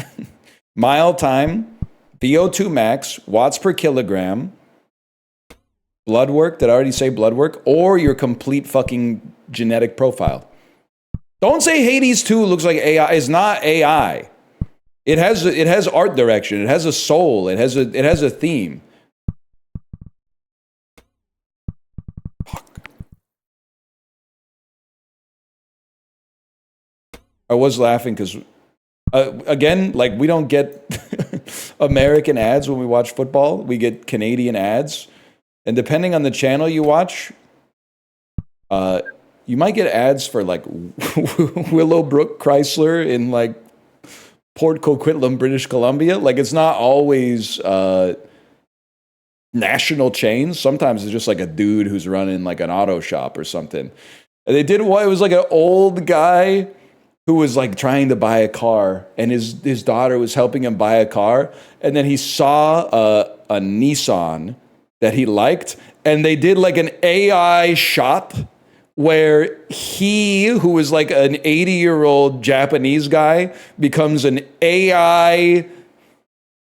mile time, VO2 max, watts per kilogram, blood work, did I already say blood work? Or your complete fucking genetic profile. Don't say Hades 2 looks like AI. It's not AI. It has art direction. It has a soul. It has a theme. I was laughing because, again, like we don't get American ads when we watch football. We get Canadian ads. And depending on the channel you watch, you might get ads for like Willowbrook Chrysler in like Port Coquitlam, British Columbia. Like it's not always national chains. Sometimes it's just like a dude who's running like an auto shop or something. And they did what? It was like an old guy who was like trying to buy a car, and his daughter was helping him buy a car, and then he saw a Nissan that he liked, and they did like an AI shop where he, who was like an 80-year-old Japanese guy, becomes an AI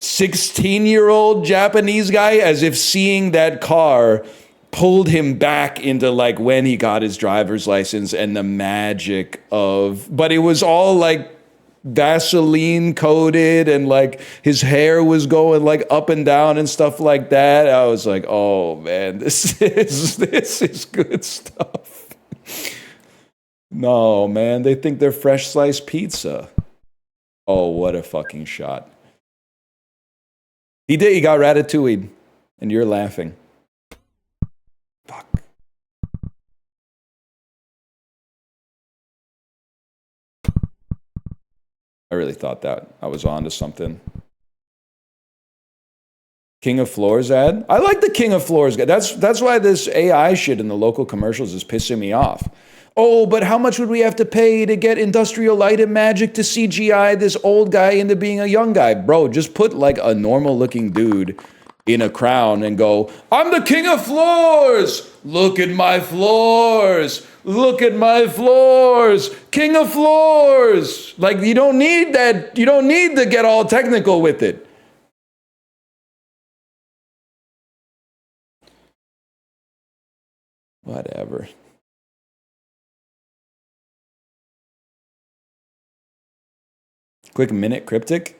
16-year-old Japanese guy, as if seeing that car pulled him back into like when he got his driver's license and the magic of, but it was all like Vaseline coated and like his hair was going like up and down and stuff like that. I was like, oh man, this is good stuff. No, man, they think they're fresh sliced pizza. Oh, what a fucking shot. He got ratatouille'd, and you're laughing. Fuck. I really thought that I was on to something. King of Floors ad? I like the King of Floors guy. That's why this AI shit in the local commercials is pissing me off. Oh, but how much would we have to pay to get Industrial Light and Magic to CGI this old guy into being a young guy? Bro, just put like a normal looking dude in a crown and go, I'm the King of Floors! Look at my floors! Look at my floors! King of Floors! Like, you don't need that. You don't need to get all technical with it. Whatever. Quick minute cryptic.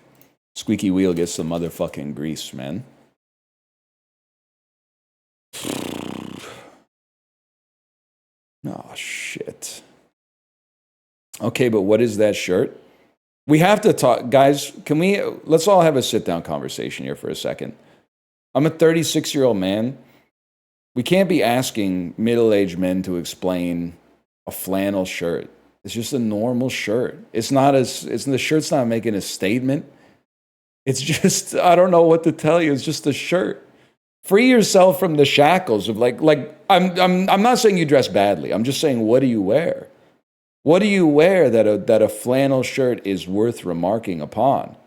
Squeaky wheel gets some motherfucking grease, man. Oh, shit. Okay, but what is that shirt? We have to talk, guys. Let's all have a sit down conversation here for a second. I'm a 36-year-old man. We can't be asking middle-aged men to explain a flannel shirt. It's just a normal shirt. The shirt's not making a statement. It's just, I don't know what to tell you. It's just a shirt. Free yourself from the shackles of I'm not saying you dress badly. I'm just saying, what do you wear? What do you wear that a flannel shirt is worth remarking upon?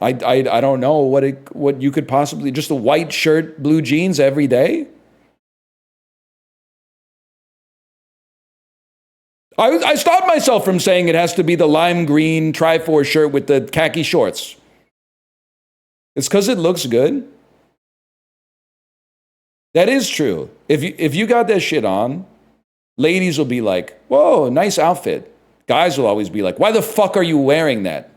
I don't know what you could possibly, just a white shirt, blue jeans every day? I stopped myself from saying it has to be the lime green Triforce shirt with the khaki shorts. It's because it looks good. That is true. If you got that shit on, ladies will be like, whoa, nice outfit. Guys will always be like, why the fuck are you wearing that?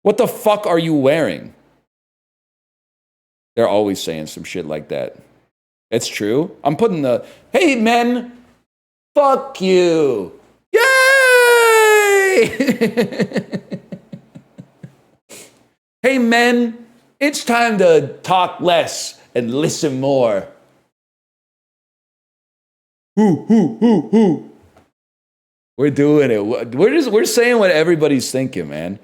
What the fuck are you wearing? They're always saying some shit like that. It's true. I'm putting hey men, fuck you. Yay! Hey men, it's time to talk less and listen more. Who. We're doing it. We're saying what everybody's thinking, man.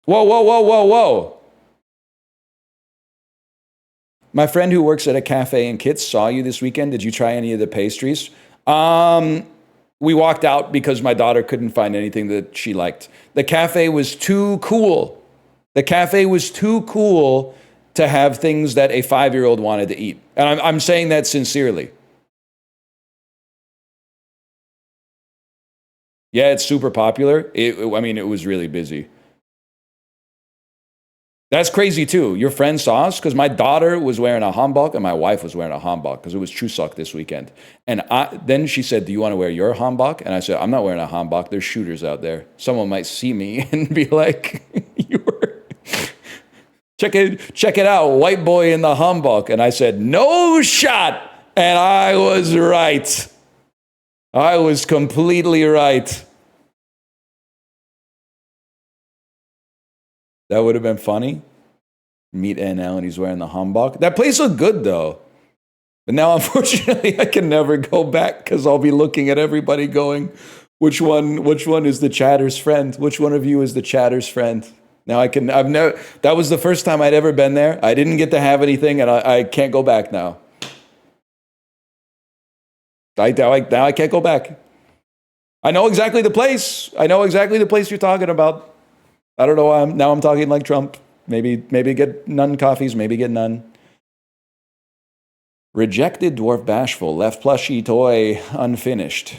Whoa. My friend who works at a cafe in Kits saw you this weekend. Did you try any of the pastries? We walked out because my daughter couldn't find anything that she liked. The cafe was too cool. The cafe was too cool to have things that a 5-year-old wanted to eat. And I'm saying that sincerely. Yeah, it's super popular. It was really busy. That's crazy too. Your friend saw us because my daughter was wearing a hanbok and my wife was wearing a hanbok because it was Chuseok this weekend. And then she said, do you want to wear your hanbok? And I said, I'm not wearing a hanbok. There's shooters out there. Someone might see me and be like, check it out, white boy in the hanbok. And I said, no shot. And I was right. I was completely right. That would have been funny. Meet NL and he's wearing the hanbok. That place looked good though. But now unfortunately I can never go back because I'll be looking at everybody going, which one is the chatter's friend? Which one of you is the chatter's friend? Now that was the first time I'd ever been there. I didn't get to have anything and I can't go back now. Now I can't go back. I know exactly the place. I know exactly the place you're talking about. I don't know. Now I'm talking like Trump. Maybe get none coffees. Maybe get none. Rejected dwarf bashful left plushy toy unfinished.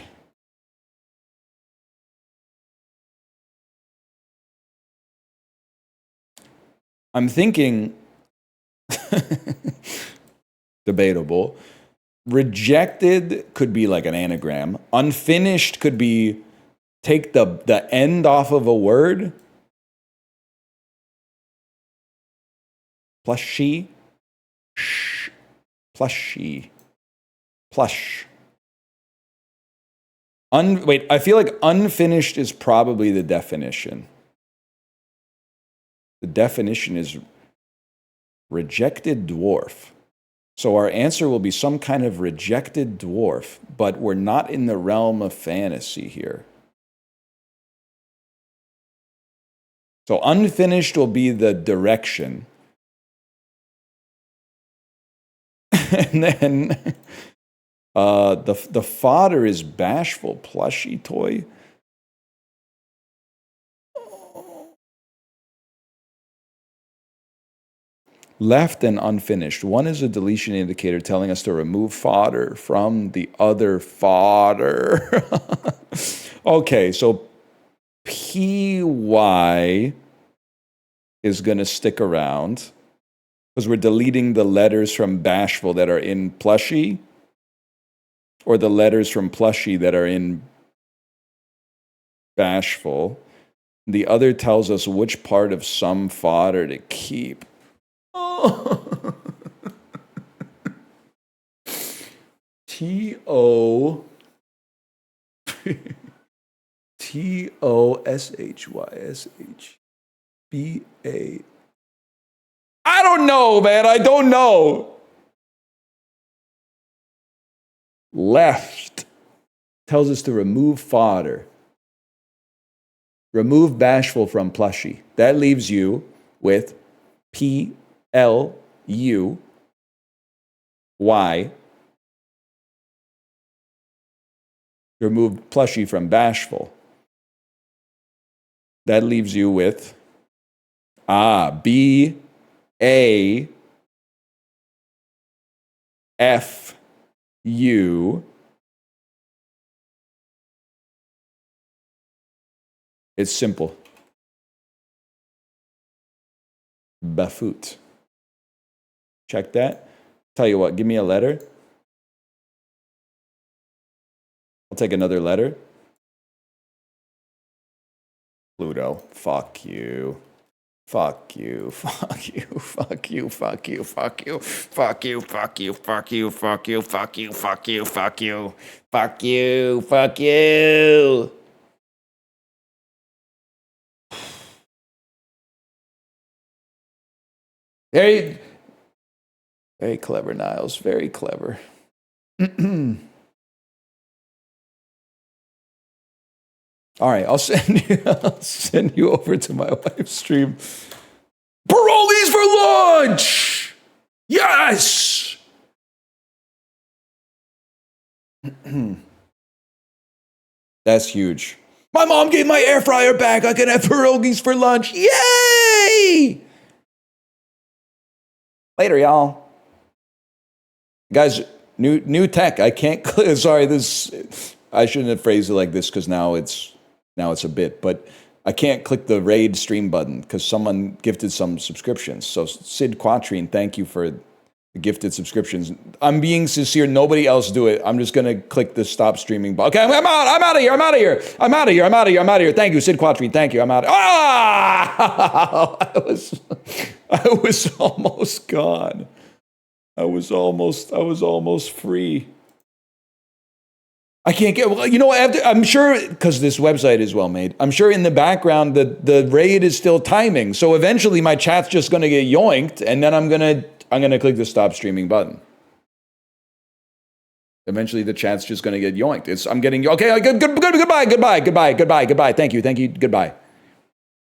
I'm thinking debatable. Rejected could be like an anagram. Unfinished could be take the end off of a word. Plushy. Plushy. Plush. Wait, I feel like unfinished is probably the definition. The definition is rejected dwarf. So our answer will be some kind of rejected dwarf, but we're not in the realm of fantasy here. So unfinished will be the direction. And then the fodder is bashful plushy toy. Left and unfinished. One is a deletion indicator telling us to remove fodder from the other fodder. Okay, so PY is going to stick around. Because we're deleting the letters from bashful that are in plushie, or the letters from plushie that are in bashful. The other tells us which part of some fodder to keep. Oh. T-O... T-O-S-H-Y-S-H-B-A... I don't know, man. I don't know. Left tells us to remove fodder. Remove bashful from plushie. That leaves you with P-L-U-Y. Remove plushie from bashful. That leaves you with B-A-F-U. It's simple. Bafut. Check that. Tell you what, give me a letter. I'll take another letter. Pluto. Fuck you. Fuck you. Fuck you. Fuck you. Fuck you. Fuck you. Fuck you. Fuck you. Fuck you. Fuck you. Fuck you. Fuck you. Fuck you. Fuck you. Fuck you. Very clever, Niles. Very clever. All right, I'll send you over to my live stream. Parolees for lunch! Yes! That's huge. My mom gave my air fryer back. I can have pierogies for lunch. Yay! Later, y'all. Guys, new tech. I can't click. Sorry, I shouldn't have phrased it like this because now it's a bit, but I can't click the raid stream button because someone gifted some subscriptions. So Sid Quatrine, thank you for the gifted subscriptions. I'm being sincere. Nobody else do it. I'm just gonna click the stop streaming button. Okay, I'm out of here. Thank you, Sid Quatrine. Thank you. I'm out. I was almost gone. I was almost free. I can't get, well, you know, I'm sure, because this website is well made, I'm sure in the background the raid is still timing. So eventually my chat's just going to get yoinked, and then I'm going to click the stop streaming button. Eventually the chat's just going to get yoinked. I'm getting, okay, goodbye. Thank you, goodbye.